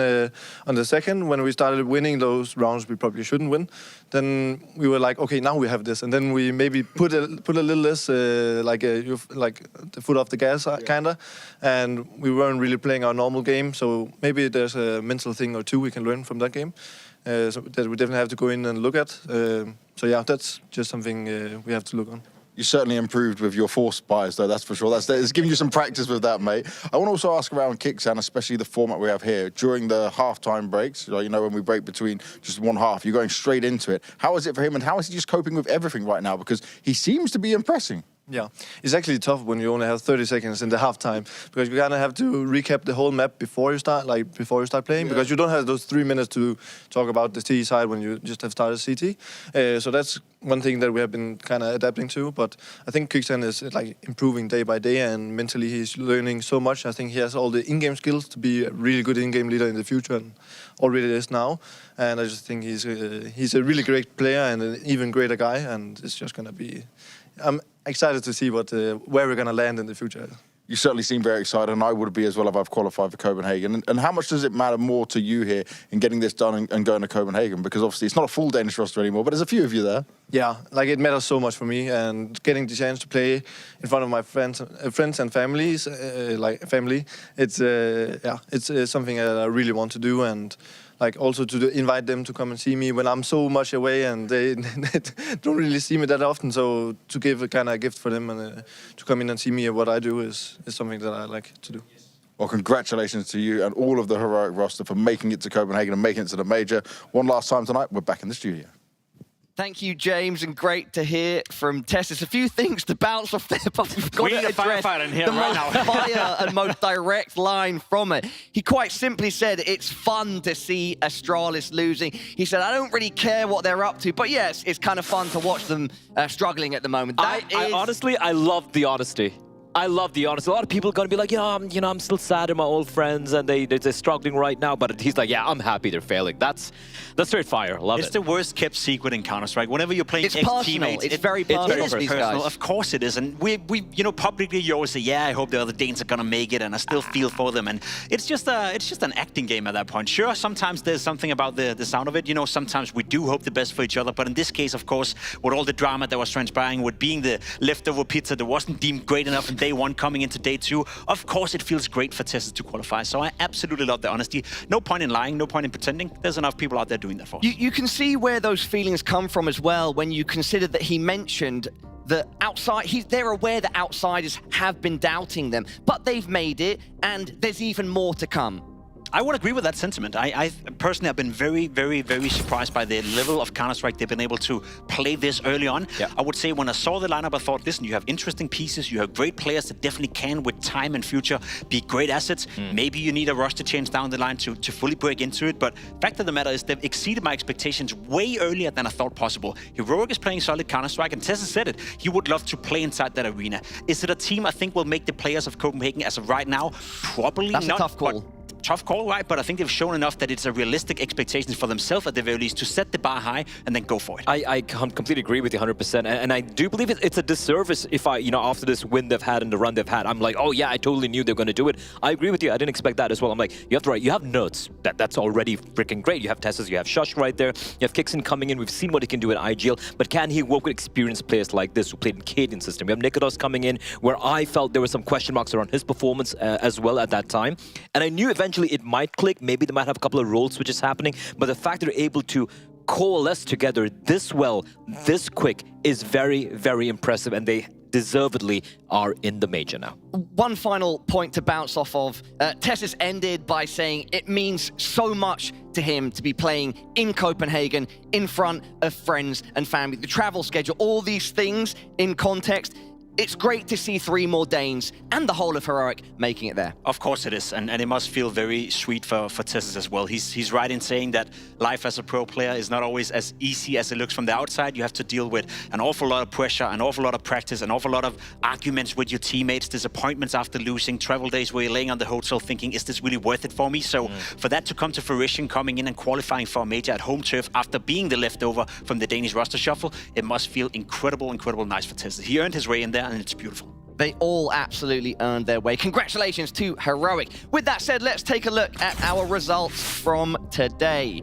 on the second, when we started winning those rounds we probably shouldn't win, then we were like, okay, now we have this, and then we maybe put a little less like the foot off the gas kinda, and we weren't really playing our normal game. So maybe there's a mental thing or two we can learn from that game, so that we definitely have to go in and look at. So yeah, that's just something we have to look on. You certainly improved with your force buys, though, that's for sure. It's giving you some practice with that, mate. I want to also ask around kicks, and especially the format we have here. During the half-time breaks, you know, when we break between just one half, you're going straight into it. How is it for him, and how is he just coping with everything right now? Because he seems to be impressing. Yeah, it's actually tough when you only have 30 seconds in the halftime, because you kind of have to recap the whole map before you start playing, because you don't have those 3 minutes to talk about the T side when you just have started CT. So that's one thing that we have been kind of adapting to. But I think Kickstand is like improving day by day, and mentally he's learning so much. I think he has all the in-game skills to be a really good in-game leader in the future, and already is now. And I just think he's a really great player and an even greater guy, and it's just gonna be. I'm excited to see where we're going to land in the future. You certainly seem very excited, and I would be as well if I've qualified for Copenhagen. And how much does it matter more to you here in getting this done and going to Copenhagen? Because obviously it's not a full Danish roster anymore, but there's a few of you there. Yeah, like it matters so much for me, and getting the chance to play in front of my friends and families, it's something that I really want to do, and like also to invite them to come and see me when I'm so much away and they don't really see me that often. So to give a kind of gift for them and to come in and see me and what I do is something that I like to do. Well, congratulations to you and all of the heroic roster for making it to Copenhagen and making it to the major. One last time tonight, we're back in the studio. Thank you, James, and great to hear from Tess. There's a few things to bounce off there, but we've got to address the most fire and most direct line from it. He quite simply said it's fun to see Astralis losing. He said, I don't really care what they're up to, but yes, it's kind of fun to watch them struggling at the moment. Honestly, I love the honesty. I love the honesty. A lot of people are going to be like, yeah, you know, I'm still sad at my old friends and they're struggling right now. But he's like, yeah, I'm happy they're failing. That's straight fire. Love it. It's the worst kept secret in Counter-Strike. Whenever you're playing ex-teammates, it's very personal. It is personal. Of course it is. And we you know, publicly you always say, yeah, I hope the other Danes are going to make it, and I still feel for them. And it's just an acting game at that point. Sure, sometimes there's something about the sound of it. You know, sometimes we do hope the best for each other. But in this case, of course, with all the drama that was transpiring, with being the leftover pizza that wasn't deemed great enough in day one coming into day two, of course it feels great for Tessa to qualify. So I absolutely love the honesty. No point in lying, no point in pretending. There's enough people out there doing that for us. You can see where those feelings come from as well when you consider that he mentioned that they're aware that outsiders have been doubting them, but they've made it, and there's even more to come. I would agree with that sentiment. I personally have been very, very, very surprised by the level of Counter-Strike they've been able to play this early on. Yeah. I would say when I saw the lineup, I thought, listen, you have interesting pieces, you have great players that definitely can, with time and future, be great assets. Maybe you need a roster change down the line to fully break into it, but fact of the matter is they've exceeded my expectations way earlier than I thought possible. Heroic is playing solid Counter-Strike, and Tessa said it. He would love to play inside that arena. Is it a team I think will make the players of Copenhagen as of right now? Probably not. That's a tough call. Tough call, right? But I think they've shown enough that it's a realistic expectation for themselves at the very least to set the bar high and then go for it. I completely agree with you 100%, and I do believe it's a disservice if after this win they've had and the run they've had, I'm like, oh yeah, I totally knew they were going to do it. I agree with you. I didn't expect that as well. I'm like, you have nerds. That's already freaking great. You have Tessas, you have Shush right there, you have Kixon coming in. We've seen what he can do in IGL, but can he work with experienced players like this who played in Canadian system? We have Nikodos coming in, where I felt there were some question marks around his performance as well at that time, and I knew eventually it might click. Maybe they might have a couple of role switches happening, but the fact they're able to coalesce together this well, this quick, is very, very impressive. And they deservedly are in the major now. One final point to bounce off of. Tessus ended by saying it means so much to him to be playing in Copenhagen in front of friends and family. The travel schedule, all these things in context. It's great to see 3 more Danes and the whole of Heroic making it there. Of course it is, and it must feel very sweet for Tessus as well. He's right in saying that life as a pro player is not always as easy as it looks from the outside. You have to deal with an awful lot of pressure, an awful lot of practice, an awful lot of arguments with your teammates, disappointments after losing, travel days where you're laying on the hotel thinking, is this really worth it for me? So for that to come to fruition, coming in and qualifying for a major at home turf after being the leftover from the Danish roster shuffle, it must feel incredible nice for Tessus. He earned his way in there, and it's beautiful. They all absolutely earned their way. Congratulations to Heroic. With that said, let's take a look at our results from today.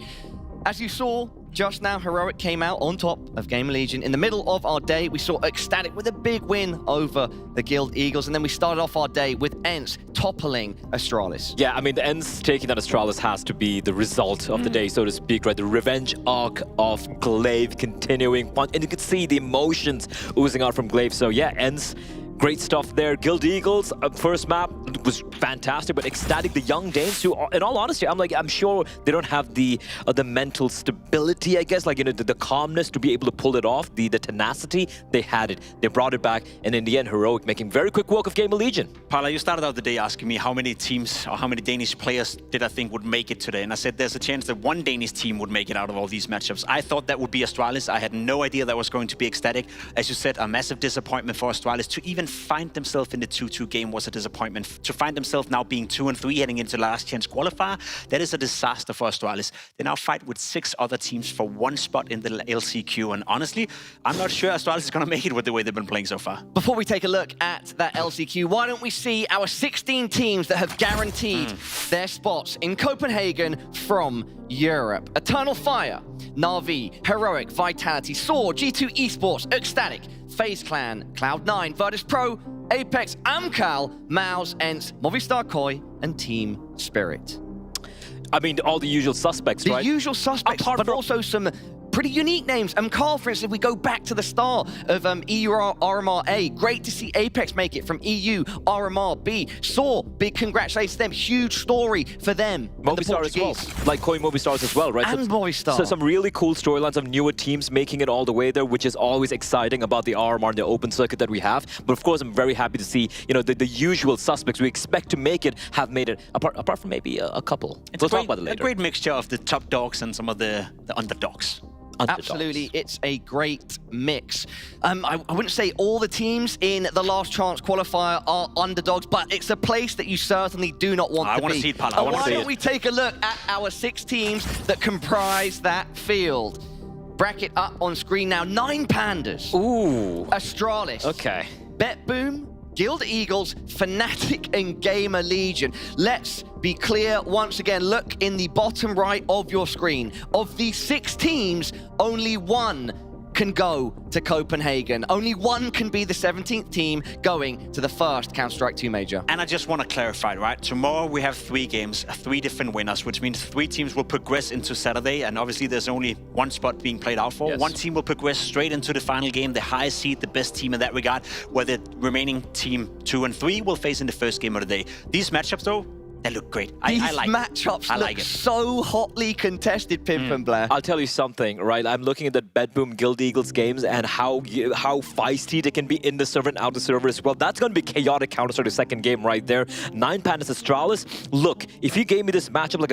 As you saw just now, Heroic came out on top of GamerLegion. In the middle of our day, we saw excl with a big win over the Guild Eagles, and then we started off our day with ENCE toppling Astralis. Yeah, I mean, the ENCE taking out Astralis has to be the result of the day, so to speak, right? The revenge arc of Glaive continuing, and you could see the emotions oozing out from Glaive. So yeah, ENCE, great stuff there. Guild Eagles, first map was fantastic, but excl, the young Danes, who, in all honesty, I'm sure they don't have the mental stability, I guess, like, you know, the calmness to be able to pull it off, the tenacity. They had it. They brought it back, and in the end, Heroic making very quick work of GamerLegion. Paula, you started out the day asking me how many teams or how many Danish players did I think would make it today, and I said there's a chance that one Danish team would make it out of all these matchups. I thought that would be Astralis. I had no idea that was going to be excl. As you said, a massive disappointment for Astralis. To even find themselves in the 2-2 game was a disappointment. To find themselves now being 2-3 heading into last chance qualifier, that is a disaster for Astralis. They now fight with 6 other teams for 1 spot in the LCQ, and honestly, I'm not sure Astralis is going to make it with the way they've been playing so far. Before we take a look at that LCQ, why don't we see our 16 teams that have guaranteed their spots in Copenhagen from Europe? Eternal Fire, Na'Vi, Heroic, Vitality, Sword, G2 Esports, excl, FaZe Clan, Cloud9, Virtus Pro, Apeks, Amcal, MOUZ, ENCE, Movistar Koi, and Team Spirit. I mean, all the usual suspects, right? The usual suspects, but also some pretty unique names. Carl, for instance, if we go back to the start of EU RMR A, great to see Apeks make it from EU RMR B. Saw, big congratulations to them. Huge story for them. Movistar as well. Like Koi Movistars as well, right? And Movistar. So some really cool storylines of newer teams making it all the way there, which is always exciting about the RMR and the open circuit that we have. But of course, I'm very happy to see, you know, the usual suspects we expect to make it have made it, apart from maybe a couple. We'll talk about it later. A great mixture of the top dogs and some of the underdogs. Absolutely, it's a great mix. I wouldn't say all the teams in the last chance qualifier are underdogs, but it's a place that you certainly do not want to be. I want to see it, Pala. Why don't we take a look at our 6 teams that comprise that field? Bracket up on screen now. 9 Pandas. Ooh. Astralis. Okay. BetBoom, Guild Eagles, Fnatic, and GamerLegion. Let's be clear once again. Look in the bottom right of your screen. Of these 6 teams, only 1 can go to Copenhagen. Only 1 can be the 17th team going to the first Counter-Strike 2 Major. And I just want to clarify, right? Tomorrow we have 3 games, 3 different winners, which means 3 teams will progress into Saturday, and obviously there's only 1 spot being played out for. Yes. 1 team will progress straight into the final game, the highest seed, the best team in that regard, where the remaining team 2 and 3 will face in the first game of the day. These matchups, though, they look great. These I like matchups I look like it. so hotly contested, Pimp and Blair. I'll tell you something, right? I'm looking at the BetBoom Guild Eagles games and how feisty they can be in the server and out the server as well. That's going to be chaotic Counter-Strike the second game right there. 9 Pandas Astralis. Look, if you gave me this matchup like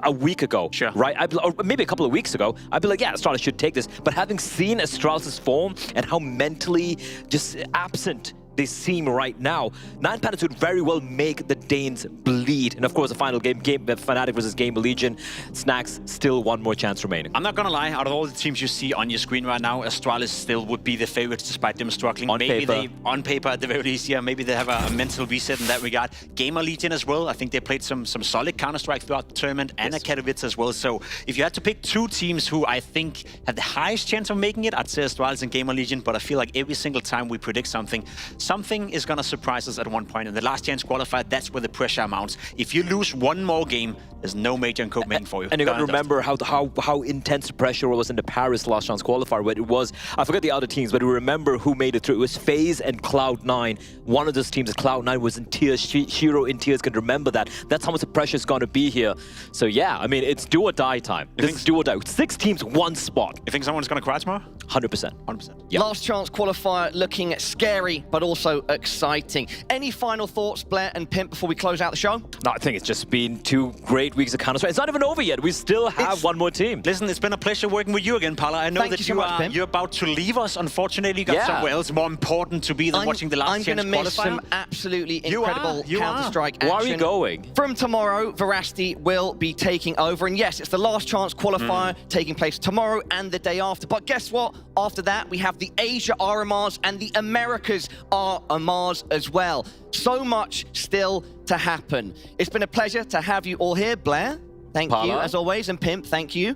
a week ago, sure, right? Or maybe a couple of weeks ago, I'd be like, yeah, Astralis should take this. But having seen Astralis' form and how mentally just absent they seem right now, 9 Pandas would very well make the Danes bleed. And of course, the final game, Fnatic versus GamerLegion. Snacks, still 1 more chance remaining. I'm not gonna lie, out of all the teams you see on your screen right now, Astralis still would be the favorites despite them struggling. On paper. On paper at the very least, yeah, maybe they have a mental reset in that regard. GamerLegion as well, I think they played some solid Counter-Strike throughout the tournament, and a Katowice as well. So if you had to pick 2 teams who I think have the highest chance of making it, I'd say Astralis and GamerLegion, but I feel like every single time we predict something, something is going to surprise us at one point. In the last chance qualifier, that's where the pressure mounts. If you lose one more game, there's no major in Copenhagen for you. And you got to remember how intense the pressure was in the Paris last chance qualifier, where it was, I forget the other teams, but remember who made it through. It was FaZe and Cloud9. One of those teams, Cloud9, was in tears. Shiro in tears, can remember that. That's how much the pressure is going to be here. So yeah, I mean, it's do or die time. This is do or die. 6 teams, 1 spot. You think someone's going to cry tomorrow? 100%. 100%. Yep. Last chance qualifier looking scary, but also exciting. Any final thoughts, Blair and Pimp, before we close out the show? No, I think it's just been 2 great weeks of Counter-Strike. It's not even over yet. We still have one more team. Listen, it's been a pleasure working with you again, Paula. I know Thank that you so much, you're about to leave us. Unfortunately, you got somewhere else more important to be than watching the last chance qualifier. I'm going to miss some absolutely incredible Counter-Strike action. Where are we going? From tomorrow, Veracity will be taking over. And yes, it's the last chance qualifier taking place tomorrow and the day after. But guess what? After that, we have the Asia RMRs and the Americas RMRs as well. So much still to happen. It's been a pleasure to have you all here. Blair, thank you as always, and Pimp, thank you.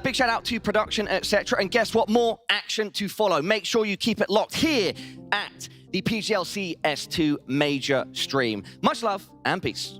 Big shout out to production, etc. And guess what? More action to follow. Make sure you keep it locked here at the PGL CS2 Major stream. Much love and peace.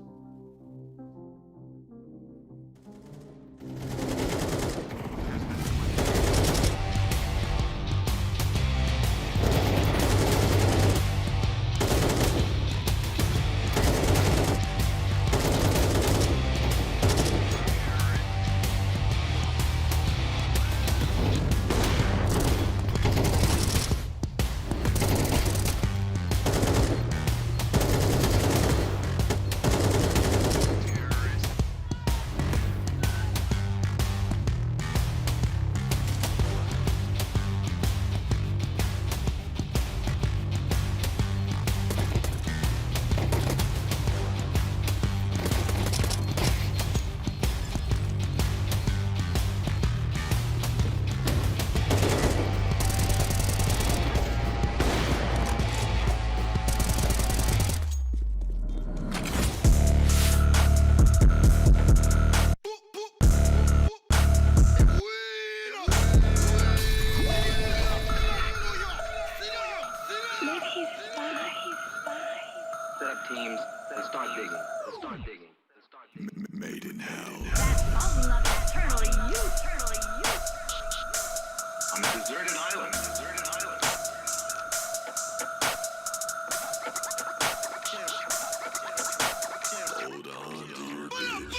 Made in hell. On a deserted island. Hold on to your bitch.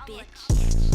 Bitch.